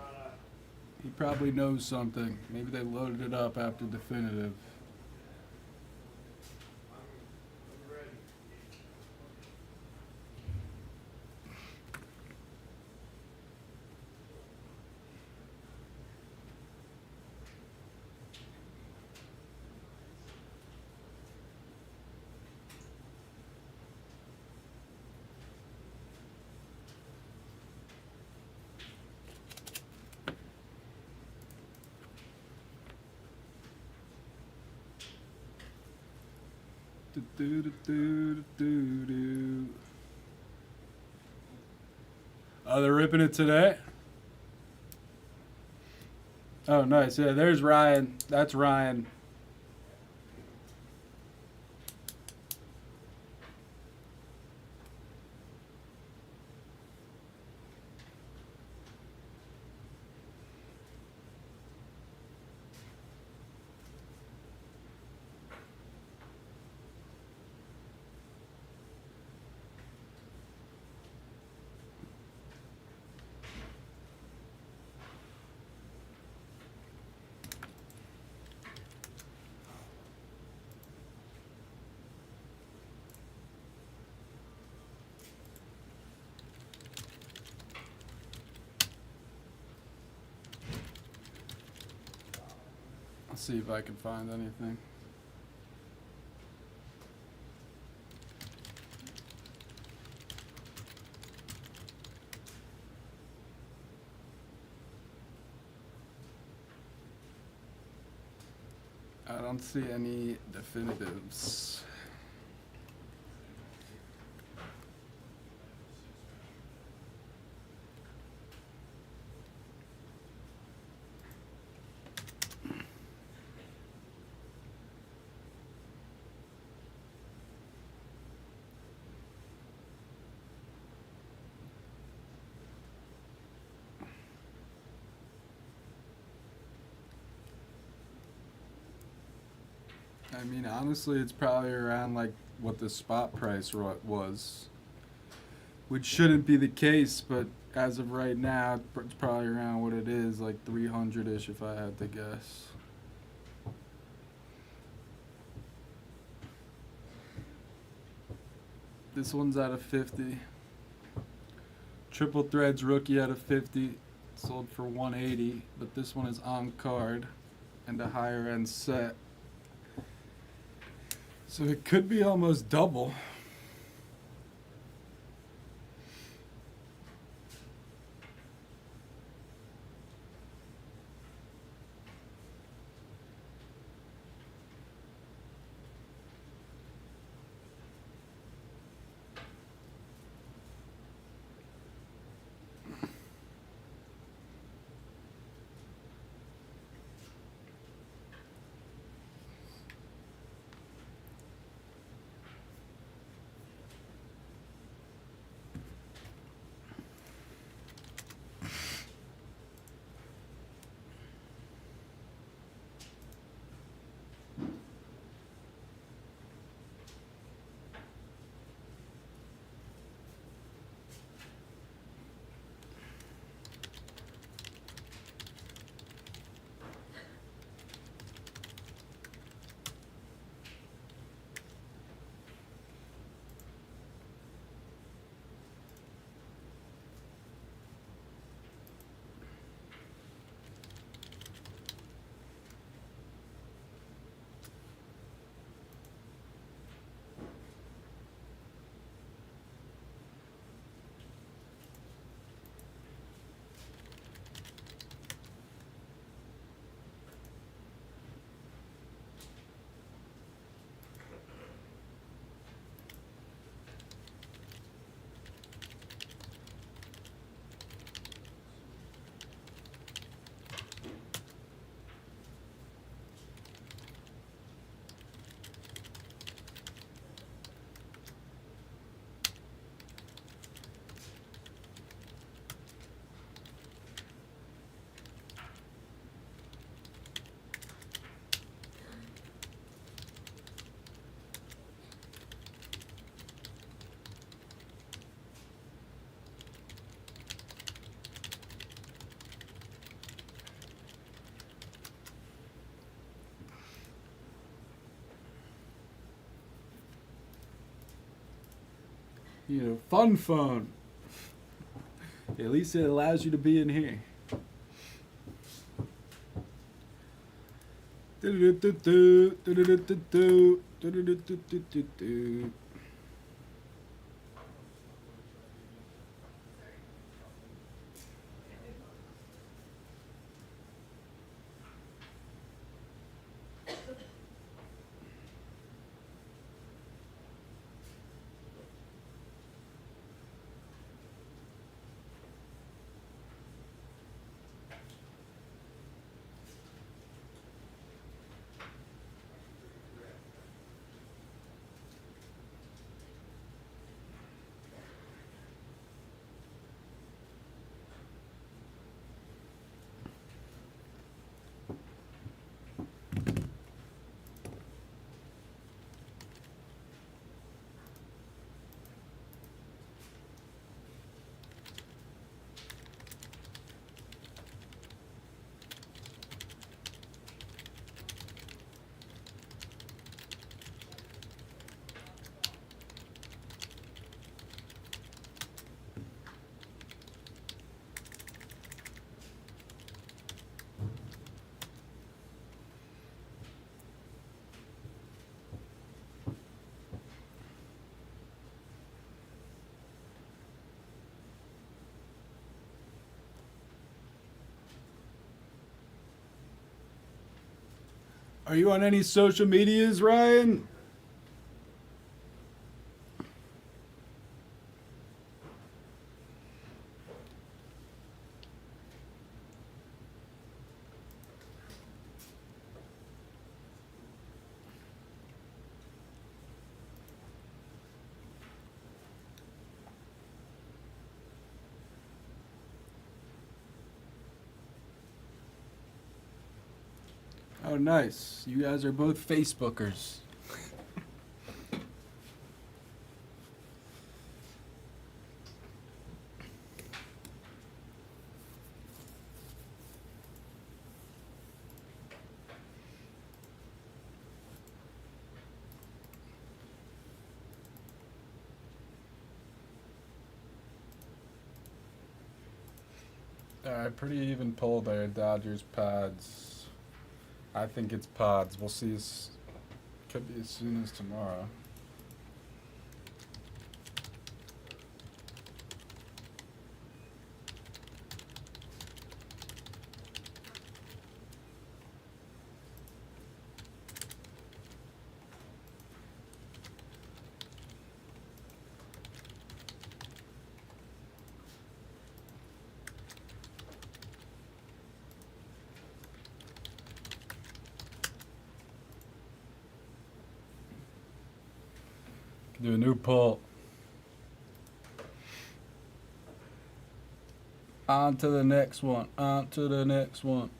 Speaker 1: He probably knows something. Maybe they loaded it up after definitive. Do-do-do-do-do-do. Oh, they're ripping it today? Oh, nice. Yeah, there's Ryan. That's Ryan. I'll see if I can find anything. I don't see any definitives. I mean, honestly, it's probably around like what the spot price was, which shouldn't be the case, but as of right now, it's probably around what it is, like 300-ish if I had to guess. This one's out of 50. Triple Threads rookie out of 50, sold for 180, but this one is on card and a higher end set. So it could be almost double. You know, fun phone. At least it allows you to be in here. Do-do-do-do, do-do-do-do-do, do-do-do-do-do-do. Are you on any social medias, Ryan? Oh, nice. You guys are both Facebookers. Alright, pretty even pull there. Dodgers, Pods. I think it's Pods. We'll see. Could be as soon as tomorrow. Do a new pull. On to the next one. On to the next one.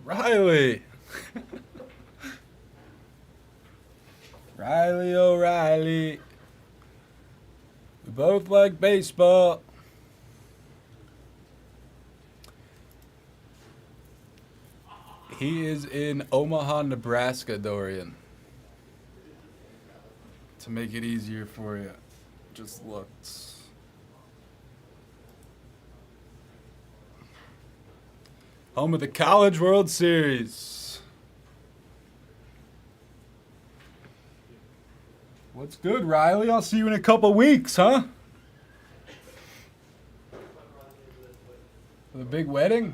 Speaker 1: Riley. Riley O'Reilly. We both like baseball. He is in Omaha, Nebraska, Dorian. To make it easier for you. Just looked. Home of the College World Series. What's good, Riley? I'll see you in a couple weeks, huh? For the big wedding?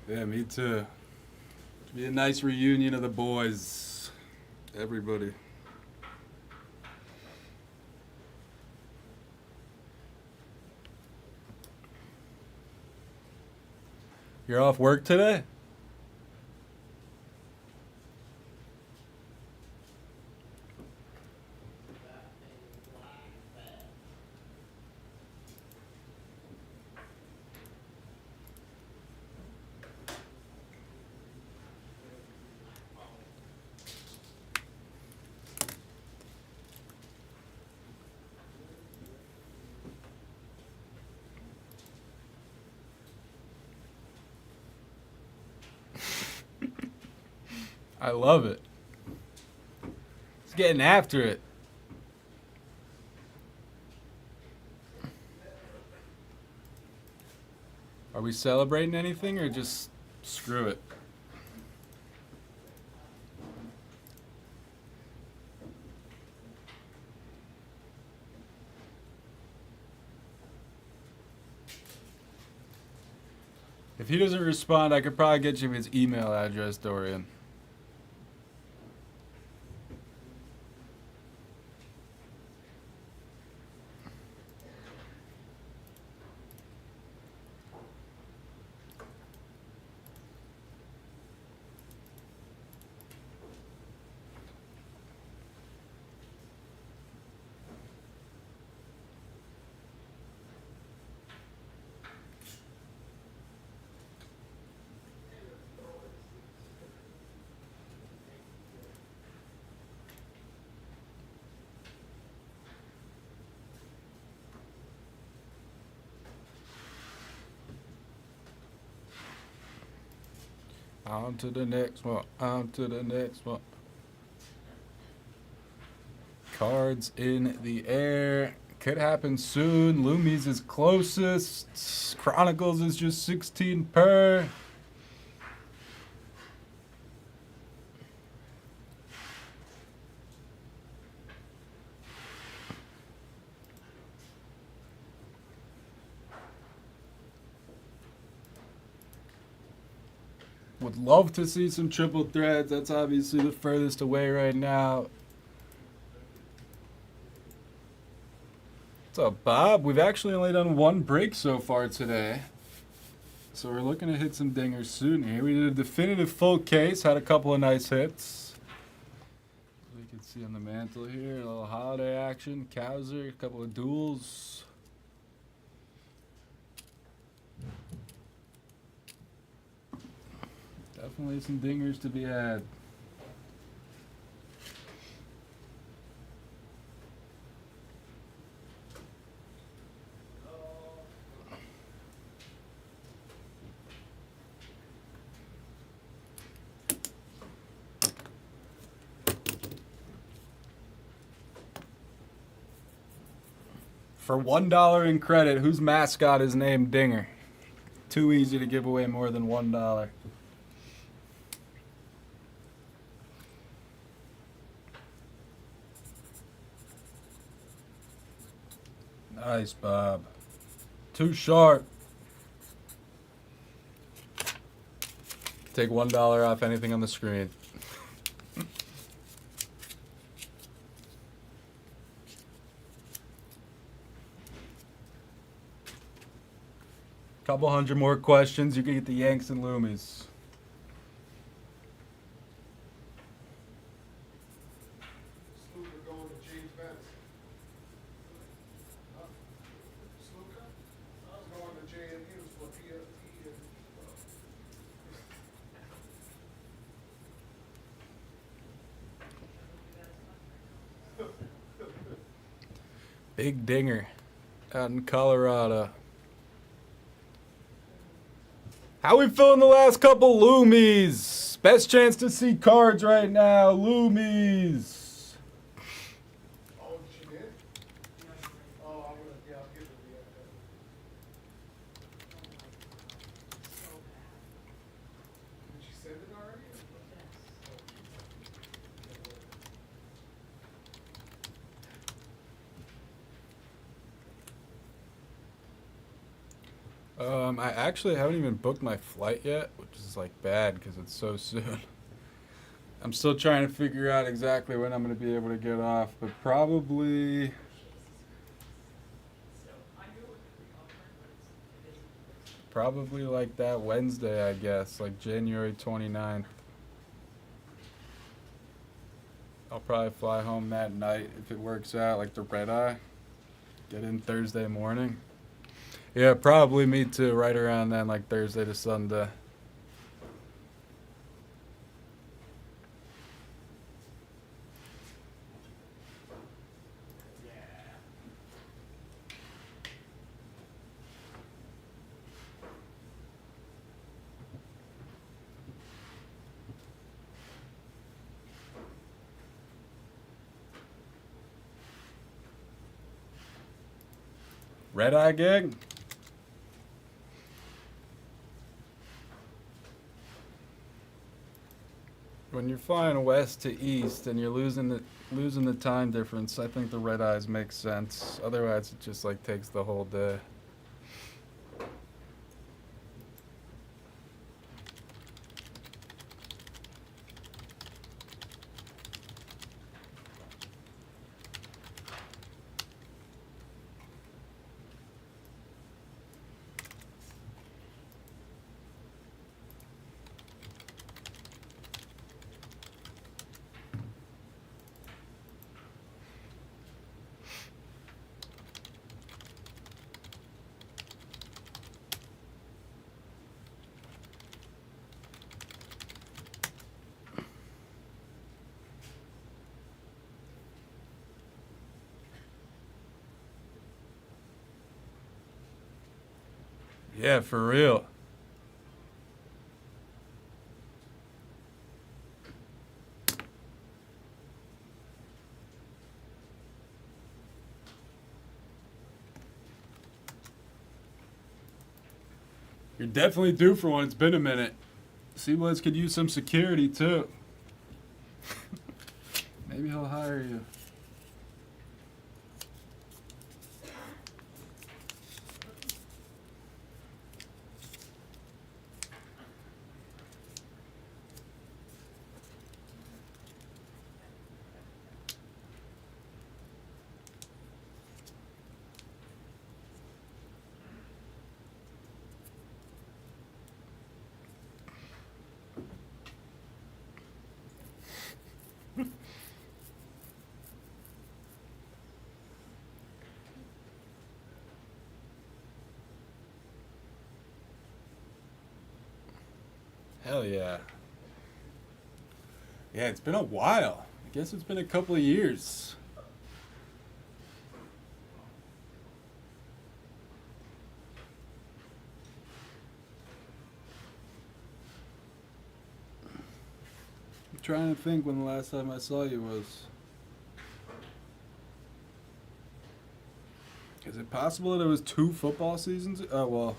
Speaker 1: Yeah, me too. Be a nice reunion of the boys. Everybody. You're off work today? I love it. It's getting after it. Are we celebrating anything or just screw it? If he doesn't respond, I could probably get you his email address, Dorian. On to the next one. On to the next one. Cards in the air. Could happen soon. Loomies is closest. Chronicles is just 16 per. Would love to see some triple threads. That's obviously the furthest away right now. What's up, Bob? We've actually only done one break so far today. So we're looking to hit some dingers soon here. We did a definitive full case, had a couple of nice hits. As we can see on the mantle here, a little holiday action, Cowser, a couple of duels. Definitely some dingers to be had. For $1 in credit, whose mascot is named Dinger? Too easy to give away more than $1. Nice, Bob. Too sharp. Take $1 off anything on the screen. Couple hundred more questions, you can get the Yanks and Loomies.
Speaker 3: Sluka going to James Betts. Huh? Sluka? I was going to JMU's for PFT and,
Speaker 1: Big Dinger out in Colorado. How we feeling the last couple Loomies? Best chance to see cards right now, Loomies.
Speaker 3: oh, she did? Oh, I'm gonna, yeah, I'll give her the, did she send it already?
Speaker 1: I actually haven't even booked my flight yet, which is like bad because it's so soon. I'm still trying to figure out exactly when I'm going to be able to get off, but probably like that Wednesday, I guess, like January 29th. I'll probably fly home that night if it works out, like the red eye. Get in Thursday morning. Yeah, probably me too, right around then, like Thursday to Sunday. Red eye gig? When you're flying west to east and you're losing the time difference, I think the red eyes make sense. Otherwise, it just like takes the whole day. Yeah, for real. You're definitely due for one. It's been a minute. Blez could use some security too. Maybe he'll hire you. Hell yeah. Yeah, it's been a while. I guess it's been a couple of years. I'm trying to think when the last time I saw you was. Is it possible that it was 2 football seasons? Oh, well.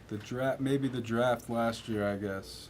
Speaker 1: The draft, maybe the draft last year, I guess.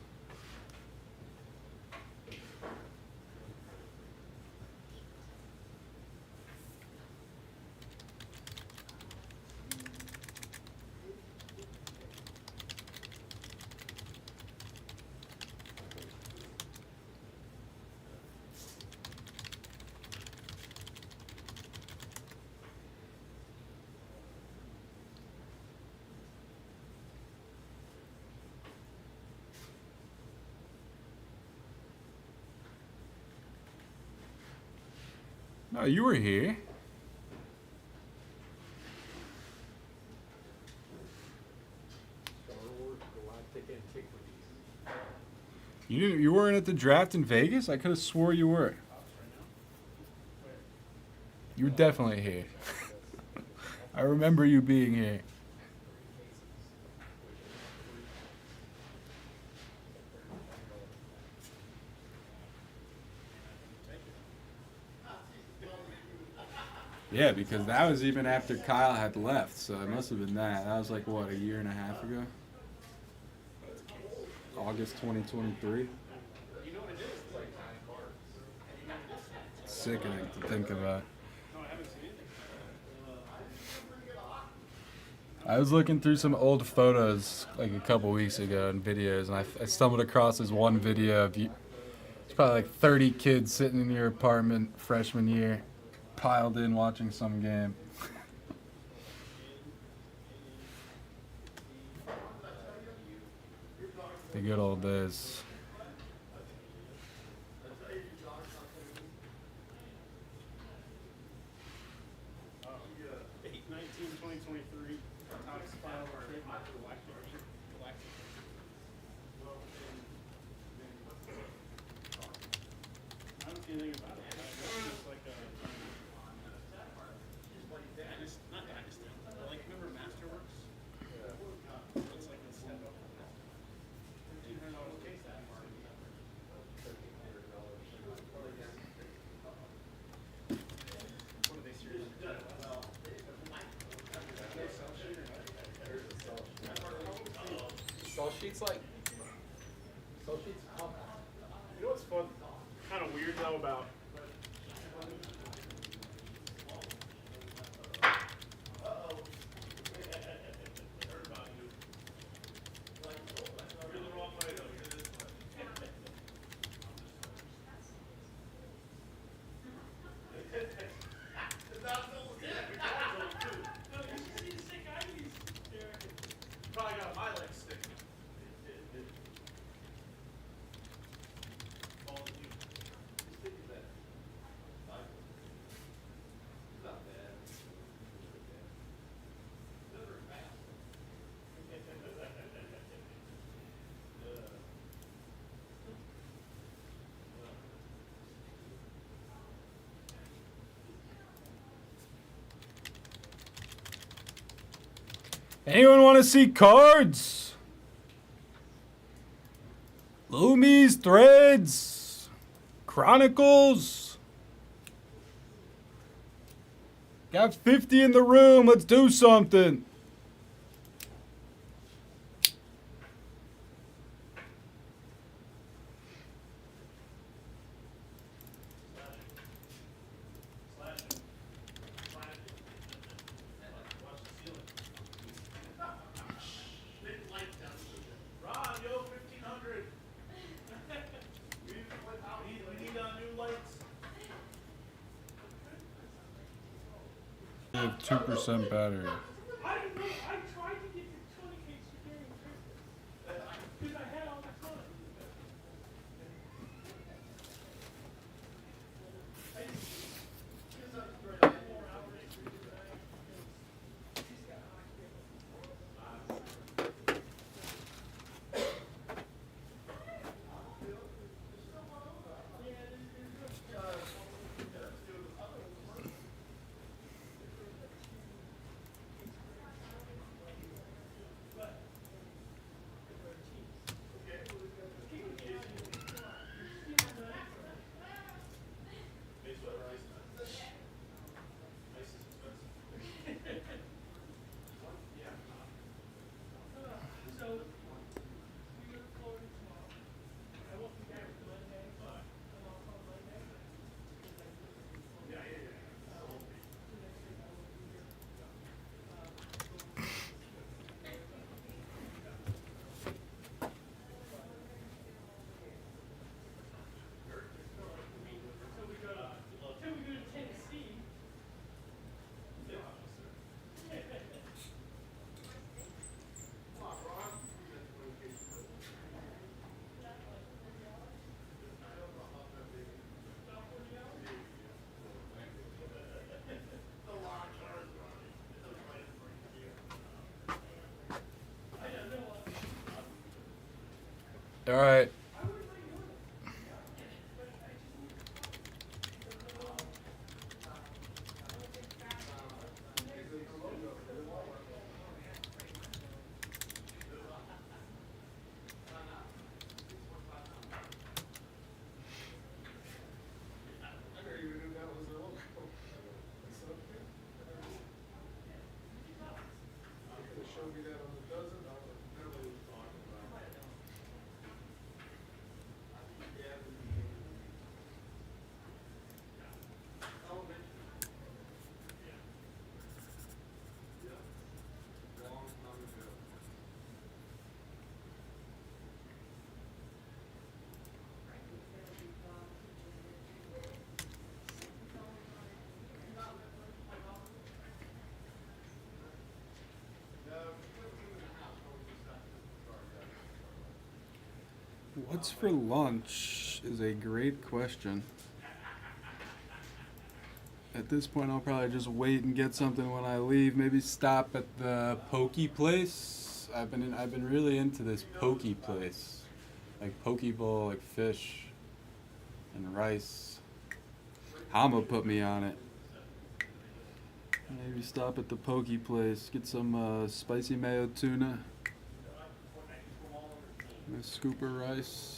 Speaker 1: No, you were here. You weren't at the draft in Vegas? I could have swore you were. You were definitely here. I remember you being here. Yeah, because that was even after Kyle had left, so it must have been that. That was like, what, a year and a half ago? August 2023? Sickening to think about. I was looking through some old photos like a couple weeks ago and videos, and I stumbled across this one video of you. It's probably like 30 kids sitting in your apartment freshman year, piled in watching some game. The good old days.
Speaker 6: 2023. Tops file trade mark for I don't see anything about it. It's just like a not Dynasty, but like remember Masterworks? It's like a step up. $1,500 case that mark. What are they serious?
Speaker 4: Sell sheets like. Sell sheets.
Speaker 6: You know what's fun? Kind of weird though about. Probably got my legs stick.
Speaker 1: Anyone want to see cards? Loomies, Threads, Chronicles. Got 50 in the room. Let's do something.
Speaker 7: Ron, yo, 1500. We need new lights.
Speaker 1: I have 2% battery.
Speaker 7: I don't know. I tried to get the Tony case during Christmas. Because I had all the time.
Speaker 1: All right.
Speaker 9: Showed me that on the dozen, I would never would talk about it. Long time ago.
Speaker 1: What's for lunch is a great question. At this point, I'll probably just wait and get something when I leave. Maybe stop at the pokey place. I've been really into this pokey place, like poke bowl, like fish and rice. Hama put me on it. Maybe stop at the pokey place, get some spicy mayo tuna, and a scoop of rice.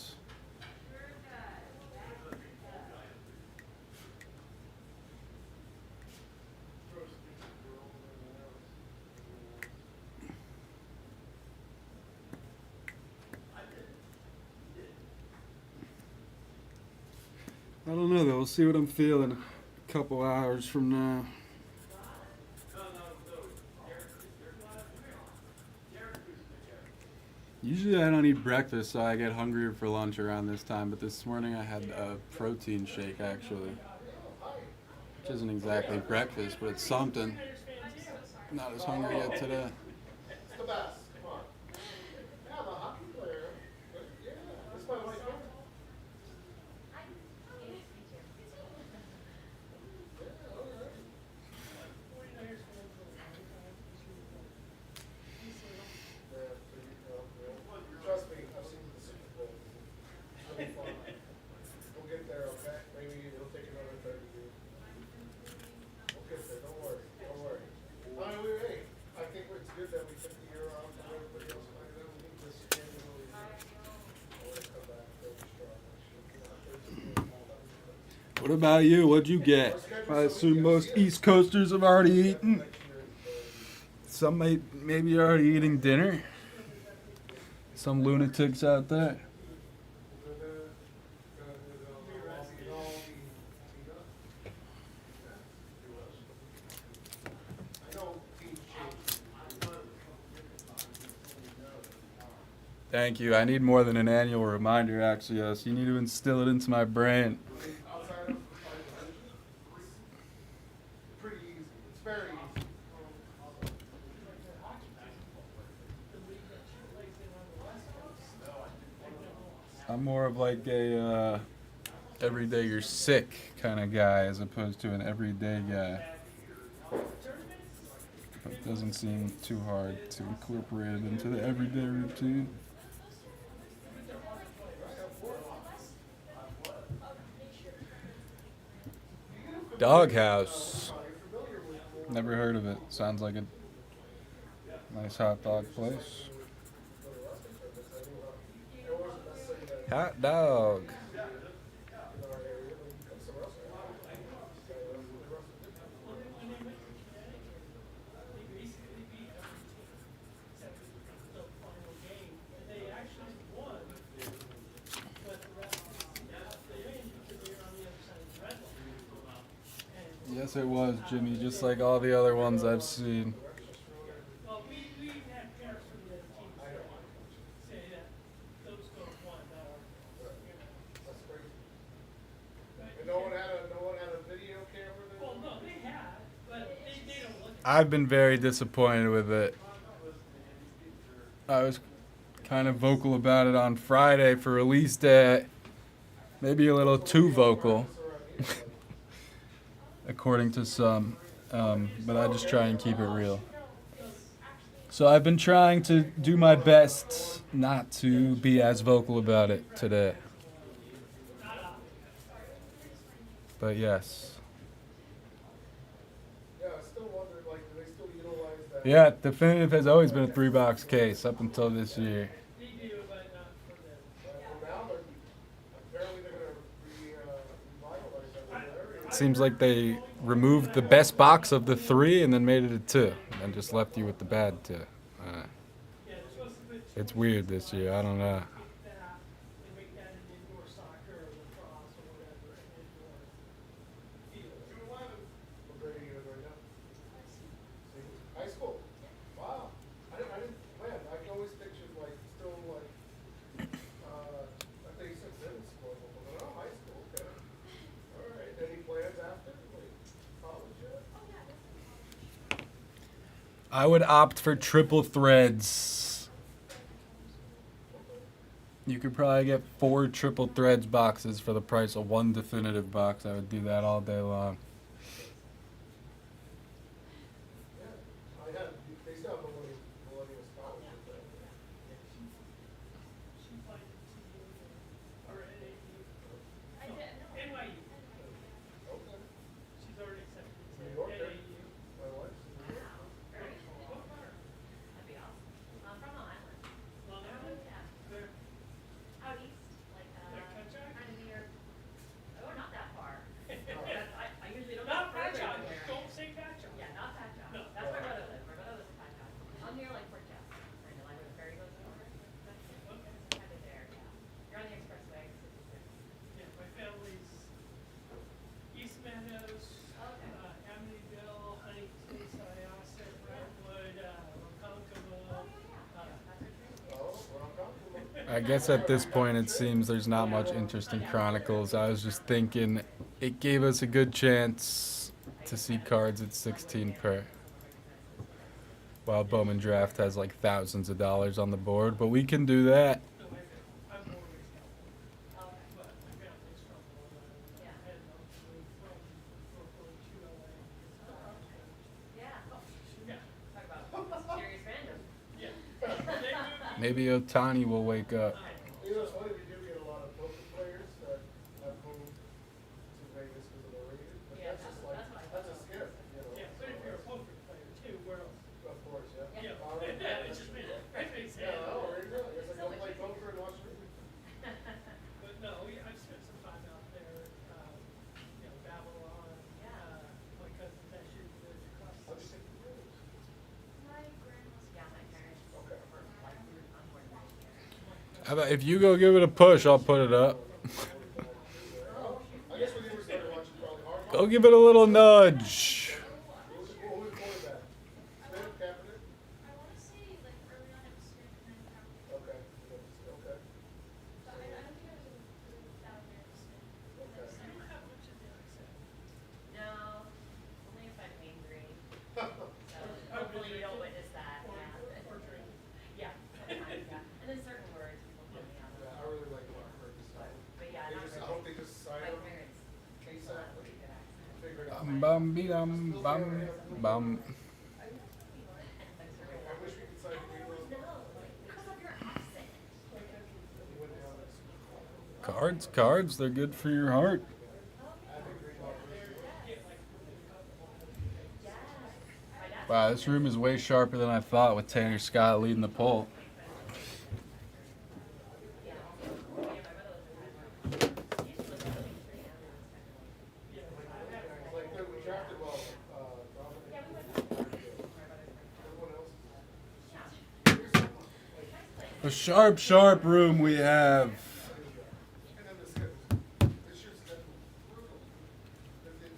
Speaker 1: I don't know though, we'll see what I'm feeling a couple hours from now. Usually I don't eat breakfast, so I get hungrier for lunch around this time, but this morning I had a protein shake actually. Which isn't exactly breakfast, but it's something. Not as hungry yet today.
Speaker 3: It's the best. Come on. Yeah, I'm a hockey player. But yeah, that's my wife. Yeah, all right. Trust me, I've seen the Super Bowl. It's really fun. We'll get there, okay? Maybe it'll take another 30 years. We'll get there, don't worry, don't worry. I mean, hey, I think it's good that we took the
Speaker 1: What about you? What'd you get? I assume most East Coasters have already eaten. Some maybe are already eating dinner. Some lunatics out there. Thank you. I need more than an annual reminder, Axios. You need to instill it into my brain.
Speaker 3: Outside of pretty easy. It's very easy.
Speaker 1: I'm more of like a everyday you're sick kind of guy as opposed to an everyday guy. But it doesn't seem too hard to incorporate it into the everyday routine. Doghouse. Never heard of it. Sounds like a nice hot dog place. Hot dog. Yes, it was, Jimmy, just like all the other ones I've seen.
Speaker 3: And no one had a video camera there? Well, no, they had, but they don't look.
Speaker 1: I've been very disappointed with it. I was kind of vocal about it on Friday for release day. Maybe a little too vocal, according to some. But I just try and keep it real. So I've been trying to do my best not to be as vocal about it today. But yes.
Speaker 3: Yeah, I still wondered, like, do they still utilize that?
Speaker 1: Yeah, Definitive has always been a 3-box case up until this year.
Speaker 3: Well, now apparently they're gonna revitalize that.
Speaker 1: It seems like they removed the best box of the 3 and then made it a 2, and just left you with the bad 2. It's weird this year. I don't know.
Speaker 3: What grade are you in right now? High school? Wow. I didn't plan. I can always picture like still like I think you said middle school, but oh, high school, okay. All right. Any plans after? Like college yet?
Speaker 1: I would opt for triple threads. You could probably get 4 triple threads boxes for the price of 1 Definitive box. I would do that all day long.
Speaker 3: Yeah. They still have a millennial scholarship there. Okay.
Speaker 6: She's already accepted.
Speaker 3: New Yorker.
Speaker 6: NAU.
Speaker 3: My wife's in New York.
Speaker 6: Very cool.
Speaker 11: That'd be awesome. I'm from Long Island.
Speaker 6: Long Island?
Speaker 11: Yeah.
Speaker 6: There.
Speaker 11: Out east, like,
Speaker 6: There, Ketchup?
Speaker 11: kind of near, oh, not that far. I usually don't
Speaker 6: Not
Speaker 11: go further
Speaker 6: Patchogue.
Speaker 11: anywhere.
Speaker 6: Don't say Patchogue.
Speaker 11: Yeah, not Patchogue.
Speaker 6: No.
Speaker 11: That's where my brother lives. My brother lives in Patchogue. I'm near, like, Port Jeff, kind of like where the ferry goes over.
Speaker 6: Okay.
Speaker 11: Kind of there, yeah. You're on the expressway, 66.
Speaker 6: Yeah, my family's East Meadows,
Speaker 11: Okay.
Speaker 6: Amityville, Huntington, Syosset, Redwood, Ronkonkoma.
Speaker 3: Oh, well, I'm comfortable.
Speaker 1: I guess at this point it seems there's not much interest in Chronicles. I was just thinking it gave us a good chance to see cards at 16 per. While Bowman Draft has like thousands of dollars on the board, but we can do that.
Speaker 6: No, I'm born and raised California, but my family's from Long Island.
Speaker 11: Yeah.
Speaker 6: And originally from Brooklyn to LA.
Speaker 11: Yeah.
Speaker 6: Yeah.
Speaker 11: Talk about serious random.
Speaker 6: Yeah. They moved
Speaker 1: Maybe Otani will wake up.
Speaker 3: You know, it's funny, we do get a lot of poker players that have moved to Vegas because of the rated, but
Speaker 11: Yeah,
Speaker 3: that's just
Speaker 11: that's
Speaker 3: like,
Speaker 11: what I
Speaker 3: that's a
Speaker 11: thought.
Speaker 3: skip, you know?
Speaker 6: Yeah, but if you're a poker player too, where else?
Speaker 3: Of course, yeah.
Speaker 6: Yeah.
Speaker 3: Alright.
Speaker 6: It just makes sense.
Speaker 3: Yeah, oh, there you go. It's like, don't play poker and watch movies.
Speaker 6: But no, I've spent some time out there. Yeah,
Speaker 1: How about if you go give it a push, I'll put it up.
Speaker 3: I guess when you were starting watching probably hard.
Speaker 1: Go give it a little nudge.
Speaker 3: Who was quarterback? Smith, Kaepernick?
Speaker 11: I want to say like early on it was Smith and then Kaepernick.
Speaker 3: Okay. Okay.
Speaker 11: But I don't think it was down there with Smith.
Speaker 3: Okay.
Speaker 11: I don't have much of the other side. No, only if I'm angry. So hopefully you don't witness that. Yeah. Sometimes, yeah. And then certain words people put me on.
Speaker 3: Yeah, I really like Mark Burgess.
Speaker 11: But yeah,
Speaker 3: They
Speaker 11: not
Speaker 3: just, I
Speaker 11: really.
Speaker 3: hope they just sign
Speaker 11: My
Speaker 3: him
Speaker 11: parents.
Speaker 3: ASAP.
Speaker 11: Pretty good accent.
Speaker 3: Figure it out.
Speaker 1: Bum be dum bum bum.
Speaker 3: I wish we could sign Greenwood.
Speaker 11: Because of your accent.
Speaker 3: He went down like
Speaker 1: Cards, they're good for your heart. Wow, this room is way sharper than I thought with Tanner Scott leading the poll.
Speaker 3: like good. We drafted well. Dominic. Everyone else.
Speaker 1: A sharp room we have.
Speaker 3: And then the schedule. This year's schedule was brutal.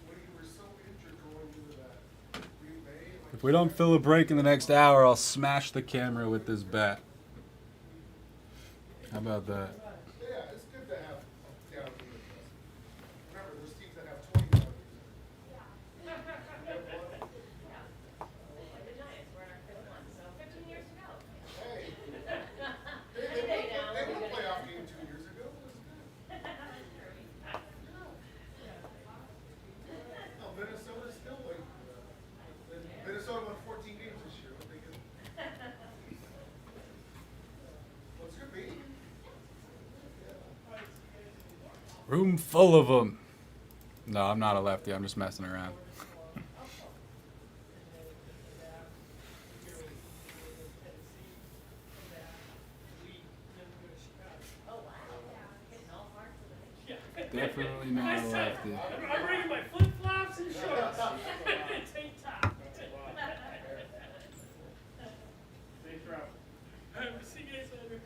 Speaker 3: When you were so injured going into that Green Bay, like,
Speaker 1: If we don't fill a break in the next hour, I'll smash the camera with this bat. How about that?
Speaker 3: yeah, it's good to have down unit. Remember, there's teams that have 20 down
Speaker 11: Like the Giants, we're in our fifth one, so 15 years to go.
Speaker 3: Hey,
Speaker 11: Every day now.
Speaker 3: they won a playoff game 2 years ago. It was good. No, Minnesota's still like, Minnesota won 14 games this year. What they get? What's your beat?
Speaker 1: Room full of them. No, I'm not a lefty. I'm just messing around.
Speaker 11: Oh, wow. Hitting all parts of the
Speaker 1: Definitely not a lefty.
Speaker 6: I'm bringing my flip flops and shorts. Tank top. Safe travel. All right, we'll see you guys later.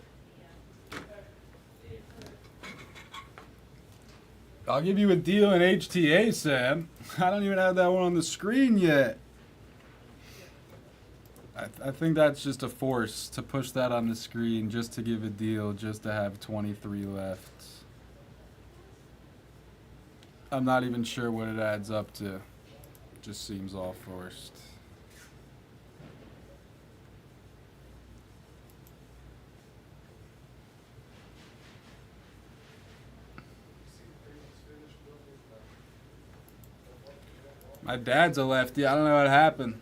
Speaker 1: I'll give you a deal in HTA, Sam. I don't even have that one on the screen yet. I think that's just a force to push that on the screen just to give a deal, just to have 23 left. I'm not even sure what it adds up to. Just seems all forced. My dad's a lefty. I don't know what happened.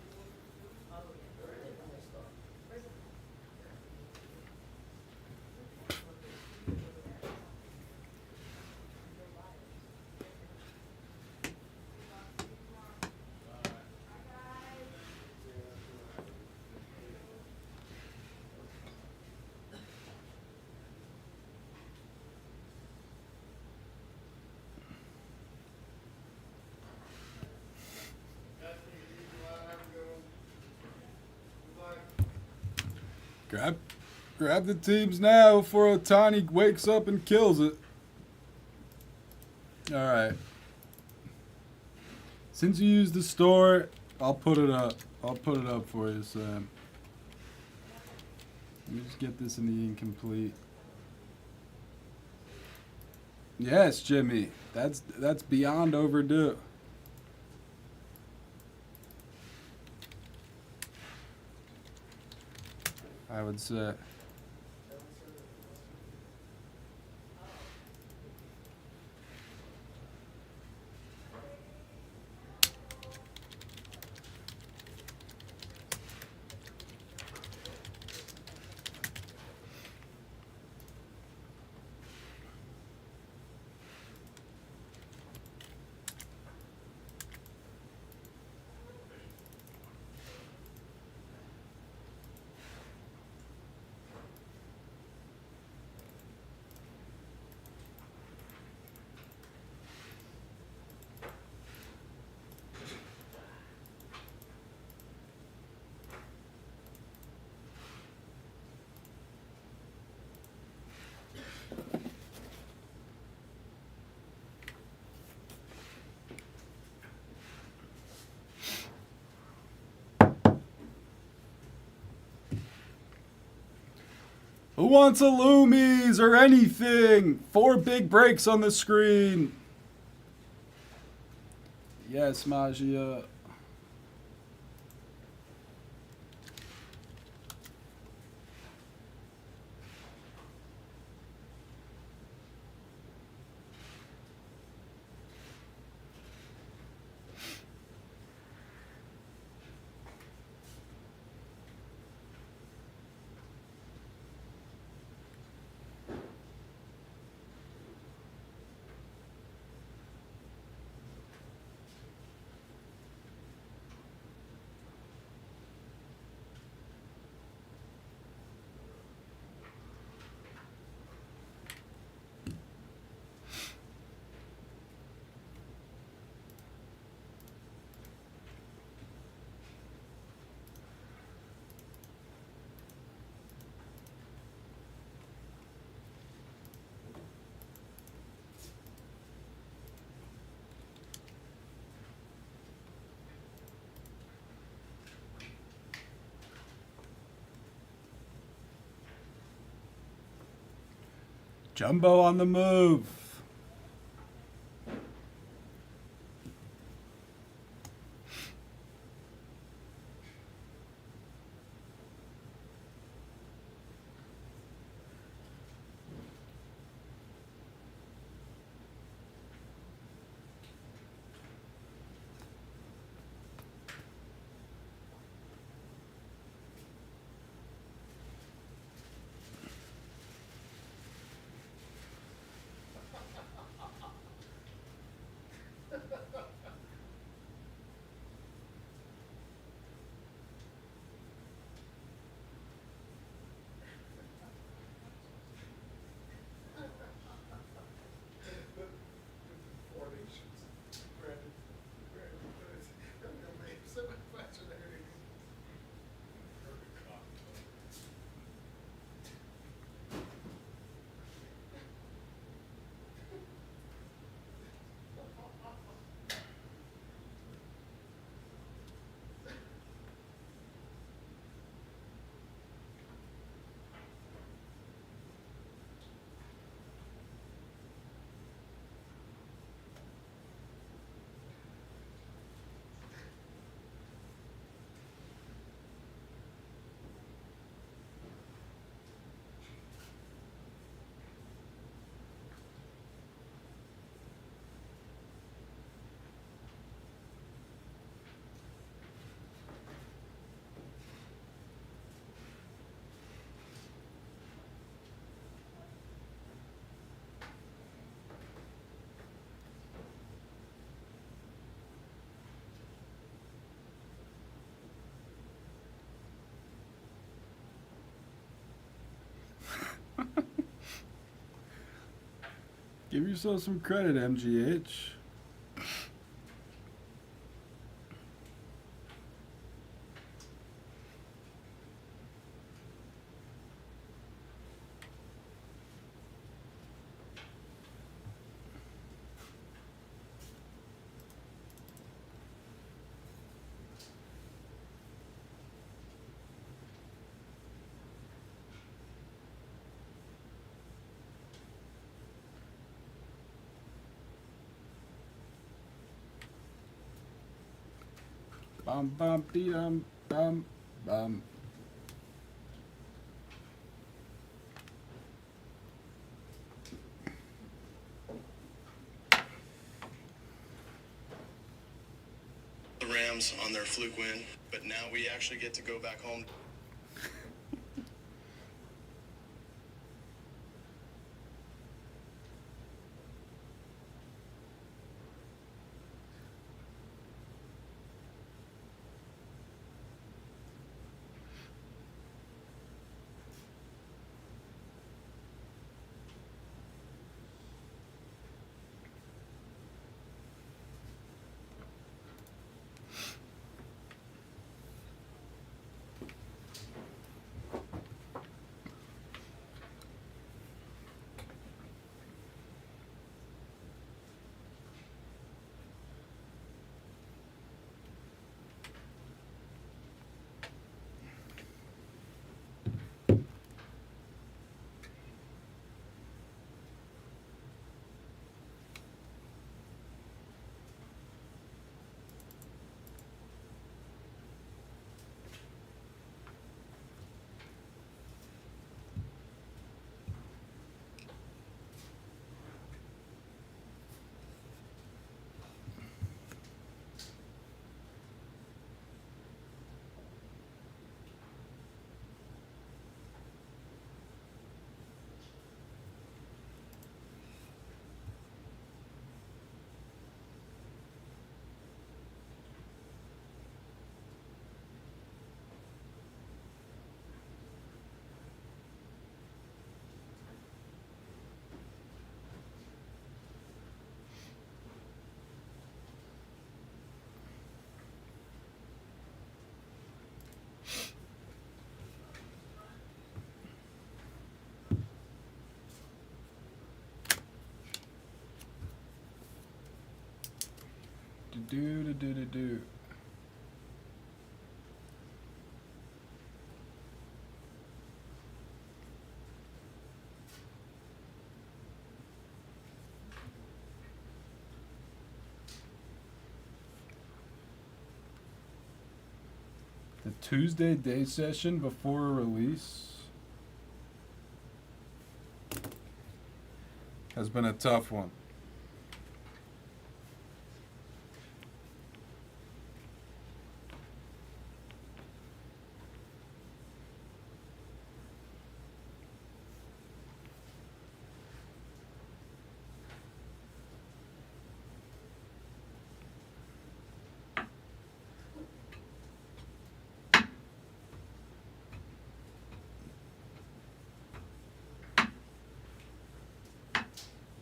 Speaker 1: Grab the teams now before Otani wakes up and kills it. All right. Since you used the store, I'll put it up. I'll put it up for you, Sam. Let me just get this in the incomplete. Yes, Jimmy. That's beyond overdue. I would say. Who wants a Loomies or anything? 4 big breaks on the screen. Yes, Magia. Jumbo on the move.
Speaker 3: Four nations. Brandon, so much of everything.
Speaker 1: Give yourself some credit, MGH. Bum bum dee dum bum bum.
Speaker 12: The Rams on their fluke win, but now we actually get to go back home.
Speaker 1: Do. The Tuesday day session before a release has been a tough one.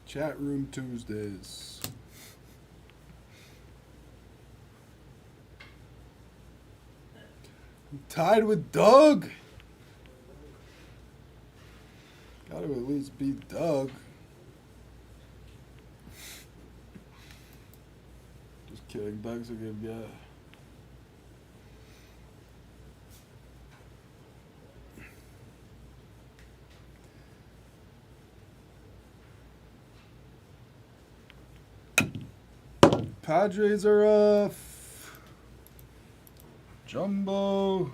Speaker 1: Chat room Tuesdays. I'm tied with Doug. Gotta at least beat Doug. Just kidding, Doug's a good guy. Padres are off. Jumbo.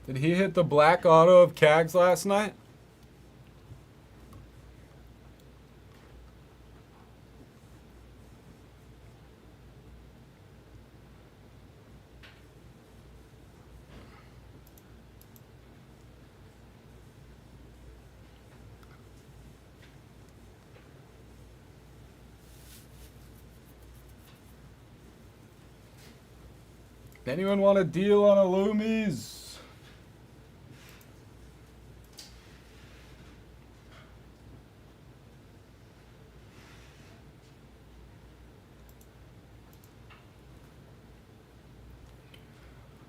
Speaker 1: Did he hit the black auto of Cags last night? Anyone want a deal on a Loomies?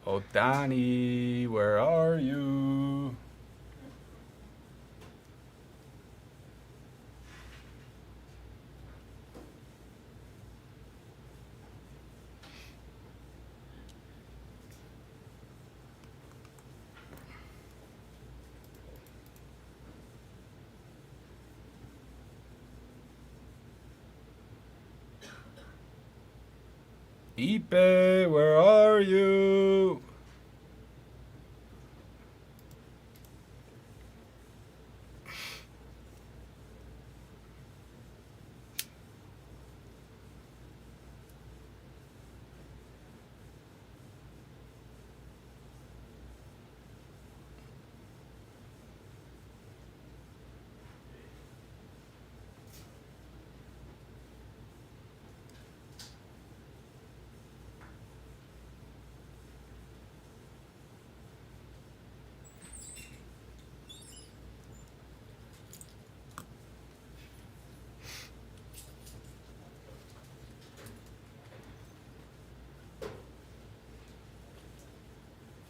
Speaker 1: Otani, where are you? Ipe, where are you?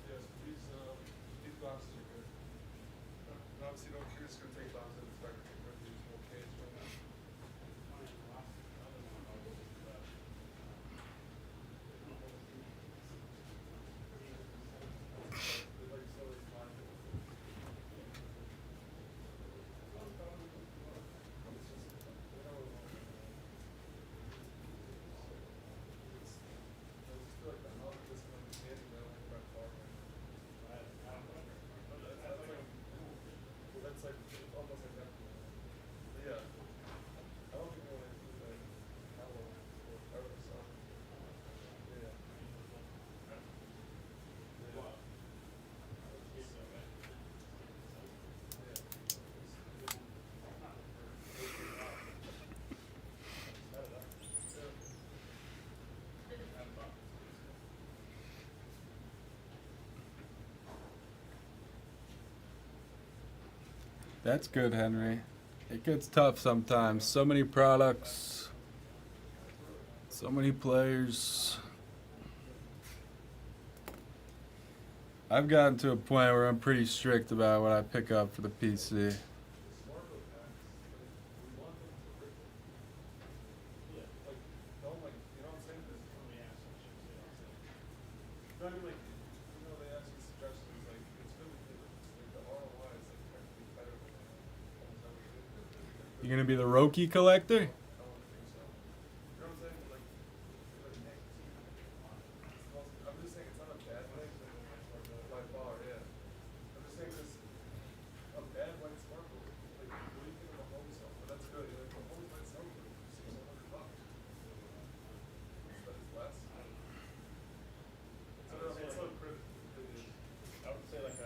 Speaker 9: Yes, these boxes are good. Obviously, don't you're just gonna take boxes and start getting rid of these little cage right now. They're like slowly sliding. That's like almost like that.
Speaker 1: That's good, Henry. It gets tough sometimes. So many products, so many players. I've gotten to a point where I'm pretty strict about what I pick up for the PC. You gonna be the Roki collector?
Speaker 6: I would say like a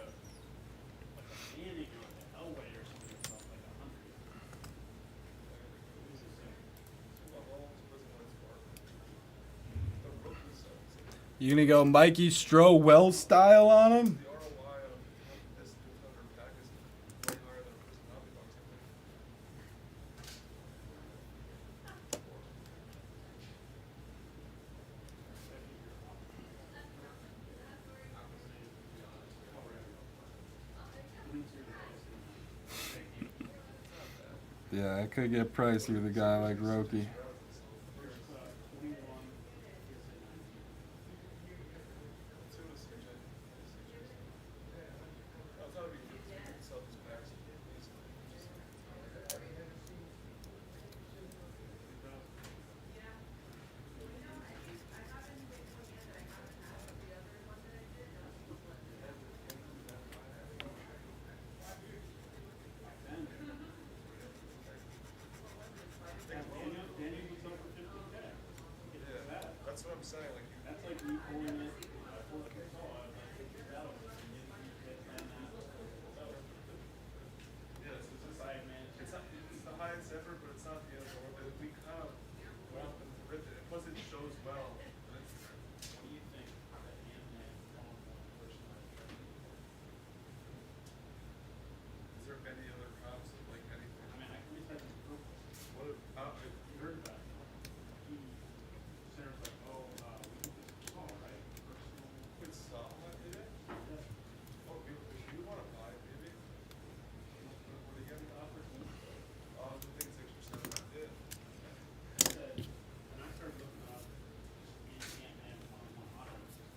Speaker 6: Manning or like an Elway or something that's not like 100.
Speaker 1: You gonna go Mikey Stroh style on him? Yeah, I could get pricey with a guy like Roki.
Speaker 9: That's what I'm saying. Like,
Speaker 6: That's like me pulling it. I pull it from saw. I take it out of it and you get that.
Speaker 9: yes, it's just like, it's not, it's the highest ever, but it's not the other one. But we kind of went up and ripped it. Plus, it shows well.
Speaker 6: What do you think that Ant-Man personalized training?
Speaker 9: Is there any other comps of like anything?
Speaker 6: I mean, I can reset it purple.
Speaker 9: What?
Speaker 6: You heard about it. He Sarah's like, oh, we need this call, right? Personal.
Speaker 9: It's what did it? Oh, you want to buy it, maybe? What do you get? I think 6%. Yeah.
Speaker 6: He said, and I started looking up just me Ant-Man one-on-one autos, and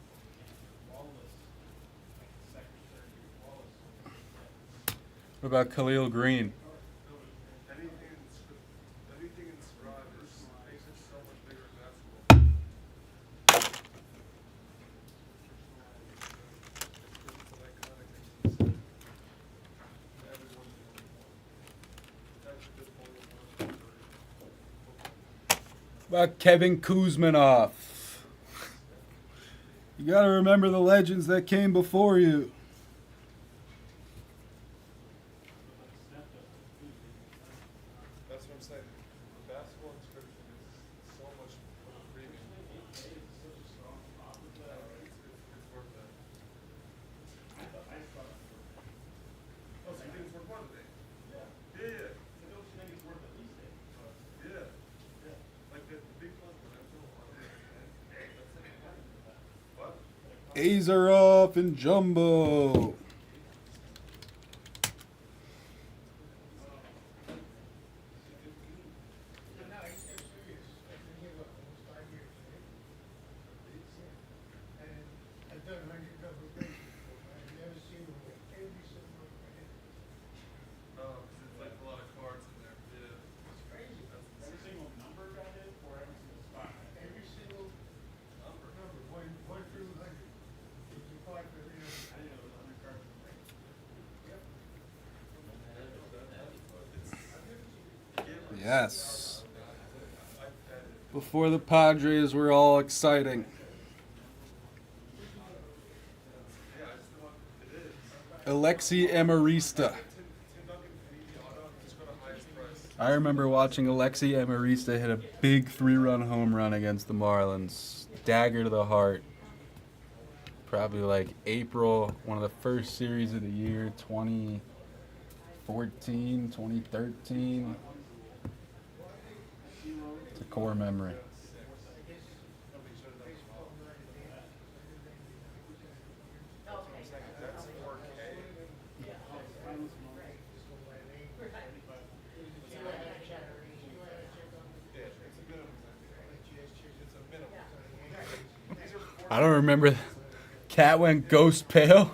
Speaker 6: Wallace, like the second, third year Wallace.
Speaker 1: What about Khalil Green?
Speaker 9: Anything in Scribe makes it so much bigger than basketball.
Speaker 1: What about Kevin Kuzminoff? You gotta remember the legends that came before you.
Speaker 9: That's what I'm saying. The basketball inscription is so much more premium. It's worth that. Oh, so you think it's worth more than 8? Yeah. Yeah. Like the big one. What?
Speaker 1: A's are off in jumbo.
Speaker 9: Oh, 'cause it's like a lot of cards in there. Yeah. It's crazy.
Speaker 6: Every single number got it, or every single spot?
Speaker 3: Every single
Speaker 9: Number.
Speaker 3: one through 100. If you apply for the,
Speaker 6: I didn't know it was 100 cards in the break.
Speaker 1: Yes. Before the Padres were all exciting.
Speaker 9: Yeah, I just want it is.
Speaker 1: Alexi Amarista.
Speaker 9: Tim Duncan Panini Auto, just go to highest price.
Speaker 1: I remember watching Alexi Amarista hit a big 3-run home run against the Marlins. Dagger to the heart. Probably like April, one of the first series of the year, 2014, 2013. It's a core memory. I don't remember. Cat went ghost pale.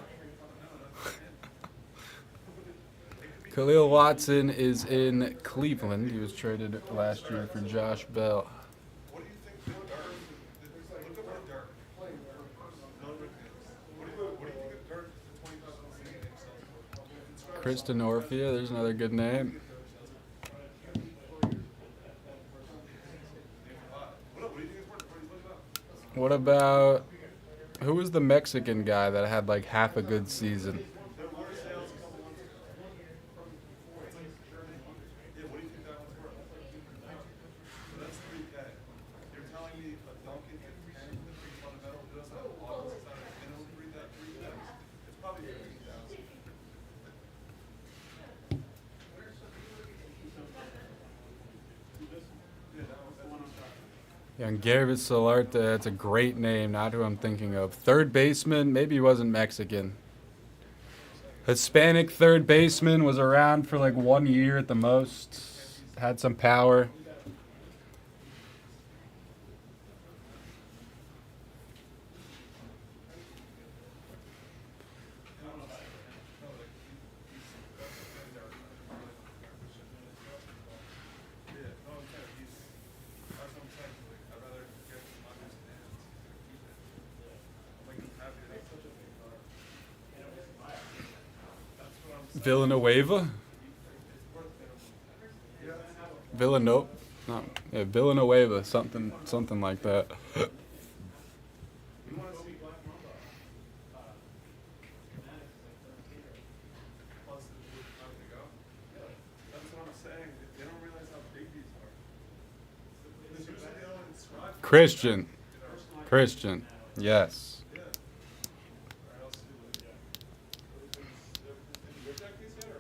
Speaker 1: Khalil Watson is in Cleveland. He was traded last year for Josh Bell.
Speaker 9: What do you think the dirt? Look at what dirt. What do you think of dirt? The 20,000 sells for?
Speaker 1: Kristen Orfia, there's another good name.
Speaker 9: What do you think it's worth? What are you looking up?
Speaker 1: What about, who was the Mexican guy that had like half a good season?
Speaker 9: There were sales a couple months ago. Yeah, what do you think that one's worth? So that's 3K. You're telling me a Duncan at 10 with the fundamental doesn't have offense, it's not a minimum 3K? It's probably 15,000. Yeah, that one's the one I'm talking about.
Speaker 1: Yeah, and Garvis Solarte, that's a great name, not who I'm thinking of. Third baseman, maybe he wasn't Mexican. Hispanic third baseman, was around for like 1 year at the most. Had some power. Villanueva? Villanova? No, yeah, Villanueva, something like that.
Speaker 9: That's what I'm saying. They don't realize how big these are. Because usually they don't inscribe.
Speaker 1: Christian, yes.
Speaker 9: Yeah. Alright, I'll see what. Did you reject these yet or no?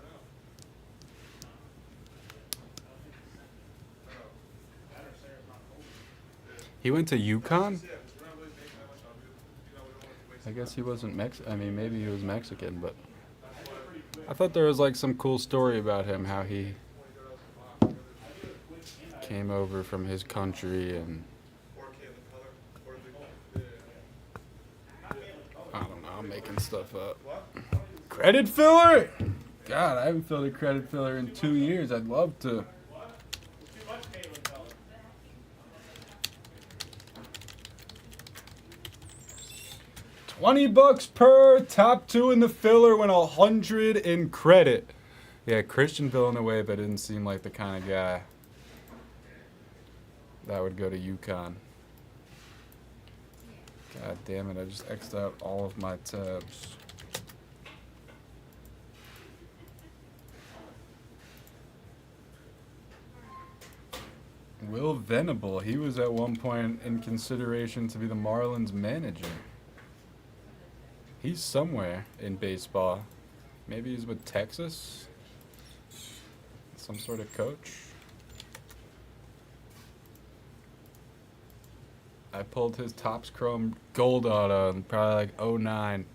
Speaker 1: He went to UConn?
Speaker 9: Yeah, because we're not really making that much on it. You know, we don't want to waste.
Speaker 1: I guess he wasn't I mean, maybe he was Mexican, but I thought there was like some cool story about him, how he came over from his country and
Speaker 9: 4K in the color. Or the.
Speaker 1: I don't know, I'm making stuff up.
Speaker 9: What?
Speaker 1: Credit filler? God, I haven't filled a credit filler in 2 years. I'd love to. $20 per, top 2 in the filler, went 100 in credit. Yeah, Christian Villanueva didn't seem like the kind of guy that would go to UConn. God damn it, I just X'd out all of my tabs. Will Venable, he was at one point in consideration to be the Marlins manager. He's somewhere in baseball. Maybe he's with Texas? Some sort of coach? I pulled his Topps Chrome Gold Auto in probably like '09.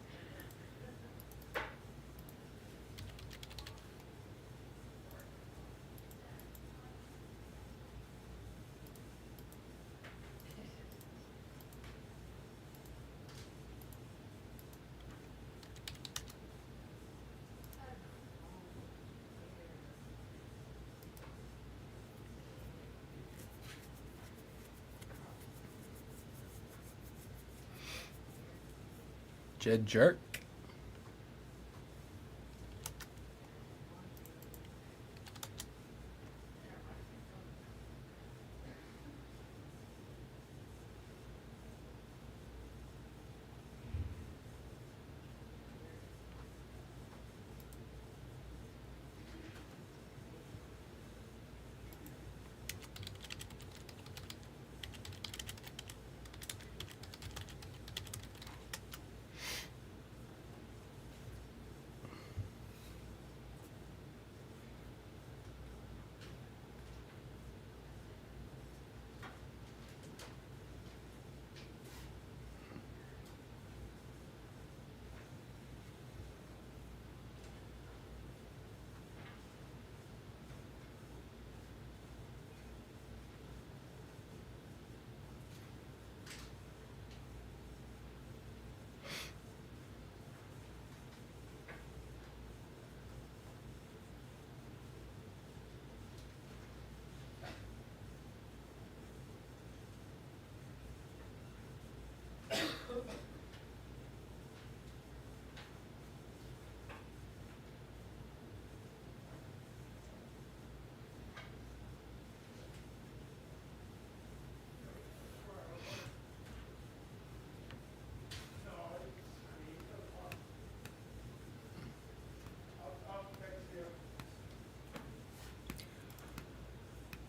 Speaker 1: Jed Jerk.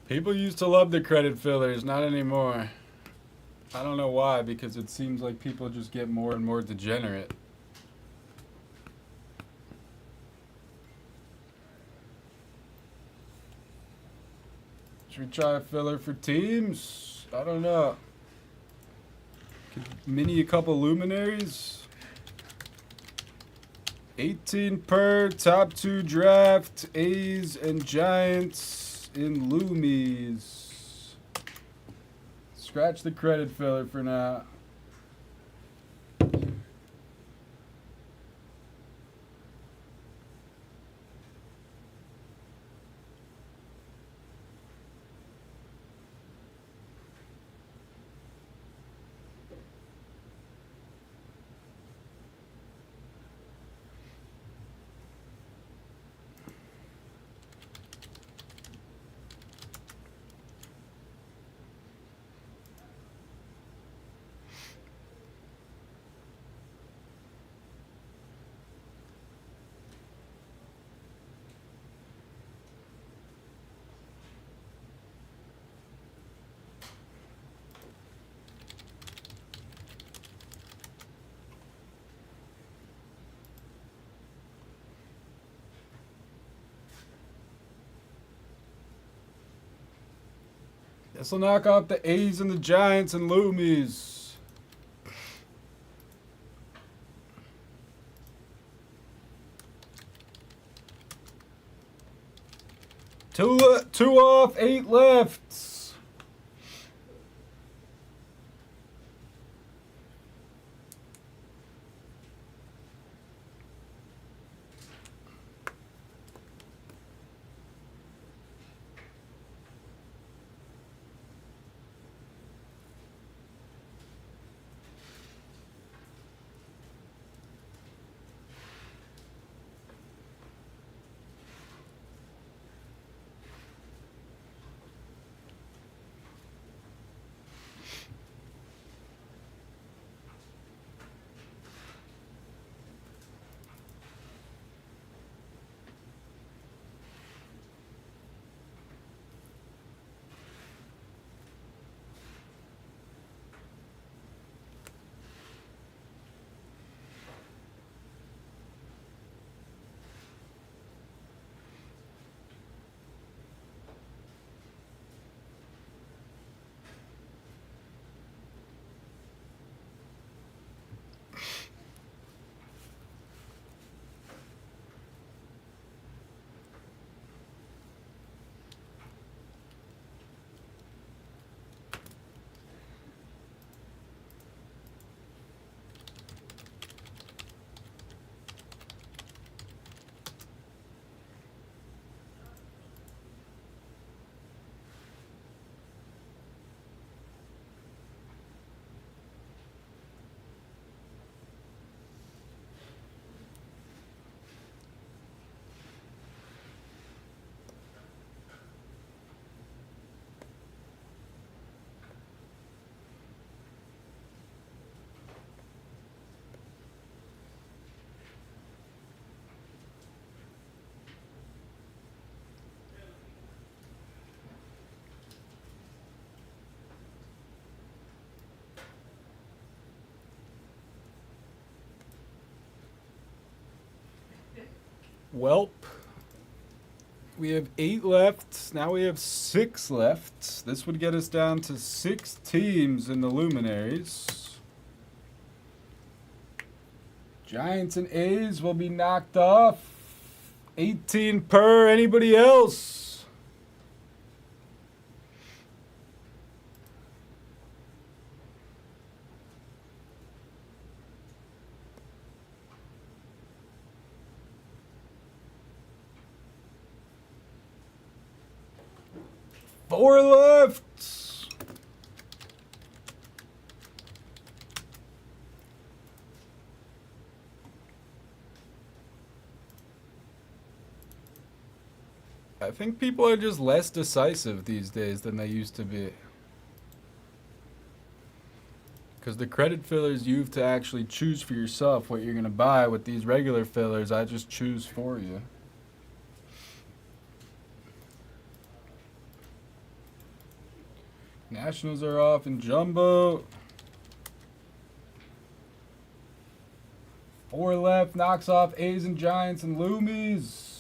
Speaker 1: People used to love the credit fillers, not anymore. I don't know why, because it seems like people just get more and more degenerate. Should we try a filler for teams? I don't know. Could mini a couple luminaries? 18 per, top 2 draft, A's and Giants in Loomies. Scratch the credit filler for now. This will knock off the A's and the Giants and Loomies. Two off, 8 left. Welp. We have 8 left. Now we have 6 left. This would get us down to 6 teams in the Luminaries. Giants and A's will be knocked off. 18 per. Anybody else? Four left. I think people are just less decisive these days than they used to be. Because the credit fillers, you have to actually choose for yourself what you're going to buy. With these regular fillers, I just choose for you. Nationals are off in jumbo. 4 left, knocks off A's and Giants and Loomies.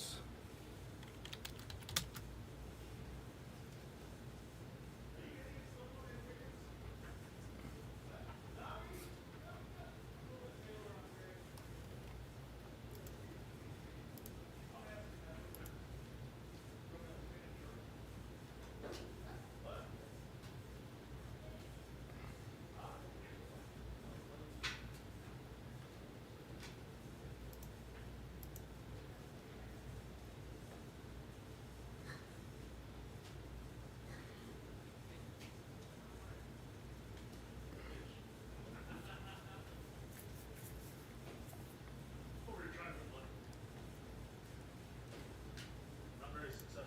Speaker 7: What were you trying to look? Not very successful.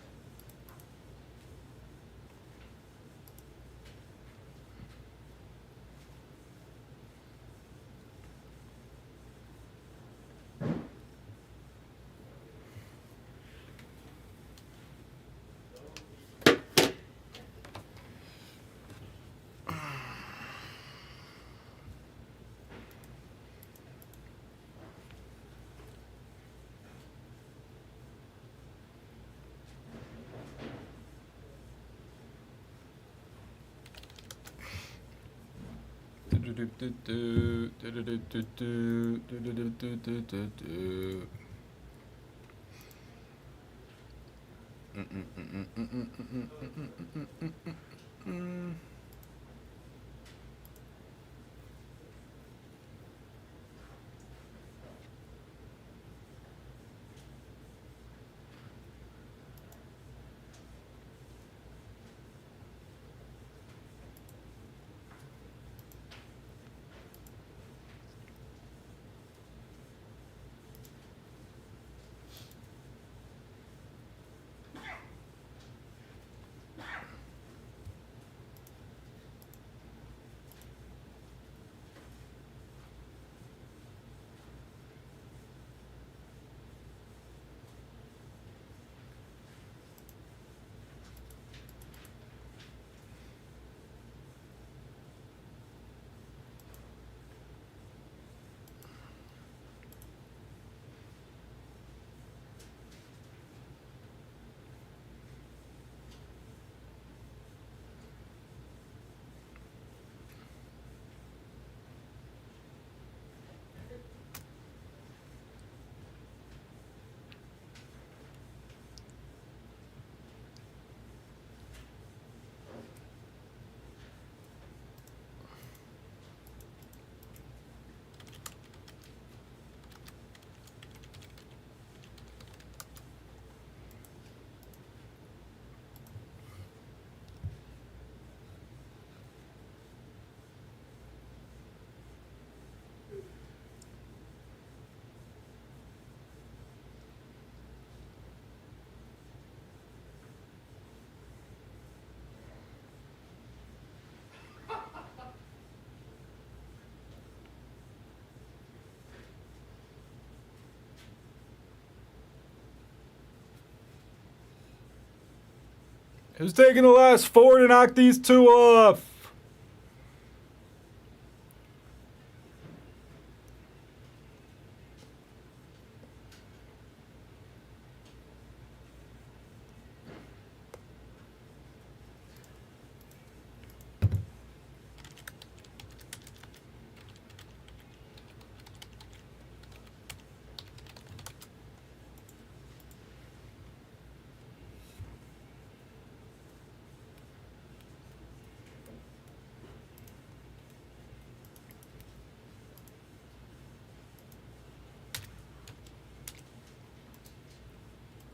Speaker 1: Who's taking the last 4 to knock these 2 off?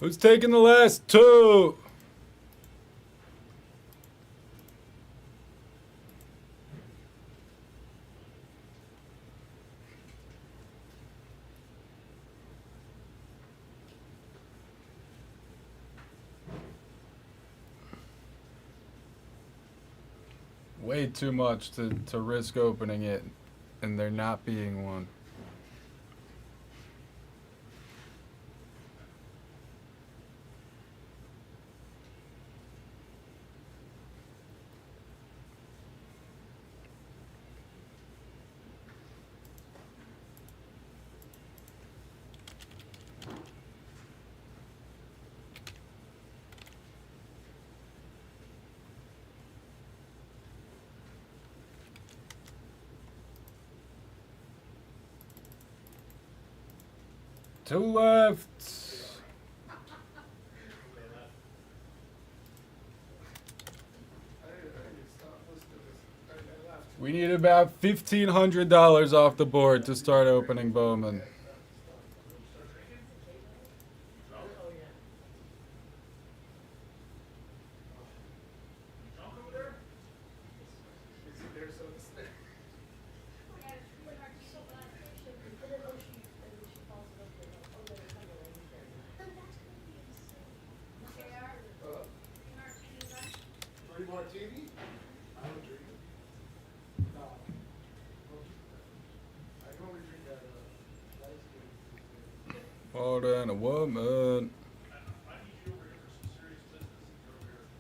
Speaker 1: Who's taking the last 2? Way too much to risk opening it and there not being one. 2 left. We need about $1,500 off the board to start opening Bowman.
Speaker 3: Three martini? I don't drink it. No. I can only drink that, light skin.
Speaker 1: More than a woman.
Speaker 7: I need you over here for some serious business. You're over here.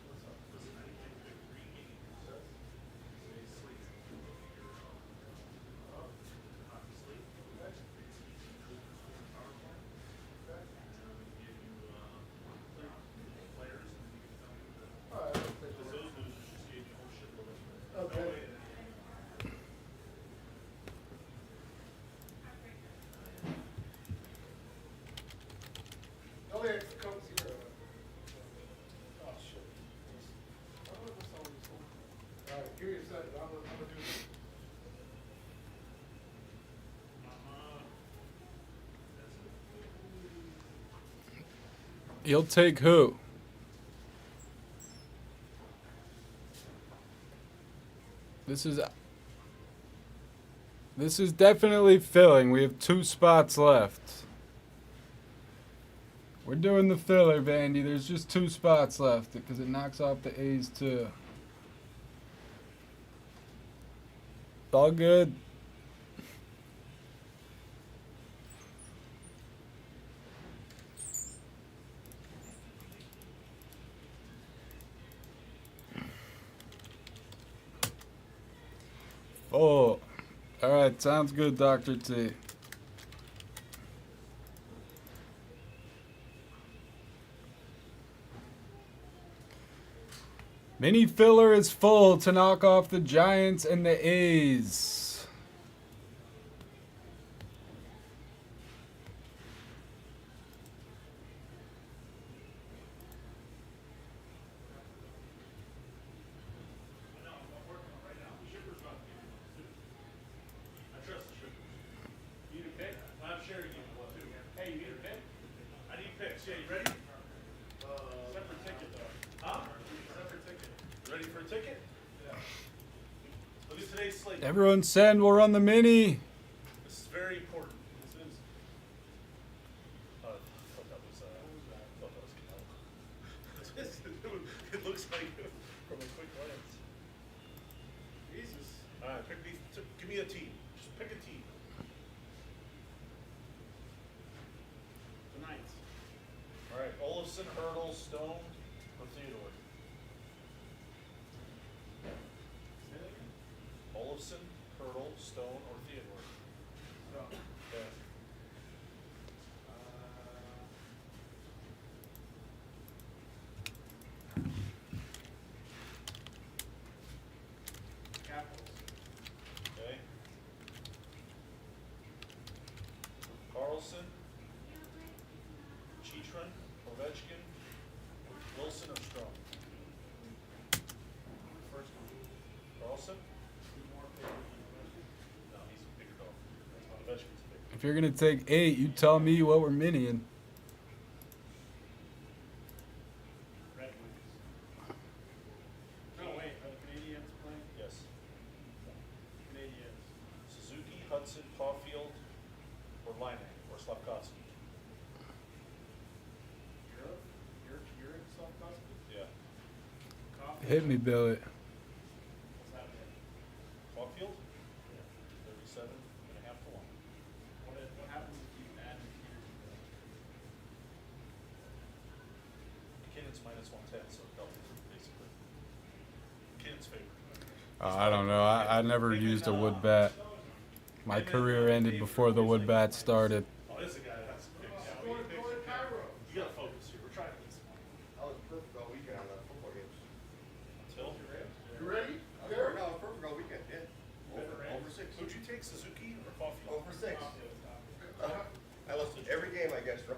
Speaker 7: What's up? Listen, I need you to pick 3 games. Stay asleep. Up. Not asleep. Okay. Power play. Okay. And I'm gonna give you, players, and you can tell me the.
Speaker 3: Alright, I'll take
Speaker 7: Because
Speaker 3: the
Speaker 7: those losers just gave me a whole shitload of.
Speaker 3: Okay. Elliot, come here. Oh, shit. Alright, give me a second. I'm gonna do this.
Speaker 1: You'll take who? This is definitely filling. We have 2 spots left. We're doing the filler, Vandy. There's just 2 spots left because it knocks off the A's too. All good. Oh, all right. Sounds good, Dr. T. Mini filler is full to knock off the Giants and the A's.
Speaker 7: I trust the shippers. You need a pick? I'm sure you need one too. Hey, you need a pick? I need picks. Yeah, you ready? Separate ticket though. Huh? Separate ticket. You ready for a ticket? Yeah. Look at today's slate.
Speaker 1: Everyone send. We'll run the mini.
Speaker 7: This is very important. This is. I thought that was. It looks like from a quick glance. Jesus. All right, pick these. Give me a team. Just pick a team.
Speaker 6: The Knights.
Speaker 7: All right, Olafson, Hurdle, Stone, or Theodore.
Speaker 6: Say that again?
Speaker 7: Olafson, Hurdle, Stone, or Theodore.
Speaker 6: Stone.
Speaker 7: Okay.
Speaker 6: Capitals.
Speaker 7: Okay. Carlson, Chitron, Ovechkin, Wilson, or Strong.
Speaker 6: First one.
Speaker 7: Carlson?
Speaker 6: More favorite than
Speaker 7: No, he's a bigger dog. Ovechkin's big.
Speaker 1: If you're gonna take 8, you tell me what we're miniing.
Speaker 6: Red Wings. No, wait, are the Canadians playing?
Speaker 7: Yes.
Speaker 6: Canadians.
Speaker 7: Suzuki, Hudson, Caulfield, or Line, or Slavkovsky.
Speaker 6: Europe? You're in South Cosby?
Speaker 7: Yeah.
Speaker 6: Coffee?
Speaker 1: Hit me, Billy.
Speaker 6: What's that mean?
Speaker 7: Caulfield? 37.5 to 1.
Speaker 6: What happens if you add McKinnon?
Speaker 7: McKinnon's minus 110, so double, basically. McKinnon's favorite.
Speaker 1: I don't know. I never used a wood bat. My career ended before the wood bat started.
Speaker 7: Oh, this is a guy that's big. Yeah,
Speaker 3: Go to Cairo.
Speaker 7: You gotta focus here. We're trying to get some money.
Speaker 13: I was perfect all weekend on the football games.
Speaker 7: Until?
Speaker 3: You ready?
Speaker 13: I was perfect all weekend, yeah. Over 6.
Speaker 7: Who'd you take, Suzuki or Caulfield?
Speaker 13: Over 6. I lost every game I guess, Ron.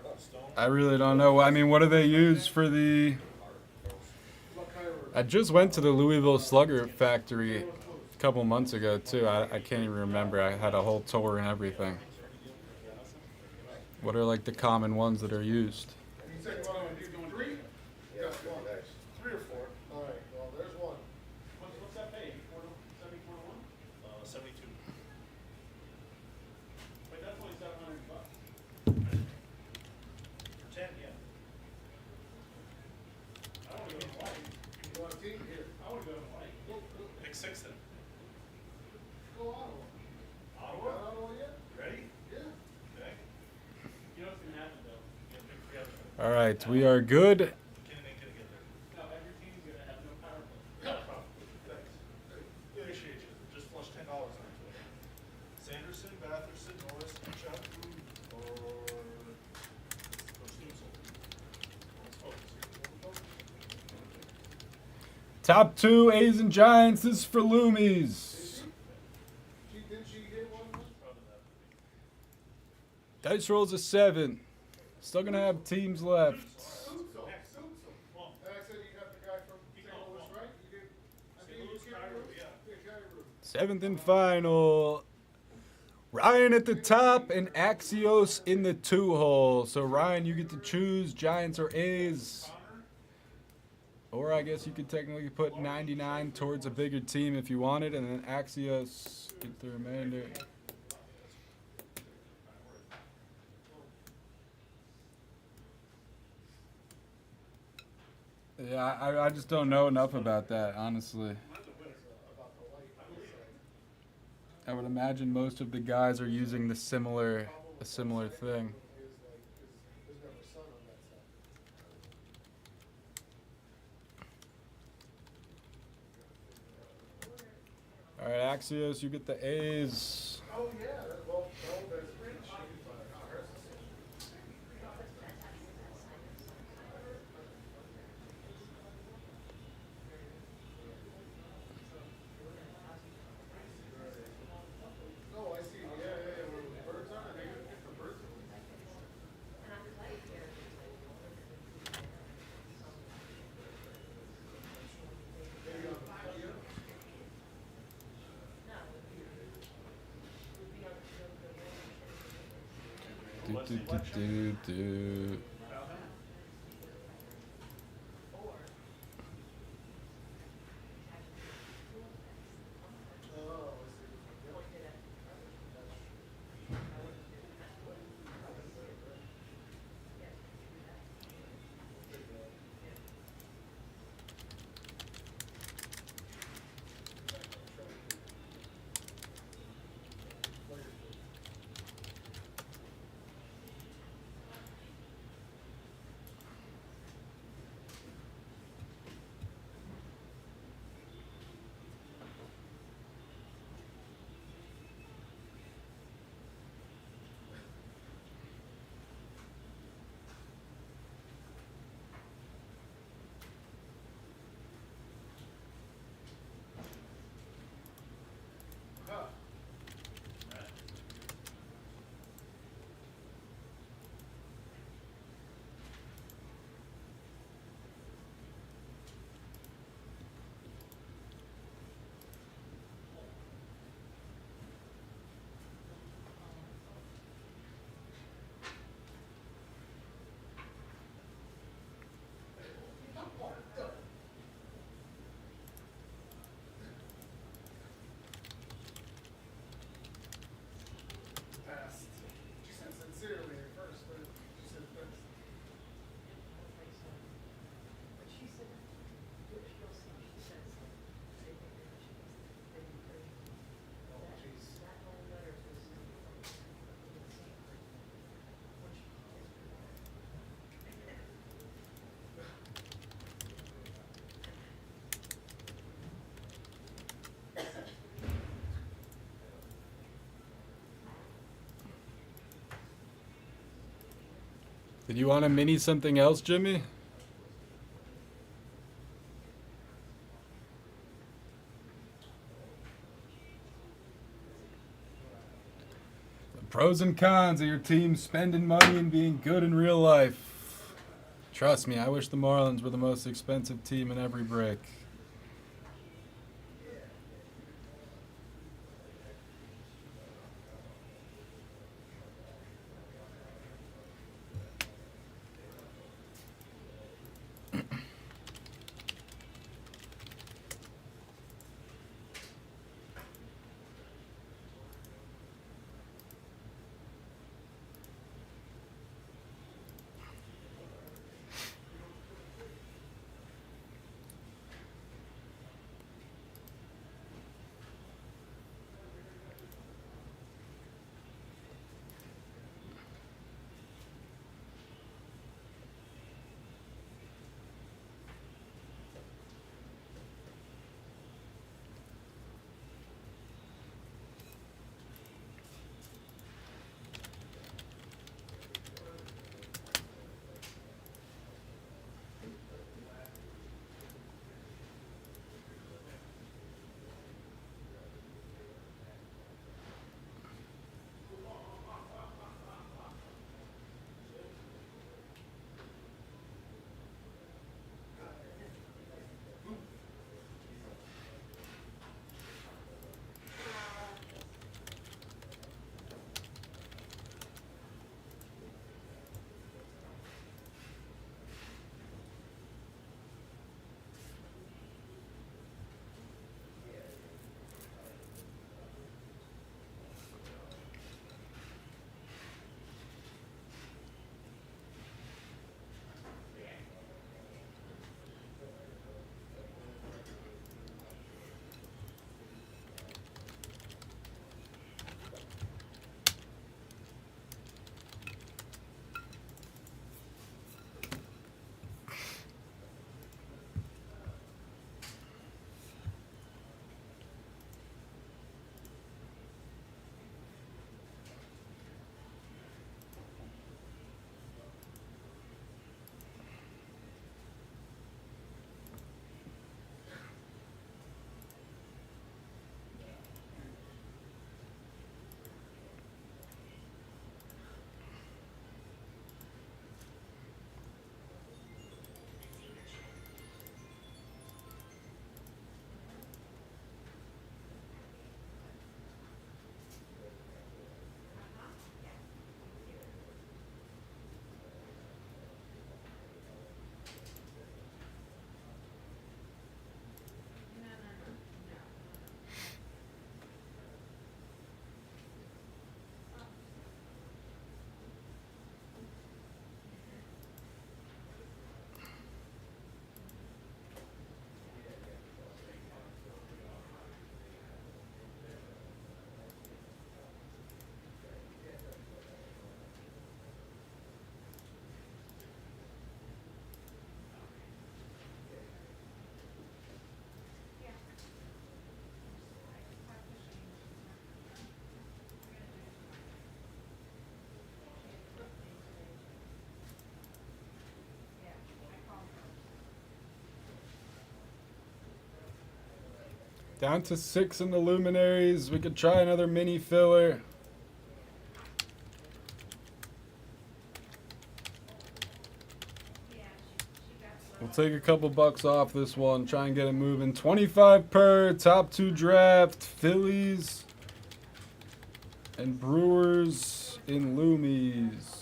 Speaker 1: I really don't know. I mean, what do they use for the? I just went to the Louisville Slugger factory a couple months ago too. I can't even remember. I had a whole tour and everything. What are like the common ones that are used?
Speaker 3: You said you want to do 3?
Speaker 13: Yeah,
Speaker 3: Got one.
Speaker 13: nice.
Speaker 3: 3 or 4? All right. Well, there's one.
Speaker 6: What's that pay? 74 to 1?
Speaker 7: 72.
Speaker 6: Wait, that's only $700.
Speaker 7: For 10, yeah.
Speaker 6: I want to go to Hawaii.
Speaker 3: You want a team here?
Speaker 6: I want to go to Hawaii.
Speaker 7: Pick 6 then.
Speaker 3: Go Ottawa.
Speaker 7: Ottawa?
Speaker 3: Got Ottawa yet?
Speaker 7: Ready?
Speaker 3: Yeah.
Speaker 7: Okay.
Speaker 6: You know what's going to happen, though?
Speaker 7: Yeah, pick 3 out of 7.
Speaker 1: All right, we are good.
Speaker 7: Kenny ain't gonna get there.
Speaker 6: No, every team's going to have no power play.
Speaker 7: No problem. Thanks. Appreciate you. Just flush $10 into it. Sanderson, Batherson, Norris, Chuck, or Stutzel. Let's focus here.
Speaker 1: Top 2 A's and Giants. This is for Loomies.
Speaker 3: Didn't she hit one?
Speaker 7: Probably that.
Speaker 1: Dice rolls a 7. Still gonna have teams left.
Speaker 3: Stutzel.
Speaker 7: Well,
Speaker 3: And I said you got the guy from St. Louis, right? You did. I
Speaker 7: St.
Speaker 3: think
Speaker 7: Louis,
Speaker 3: you
Speaker 7: Cairo,
Speaker 3: Cairo,
Speaker 7: yeah.
Speaker 3: Cairo.
Speaker 1: 7th and final. Ryan at the top and Axios in the 2-hole. So Ryan, you get to choose Giants or A's. Or I guess you could technically put 99 towards a bigger team if you wanted, and then Axios get the remainder. Yeah, I just don't know enough about that, honestly. I would imagine most of the guys are using a similar thing. All right, Axios, you get the A's.
Speaker 3: Oh, yeah. Well, there's Rich. Oh, I see. Yeah. Where the birds are, they gonna pick the birds. Maybe on the patio.
Speaker 1: Do.
Speaker 3: Passed. She said sincerely at first, but she said thanks. Oh, jeez.
Speaker 1: Did you want to mini something else, Jimmy? Pros and cons of your team spending money and being good in real life. Trust me, I wish the Marlins were the most expensive team in every break. Down to 6 in the luminaries. We could try another mini filler. We'll take a couple bucks off this one. Try and get it moving. 25 per. Top 2 draft. Phillies and Brewers in Loomies.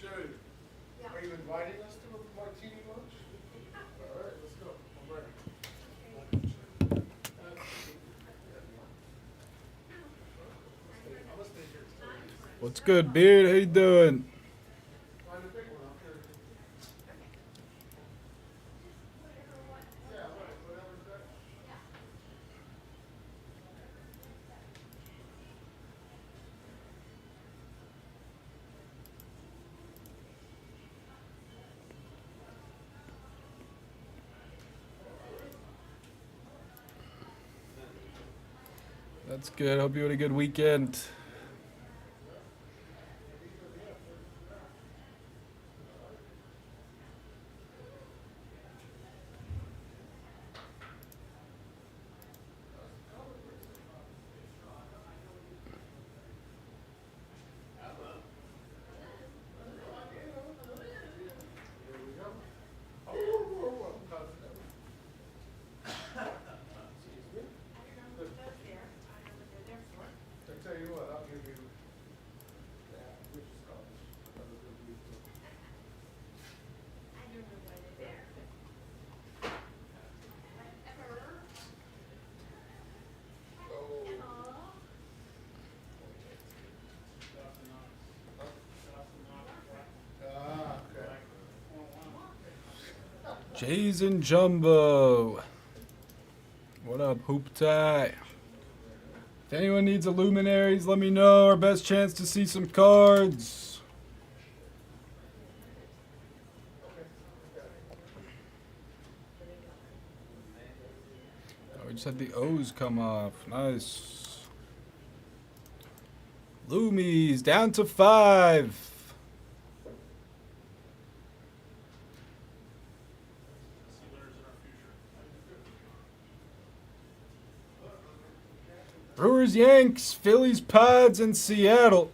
Speaker 3: Sherry, are you inviting us to a martini lunch? All right, let's go. I'm ready. I'm gonna stay here.
Speaker 1: What's good, Beard? How you doing?
Speaker 3: Find a big one. I'll carry it. Yeah, right. Whatever's that.
Speaker 1: That's good. Hope you had a good weekend.
Speaker 3: I tell you what, I'll give you that, which is college. That was gonna be cool. Ah, okay.
Speaker 1: Jays and Jumbo. What up, Hoop Tie? If anyone needs a luminaries, let me know. Our best chance to see some cards. Oh, we just had the O's come off. Nice. Loomies down to 5. Brewers, Yanks, Phillies, Pods, and Seattle.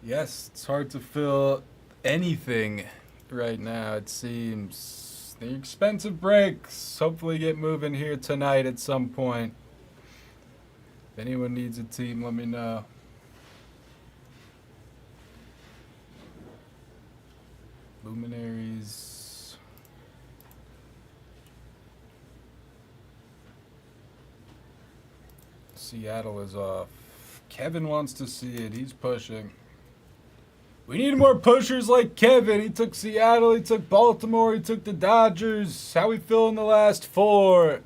Speaker 1: Yes, it's hard to fill anything right now, it seems. The expensive breaks hopefully get moving here tonight at some point. If anyone needs a team, let me know. Luminaries. Seattle is off. Kevin wants to see it. He's pushing. We need more pushers like Kevin. He took Seattle, he took Baltimore, he took the Dodgers. How we feel in the last 4?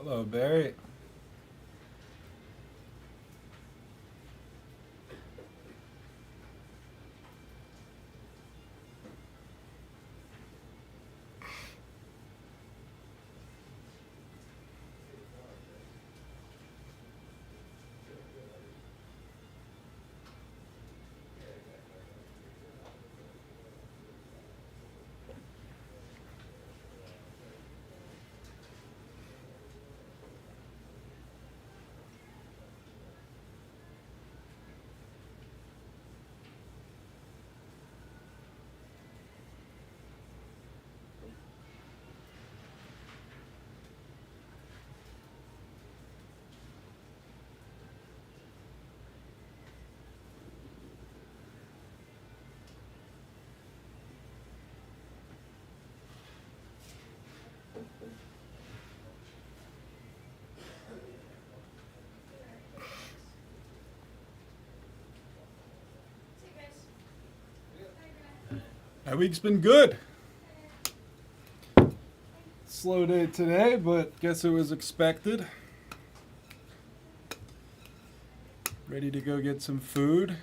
Speaker 1: Hello, Barry. My week's been good. Slow day today, but guess it was expected. Ready to go get some food.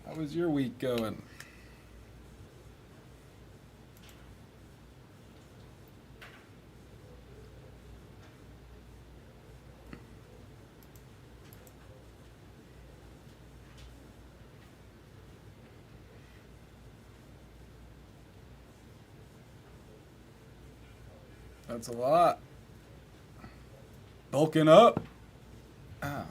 Speaker 1: How was your week going? That's a lot. Bulking up. Ow.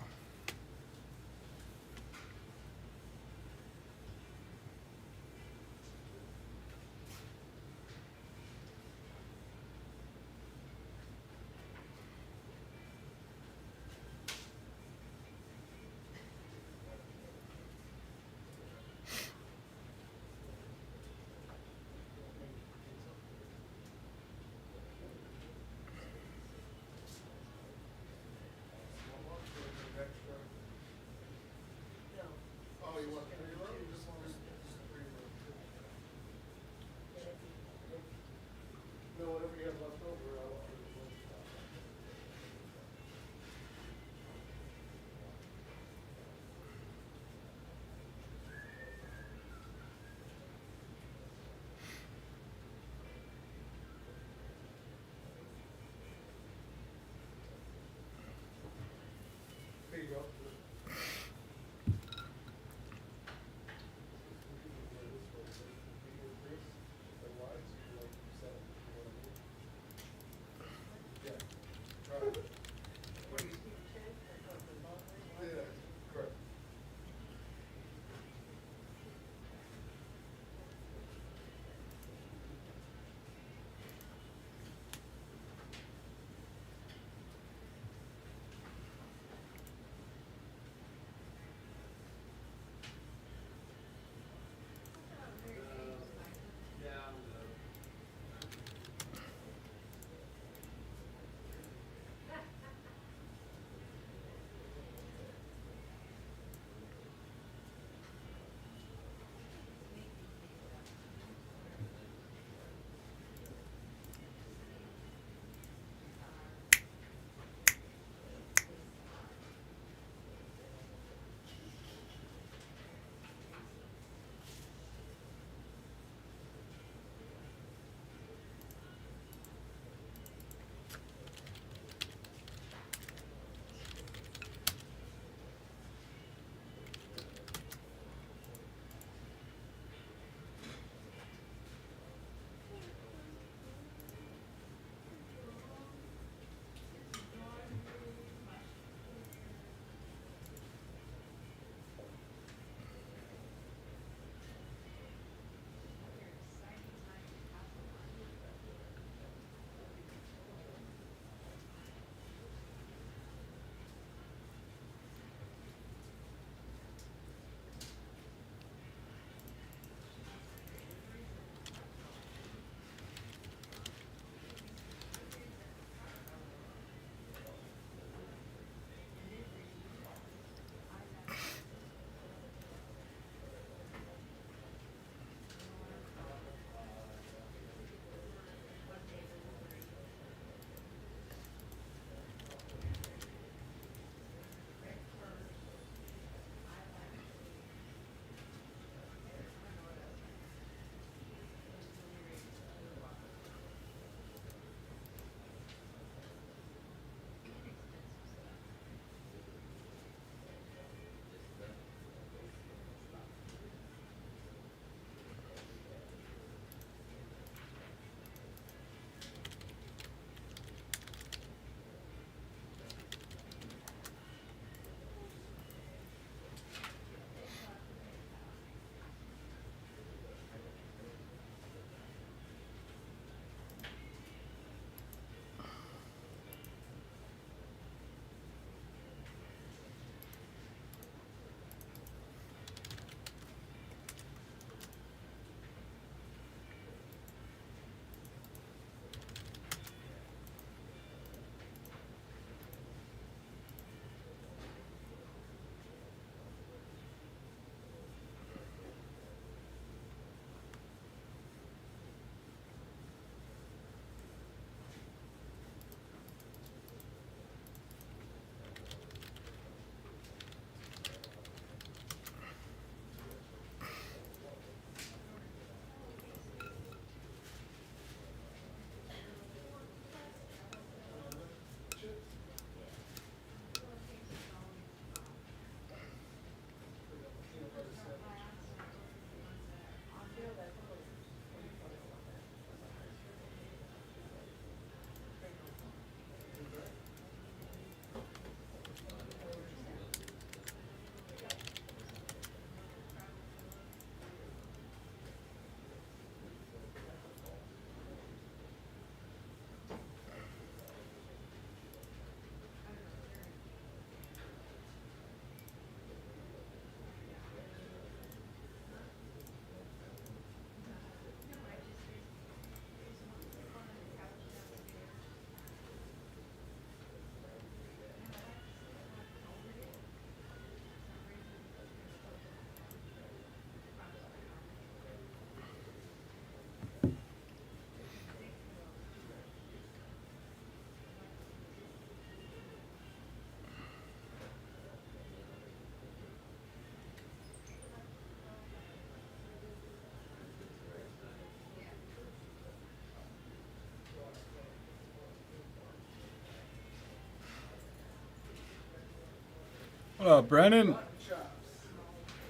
Speaker 1: What up, Brennan?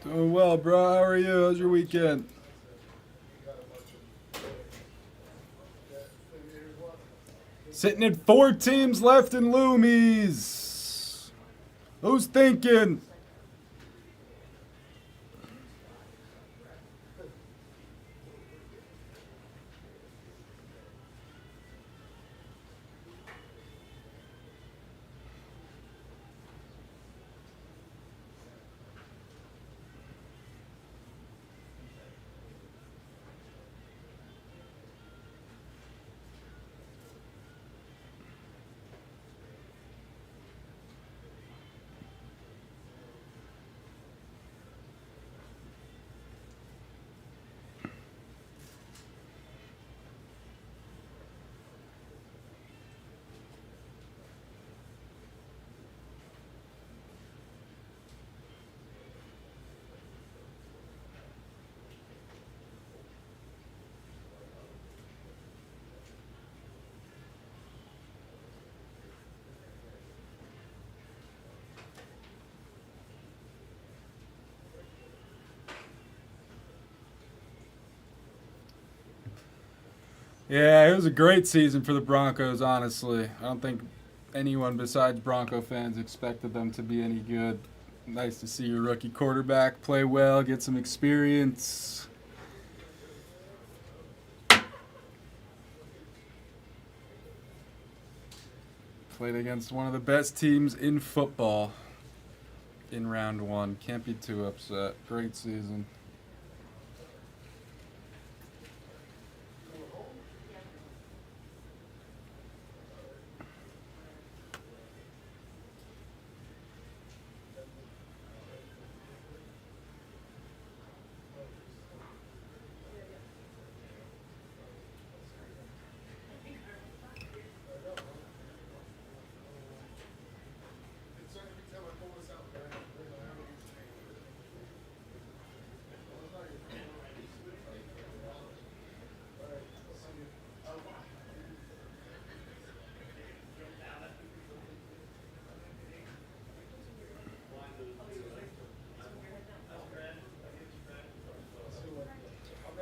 Speaker 1: Doing well, bro. How are you? How's your weekend? Sitting at 4 teams left in Loomies. Who's thinking? Yeah, it was a great season for the Broncos, honestly. I don't think anyone besides Bronco fans expected them to be any good. Nice to see your rookie quarterback play well, get some experience. Played against one of the best teams in football in round 1. Can't be too upset. Great season.
Speaker 3: It's like every time I pull this out, man, I have a huge change.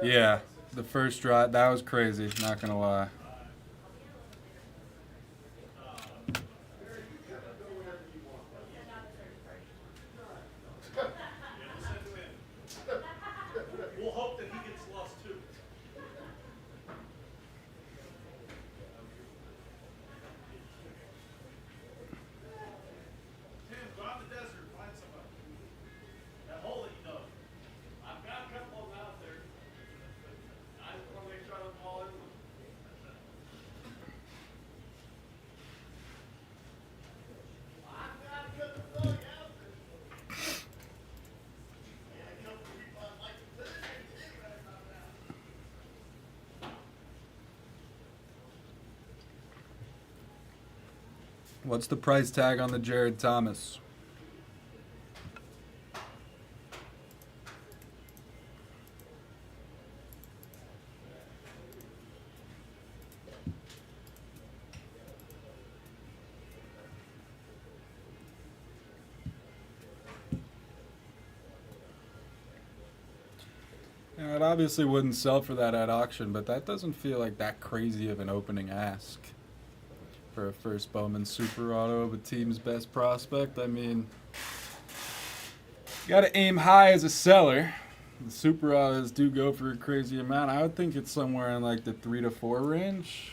Speaker 1: Yeah, the first drive, that was crazy, not gonna lie.
Speaker 7: We'll hope that he gets lost too. Tim, go out in the desert, find somebody. That hole that you dug. I've got a couple of them out there. I just want to make sure I don't fall in them. I've got a couple of them out there. Yeah, a couple of people I'd like to put in there too right about now.
Speaker 1: What's the price tag on the Jared Thomas? Yeah, it obviously wouldn't sell for that at auction, but that doesn't feel like that crazy of an opening ask for a first Bowman Super Auto of a team's best prospect. I mean, you got to aim high as a seller. The Super Autos do go for a crazy amount. I would think it's somewhere in like the 3 to 4 range.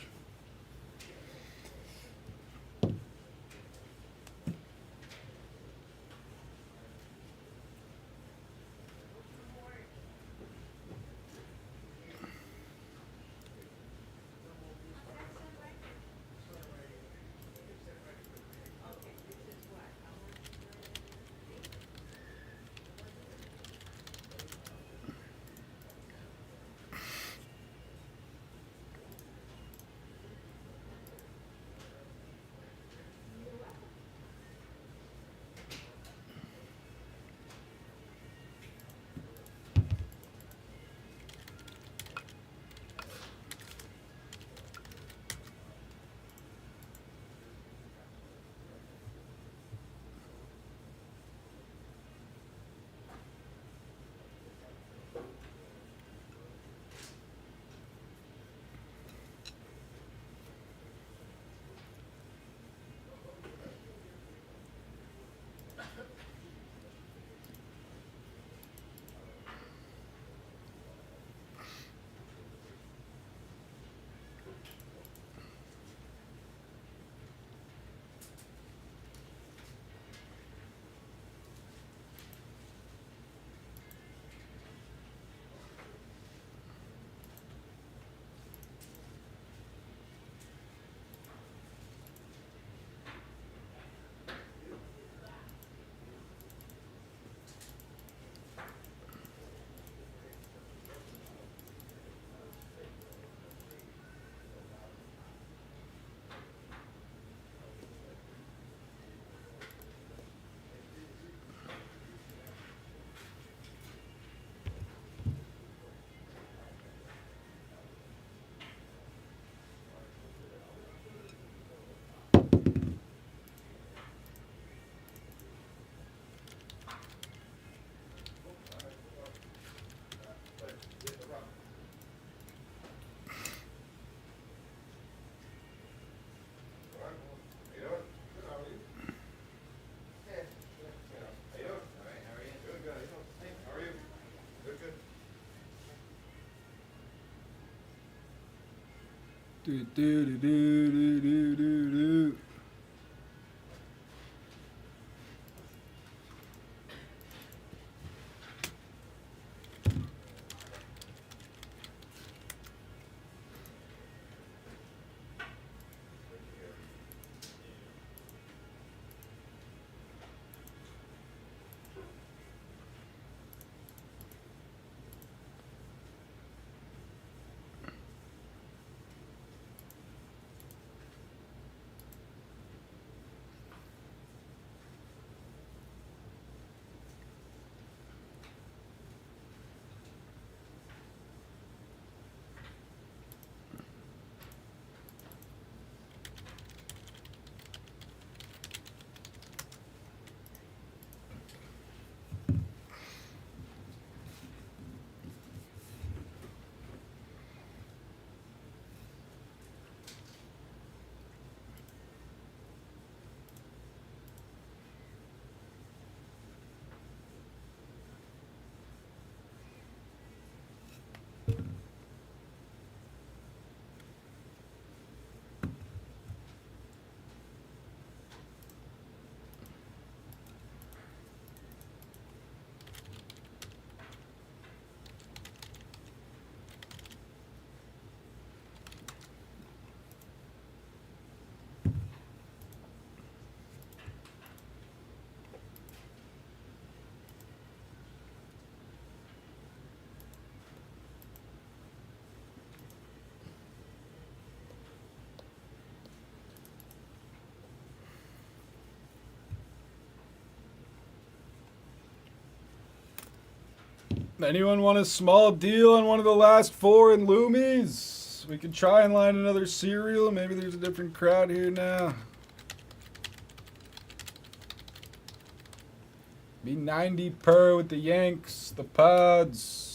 Speaker 1: Do, do, do, do, do, do, do, do. Anyone want a small deal on one of the last 4 in Loomies? We could try and line another cereal. Maybe there's a different crowd here now. Be 90 per with the Yanks, the Pods.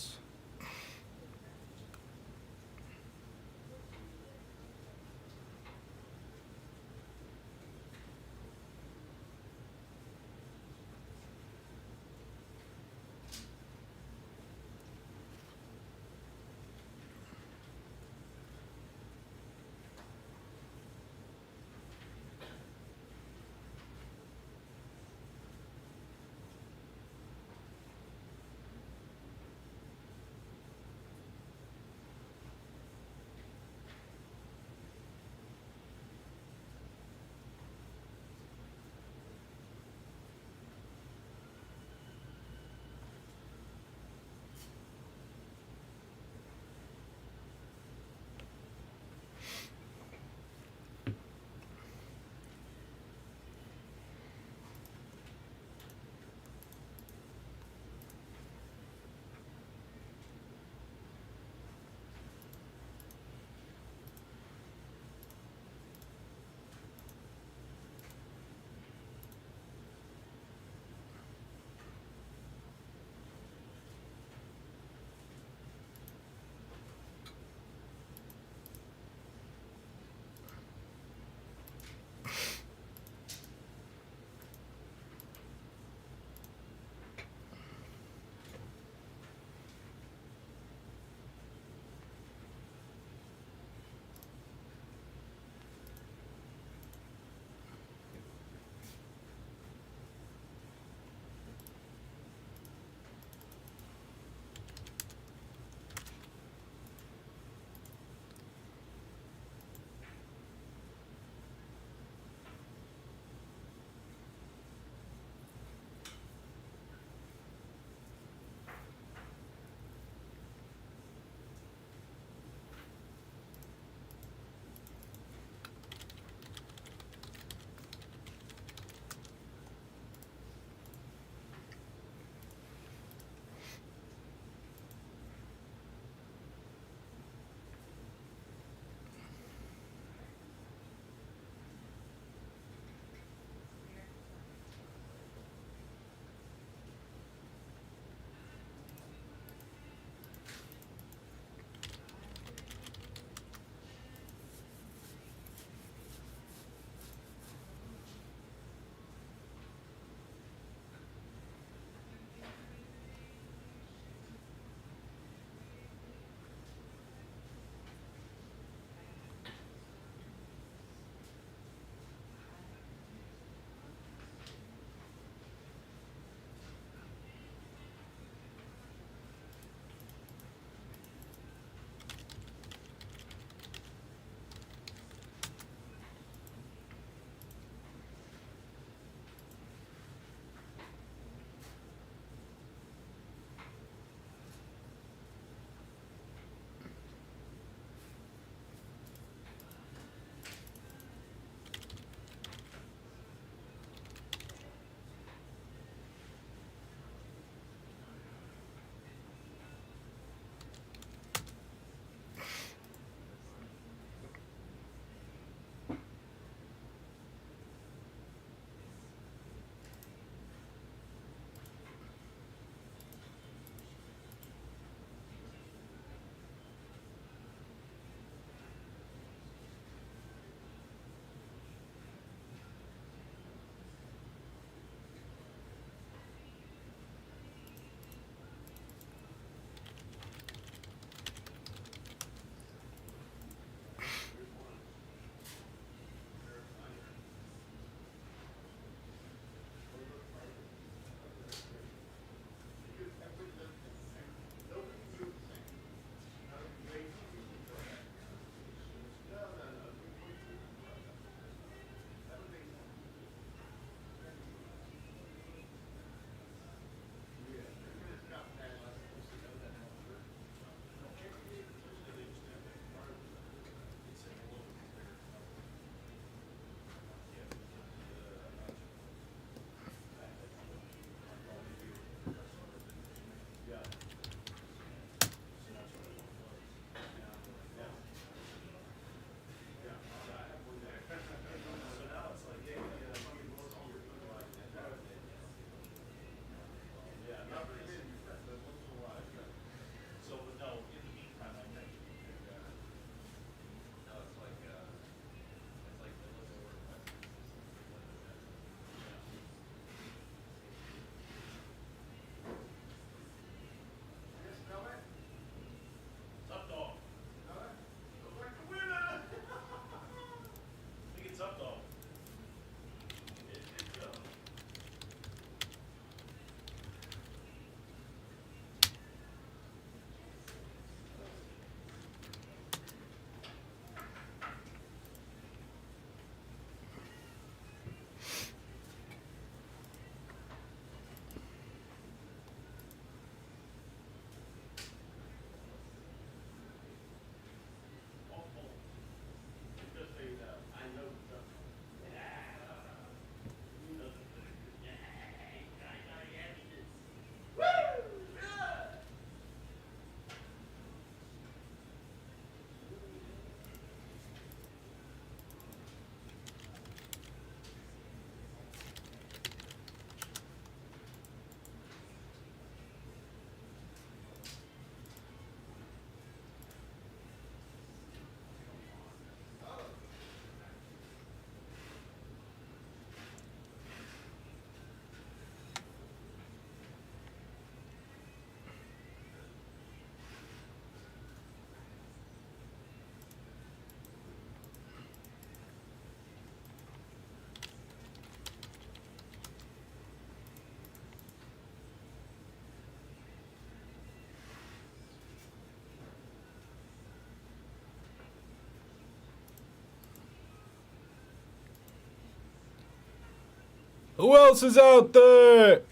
Speaker 1: Who else is out there?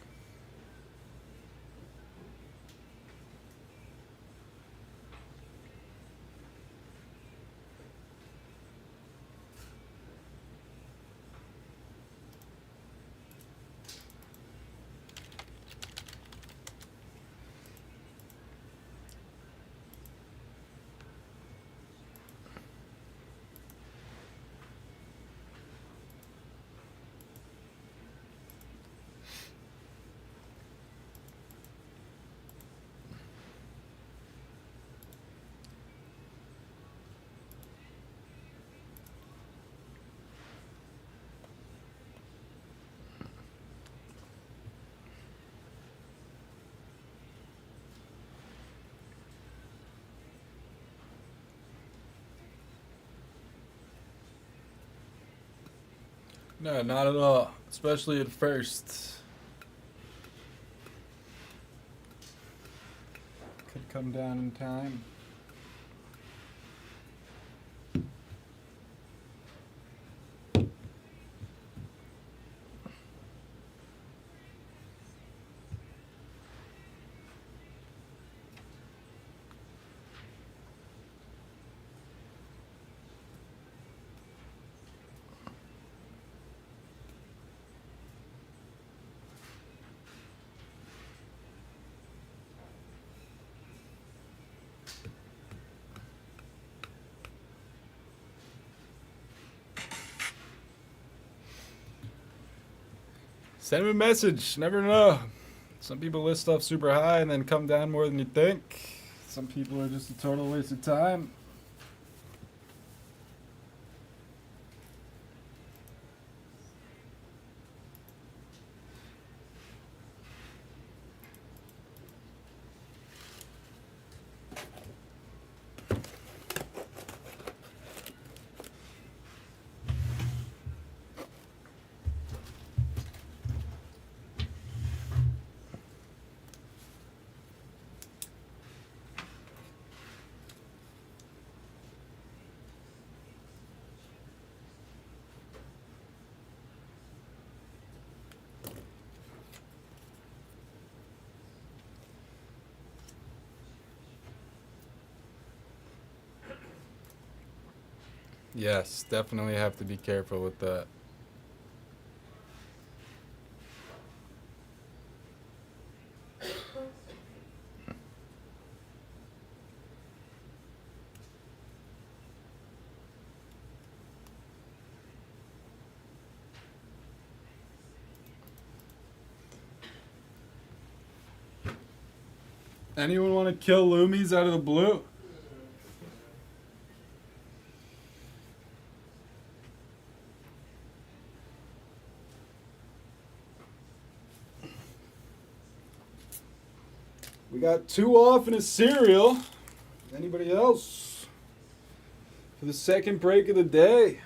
Speaker 1: No, not at all. Especially at first. Could come down in time. Send me a message. Never know. Some people list stuff super high and then come down more than you think. Some people are just a total waste of time. Yes, definitely have to be careful with that. Anyone want to kill Loomies out of the blue? We got 2 off in a serial. Anybody else? For the second break of the day.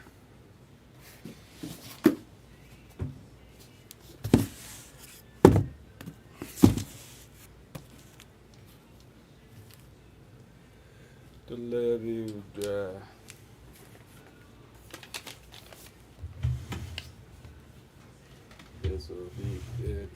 Speaker 1: This will be it.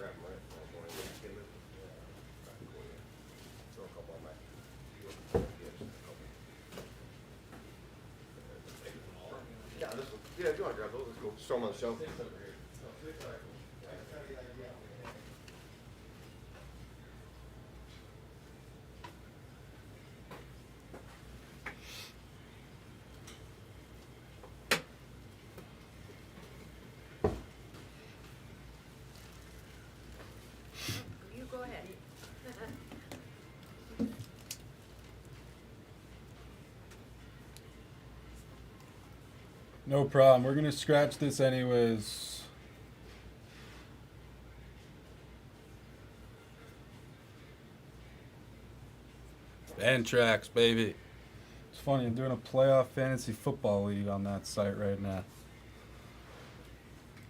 Speaker 13: grab them, right? Throw a couple on my. Yeah, this one. Yeah, if you want to grab those, let's go. Just throw them on the shelf.
Speaker 11: You go ahead.
Speaker 1: No problem. We're gonna scratch this anyways. Band tracks, baby. It's funny, I'm doing a playoff fantasy football league on that site right now.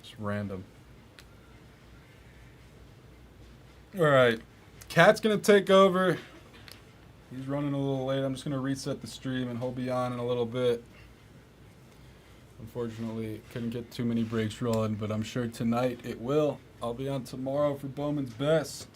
Speaker 1: It's random. Alright. Cat's gonna take over. He's running a little late. I'm just gonna reset the stream and he'll be on in a little bit. Unfortunately, couldn't get too many breaks rolling, but I'm sure tonight it will. I'll be on tomorrow for Bowman's Best.